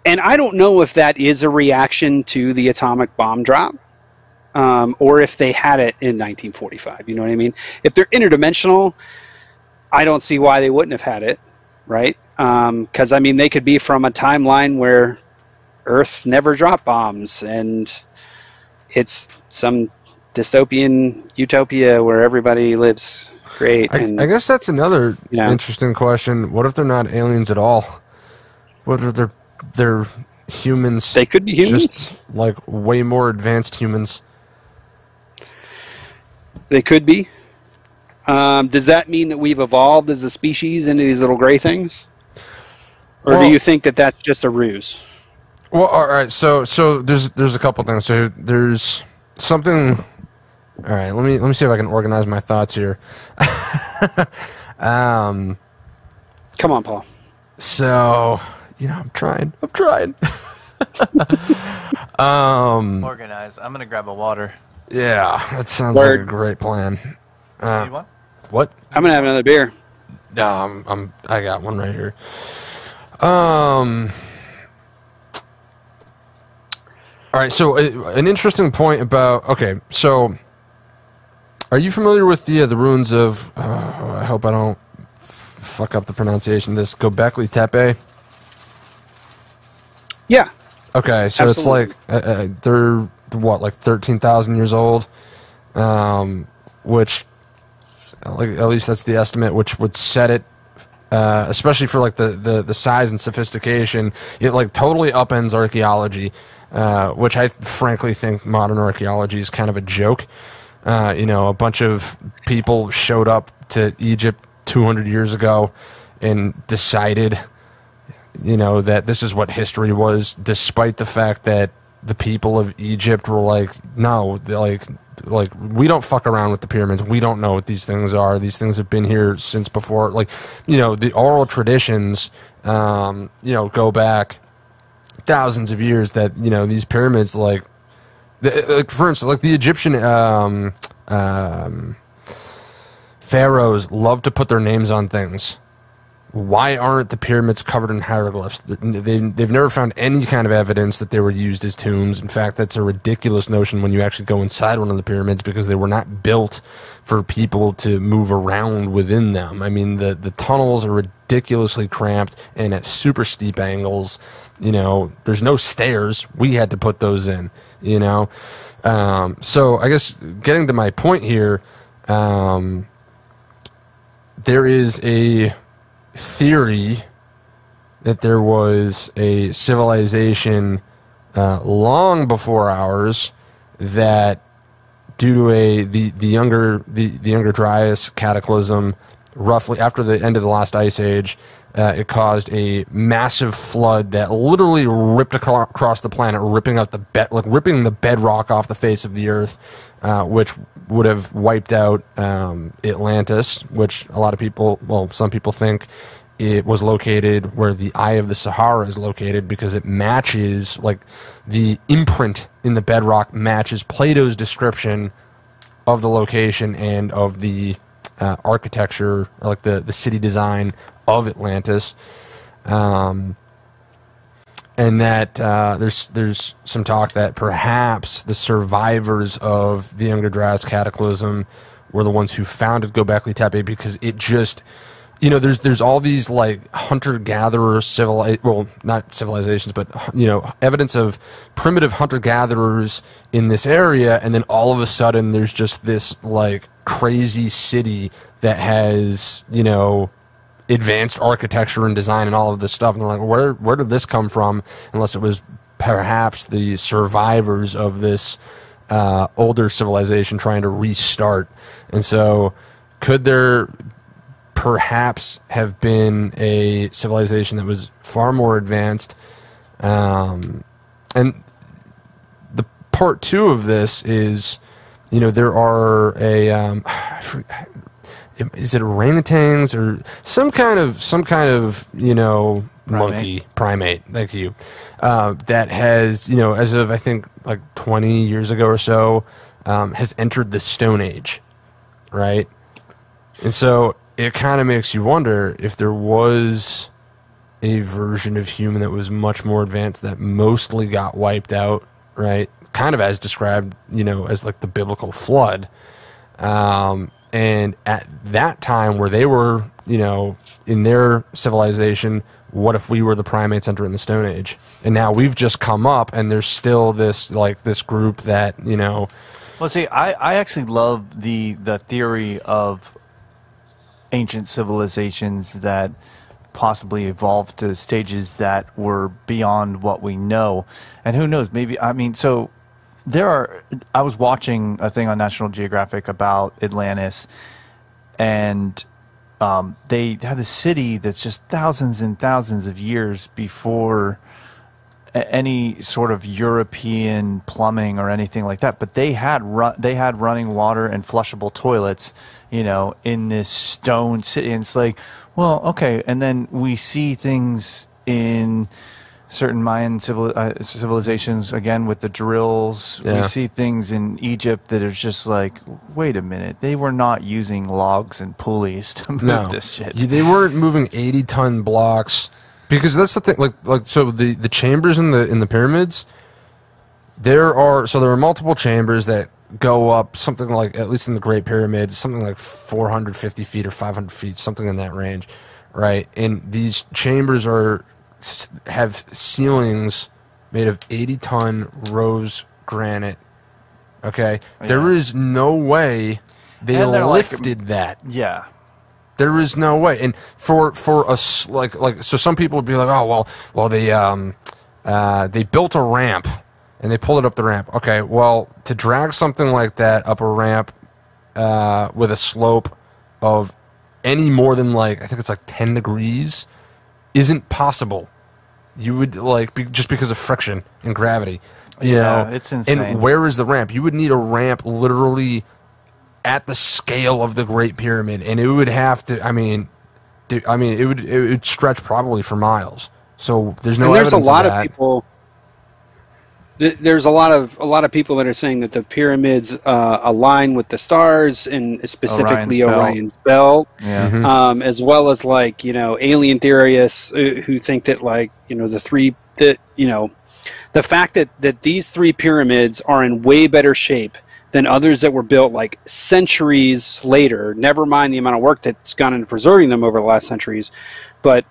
And I don't know if that is a reaction to the atomic bomb drop, or if they had it in 1945. You know what I mean? If they're interdimensional, I don't see why they wouldn't have had it. right? Because I mean, they could be from a timeline where Earth never dropped bombs, and it's some dystopian utopia where everybody lives great. I guess that's another interesting question. What if they're not aliens at all? What if they're humans? They could be humans, just like way more advanced humans. They could be. Does that mean that we've evolved as a species into these little gray things? Or do you think that that's just a ruse? Well, all right. So there's a couple things. So there's something. All right. Let me see if I can organize my thoughts here. Come on, Paul. So I'm trying. Organize. I'm gonna grab a water. Yeah, that sounds like a great plan. You need one? What? I'm gonna have another beer. No, I got one right here. All right. So an interesting point about. Okay, so are you familiar with the ruins of? I hope I don't fuck up the pronunciation. This Göbekli Tepe. Yeah. Okay, so absolutely. It's like they're what, like 13,000 years old, which, like, at least that's the estimate, which would set it, especially for like the size and sophistication, it like totally upends archaeology, which I frankly think modern archaeology is kind of a joke. A bunch of people showed up to Egypt 200 years ago and decided, that this is what history was, despite the fact that the people of Egypt were like, no, like we don't fuck around with the pyramids. We don't know what these things are. These things have been here since before. Like, the oral traditions, go back thousands of years that, these pyramids, like for instance, like the Egyptian pharaohs love to put their names on things. Why aren't the pyramids covered in hieroglyphs? They've never found any kind of evidence that they were used as tombs. In fact, that's a ridiculous notion when you actually go inside one of the pyramids, because they were not built for people to move around within them. I mean, the tunnels are ridiculously cramped and at super steep angles. There's no stairs. We had to put those in, So I guess getting to my point here, there is a theory that there was a civilization long before ours that, due to the younger Dryas cataclysm, roughly after the end of the last ice age, it caused a massive flood that literally ripped across the planet, ripping the bedrock off the face of the earth, which would have wiped out Atlantis, which some people think it was located where the Eye of the Sahara is located, because it matches, like, the imprint in the bedrock matches Plato's description of the location and of the architecture, or like the city design of Atlantis. And that there's some talk that perhaps the survivors of the Younger Dryas cataclysm were the ones who founded Göbekli Tepe, because it just, there's all these like hunter-gatherer not civilizations, but evidence of primitive hunter-gatherers in this area, and then all of a sudden there's just this like crazy city that has advanced architecture and design and all of this stuff, and they're like, where did this come from? Unless it was perhaps the survivors of this older civilization trying to restart. And so could there perhaps have been a civilization that was far more advanced? And the part two of this is, there are is it orangutans or some kind of monkey primate? Thank you. That has, as of I think like 20 years ago or so, has entered the Stone Age, right? And so it kind of makes you wonder if there was a version of human that was much more advanced that mostly got wiped out, right? Kind of as described, as like the biblical flood. And at that time, where they were, in their civilization, what if we were the primates entering the Stone Age? And now we've just come up, and there's still this group that, you know. Well, see, I actually love the theory of ancient civilizations that possibly evolved to stages that were beyond what we know. And who knows, maybe, I mean, so I was watching a thing on National Geographic about Atlantis, and they had this city that's just thousands and thousands of years before any sort of European plumbing or anything like that. But they had running water and flushable toilets, you know, in this stone city. And it's like, well, okay. And then we see things in certain Mayan civilizations, again, with the drills. Yeah. We see things in Egypt that are just like, wait a minute, they were not using logs and pulleys to move this shit. They weren't moving 80-ton blocks, because that's the thing. Like so the chambers in the pyramids, there are multiple chambers that go up something like, at least in the Great Pyramid, something like 450 feet or 500 feet, something in that range, right? And these chambers have ceilings made of 80-ton rose granite. Okay, yeah. There is no way they lifted that. Yeah, there is no way. And for us, like so, some people would be like, oh well, they built a ramp and they pulled it up the ramp. Okay, well, to drag something like that up a ramp with a slope of any more than, like, I think it's like 10 degrees isn't possible. You would, just because of friction and gravity. You know? It's insane. And where is the ramp? You would need a ramp literally at the scale of the Great Pyramid, and it would have to. It would stretch probably for miles. So there's no. And there's evidence a lot of of people. There's a lot of people that are saying that the pyramids align with the stars, and specifically Orion's belt, yeah. Mm-hmm. As well as, like, you know, alien theorists who think that, like, you know, the fact that these three pyramids are in way better shape than others that were built like centuries later. Never mind the amount of work that's gone into preserving them over the last centuries, but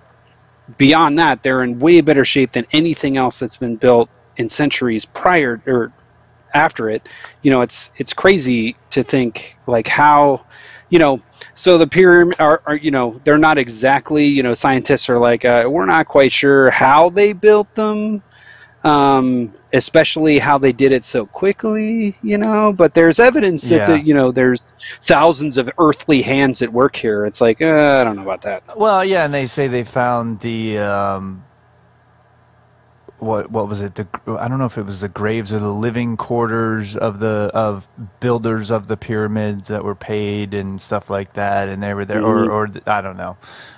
beyond that, they're in way better shape than anything else that's been built in centuries prior or after it. You know, it's crazy to think, like, how, you know, so the pyramid are you know, they're not exactly, you know, scientists are like, we're not quite sure how they built them, especially how they did it so quickly, you know, but there's evidence that, you know, there's thousands of earthly hands at work here. It's like, I don't know about that. Well, yeah, and they say they found the what was it? I don't know if it was the graves or the living quarters of builders of the pyramids that were paid and stuff like that, and they were there, or I don't know,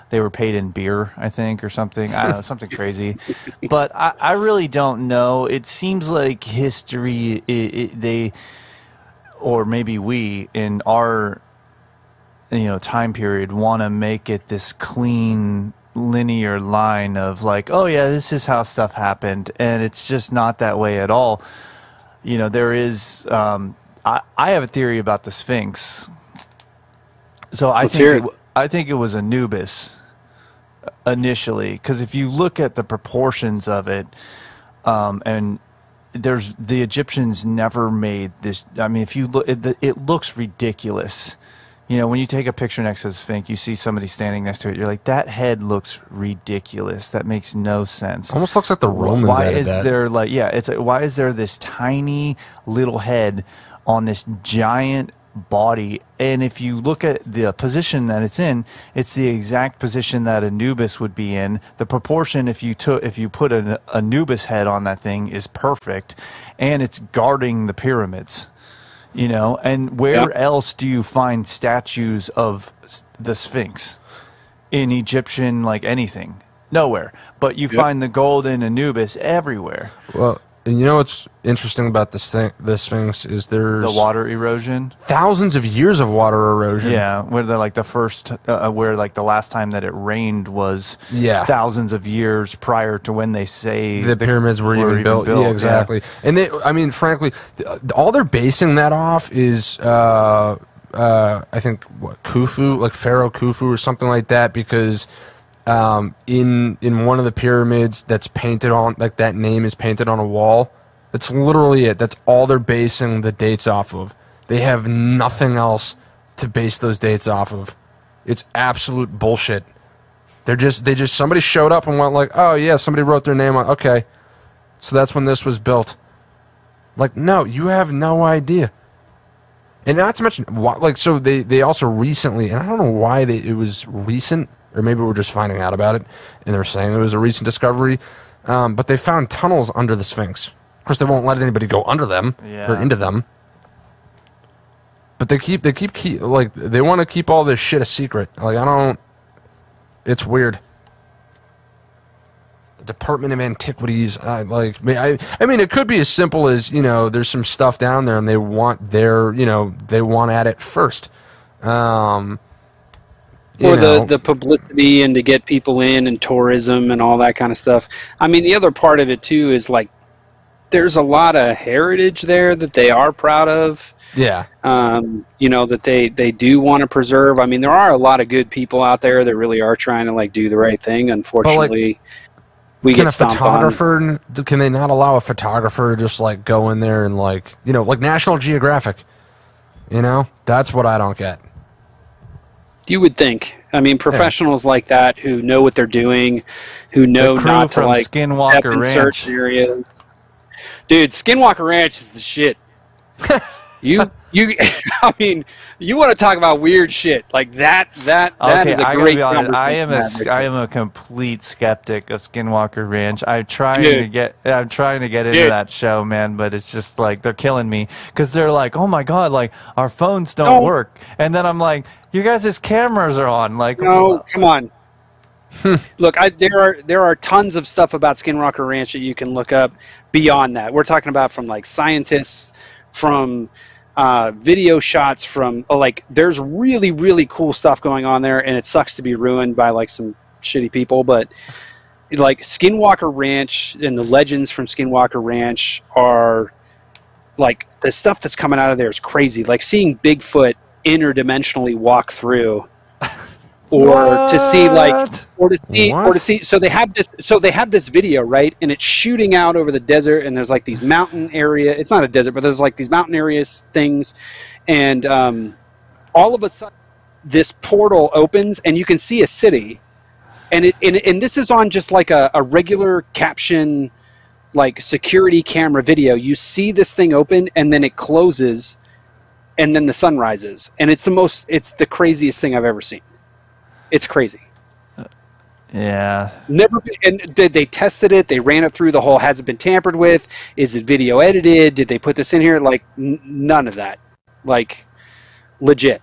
they were paid in beer, I think, or something. I don't know, something crazy. But I really don't know. It seems like history, they, or maybe we in our, you know, time period, want to make it this clean, linear line of, like, oh yeah, this is how stuff happened, and it's just not that way at all. You know, there is I have a theory about the Sphinx. So I think it was Anubis initially, because if you look at the proportions of it, and the Egyptians never made this. I mean, if you look, it looks ridiculous. You know, when you take a picture next to the Sphinx, you see somebody standing next to it. You're like, that head looks ridiculous. That makes no sense. Almost looks like the Romans. Why is there, like, yeah? It's like, why is there this tiny little head on this giant body? And if you look at the position that it's in, it's the exact position that Anubis would be in. The proportion, if you put an Anubis head on that thing, is perfect, and it's guarding the pyramids. You know, and where else do you find statues of the Sphinx in Egyptian, like, anything? Nowhere. But you find the golden Anubis everywhere. Well, and you know what's interesting about the Sphinx is there's the water erosion, thousands of years of water erosion. Yeah, where they're like the first, where like the last time that it rained was thousands of years prior to when they say the pyramids were even built. Yeah, exactly. Yeah. And they, I mean, frankly, all they're basing that off is I think what, Khufu, like Pharaoh Khufu or something like that, because in one of the pyramids that's painted on, like that name is painted on a wall. That's literally it. That's all they're basing the dates off of. They have nothing else to base those dates off of. It's absolute bullshit. They just somebody showed up and went like, oh yeah, somebody wrote their name on. Okay, so that's when this was built. Like, no, you have no idea. And not to mention, like, so they also recently, and I don't know why it was recent, or maybe we're just finding out about it, and they're saying it was a recent discovery, but they found tunnels under the Sphinx. Of course, they won't let anybody go under them, or into them. But they keep like, they want to keep all this shit a secret. Like, it's weird. Department of Antiquities. I mean, it could be as simple as, there's some stuff down there and they want they want at it first. Or the publicity and to get people in and tourism and all that kind of stuff. I mean, the other part of it too is like there's a lot of heritage there that they are proud of. Yeah. That they do want to preserve. I mean, there are a lot of good people out there that really are trying to like do the right thing. Unfortunately, can they not allow a photographer to just like go in there and like National Geographic? That's what I don't get. You would think. I mean, professionals like that who know what they're doing, who know not to like Skinwalker step in Ranch. certain areas. Dude, Skinwalker Ranch is the shit. I mean, you want to talk about weird shit like that is a great conversation. I am a complete skeptic of Skinwalker Ranch. I'm trying to get into that show, man, but it's just like they're killing me because they're like, oh my god, like our phones don't work, and then I'm like, you guys' cameras are on, like, no, come on. Look, there are tons of stuff about Skinwalker Ranch that you can look up beyond that. We're talking about from like scientists, from video shots, from like there's really, really cool stuff going on there, and it sucks to be ruined by like some shitty people, but like Skinwalker Ranch and the legends from Skinwalker Ranch are like the stuff that's coming out of there is crazy. Like seeing Bigfoot interdimensionally walk through, or to see so they have this video, right, and it's shooting out over the desert, and there's like these mountain area, it's not a desert, but there's like these mountain areas things, and all of a sudden this portal opens and you can see a city, and this is on just like a regular caption, like security camera video. You see this thing open and then it closes and then the sun rises, and it's the craziest thing I've ever seen. It's crazy. Yeah. And they tested it. They ran it through the whole, has it been tampered with? Is it video edited? Did they put this in here? Like, none of that. Like, legit.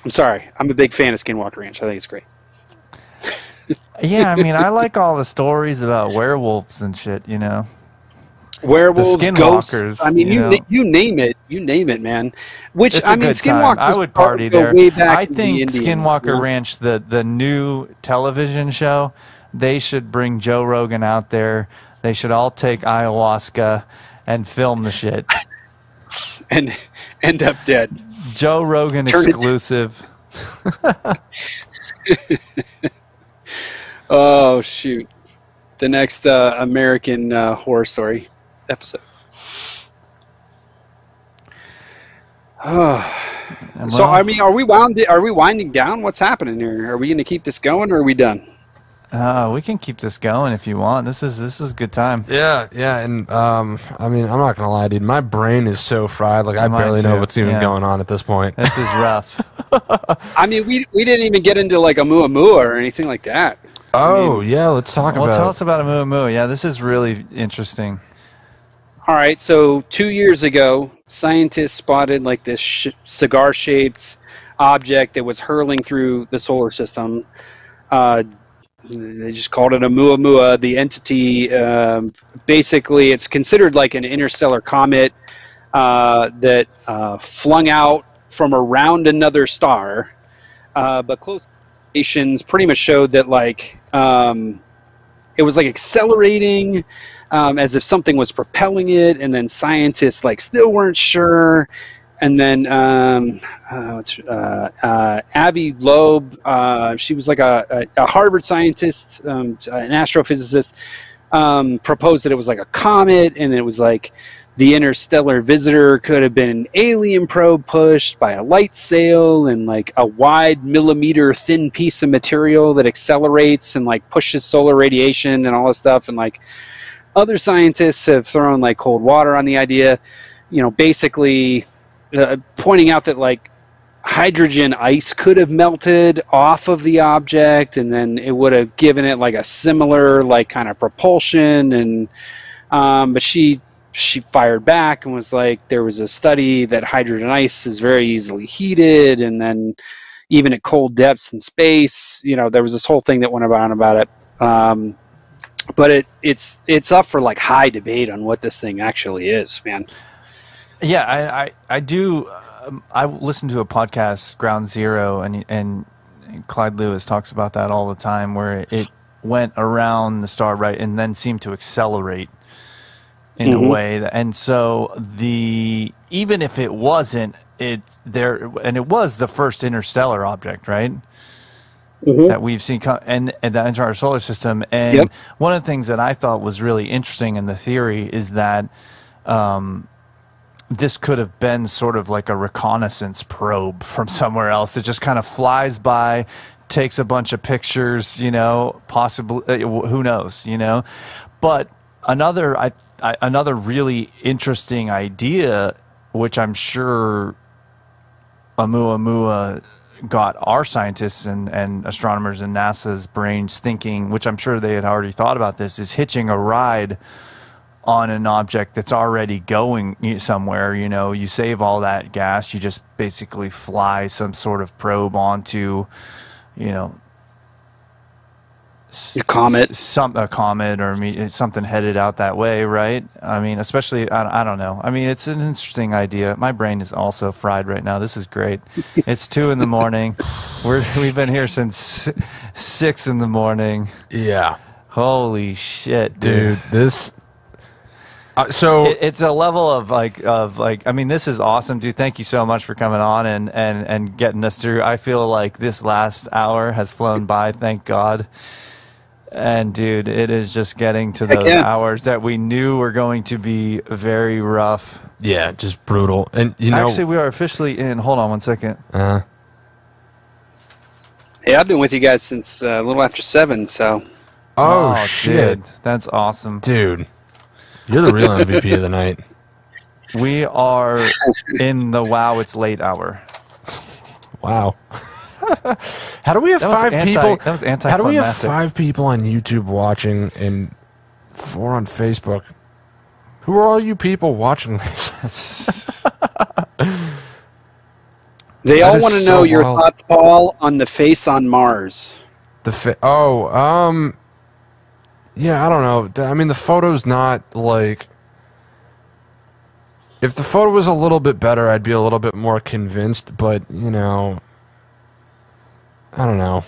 I'm sorry. I'm a big fan of Skinwalker Ranch. I think it's great. Yeah, I mean, I like all the stories about werewolves and shit, Werewolves, the ghosts. I mean, you name it, man. Which it's I mean, Skinwalker. I would party there. I think Skinwalker Ranch, the new television show, they should bring Joe Rogan out there. They should all take ayahuasca and film the shit, and end up dead. Joe Rogan exclusive. Oh shoot! The next American Horror Story episode. So I mean, are we winding down? What's happening here? Are we going to keep this going, or are we done? We can keep this going if you want. This is a good time. Yeah, and I mean, I'm not gonna lie, dude. My brain is so fried. Like I barely know what's even going on at this point. This is rough. I mean, we didn't even get into like a Muamua or anything like that. Yeah, let's talk about it. Well, tell us about a Muamua. Yeah, this is really interesting. All right, so 2 years ago, scientists spotted like this cigar-shaped object that was hurling through the solar system. They just called it a Muamua. The entity, basically, it's considered like an interstellar comet that flung out from around another star, but close observations pretty much showed that like it was like accelerating, as if something was propelling it, and then scientists like still weren't sure. and then Avi Loeb. She was like a Harvard scientist, an astrophysicist. Proposed that it was like a comet, and it was like the interstellar visitor could have been an alien probe pushed by a light sail and like a wide millimeter thin piece of material that accelerates and like pushes solar radiation and all this stuff. And like other scientists have thrown like cold water on the idea, basically pointing out that like hydrogen ice could have melted off of the object, and then it would have given it like a similar like kind of propulsion. And but she fired back and was like, there was a study that hydrogen ice is very easily heated, and then even at cold depths in space, there was this whole thing that went on about it. But it's up for like high debate on what this thing actually is, man. Yeah, I do. I listen to a podcast, Ground Zero, and Clyde Lewis talks about that all the time, where it went around the star, right, and then seemed to accelerate in a way and so even if it wasn't, it was the first interstellar object, right? That we've seen and that enter our solar system. And one of the things that I thought was really interesting in the theory is that this could have been sort of like a reconnaissance probe from somewhere else. It just kind of flies by, takes a bunch of pictures, possibly, who knows, But another really interesting idea, which I'm sure Oumuamua got our scientists and astronomers in NASA's brains thinking, which I'm sure they had already thought about this, is hitching a ride on an object that's already going somewhere. You save all that gas, you just basically fly some sort of probe onto, a comet, a comet, or something headed out that way, right? I mean, especially, I don't know. I mean, it's an interesting idea. My brain is also fried right now. This is great. It's 2 a.m. We've been here since 6 a.m. Yeah. Holy shit, dude. This. So it's a level of like. I mean, this is awesome, dude. Thank you so much for coming on and getting us through. I feel like this last hour has flown by. Thank God. And dude, it is just getting to those hours that we knew were going to be very rough. Yeah, just brutal. And actually, we are officially in. Hold on one second. Hey, I've been with you guys since a little after 7. So. Oh shit, dude, that's awesome, dude. You're the real MVP of the night. We are in the wow, it's late hour. Wow. How do we have 5 people? That was anticlimactic. How do we have 5 people on YouTube watching and 4 on Facebook? Who are all you people watching this? They all want to know your thoughts, Paul, on the face on Mars. Yeah, I don't know. I mean, the photo's not like... If the photo was a little bit better, I'd be a little bit more convinced, but, I don't know.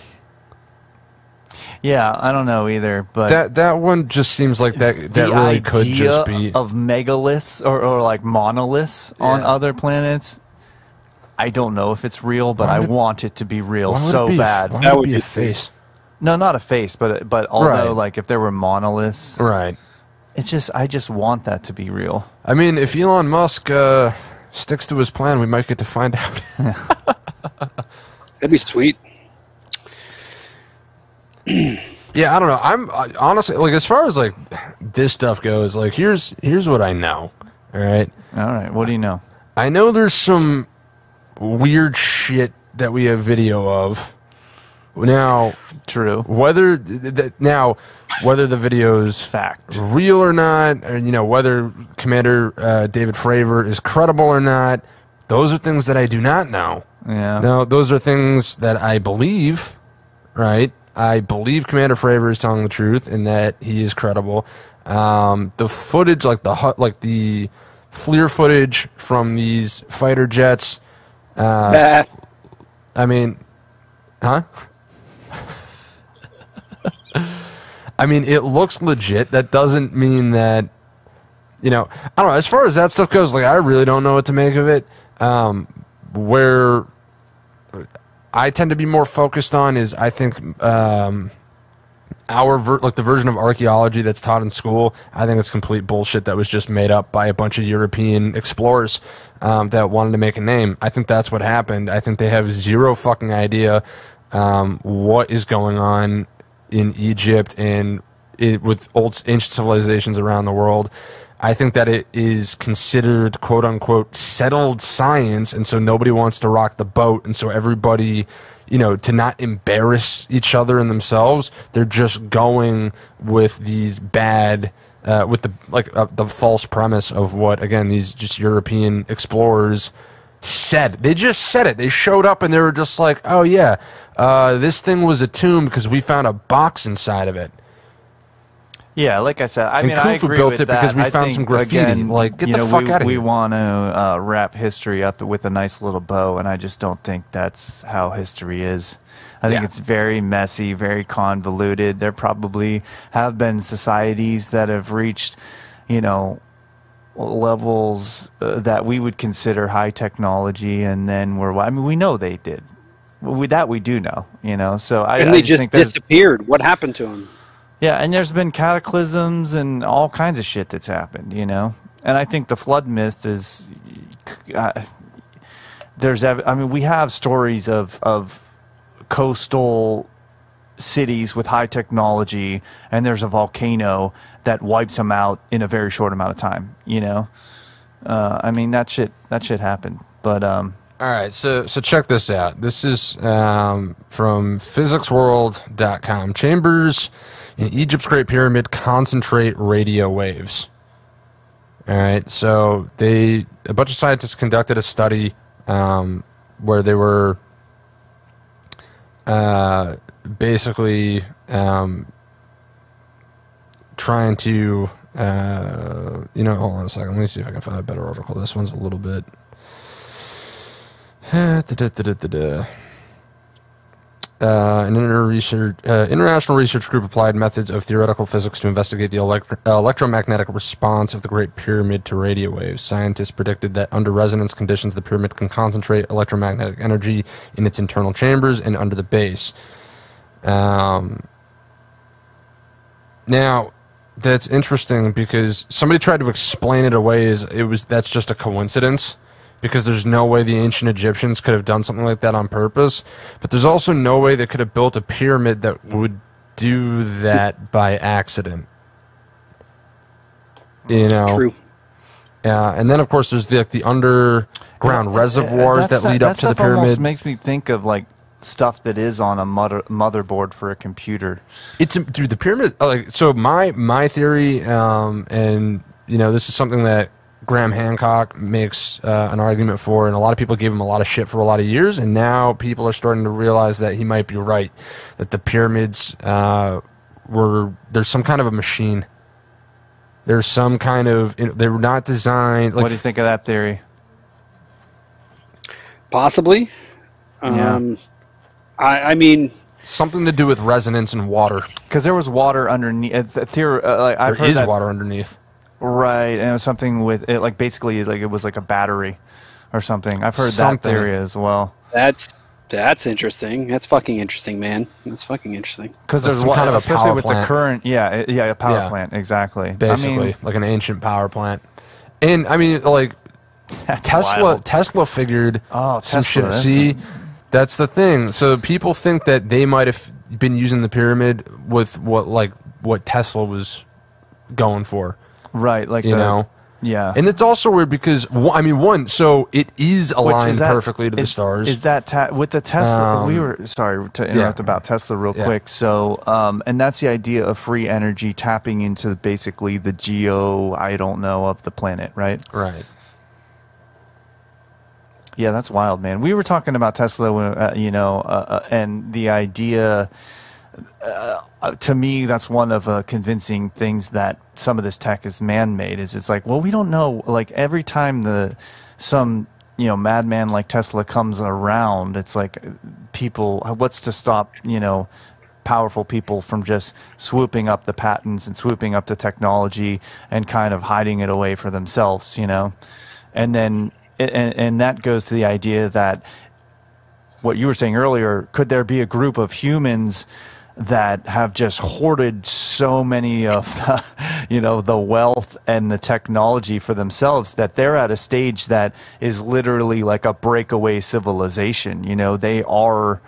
Yeah, I don't know either, but... That one just seems like that really could just be... of megaliths or like monoliths on other planets, I don't know if it's real, but I want it to be real so bad. Why would it be a face? No, not a face, but although like if there were monoliths, right? It's just I just want that to be real. I mean, if Elon Musk sticks to his plan, we might get to find out. That'd be sweet. Yeah, I don't know. I'm honestly like, as far as like this stuff goes, like here's what I know. All right. What do you know? I know there's some weird shit that we have video of. Now, true. Whether the video's fact, real or not, or whether Commander David Fravor is credible or not, those are things that I do not know. Yeah. Now, those are things that I believe. Right. I believe Commander Fravor is telling the truth and that he is credible. The footage, like the FLIR footage from these fighter jets. I mean, huh? I mean, it looks legit. That doesn't mean that, I don't know. As far as that stuff goes, like, I really don't know what to make of it. Where I tend to be more focused on is, I think, the version of archaeology that's taught in school. I think it's complete bullshit that was just made up by a bunch of European explorers that wanted to make a name. I think that's what happened. I think they have zero fucking idea what is going on in Egypt and with ancient civilizations around the world. I think that it is considered, quote unquote, settled science, and so nobody wants to rock the boat, and so everybody, to not embarrass each other and themselves, they're just going with these bad, with the false premise of what, again, these just European explorers said. They just said it. They showed up and they were just like, oh yeah, this thing was a tomb because we found a box inside of it. Yeah, like I said, I and mean, Khufu I agree built with it that. because we I found think, some graffiti. Again, like, get the fuck out of here. We want to wrap history up with a nice little bow, and I just don't think that's how history is. I think it's very messy, very convoluted. There probably have been societies that have reached, levels that we would consider high technology, and then we know they did. We do know, So they just disappeared. What happened to them? Yeah, and there's been cataclysms and all kinds of shit that's happened, And I think the flood myth is, we have stories of coastal cities with high technology, and there's a volcano that wipes them out in a very short amount of time, that shit happened. But all right, so check this out. This is from physicsworld.com. Chambers in Egypt's Great Pyramid concentrate radio waves. All right, so a bunch of scientists conducted a study where they were basically trying to, hold on a second. Let me see if I can find a better article. This one's a little bit... An international research group applied methods of theoretical physics to investigate the electromagnetic response of the Great Pyramid to radio waves. Scientists predicted that under resonance conditions, the pyramid can concentrate electromagnetic energy in its internal chambers and under the base. Now, that's interesting because somebody tried to explain it away as that's just a coincidence, because there's no way the ancient Egyptians could have done something like that on purpose. But there's also no way they could have built a pyramid that would do that by accident. True. And then, of course, there's the underground reservoirs that lead up to the pyramid. Almost makes me think of stuff that is on a motherboard for a computer. Dude, the pyramid. So my theory, and this is something that Graham Hancock makes an argument for, and a lot of people gave him a lot of shit for a lot of years, and now people are starting to realize that he might be right, that the pyramids there's some kind of a machine. There's some kind of... they were not designed... what do you think of that theory? Possibly. Yeah. I mean... something to do with resonance and water. Because there was water underneath. There is water underneath. Right, and it was something with it, basically, it was like a battery or something. I've heard that theory as well. That's interesting. That's fucking interesting, man. That's fucking interesting. Because there's kind of a especially power with plant. the current, a power plant, exactly. Basically, like an ancient power plant. And Tesla figured some shit. See, that's the thing. So people think that they might have been using the pyramid with what Tesla was going for. Right, yeah. And it's also weird because, so it is aligned perfectly to the stars. Is that with the Tesla? We were, sorry to interrupt about Tesla real quick. So, and that's the idea of free energy tapping into basically the I don't know, of the planet, right? Right. Yeah, that's wild, man. We were talking about Tesla, and the idea... to me, that's one of convincing things that some of this tech is man-made. It's we don't know. Every time some madman like Tesla comes around, it's people. What's to stop powerful people from just swooping up the patents and swooping up the technology and kind of hiding it away for themselves? And then and that goes to the idea that what you were saying earlier, could there be a group of humans that have just hoarded so many of the, the wealth and the technology for themselves that they're at a stage that is literally like a breakaway civilization? They are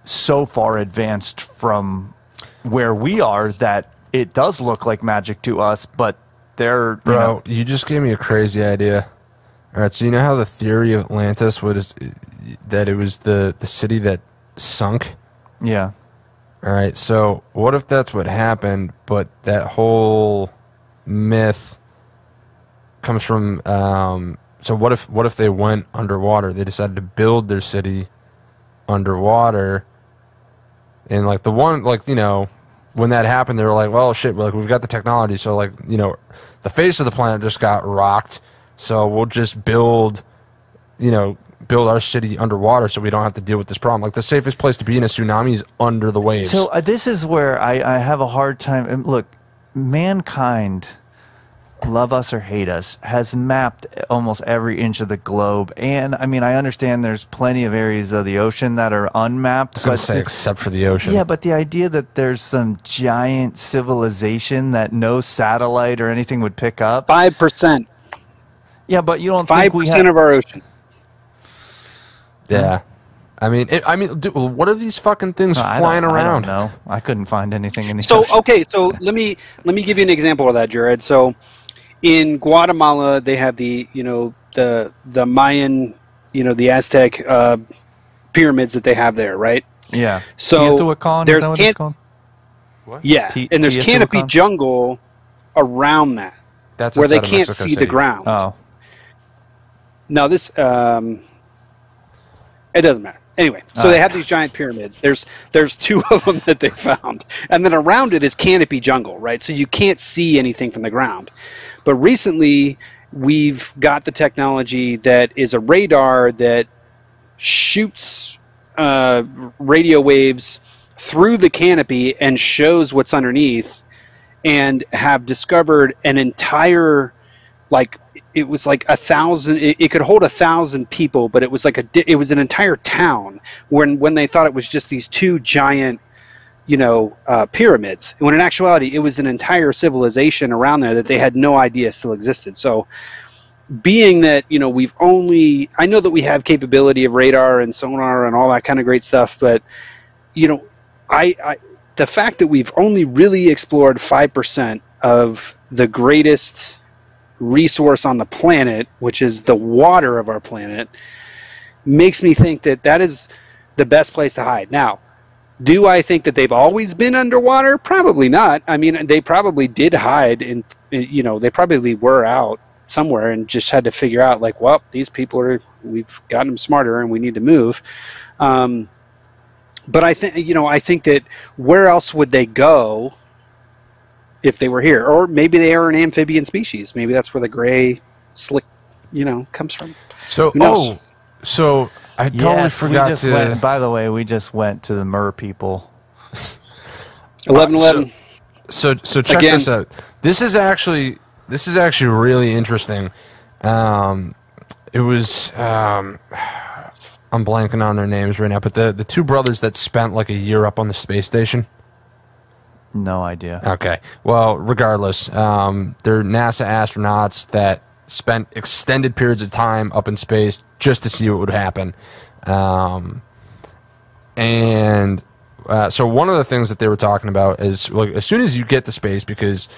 so far advanced from where we are that it does look like magic to us, but they're... Bro, you just gave me a crazy idea. All right, so you know how the theory of Atlantis was that it was the city that sunk? Yeah. All right, so what if that's what happened, but that whole myth comes from... so what if they went underwater? They decided to build their city underwater, and like when that happened, they were like, well, shit, we've got the technology, so the face of the planet just got rocked, so we'll just build our city underwater so we don't have to deal with this problem. Like, the safest place to be in a tsunami is under the waves. So this is where I have a hard time. And look, mankind, love us or hate us, has mapped almost every inch of the globe. And, I mean, I understand there's plenty of areas of the ocean that are unmapped. I was going to say, except for the ocean. Yeah, but the idea that there's some giant civilization that no satellite or anything would pick up. 5%. Yeah, but you don't think we have... 5% of our ocean. Yeah. I mean, dude, what are these fucking things flying around? I don't know. I couldn't find anything in the So, ocean. okay, so let me give you an example of that, Jared. So, in Guatemala, they have the Mayan, the Aztec pyramids that they have there, right? Yeah. So Teotihuacan, is that what it's called? What? Yeah, and there's canopy jungle around that, That's where they outside of can't Mexico see City. the ground. Oh. Now this, it doesn't matter. Anyway, so they have these giant pyramids. There's 2 of them that they found, and then around it is canopy jungle, right? So you can't see anything from the ground. But recently, we've got the technology that is a radar that shoots radio waves through the canopy and shows what's underneath, and have discovered an entire, it was like 1,000. It could hold 1,000 people, but it was it was an entire town. When they thought it was just these 2 giant, pyramids. When in actuality, it was an entire civilization around there that they had no idea still existed. So, being that I know that we have capability of radar and sonar and all that kind of great stuff, but the fact that we've only really explored 5% of the greatest resource on the planet, which is the water of our planet, makes me think that is the best place to hide. Now, do I think that they've always been underwater? Probably not. I mean, they probably did hide, and they probably were out somewhere and just had to figure out, well, these people we've gotten them smarter and we need to move. But I think that where else would they go if they were here? Or maybe they are an amphibian species. Maybe that's where the gray slick, comes from. So, so I totally forgot to... By the way, we just went to the Mer people. 11-11. So check Again. this out. This is actually really interesting. It was... I'm blanking on their names right now, but the 2 brothers that spent a year up on the space station. No idea. Okay. Well, regardless, they're NASA astronauts that spent extended periods of time up in space just to see what would happen. So one of the things that they were talking about is, as soon as you get to space, because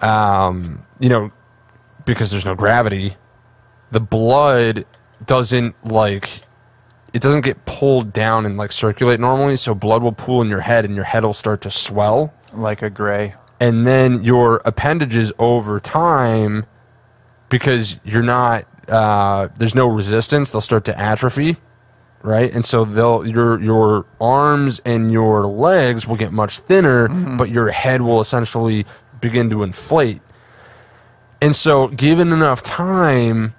there's no gravity, the blood doesn't it doesn't get pulled down and circulate normally, so blood will pool in your head and your head will start to swell. Like a gray. And then your appendages over time, because you're not, there's no resistance, they'll start to atrophy, right? And so your arms and your legs will get much thinner, but your head will essentially begin to inflate. And so given enough time,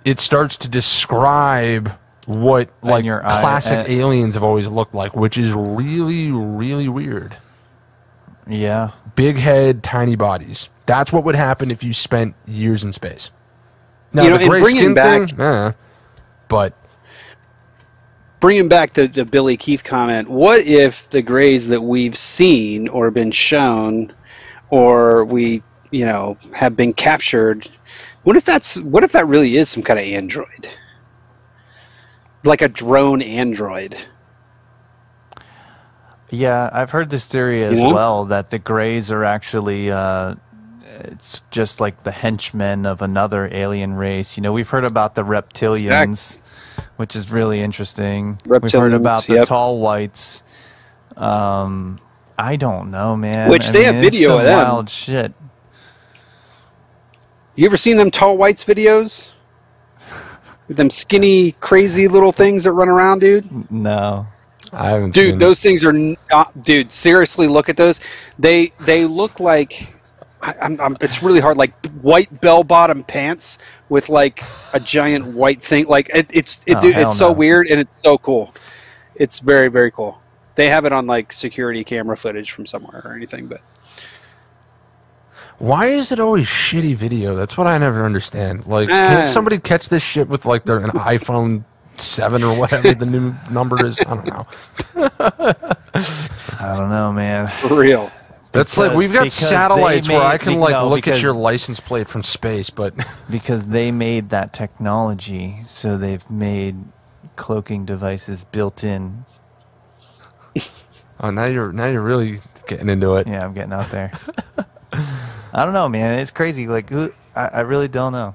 it starts to describe what classic aliens have always looked like, which is really, really weird. Yeah. Big head, tiny bodies. That's what would happen if you spent years in space. Now, You know, the and gray bringing skin back- thing, but Bringing back the Billy Keith comment, what if the Greys that we've seen or been shown, or we, you know, have been captured, what if that really is some kind of android, like a drone android? Yeah, I've heard this theory as You know? well, that the Greys are actually it's just like the henchmen of another alien race. You know, we've heard about the reptilians, which is really interesting. We've heard about the tall whites. I don't know, man. Which they have it's video some of them. wild shit. You ever seen them tall whites videos? With them skinny, crazy little things that run around, dude? No. I haven't seen Dude, those things are not, dude, seriously, look at those. They look like, it's really hard, like white bell-bottom pants with like a giant white thing. Like dude, it's so weird and it's so cool. It's very, very cool. They have it on like security camera footage from somewhere or anything, but Why is it always shitty video? That's what I never understand. Like, can't somebody catch this shit with like an iPhone 7 or whatever the new number is? I don't know. I don't know, man. For real. That's like, we've got satellites where I can like look at because- your license plate from space, but Because they made that technology, so they've made cloaking devices built in. oh, now you're really getting into it. Yeah, I'm getting out there. I don't know, man. It's crazy. Like, I really don't know.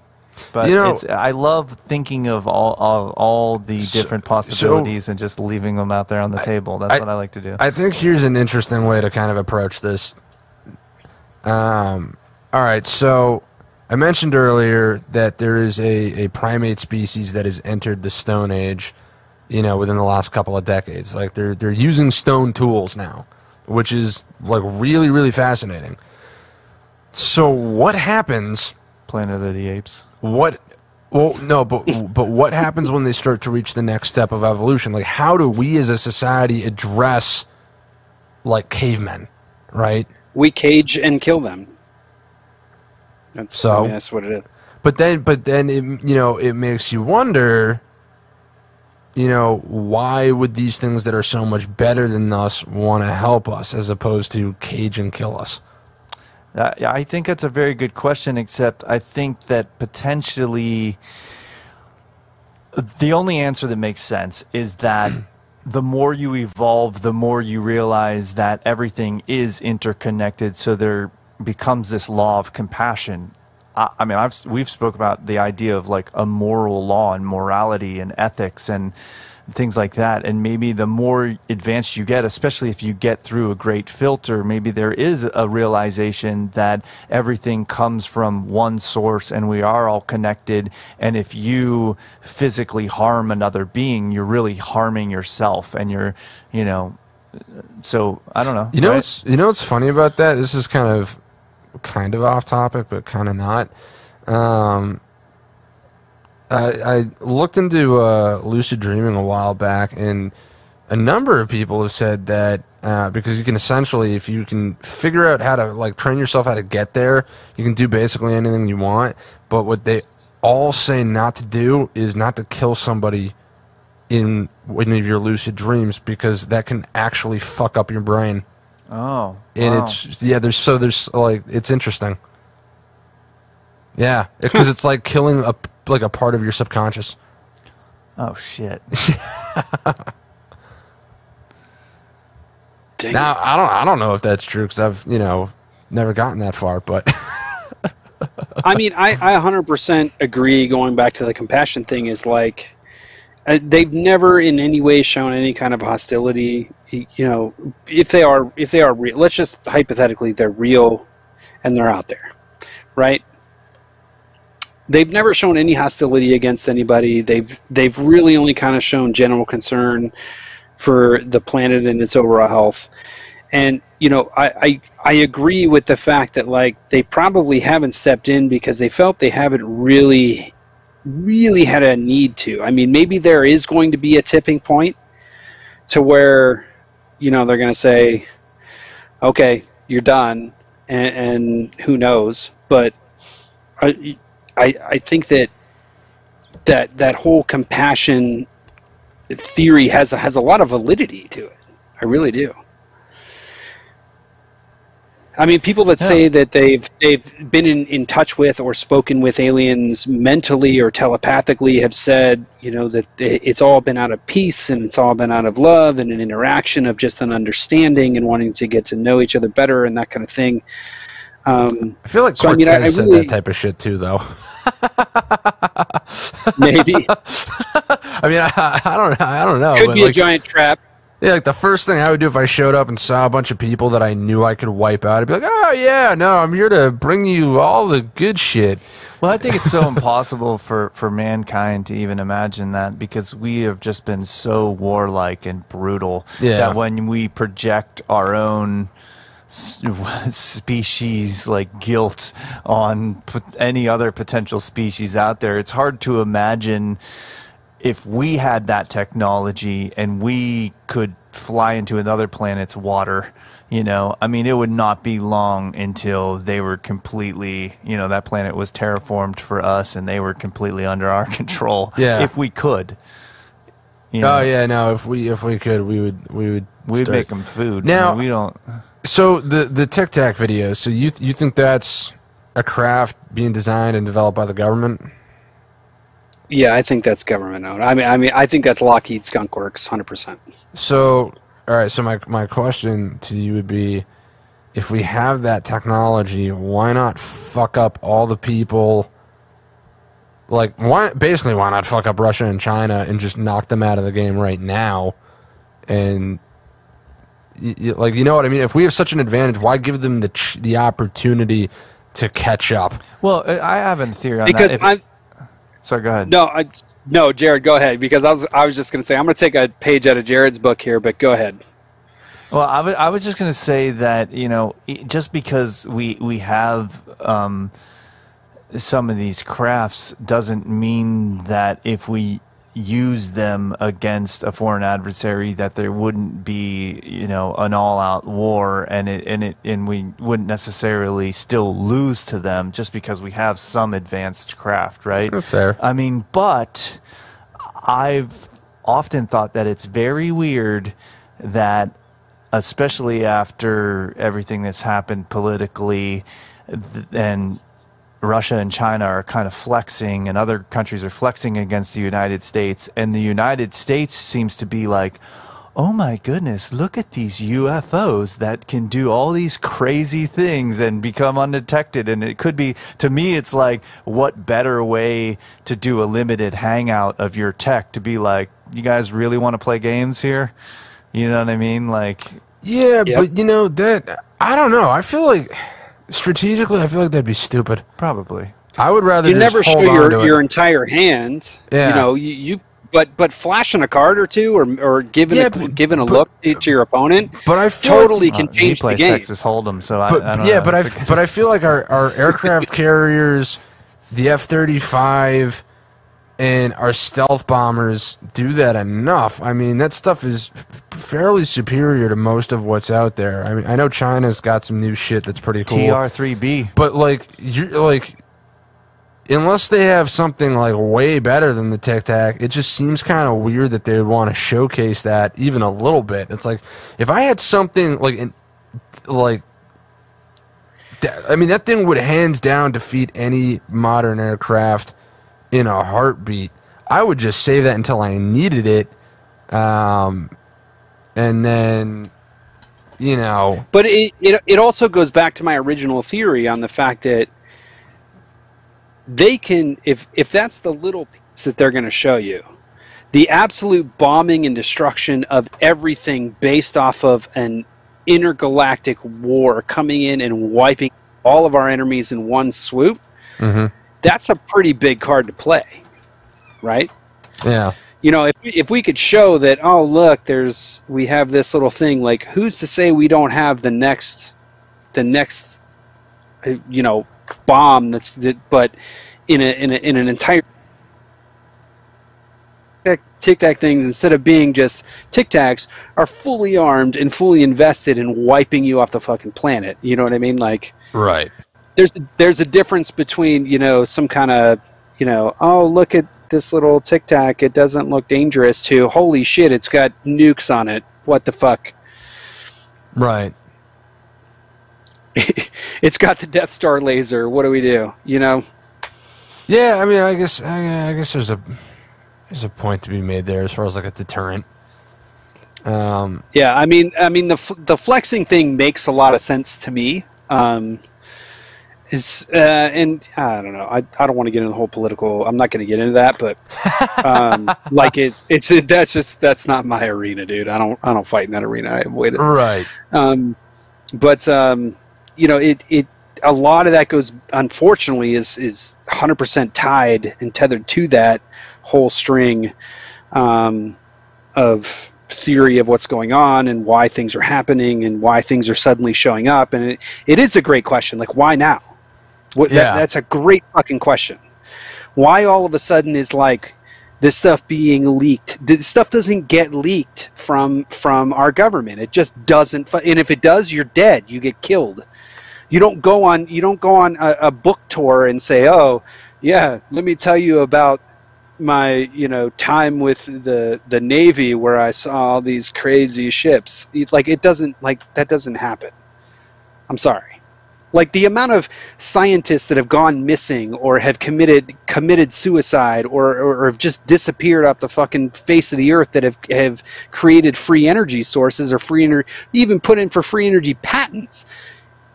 But You know- I love thinking of all the different possibilities and just leaving them out there on the table. That's what I like to do. I think here's an interesting way to kind of approach this. All right, so I mentioned earlier that there is a primate species that has entered the Stone Age, you know, within the last couple of decades. Like they're using stone tools now, which is like really, really fascinating. So what happens? Planet of the Apes. Well, no, but what happens when they start to reach the next step of evolution? Like, how do we as a society address like cavemen, right? we cage and kill them. That's what it is. But then it, you know, it makes you wonder, you know, why would these things that are so much better than us want to help us as opposed to cage and kill us? I think that's a very good question, except I think that potentially the only answer that makes sense is that the more you evolve, the more you realize that everything is interconnected, so there becomes this law of compassion. I mean, we've spoke about the idea of like a moral law and morality and ethics and things like that. And maybe the more advanced you get, especially if you get through a great filter, maybe there is a realization that everything comes from one source and we are all connected. And if you physically harm another being, you're really harming yourself. And you're, you know, so I don't know. You know, right? you know what's funny about that? This is kind of off topic, but kind of not. I looked into lucid dreaming a while back, and a number of people have said that because you can essentially, if you can figure out how to like train yourself how to get there, you can do basically anything you want. But what they all say not to do is not to kill somebody in one of your lucid dreams, because that can actually fuck up your brain. Oh, and wow. there's like, it's interesting. Yeah, because it's like killing a part of your subconscious. Oh shit. Now I don't know if that's true, because I've, you know, never gotten that far, but I mean, I 100% agree. Going back to the compassion thing, is like they've never in any way shown any kind of hostility. You know, if they are real, let's just hypothetically they're real and they're out there, right? They've never shown any hostility against anybody. They've really only kind of shown general concern for the planet and its overall health. And you know, I agree with the fact that like they probably haven't stepped in because they felt they haven't really had a need to. I mean, maybe there is going to be a tipping point to where, you know, they're going to say, okay, you're done, and who knows. But I think that that whole compassion theory has a lot of validity to it. I really do. I mean, people that say that they've been in touch with or spoken with aliens mentally or telepathically have said, you know, that it's all been out of peace and it's all been out of love and an interaction of just an understanding and wanting to get to know each other better and that kind of thing. I feel like Cortez said that type of shit too, though. Maybe. I mean, I don't know. Could be a giant trap. Yeah, like the first thing I would do if I showed up and saw a bunch of people that I knew I could wipe out, I'd be like, oh, yeah, no, I'm here to bring you all the good shit. Well, I think it's so impossible for mankind to even imagine that, because we have just been so warlike and brutal that when we project our own species like guilt on any other potential species out there, it's hard to imagine if we had that technology and we could fly into another planet's water, you know, I mean, it would not be long until they were completely, you know, that planet was terraformed for us and they were completely under our control. Yeah. If we could. You know? Oh yeah, no, if we could, we'd make them food. Now, I mean, we don't. So the Tic Tac video, so you think that's a craft being designed and developed by the government? Yeah, I think that's government owned. I mean, I think that's Lockheed Skunk Works, 100%. So, all right. So my question to you would be, if we have that technology, why not fuck up all the people? Like, why not fuck up Russia and China and just knock them out of the game right now? And like, you know what I mean? If we have such an advantage, why give them the opportunity to catch up? Well, I have a theory on that. Because sorry, go ahead. No, Jared, go ahead. Because I was just going to say, I'm going to take a page out of Jared's book here, but go ahead. Well, I was just going to say that, you know, just because we have some of these crafts doesn't mean that if we use them against a foreign adversary that there wouldn't be, you know, an all-out war and we wouldn't necessarily still lose to them just because we have some advanced craft, right? That's fair. I mean, but I've often thought that it's very weird that, especially after everything that's happened politically and Russia and China are kind of flexing and other countries are flexing against the United States, and the United States seems to be like, oh my goodness, look at these UFOs that can do all these crazy things and become undetected. And it could be, to me, it's like, what better way to do a limited hangout of your tech to be like, you guys really want to play games here? You know what I mean? Like, yeah, yep. But you know, that, I don't know. I feel like strategically, I feel like that'd be stupid. Probably. I would rather you just never hold show your entire hand. Yeah. You know, you but flashing a card or two or giving a look to your opponent, but I feel totally can change the game. Texas Hold'em, so I don't yeah, know. but I feel like our aircraft carriers, the F-35, and our stealth bombers do that enough. I mean, that stuff is fairly superior to most of what's out there. I mean, I know China's got some new shit that's pretty cool. TR-3B. But like, unless they have something like way better than the Tic Tac, it just seems kind of weird that they would want to showcase that even a little bit. It's like, if I had something I mean, that thing would hands down defeat any modern aircraft in a heartbeat. I would just save that until I needed it, and then, you know. But it also goes back to my original theory on the fact that they can, if that's the little piece that they're going to show you, the absolute bombing and destruction of everything based off of an intergalactic war coming in and wiping all of our enemies in one swoop. Mm-hmm. That's a pretty big card to play, right? Yeah. You know, if we could show that, oh look, we have this little thing, like, who's to say we don't have the next you know, bomb but in an entire Tic Tac things, instead of being just Tic Tacs, are fully armed and fully invested in wiping you off the fucking planet. You know what I mean? Like, right. There's a difference between, you know, some kind of, you know, oh look at this little Tic Tac, it doesn't look dangerous, to holy shit, it's got nukes on it. What the fuck? Right. It's got the Death Star laser. What do we do? You know? Yeah, I mean, I guess there's a point to be made there as far as like a deterrent. Yeah, I mean, the flexing thing makes a lot of sense to me. And I don't know. I don't want to get into the whole political. I'm not going to get into that, but like that's not my arena, dude. I don't fight in that arena. I avoid it. Right. But you know, it a lot of that goes, unfortunately, is 100% tied and tethered to that whole string of theory of what's going on and why things are happening and why things are suddenly showing up. And it is a great question. Like, why now? That's a great fucking question. Why all of a sudden is like this stuff being leaked? This stuff doesn't get leaked from our government. It just doesn't. And if it does, you're dead. You get killed. You don't go on a book tour and say, "Oh, yeah, let me tell you about my time with the Navy where I saw all these crazy ships." Like, it doesn't, like, that doesn't happen. I'm sorry. Like, the amount of scientists that have gone missing or have committed suicide or have just disappeared off the fucking face of the earth that have created free energy sources or even put in for free energy patents.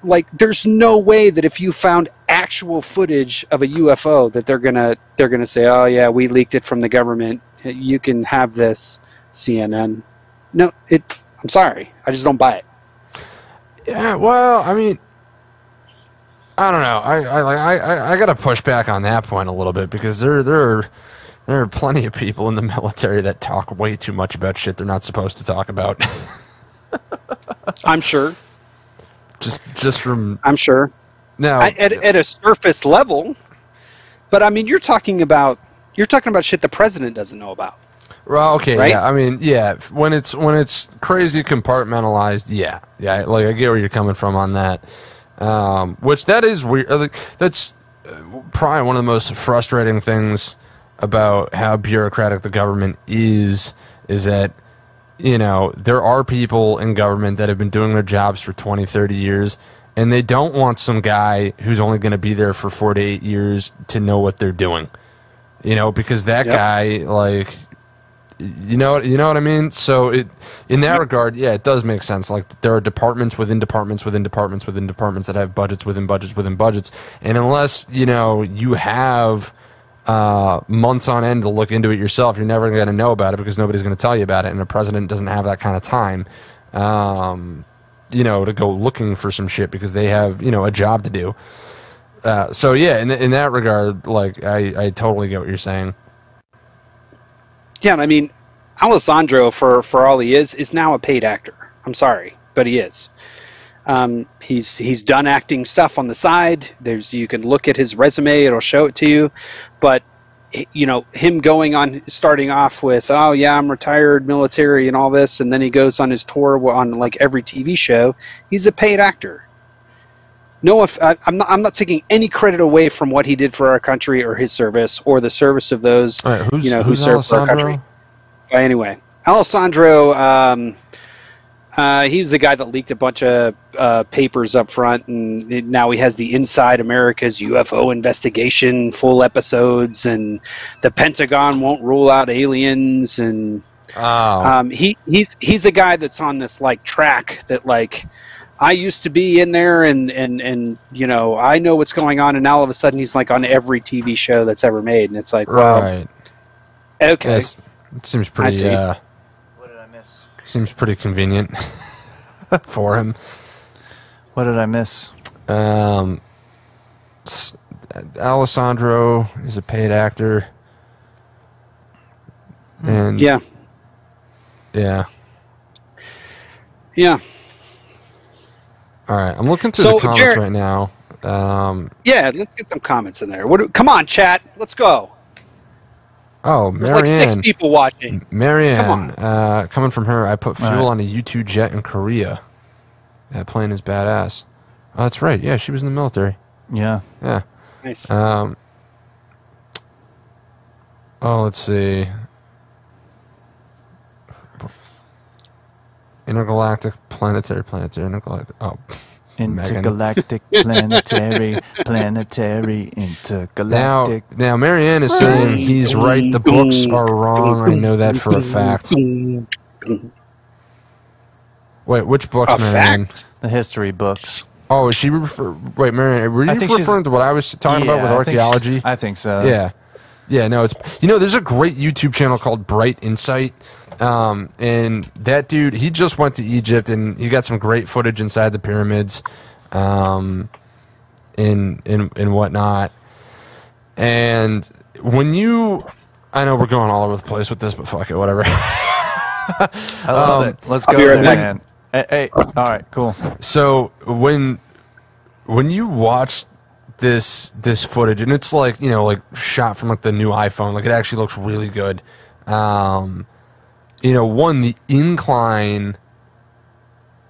Like, there's no way that if you found actual footage of a UFO that they're gonna say, "Oh yeah, we leaked it from the government. You can have this, CNN." No, I'm sorry, I just don't buy it. Yeah, well, I mean, I don't know. I got to push back on that point a little bit, because there are plenty of people in the military that talk way too much about shit they're not supposed to talk about. I'm sure. Just from, I'm sure. Now, at a surface level, but I mean, you're talking about shit the president doesn't know about. Well, okay, right? Yeah, I mean, yeah, when it's crazy compartmentalized, yeah, like, I get where you're coming from on that. Which, that is weird. Like, that's probably one of the most frustrating things about how bureaucratic the government is that, there are people in government that have been doing their jobs for 20, 30 years, and they don't want some guy who's only going to be there for 4 to 8 years to know what they're doing. Because that guy, like, you know what I mean? So in that regard, yeah, it does make sense. Like, there are departments within departments within departments within departments that have budgets within budgets within budgets, and unless you have months on end to look into it yourself, you're never going to know about it, because nobody's going to tell you about it, and the president doesn't have that kind of time, to go looking for some shit, because they have a job to do. So yeah, in that regard, like, I totally get what you're saying. Yeah, and I mean, Alessandro, for all he is now a paid actor. I'm sorry, but he is. He's done acting stuff on the side. You can look at his resume; it'll show it to you. But him starting off with, "Oh yeah, I'm retired military" and all this, and then he goes on his tour on like every TV show. He's a paid actor. No, I'm not taking any credit away from what he did for our country or his service or the service of those who served for our country. Anyway, Alessandro, he was the guy that leaked a bunch of papers up front, and now he has the Inside America's UFO investigation full episodes, and the Pentagon won't rule out aliens, and he's a guy that's on this like track that, like, I used to be in there, and I know what's going on, and now all of a sudden he's like on every TV show that's ever made, and it's like, well, right. Okay, yes, it seems pretty. What did I miss? Seems pretty convenient for him. What did I miss? Alessandro is a paid actor, and yeah. All right, I'm looking through the comments right now. Yeah, let's get some comments in there. Come on, chat, let's go. Oh, There's like 6 people watching. Marianne, coming from her, I put fuel on a U-2 jet in Korea. That plane is badass. Oh, that's right. Yeah, she was in the military. Yeah. Yeah. Nice. Oh, let's see. Intergalactic, planetary, intergalactic. Oh, intergalactic, planetary, intergalactic. Now Marianne is saying he's right. The books are wrong. I know that for a fact. Wait, which books, Marianne? The history books. Oh, is she wait, Marianne, were you referring to what I was talking about with archaeology? I think so. Yeah. Yeah, no, it's... there's a great YouTube channel called Bright Insight, and that dude, he just went to Egypt, and he got some great footage inside the pyramids, and whatnot. And when you... I know we're going all over the place with this, but fuck it, whatever. I love it. Let's go there, man. Hey, all right, cool. So when you watch this footage, and it's like, like shot from like the new iPhone, like it actually looks really good. The incline.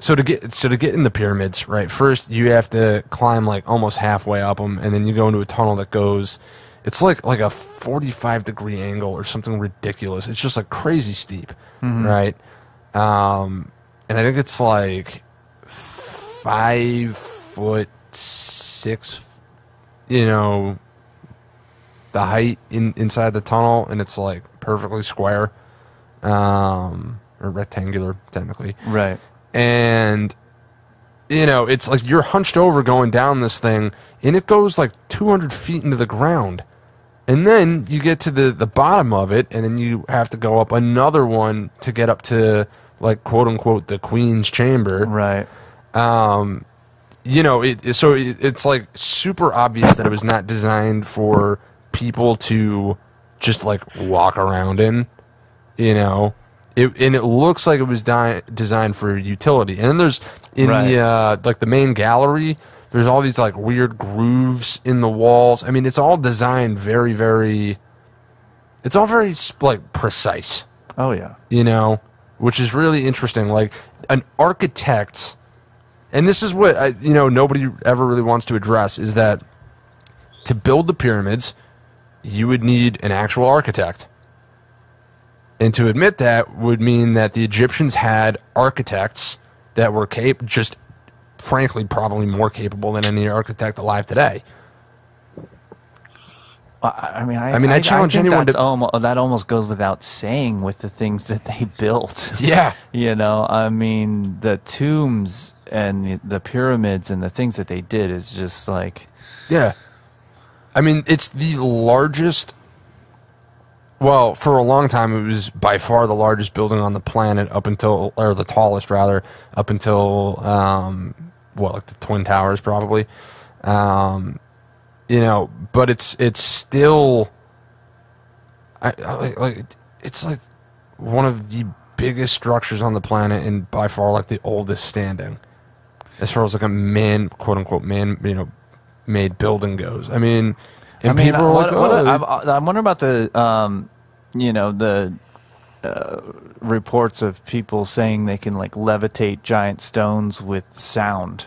So to get in the pyramids, right? First you have to climb like almost halfway up them, and then you go into a tunnel that goes. It's like a 45-degree angle or something ridiculous. It's just like crazy steep, right? And I think it's like 5'6", the height inside the tunnel, and it's like perfectly square, or rectangular technically. Right. And it's like you're hunched over going down this thing, and it goes like 200 feet into the ground. And then you get to the bottom of it, and then you have to go up another one to get up to, like, quote-unquote, the Queen's Chamber. Right. It's like super obvious that it was not designed for people to just like walk around in, and it looks like it was designed for utility. And then there's the main gallery, there's all these like weird grooves in the walls. I mean, it's all designed very, very, it's all very like precise. Oh yeah. Which is really interesting. Like an architect. And this is what nobody ever really wants to address, is that to build the pyramids, you would need an actual architect. And to admit that would mean that the Egyptians had architects that were just frankly probably more capable than any architect alive today. I challenge anyone to... that almost goes without saying with the things that they built. Yeah. The tombs and the pyramids and the things that they did is just like... Yeah. It's the largest... Well, for a long time, it was by far the largest building on the planet or the tallest, rather, up until, like the Twin Towers, probably. But it's still... it's like one of the biggest structures on the planet, and by far like the oldest standing, as far as like a quote-unquote made building goes. I'm wondering about the reports of people saying they can like levitate giant stones with sound.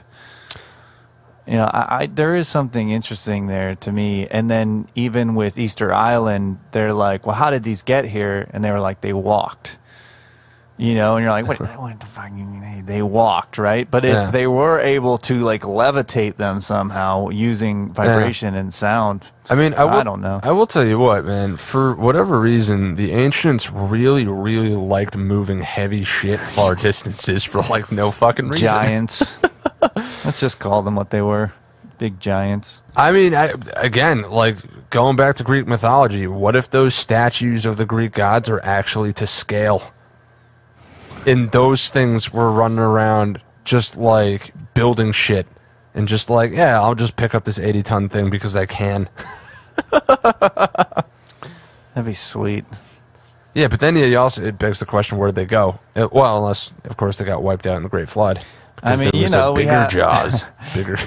There is something interesting there to me. And then even with Easter Island, they're like, well, how did these get here? And they were like, they walked. And you're like, what the fuck you mean? They walked, right? But if they were able to like levitate them somehow using vibration and sound, I don't know. I will tell you what, man. For whatever reason, the ancients really, really liked moving heavy shit far distances for like no fucking reason. Giants. Let's just call them what they were. Big giants. Again, like going back to Greek mythology, what if those statues of the Greek gods are actually to scale? And those things were running around just like building shit and just like, yeah, I'll just pick up this 80-ton thing because I can. That'd be sweet. Yeah, but then it begs the question, where did they go? Well, unless, of course, they got wiped out in the Great Flood. Because there was bigger jaws. Bigger.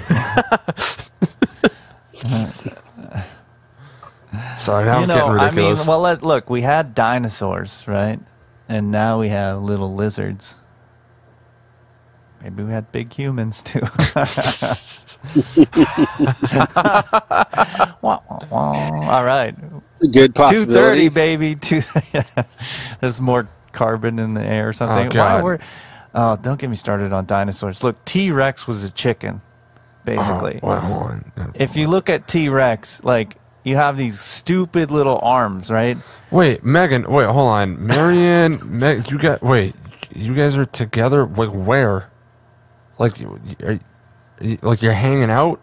Sorry, now I'm getting ridiculous. Look, we had dinosaurs, right? And now we have little lizards. Maybe we had big humans too. All right. It's a good possibility. 230, baby. There's more carbon in the air or something. Oh, God. Don't get me started on dinosaurs. Look, T-Rex was a chicken, basically. Hold on. If you look at T-Rex, like, you have these stupid little arms, right? Wait, Megan. Wait, hold on. Marianne, you guys are together? Like, where? Like, you're hanging out?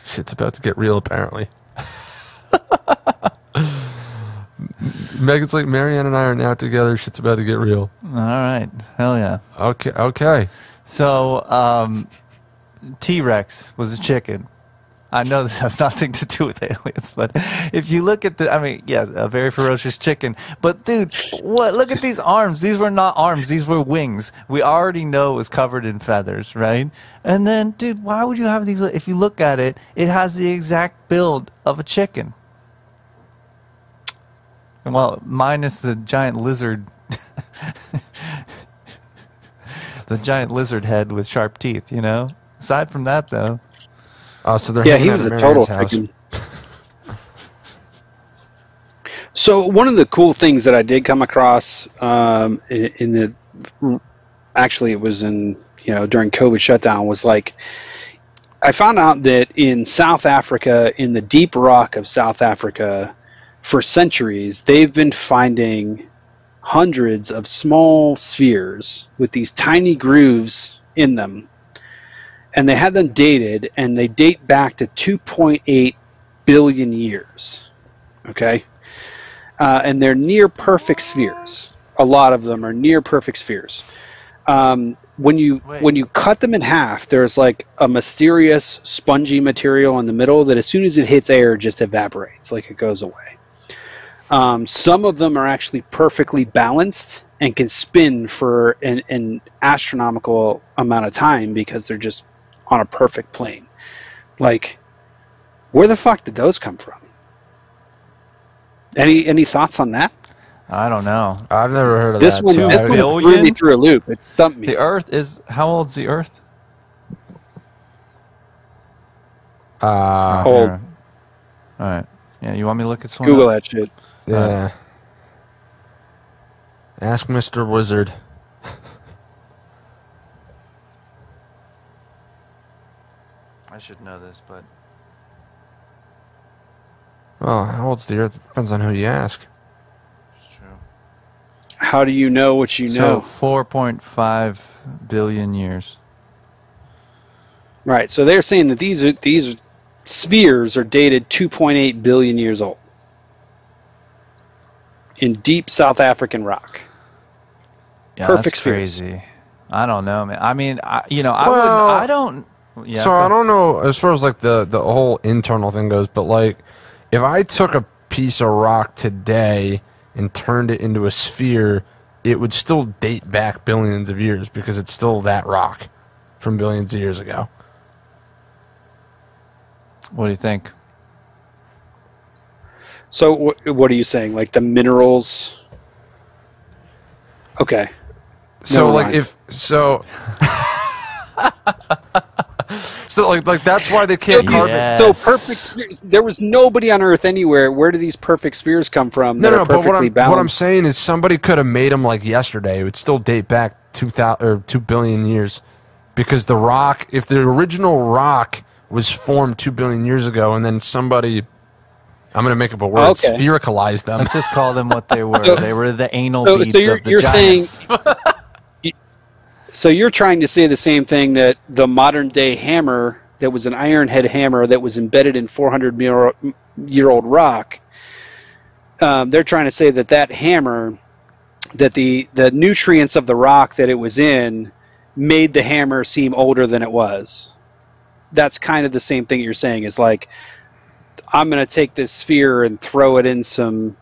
Shit's about to get real, apparently. Megan's like, Marianne and I are now together. Shit's about to get real. All right. Hell yeah. Okay. So, T-Rex was a chicken. I know this has nothing to do with aliens, but if you look at a very ferocious chicken. But dude, look at these arms. These were not arms. These were wings. We already know it was covered in feathers, right? And then, dude, why would you have these? If you look at it, it has the exact build of a chicken. Well, minus the giant lizard. The giant lizard head with sharp teeth, you know? Aside from that, though. So they're he was a total chicken. So one of the cool things that I did come across it was during COVID shutdown, was like, I found out that in South Africa, in the deep rock of South Africa, for centuries, they've been finding hundreds of small spheres with these tiny grooves in them. And they had them dated, and they date back to 2.8 billion years. Okay? And they're near perfect spheres. A lot of them are near perfect spheres. When you cut them in half, there's like a mysterious spongy material in the middle that as soon as it hits air, just evaporates, like it goes away. Some of them are actually perfectly balanced and can spin for an astronomical amount of time because they're just on a perfect plane. Like, where the fuck did those come from? Any thoughts on that? I don't know. I've never heard of this that. This one threw me through a loop. It stumped me. The Earth is... How old's the Earth? Old. All right. Yeah, you want me to look at some? Google that shit. Yeah. Ask Mr. Wizard. I should know this, but... Well, how old's the Earth? Depends on who you ask. It's true. How do you know what you know? 4.5 billion years. Right, so they're saying that these spheres are dated 2.8 billion years old in deep South African rock. Yeah, Perfect that's spheres. crazy. I don't know, man. I mean, I don't... Yeah, so I don't know as far as like the whole internal thing goes, but like if I took a piece of rock today and turned it into a sphere, it would still date back billions of years because it's still that rock from billions of years ago. What do you think? So what are you saying? Like the minerals? Okay. So Never like mind. if so. So like that's why they can't carve it. So perfect spheres. There was nobody on Earth anywhere. Where do these perfect spheres come from? No, but perfectly what I'm saying is somebody could have made them like yesterday. It would still date back 2 billion years, because the rock, if the original rock was formed 2 billion years ago, and then somebody, I'm going to make up a word, sphericalized them. Let's just call them what they were. They were the anal beads so of the giants. So you're trying to say the same thing, that the modern day hammer that was an iron head hammer that was embedded in 400-year-old rock, they're trying to say that hammer, that the nutrients of the rock that it was in made the hammer seem older than it was. That's kind of the same thing you're saying. Is like, I'm going to take this sphere and throw it in some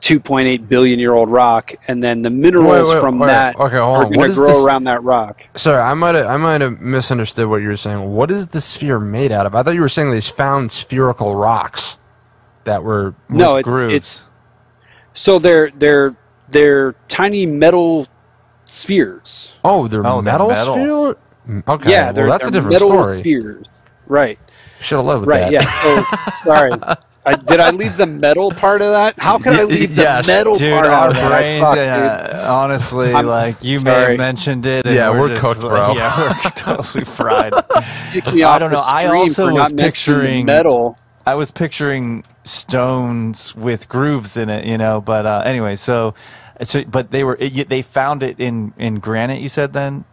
2.8 billion year old rock, and then the minerals from that are going to grow around that rock. Sorry, I might have misunderstood what you were saying. What is the sphere made out of? I thought you were saying they found spherical rocks that were grooves. It's so they're tiny metal spheres. Oh, they're metal sphere? Okay, yeah, that's a different metal story. spheres. Right. Should have led with Right. that. Yeah. So sorry. Did I leave the metal part of that? How could I leave the metal Dude, part our out of that? brains, Fuck, dude. honestly, like you may sorry. have mentioned it. And Yeah, we're just, cooked, bro. Yeah, we're totally fried. Kick me off I don't the know. I stream also for was not mentioning the picturing metal. I was picturing stones with grooves in it, you know. But anyway, so but they found it in granite. You said then,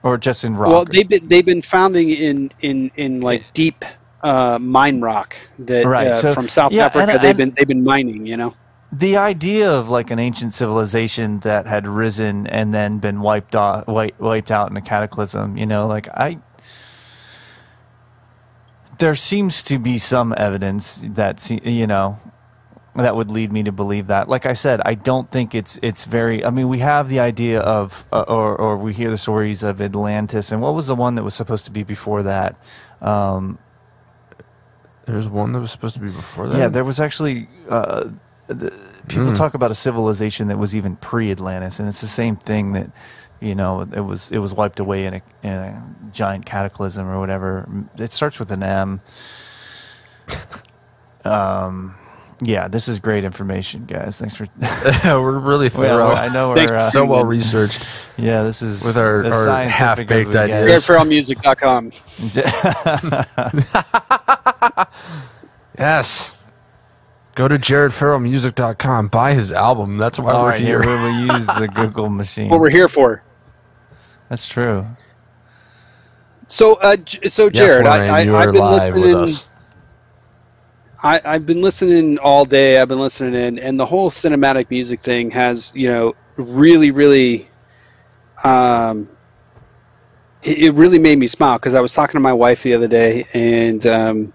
or just in rock? Well, they've been founding in like deep mine rock that Right, so- from South yeah, Africa. and- They've been mining, you know. The idea of like an ancient civilization that had risen and then been wiped out in a cataclysm, you know, like there seems to be some evidence that, you know, that would lead me to believe that. Like I said, I don't think it's very. I mean, we have the idea of, or we hear the stories of Atlantis, and what was the one that was supposed to be before that? There's one that was supposed to be before that. Yeah, there was actually. People talk about a civilization that was even pre-Atlantis, and it's the same thing that, you know, it was wiped away in a giant cataclysm or whatever. It starts with an M. Yeah, this is great information, guys. Thanks for. We're really thorough. I know we're so well researched. Yeah, this is with our half-baked ideas. JaredFarrellMusic.com. Yes. Go to JaredFarrellMusic.com. Buy his album. That's why we're here. We use the Google machine. What we're here for. That's true. So, Jared, yes, Lorraine, I've been live listening. with us. I've been listening all day. I've been listening in, and the whole cinematic music thing has, you know, really, really, it really made me smile because I was talking to my wife the other day, and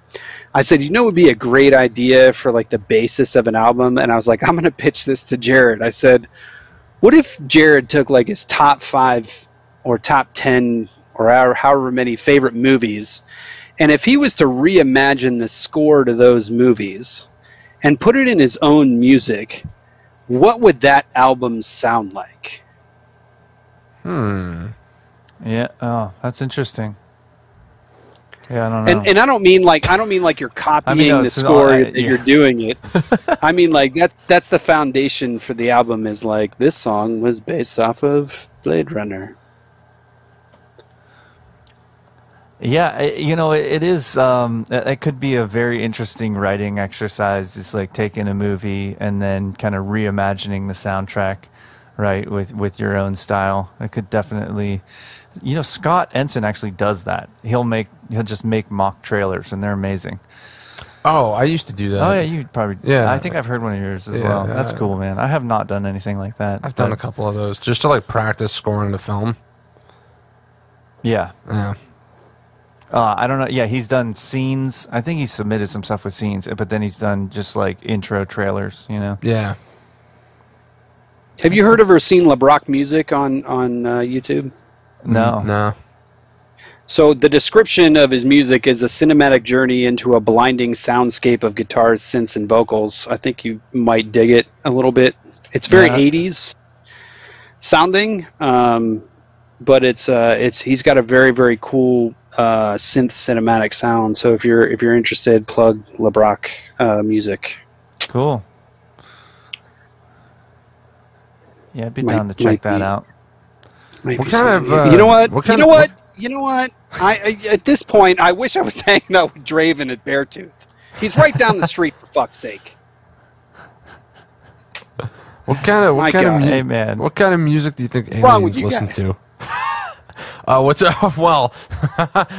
I said, you know, it would be a great idea for like the basis of an album, and I was like, I'm going to pitch this to Jared. I said, what if Jared took like his top 5 or top 10 or however many favorite movies, and if he was to reimagine the score to those movies and put it in his own music, what would that album sound like? Yeah. Oh, that's interesting. Yeah, I don't know. And I don't mean like you're copying the score that you're doing it. I mean like that's the foundation for the album is like this song was based off of Blade Runner. Yeah, you know, it is. It could be a very interesting writing exercise. It's like taking a movie and then kind of reimagining the soundtrack, right, with your own style. It could definitely, you know, Scott Ensign actually does that. He'll just make mock trailers, and they're amazing. Oh, I used to do that. Oh yeah, you probably. Yeah, I think I've heard one of yours as well. That's cool, man. I have not done anything like that. I've done a couple of those just to like practice scoring the film. Yeah. Yeah. I don't know. Yeah, he's done scenes. I think he's submitted some stuff with scenes, but then he's done just like intro trailers, you know? Yeah. Have you heard of or seen LeBrock Music on YouTube? No. No. So the description of his music is a cinematic journey into a blinding soundscape of guitars, synths, and vocals. I think you might dig it a little bit. It's very 80s sounding, but it's he's got a very, very cool synth cinematic sound. So if you're interested, plug LeBrock Music. Cool. Yeah, I'd be down to check that out. What kind of? You know what? I at this point, I wish I was hanging out with Draven at Beartooth. He's right down the street, for fuck's sake. What kind of hey, man. What kind of music do you think wrong with aliens you listen guys? to? What's up? Well,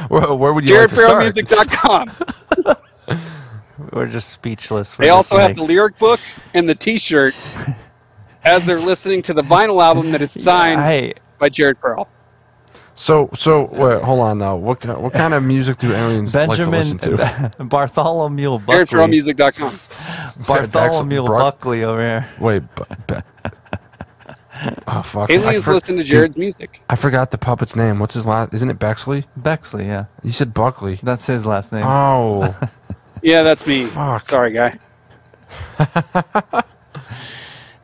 where would you like to start? JaredFarrellMusic.com. We're just speechless. They also have the lyric book and the T-shirt as they're listening to the vinyl album that is signed by Jared Farrell. So wait, hold on though. What kind of music do aliens like to listen to? Bartholomew Buckley. JaredFarrellMusic.com. Bartholomew Buckley over here. Wait. Oh fuck! Aliens listen to Jared's music. I forgot the puppet's name. What's his last? Isn't it Bexley? Bexley, yeah. You said Buckley. That's his last name. Oh. Yeah, that's me. Fuck. Sorry, guy.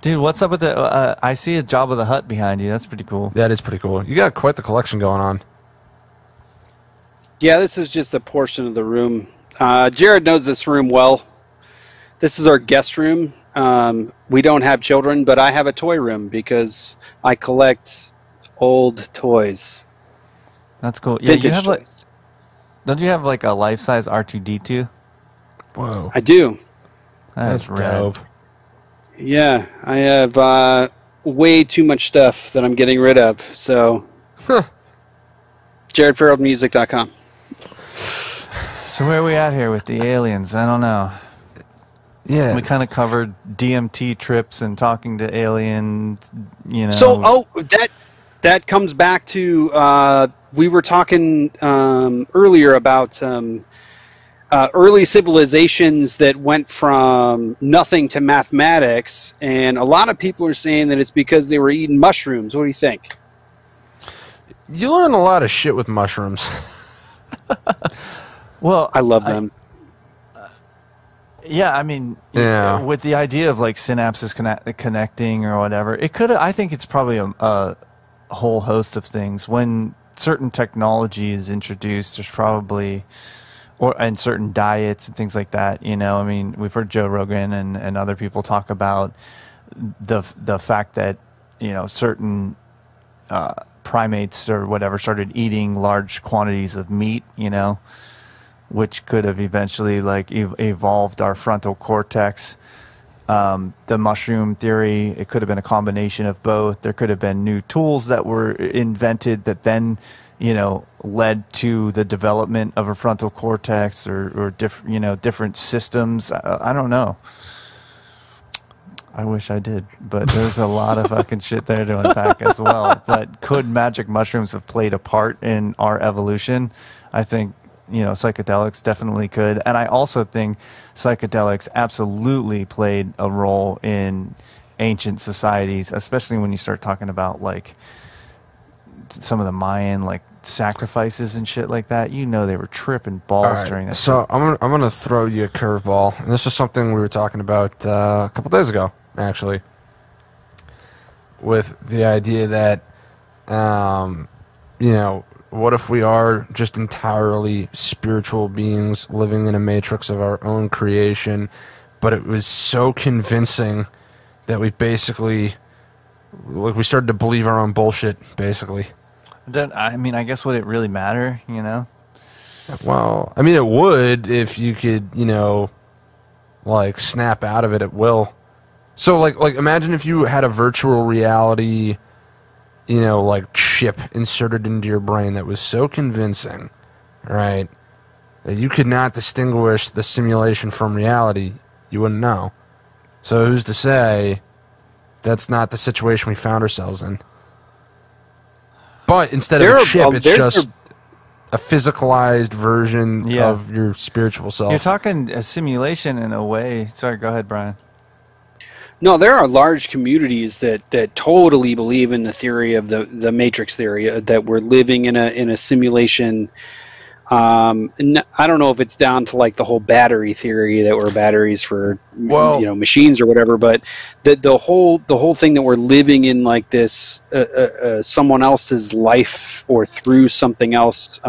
Dude, what's up with the? I see a Jabba the Hutt behind you. That's pretty cool. That is pretty cool. You got quite the collection going on. Yeah, this is just a portion of the room. Jared knows this room well. This is our guest room. We don't have children, but I have a toy room because I collect old toys. That's cool. Yeah, you have like, don't you have like a life-size R2-D2? Whoa. I do. That's dope. Yeah, I have way too much stuff that I'm getting rid of. So, JaredFarrellMusic.com. So where are we at here with the aliens? I don't know. Yeah. We kind of covered DMT trips and talking to aliens, you know. So, that comes back to we were talking earlier about early civilizations that went from nothing to mathematics, and a lot of people are saying that it's because they were eating mushrooms. What do you think? You learn a lot of shit with mushrooms. Well, I love them. Yeah, I mean, yeah. With the idea of like synapses connecting or whatever, it could. I think it's probably a whole host of things. When certain technology is introduced, there's probably, and certain diets and things like that. You know, I mean, we've heard Joe Rogan and other people talk about the fact that, you know, certain primates or whatever started eating large quantities of meat. You know, which could have eventually like evolved our frontal cortex. The mushroom theory, it could have been a combination of both. There could have been new tools that were invented that then, you know, led to the development of a frontal cortex or different systems. I don't know. I wish I did, but there's a lot of fucking shit there to unpack as well. But could magic mushrooms have played a part in our evolution? I think, you know, psychedelics definitely could. And I also think psychedelics absolutely played a role in ancient societies, especially when you start talking about like some of the Mayan like sacrifices and shit like that. You know, they were tripping balls during that. So I'm gonna throw you a curveball. And this is something we were talking about a couple days ago, actually, with the idea that you know, what if we are just entirely spiritual beings living in a matrix of our own creation, but it was so convincing that we basically, like, we started to believe our own bullshit, basically. Then, I mean, I guess would it really matter, you know? Well, I mean, it would if you could, you know, like, snap out of it at will. So, like imagine if you had a virtual reality, you know, like, chip inserted into your brain that was so convincing, right, that you could not distinguish the simulation from reality. You wouldn't know. So who's to say that's not the situation we found ourselves in? But instead of a chip, it's just a physicalized version of your spiritual self. You're talking a simulation in a way. Sorry, go ahead, Brian. No, there are large communities that totally believe in the theory of the matrix theory, that we're living in a simulation. And I don't know if it's down to like the whole battery theory that we're batteries for you know, machines or whatever, but the whole thing that we're living in like this someone else's life or through something else,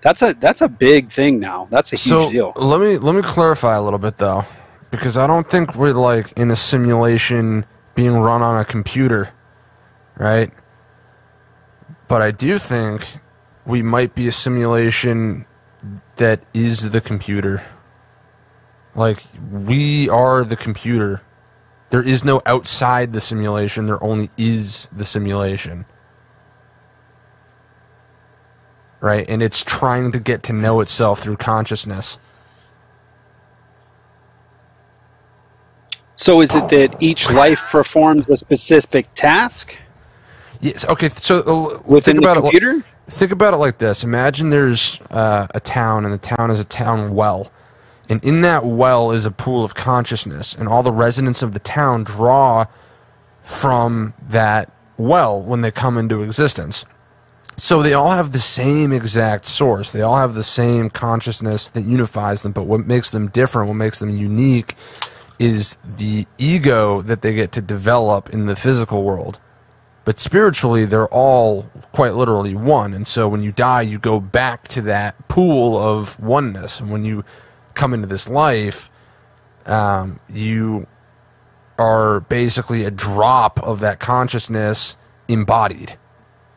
that's a big thing now. That's a huge deal. Let me clarify a little bit though, because I don't think we're like in a simulation being run on a computer, right? But I do think we might be a simulation that is the computer. Like, we are the computer. There is no outside the simulation. There only is the simulation. Right? And it's trying to get to know itself through consciousness. So is it that each life performs a specific task? Yes. Okay, so within the computer? Think about it like this. Imagine there's a town, and the town is a town well. And in that well is a pool of consciousness, and all the residents of the town draw from that well when they come into existence. So they all have the same exact source. They all have the same consciousness that unifies them, but what makes them different, what makes them unique, is the ego that they get to develop in the physical world. But spiritually, they're all quite literally one. And so when you die, you go back to that pool of oneness. And when you come into this life, you are basically a drop of that consciousness embodied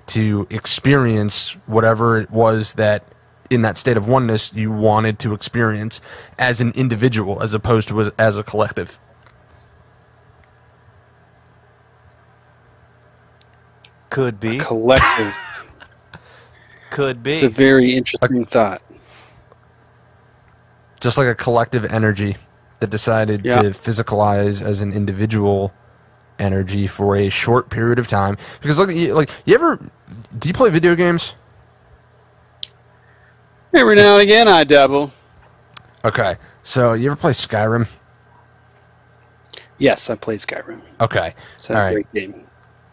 to experience whatever it was that in that state of oneness you wanted to experience as an individual as opposed to as a collective. Could be. A collective. Could be. It's a very interesting thought. Just like a collective energy that decided to physicalize as an individual energy for a short period of time. Because look, you ever, do you play video games? Every now and again, I dabble. Okay, so you ever play Skyrim? Yes, I played Skyrim. Okay, it's a great game.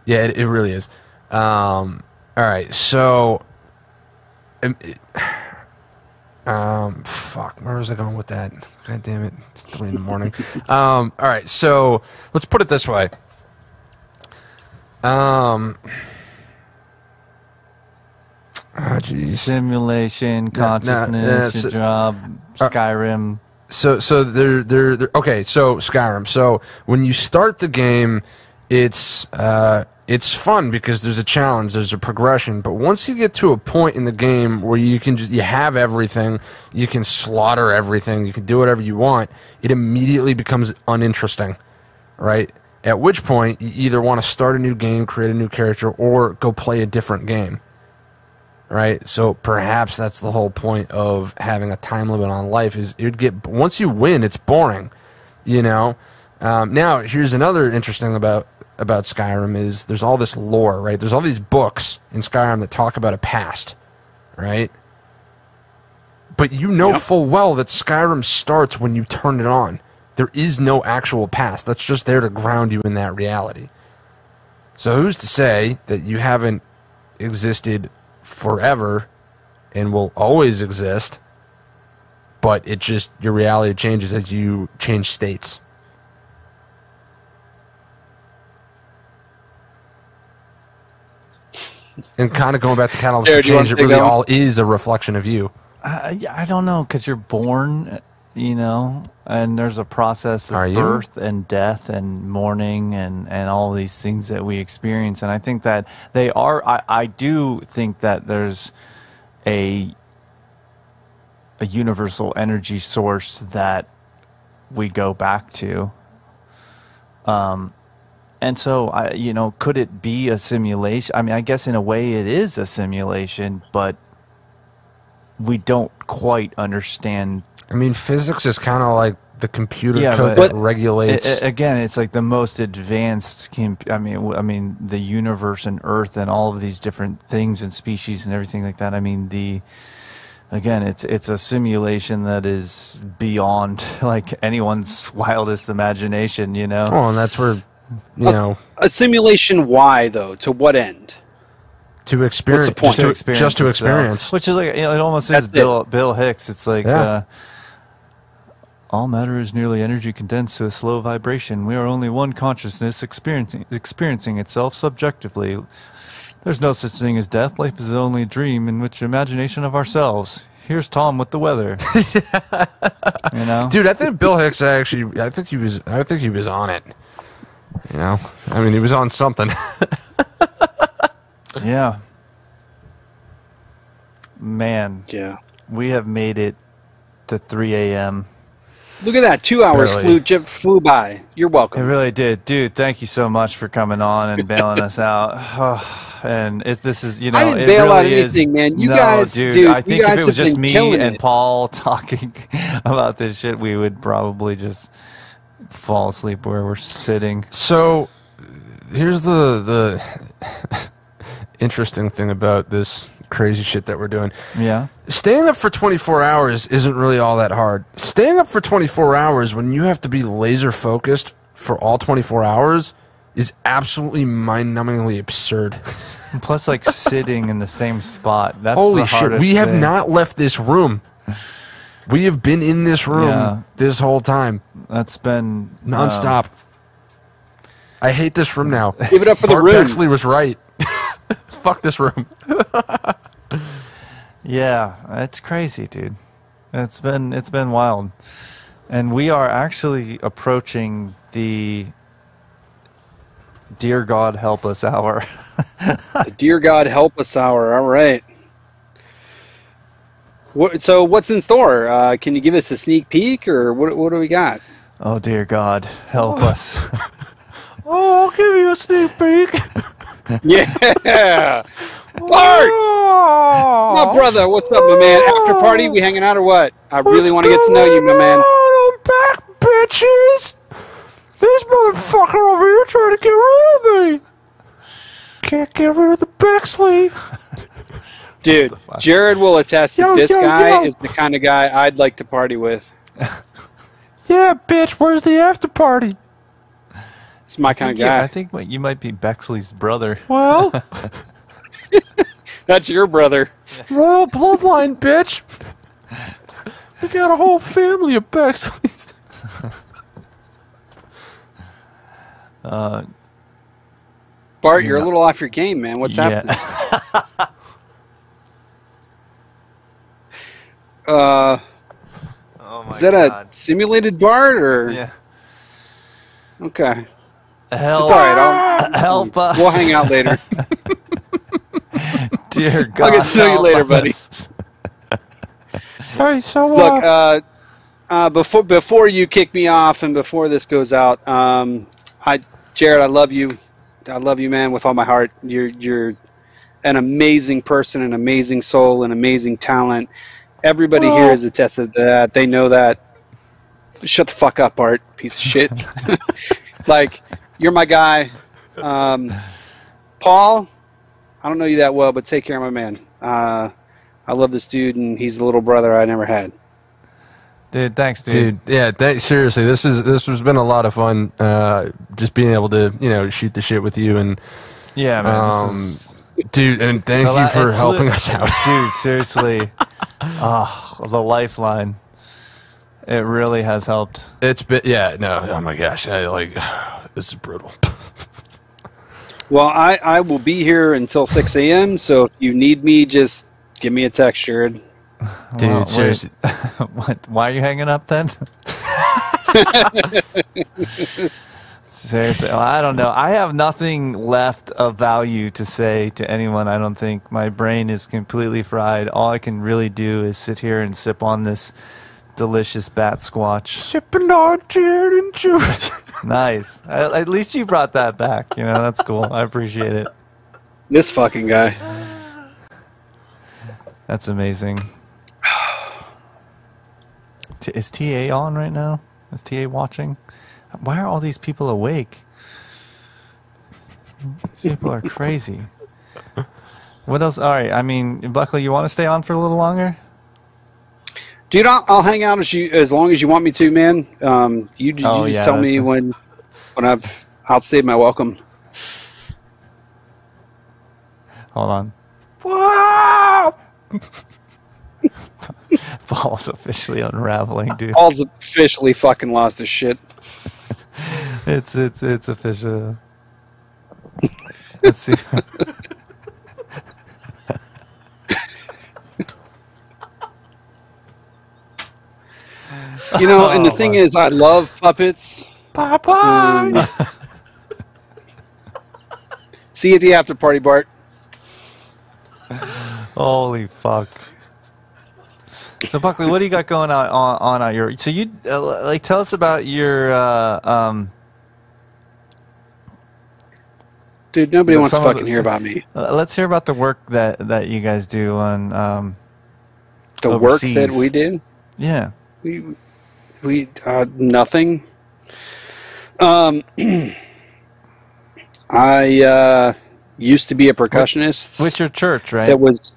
Yeah, it really is. All right, so, fuck, where was I going with that? God damn it, it's 3 in the morning. All right, so let's put it this way. Oh, geez. Simulation, consciousness, job, Skyrim. So they're okay. So Skyrim. So when you start the game, it's fun because there's a challenge, there's a progression. But once you get to a point in the game where you have everything, you can slaughter everything, you can do whatever you want, it immediately becomes uninteresting, right? At which point you either want to start a new game, create a new character, or go play a different game. Right, so perhaps that's the whole point of having a time limit on life. Is it would get once you win, it's boring, you know. Now, here's another interesting about Skyrim is there's all this lore, right? There's all these books in Skyrim that talk about a past, right? But you know full well that Skyrim starts when you turn it on. There is no actual past. That's just there to ground you in that reality. So who's to say that you haven't existed forever and will always exist, but it just, your reality changes as you change states. And kind of going back to Catalyst for Change, it really all is a reflection of you. I don't know, because you're born, you know, and there's a process of birth and death and mourning and all these things that we experience. And I think that they are, I do think that there's a universal energy source that we go back to. And so, you know, could it be a simulation? I mean, I guess in a way it is a simulation, but we don't quite understand. I mean, physics is kind of like the computer code that regulates. Again, it's like the most advanced. I mean, the universe and Earth and all of these different things and species and everything like that. I mean, again, it's a simulation that is beyond like anyone's wildest imagination. You know. Oh, and that's where, you know, a simulation. Why though? To what end? To experience. What's the point? Just to experience. Which is like, you know, it almost is Bill Hicks. It's like. All matter is merely energy condensed to a slow vibration. We are only one consciousness experiencing itself subjectively. There's no such thing as death. Life is only a dream in which imagination of ourselves. Here's Tom with the weather. You know, dude, I think Bill Hicks actually. I think he was on it. You know, I mean, he was on something. Yeah. Man. Yeah. We have made it to 3 a.m. Look at that. 2 hours flew by. You're welcome. It really did. Dude, thank you so much for coming on and bailing us out. And this is, you know, I didn't bail out anything, man. You guys, dude, I think if it was just me and it. Paul talking about this shit, we would probably just fall asleep where we're sitting. So here's the interesting thing about this crazy shit that we're doing. Yeah. Staying up for 24 hours isn't really all that hard. Staying up for 24 hours when you have to be laser focused for all 24 hours is absolutely mind-numbingly absurd. And plus, like, sitting in the same spot. That's holy the shit. We have not left this room. We have been in this room this whole time. That's been nonstop. I hate this room now. Give it up for the Bart room. Bexley was right. Fuck this room. Yeah, it's crazy, dude. It's been wild. And we are actually approaching the Dear God Help Us hour. The Dear God Help Us hour. All right. So what's in store? Can you give us a sneak peek, or what do we got? Oh, dear God, help us. Oh, I'll give you a sneak peek. Yeah. Bart! My brother, what's up, my man? After party, we hanging out or what? I really want to get to know you, my man. I'm back, bitches. This motherfucker over here trying to get rid of me. Can't get rid of the Bexley. Dude, Jared will attest that this guy is the kind of guy I'd like to party with. Yeah, bitch, where's the after party? It's my kind of guy. I think you might be Bexley's brother. Well, that's your brother. Royal bloodline, bitch. We got a whole family of Bexleys. Bart, you're a little off your game, man. What's happening? Oh my is that God. a simulated Bart or? Yeah. Okay. Help! It's all right. Help us. We'll hang out later. Dear God, I'll get to know you later, buddy. Hey, so look, before you kick me off and before this goes out, Jared, I love you. I love you, man, with all my heart. You're an amazing person, an amazing soul, an amazing talent. Everybody here is attested to that. They know that. Shut the fuck up, Art, piece of shit. Like, you're my guy. Paul, I don't know you that well, but take care of my man. I love this dude, and he's the little brother I never had. Dude, thanks, dude. Yeah, seriously, this has been a lot of fun. Just being able to shoot the shit with you and yeah, man. Dude, and thank you for helping us out, dude. Seriously, the lifeline. It really has helped. It's been oh my gosh, this is brutal. Well, I will be here until 6 a.m. So if you need me, just give me a text, Jared. Dude, seriously. Why are you hanging up then? Seriously, I don't know. I have nothing left of value to say to anyone, I don't think. My brain is completely fried. All I can really do is sit here and sip on this delicious bat squatch. Sipping on gin and juice. Nice. At least you brought that back. That's cool. I appreciate it. This fucking guy. That's amazing. Is TA on right now? Is TA watching? Why are all these people awake? These people are crazy. What else? All right. I mean, Buckley, you want to stay on for a little longer? Dude, I'll hang out as long as you want me to, man. You just tell me when I've outstayed my welcome. Hold on. Wow! Paul's officially unraveling, dude. Paul's officially fucking lost his shit. It's official. Let's see. And the thing is, I love puppets. Bye-bye. See you at the after party, Bart. Holy fuck. So Buckley, what do you got going on your? So you tell us about your. Dude, nobody wants to fucking hear about me. Let's hear about the work that you guys do on. The overseas. work that we do. Yeah. We nothing. I used to be a percussionist. With your church, right? That was.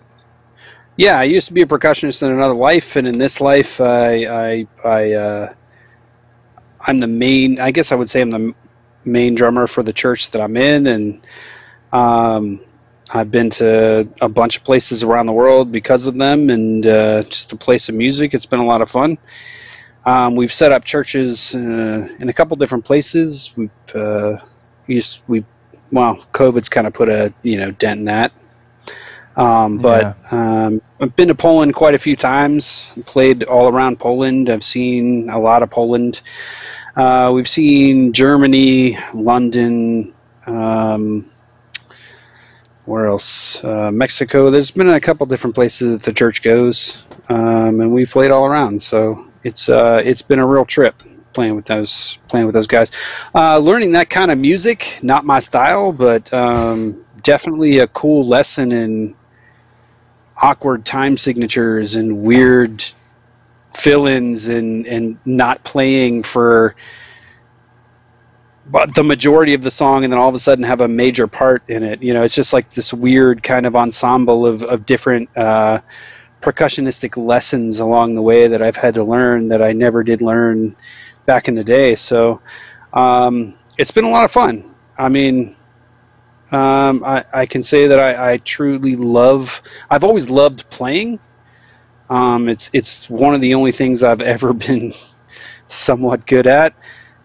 Yeah, I used to be a percussionist in another life, and in this life, I'm the main. I guess I would say I'm the main drummer for the church that I'm in, and I've been to a bunch of places around the world because of them, and just to play some music. It's been a lot of fun. We've set up churches in a couple different places. We've COVID's kind of put a dent in that. But I've been to Poland quite a few times. Played all around Poland. I've seen a lot of Poland. We've seen Germany, London. Where else? Mexico. There's been a couple different places that the church goes, and we played all around. So it's been a real trip playing with those guys. Learning that kind of music, not my style, but definitely a cool lesson in awkward time signatures and weird fill-ins and not playing for the majority of the song and then all of a sudden have a major part in it. It's just like this weird kind of ensemble of different percussionistic lessons along the way that I've had to learn that I never did learn back in the day. So it's been a lot of fun. I mean, I can say that I truly I've always loved playing. It's one of the only things I've ever been somewhat good at,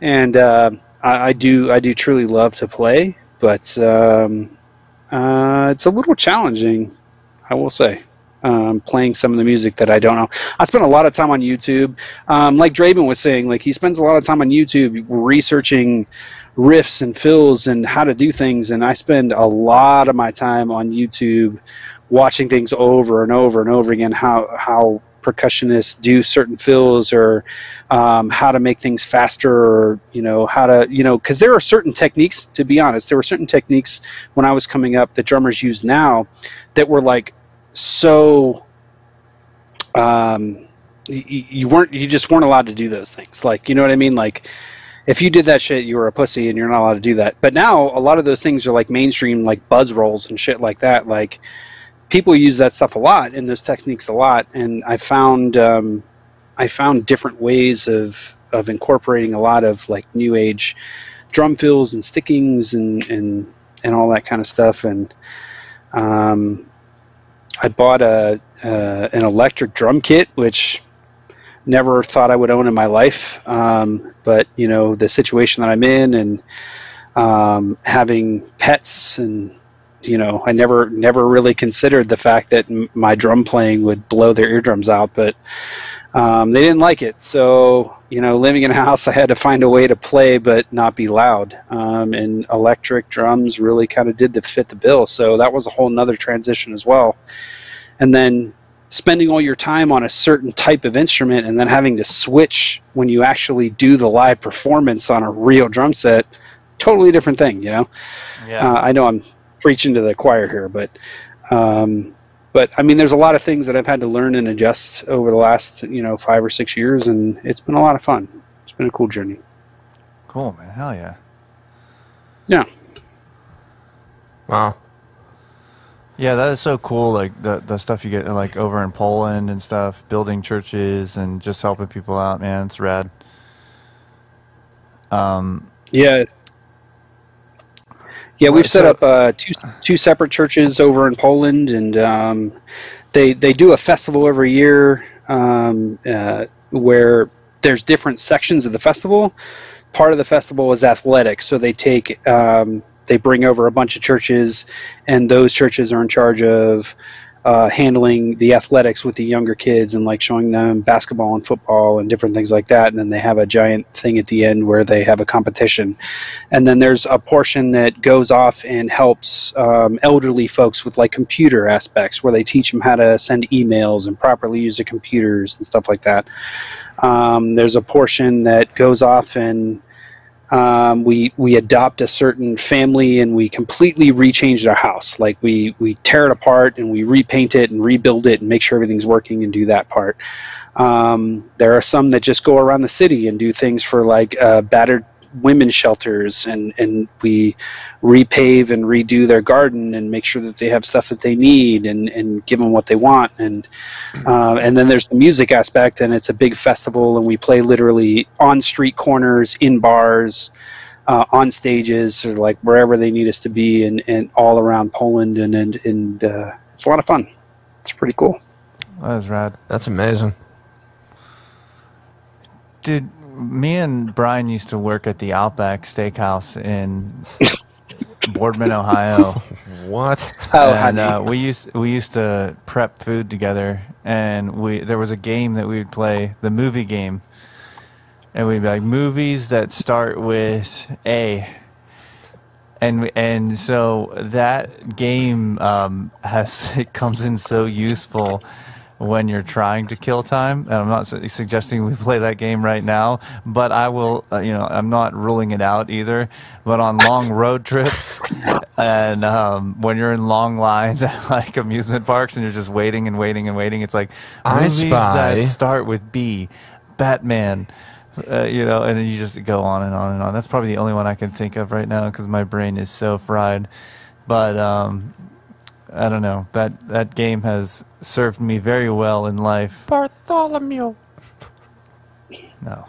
and I do truly love to play, but it's a little challenging, I will say, playing some of the music that I don't know. I spend a lot of time on YouTube. Like Draven was saying, like he spends a lot of time on YouTube researching riffs and fills and how to do things, and I spend a lot of my time on YouTube watching things over and over and over again, how percussionists do certain fills, or how to make things faster, or how to because there are certain techniques, to be honest, there were certain techniques when I was coming up that drummers use now that were like so you just weren't allowed to do those things, like, you know what I mean, like if you did that shit, you were a pussy and you're not allowed to do that. But now a lot of those things are like mainstream, like buzz rolls and shit like that. Like people use that stuff a lot and those techniques a lot. And I found different ways of incorporating a lot of like new age drum fills and stickings and all that kind of stuff. And I bought an electric drum kit, which never thought I would own in my life, but the situation that I'm in, and having pets, and I never really considered the fact that my drum playing would blow their eardrums out, but they didn't like it. So living in a house, I had to find a way to play but not be loud, and electric drums really kind of did fit the bill. So that was a whole nother transition as well. And then spending all your time on a certain type of instrument and then having to switch when you actually do the live performance on a real drum set, totally different thing, Yeah. I know I'm preaching to the choir here, but I mean, there's a lot of things that I've had to learn and adjust over the last 5 or 6 years, and it's been a lot of fun. It's been a cool journey. Cool, man. Hell yeah. Yeah. Wow. Yeah, that is so cool. Like the stuff you get like over in Poland and stuff, building churches and just helping people out, man. It's rad. Yeah, we've set up two separate churches over in Poland, and they do a festival every year where there's different sections of the festival. Part of the festival is athletics, so they bring over a bunch of churches, and those churches are in charge of handling the athletics with the younger kids and like showing them basketball and football and different things like that. And then they have a giant thing at the end where they have a competition. And then there's a portion that goes off and helps elderly folks with like computer aspects, where they teach them how to send emails and properly use the computers and stuff like that. There's a portion that goes off and we adopt a certain family and we completely rechange their house. Like we tear it apart and we repaint it and rebuild it and make sure everything's working and do that part. There are some that just go around the city and do things for like battered women's shelters, and we repave and redo their garden and make sure that they have stuff that they need and give them what they want. And then there's the music aspect, and it's a big festival, and we play literally on street corners, in bars, on stages, or like wherever they need us to be, and all around Poland, and it's a lot of fun. It's pretty cool. That is rad. That's amazing. me and Brian used to work at the Outback Steakhouse in Boardman, Ohio. What? And we used to prep food together, and there was a game that we would play, the movie game, and we'd be like, movies that start with A. And so that game it comes in so useful when you're trying to kill time. And I'm not suggesting we play that game right now, but I will. I'm not ruling it out either. But on long road trips, and when you're in long lines at like amusement parks, and you're just waiting and waiting and waiting, it's like movies that start with B, Batman. And then you just go on and on and on. That's probably the only one I can think of right now because my brain is so fried. But I don't know. That game has served me very well in life. Bartholomew. No.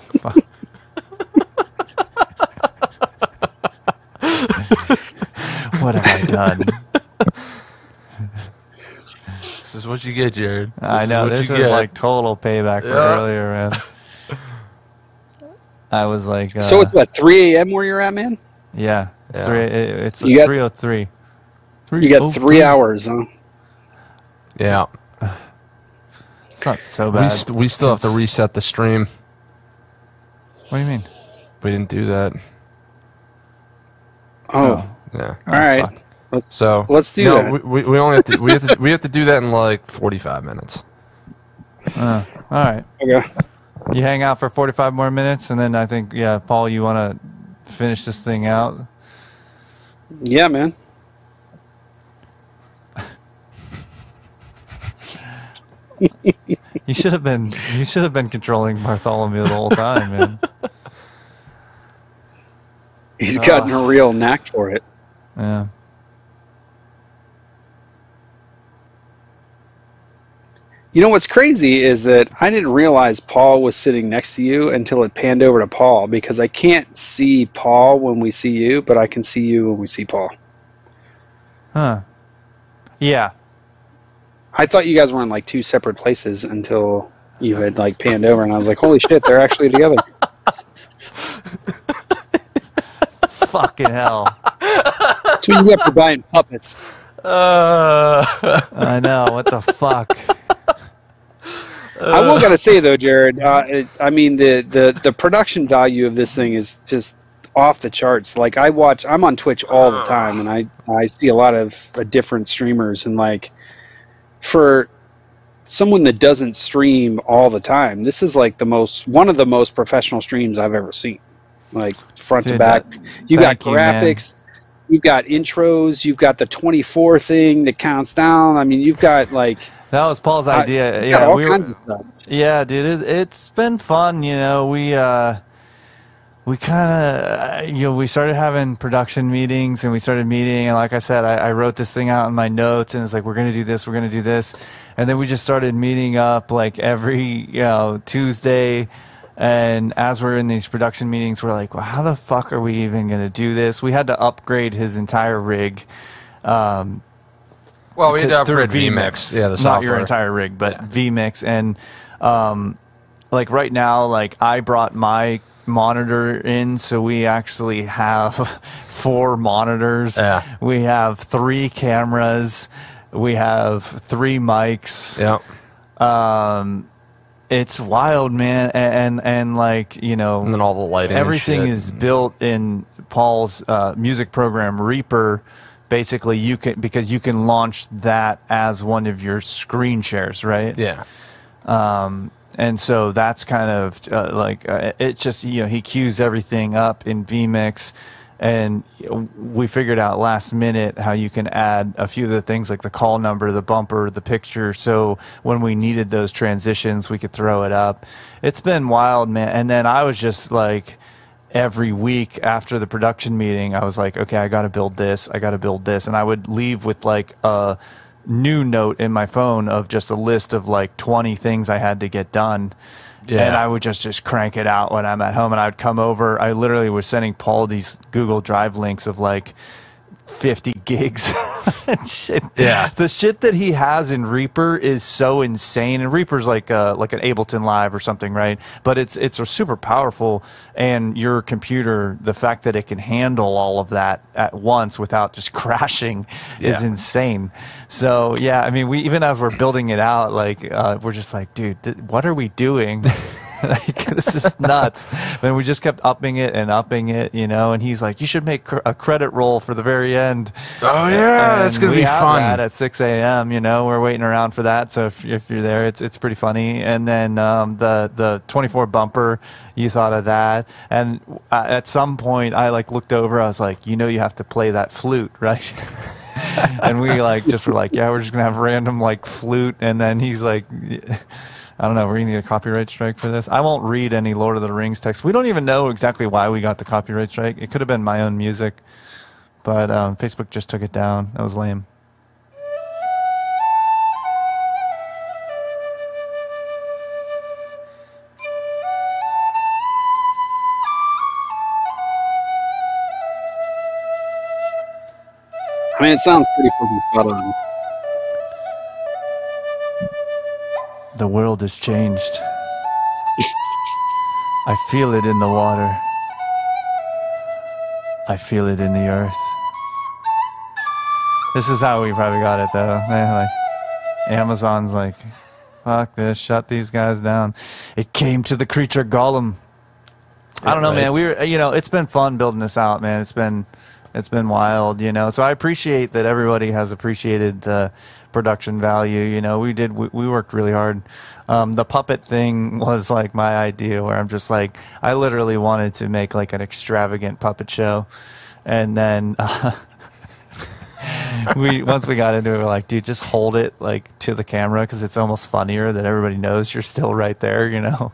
What have I done? This is what you get, Jared. I know. This is like total payback for earlier, man. I was like... so it's what, 3 a.m. where you're at, man? Yeah. It's 3:03. You got 3 hours, huh? Yeah. It's not so bad. We still have to reset the stream. What do you mean? We didn't do that. Oh. Yeah. All right. Let's do that. We only have to we have to do that in like 45 minutes. All right. Okay. You hang out for 45 more minutes, and then I think, Paul, you want to finish this thing out? Yeah, man. You should have been controlling Bartholomew the whole time, man. He's gotten a real knack for it. Yeah. You know what's crazy is that I didn't realize Paul was sitting next to you until it panned over to Paul, because I can't see Paul when we see you, but I can see you when we see Paul. Huh. Yeah. I thought you guys were in like two separate places until you had like panned over, and I was like, holy shit, they're actually together. Fucking hell. That's what you get for buying puppets. I know, what the fuck? I will gotta say though, Jared, I mean the production value of this thing is just off the charts. Like I'm on Twitch all the time, and I see a lot of different streamers, and like for someone that doesn't stream all the time, this is like one of the most professional streams I've ever seen. Like front to back, you got graphics, you've got intros, you've got the 24 thing that counts down. I mean, you've got like. That was Paul's idea. Yeah, all kinds of stuff. Yeah, dude, it's been fun. We kind of, we started having production meetings, and we started meeting. And like I said, I wrote this thing out in my notes, and it's like, we're going to do this, we're going to do this. And then we just started meeting up like every, Tuesday. And as we're in these production meetings, we're like, well, how the fuck are we even going to do this? We had to upgrade his entire rig. Well, we had to upgrade vMix. Yeah, the software. Not your entire rig, but vMix. And like right now, like I brought my monitor in, so we actually have 4 monitors. Yeah. We have 3 cameras. We have 3 mics. Yeah. It's wild, man, and like and then all the lighting. Everything and shit. is built in Paul's music program Reaper. Basically, because you can launch that as one of your screen shares, right? Yeah. And so that's kind of it just, he queues everything up in vMix, and we figured out last minute how you can add a few of the things like the call number, the bumper, the picture. So when we needed those transitions, we could throw it up. It's been wild, man. And then I was just like, every week after the production meeting, I was like, okay, I got to build this. And I would leave with like a new note in my phone of just a list of like 20 things I had to get done. Yeah. And I would just crank it out when I'm at home, and I would come over. I literally was sending Paul these Google Drive links of like 50 gigs and shit. Yeah. The shit that he has in Reaper is so insane. And Reaper's like an Ableton Live or something, right? But it's a super powerful, and your computer, the fact that it can handle all of that at once without just crashing is insane. So yeah, I mean, we even as we're building it out, like we're just like, dude, what are we doing? Like, this is nuts. And we just kept upping it, you know. And he's like, you should make a credit roll for the very end. Oh yeah, that's gonna be fun. That at 6 a.m. You know, we're waiting around for that. So if you're there, it's pretty funny. And then the 24 bumper, you thought of that. And at some point, I like looked over. I was like, you know, you have to play that flute, right? And we like just were like, yeah, we're just gonna have random like flute. And then he's like, I don't know, we're going to need a copyright strike for this. I won't read any Lord of the Rings text. We don't even know exactly why we got the copyright strike. It could have been my own music, but Facebook just took it down. That was lame. I mean, it sounds pretty fucking spot on. The world has changed. I feel it in the water. I feel it in the earth. This is how we probably got it, though. Like, Amazon's like, fuck this, shut these guys down. It came to the creature golem. I don't know, man. It's been fun building this out, man. It's been wild, you know. So I appreciate that everybody has appreciated the production value. You know, we worked really hard. The puppet thing was like my idea, where I'm just like, I literally wanted to make like an extravagant puppet show, and then once we got into it, we're like, dude, just hold it like to the camera, because it's almost funnier that everybody knows you're still right there, you know.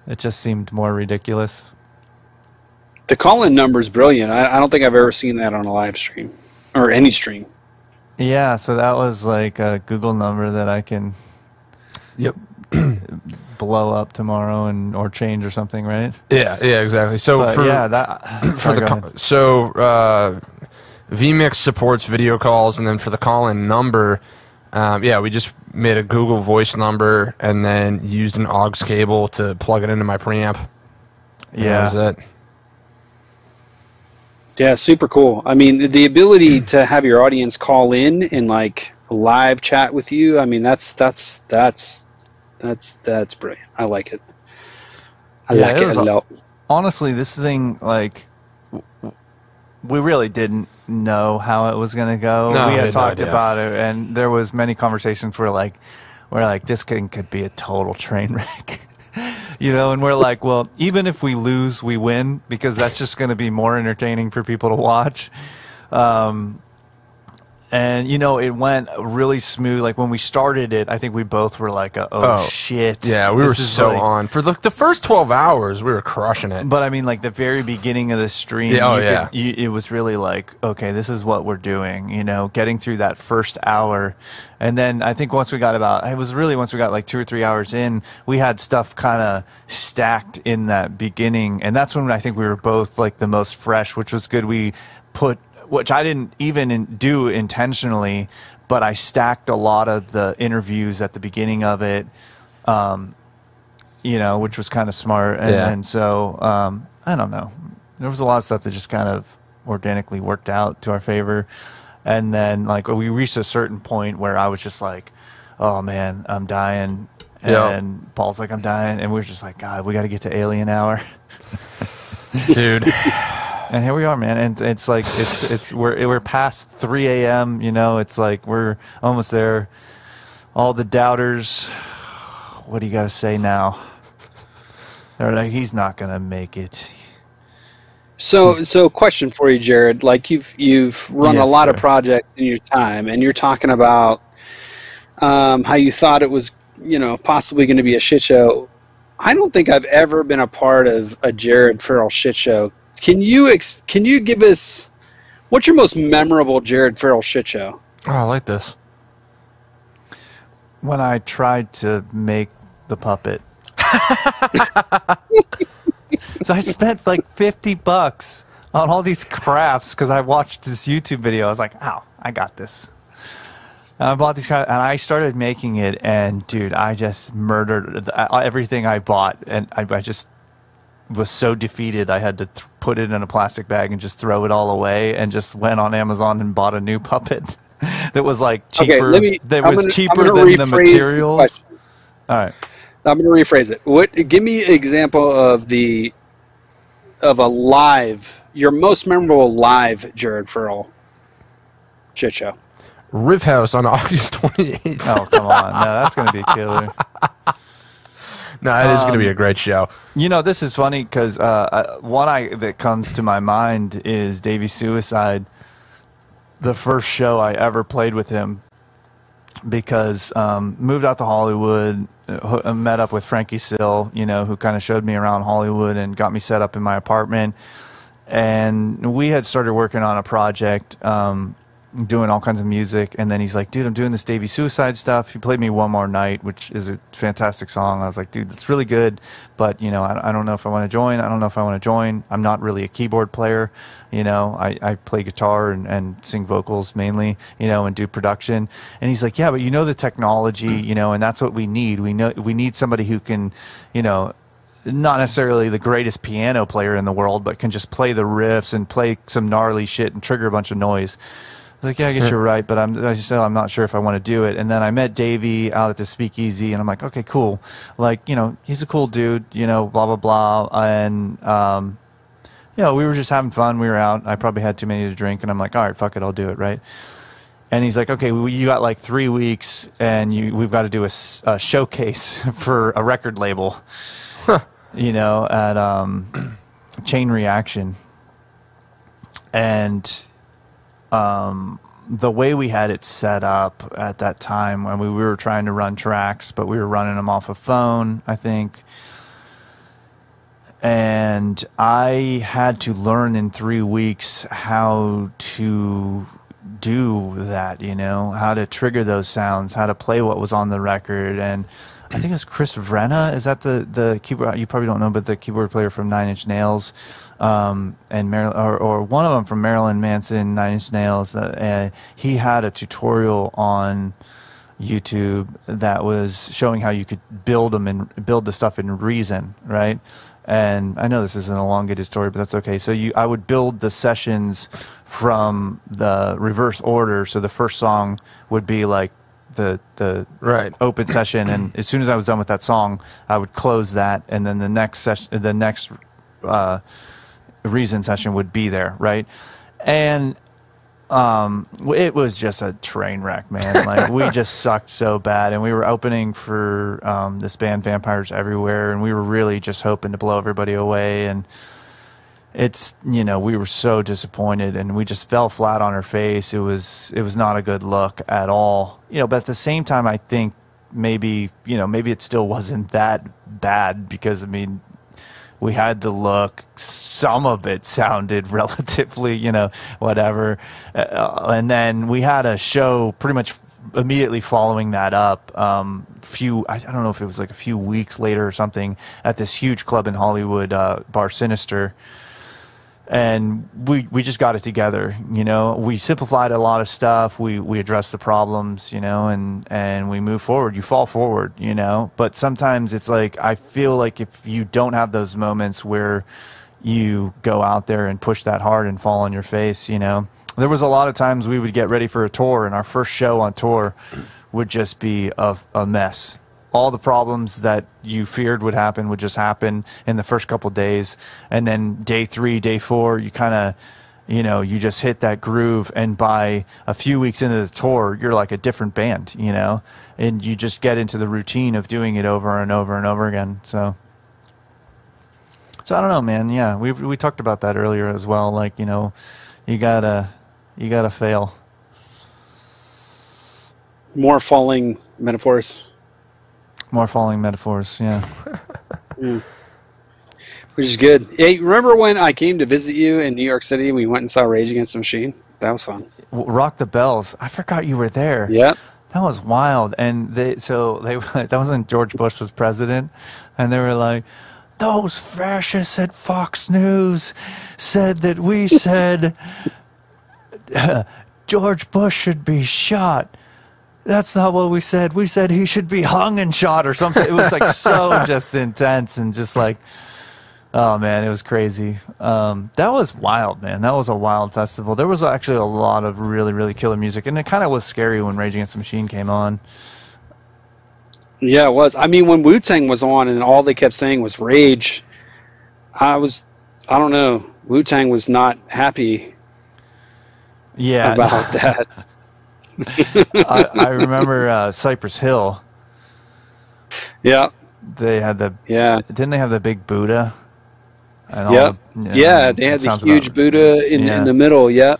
It just seemed more ridiculous. The call-in number is brilliant. I don't think I've ever seen that on a live stream or any stream. Yeah, so that was like a Google number that I can blow up tomorrow or change or something, right? Yeah, exactly. So vMix supports video calls, and then for the call-in number, we just made a Google Voice number and then used an aux cable to plug it into my preamp. Yeah, that was it. Yeah, super cool. I mean, the ability to have your audience call in and like live chat with you. I mean, that's brilliant. I like it. I like it a lot. Honestly, this thing, like, we really didn't know how it was going to go. No, we had talked no idea about it, and there was many conversations where this thing could be a total train wreck. You know, and we're like, well, even if we lose, we win, because that's just going to be more entertaining for people to watch. And, you know, it went really smooth. Like, when we started it, I think we both were like, oh shit. Yeah, we were so on. For the first 12 hours, we were crushing it. But, I mean, like, the very beginning of the stream, it was really like, okay, this is what we're doing, you know, getting through that first hour. And then I think once we got like 2 or 3 hours in, we had stuff kind of stacked in that beginning. And that's when I think we were both, like, the most fresh, which was good. Which I didn't even do intentionally, but I stacked a lot of the interviews at the beginning of it, you know, which was kind of smart. And so, I don't know. There was a lot of stuff that just kind of organically worked out to our favor. And then, like, we reached a certain point where I was just like, oh, man, I'm dying. And Paul's like, I'm dying. And we were just like, God, we got to get to Alien Hour. Dude. And here we are, man. And it's like we're past 3 a.m. You know, it's like we're almost there. All the doubters, what do you got to say now? They're like, he's not gonna make it. So question for you, Jared. Like, you've run a lot of projects in your time, and you're talking about how you thought it was, you know, possibly going to be a shit show. I don't think I've ever been a part of a Jared Farrell shit show. Can you give us, what's your most memorable Jared Farrell shit show? Oh, I like this. When I tried to make the puppet. So I spent like $50 on all these crafts because I watched this YouTube video. I was like, "Oh, I got this." And I bought these crafts, and I started making it. And dude, I just murdered everything I bought, and I just was so defeated. I had to put it in a plastic bag and just throw it all away, and just went on Amazon and bought a new puppet that was like cheaper. Cheaper than the materials. All right, I'm going to rephrase it. Give me an example of a live, your most memorable live Jared Farrell shit show. Riff House on August 28th. Oh, come on. No, that's going to be killer. No, it is going to be a great show. You know, this is funny because one that comes to my mind is Davey Suicide, the first show I ever played with him, because moved out to Hollywood, met up with Frankie Sill, you know, who kind of showed me around Hollywood and got me set up in my apartment. And we had started working on a project, doing all kinds of music, and then he's like, dude, I'm doing this Davey Suicide stuff. He played me One More Night, which is a fantastic song. I was like, dude, that's really good, but you know, I don't know if I want to join. I don't know if I want to join. I'm not really a keyboard player, you know. I play guitar and sing vocals mainly, you know, and do production. And he's like, yeah, but you know the technology, you know, and that's what we need. We need somebody who can, you know, not necessarily the greatest piano player in the world, but can just play the riffs and play some gnarly shit and trigger a bunch of noise. Like, yeah, I guess you're right, but I'm not sure if I want to do it. And then I met Davey out at the Speakeasy, and I'm like, okay, cool. Like, you know, he's a cool dude, you know, blah, blah, blah. And, you know, we were just having fun. We were out. I probably had too many to drink, and I'm like, all right, fuck it, I'll do it, right? And he's like, okay, you got like 3 weeks, and we've got to do a showcase for a record label, you know, at Chain Reaction. And the way we had it set up at that time, when we were trying to run tracks, but we were running them off a phone, I think. And I had to learn in 3 weeks how to do that, you know, how to trigger those sounds, how to play what was on the record. And I think it was Chris Vrenna. Is that the keyboard? You probably don't know, but the keyboard player from Nine Inch Nails. And Marilyn, or one of them from Marilyn Manson, Nine Inch Nails. He had a tutorial on YouTube that was showing how you could build the stuff in Reason, right? And I know this is an elongated story, but that's okay. So I would build the sessions from the reverse order. So the first song would be like the right open session, and as soon as I was done with that song, I would close that, and then the next session, the next Reason session would be there, right? And it was just a train wreck, man. Like, we just sucked so bad, and we were opening for this band Vampires Everywhere, and we were really just hoping to blow everybody away. And it's, you know, we were so disappointed, and we just fell flat on our face. It was not a good look at all, you know. But at the same time, I think maybe it still wasn't that bad, because I mean, we had the look. Some of it sounded relatively, you know, whatever. And then we had a show pretty much immediately following that up. I don't know if it was like a few weeks later or something, at this huge club in Hollywood, Bar Sinister. And we just got it together, you know. We simplified a lot of stuff. We addressed the problems, you know, and we move forward. You fall forward, you know. But sometimes it's like, I feel like if you don't have those moments where you go out there and push that hard and fall on your face, you know. There was a lot of times we would get ready for a tour, and our first show on tour would just be a mess. All the problems that you feared would happen would just happen in the first couple days. And then day 3, day 4, you kind of, you know, you just hit that groove. And by a few weeks into the tour, you're like a different band, you know, and you just get into the routine of doing it over and over and over again. So I don't know, man. Yeah, we talked about that earlier as well. Like, you know, you gotta fail. More falling metaphors. More falling metaphors, yeah. Yeah. Which is good. Hey, remember when I came to visit you in New York City and we went and saw Rage Against the Machine? That was fun. Rock the Bells. I forgot you were there. Yeah. That was wild. And that was when George Bush was president, and they were like, those fascists at Fox News said that we said George Bush should be shot. That's not what we said. We said he should be hung and shot or something. It was like so just intense and just like, oh man, it was crazy. That was wild, man. That was a wild festival. There was actually a lot of really, really killer music, and it kind of was scary when Rage Against the Machine came on. Yeah, it was. I mean, when Wu-Tang was on and all they kept saying was Rage, I don't know. Wu-Tang was not happy about that. I remember Cypress Hill. Yeah. They had Didn't they have the big Buddha? Yeah. Yeah, they had the huge Buddha in the middle. Yeah.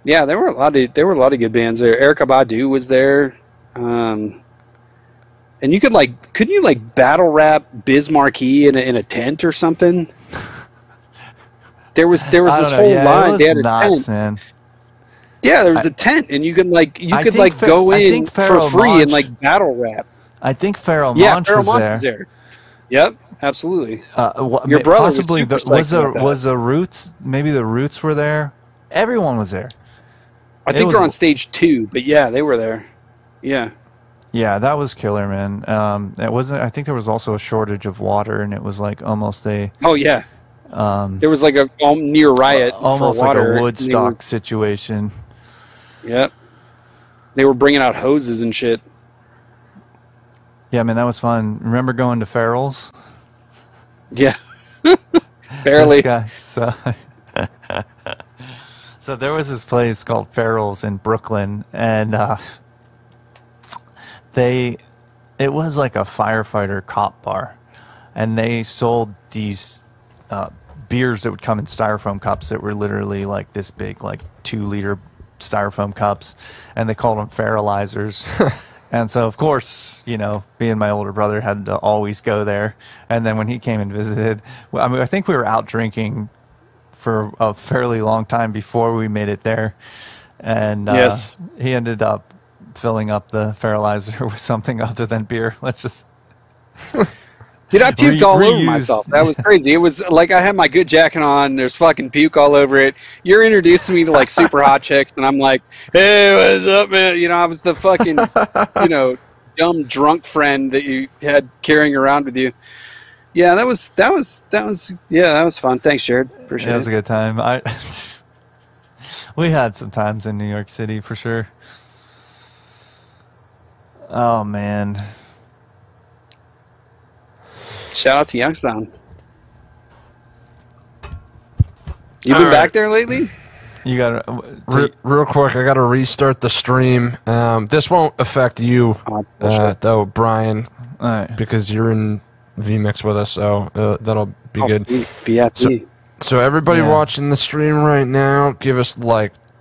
Yeah, there were a lot of good bands there. Erykah Badu was there. And you could couldn't you battle rap Biz Markie in a tent or something? There was this whole line. They had a tent. Man. Yeah, there was a tent, and you could go in for free and battle rap. I think Farrell Monch was there. Yep, absolutely. Your brother possibly was the Roots. Maybe the Roots were there. Everyone was there. I think they're on stage 2, but yeah, they were there. Yeah. Yeah, that was killer, man. It wasn't. I think there was also a shortage of water, and it was like almost a. Oh yeah. There was like a near riot. Almost for water. Like a Woodstock situation. Yep. They were bringing out hoses and shit. Yeah, man, that was fun. Remember going to Farrell's? Yeah. Barely. So there was this place called Farrell's in Brooklyn, and it was like a firefighter cop bar, and they sold these beers that would come in styrofoam cups that were literally like this big, like 2-liter styrofoam cups, and they called them Farrellizers. And so, of course, being my older brother, had to always go there. And then when he came and visited, I think we were out drinking for a fairly long time before we made it there. And yes. He ended up filling up the Farrellizer with something other than beer. Let's just... Dude, I puked all over myself. That was crazy. It was like I had my good jacket on. There's fucking puke all over it. You're introducing me to super hot chicks, and I'm like, "Hey, what's up, man?" I was the fucking, dumb drunk friend that you had carrying around with you. Yeah, that was fun. Thanks, Jared. Appreciate it. It was a good time. We had some times in New York City for sure. Oh man. Shout out to Youngstown. You been back there lately? You gotta real quick. I gotta restart the stream. This won't affect you, though, Brian, because you're in VMix with us, so that'll be good. VIP. So everybody watching the stream right now, give us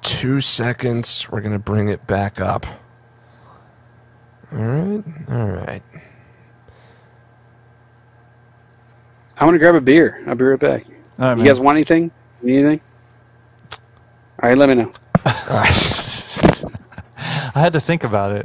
2 seconds. We're gonna bring it back up. All right. I want to grab a beer. I'll be right back. All right, you guys want anything? Need anything? All right, let me know. I had to think about it.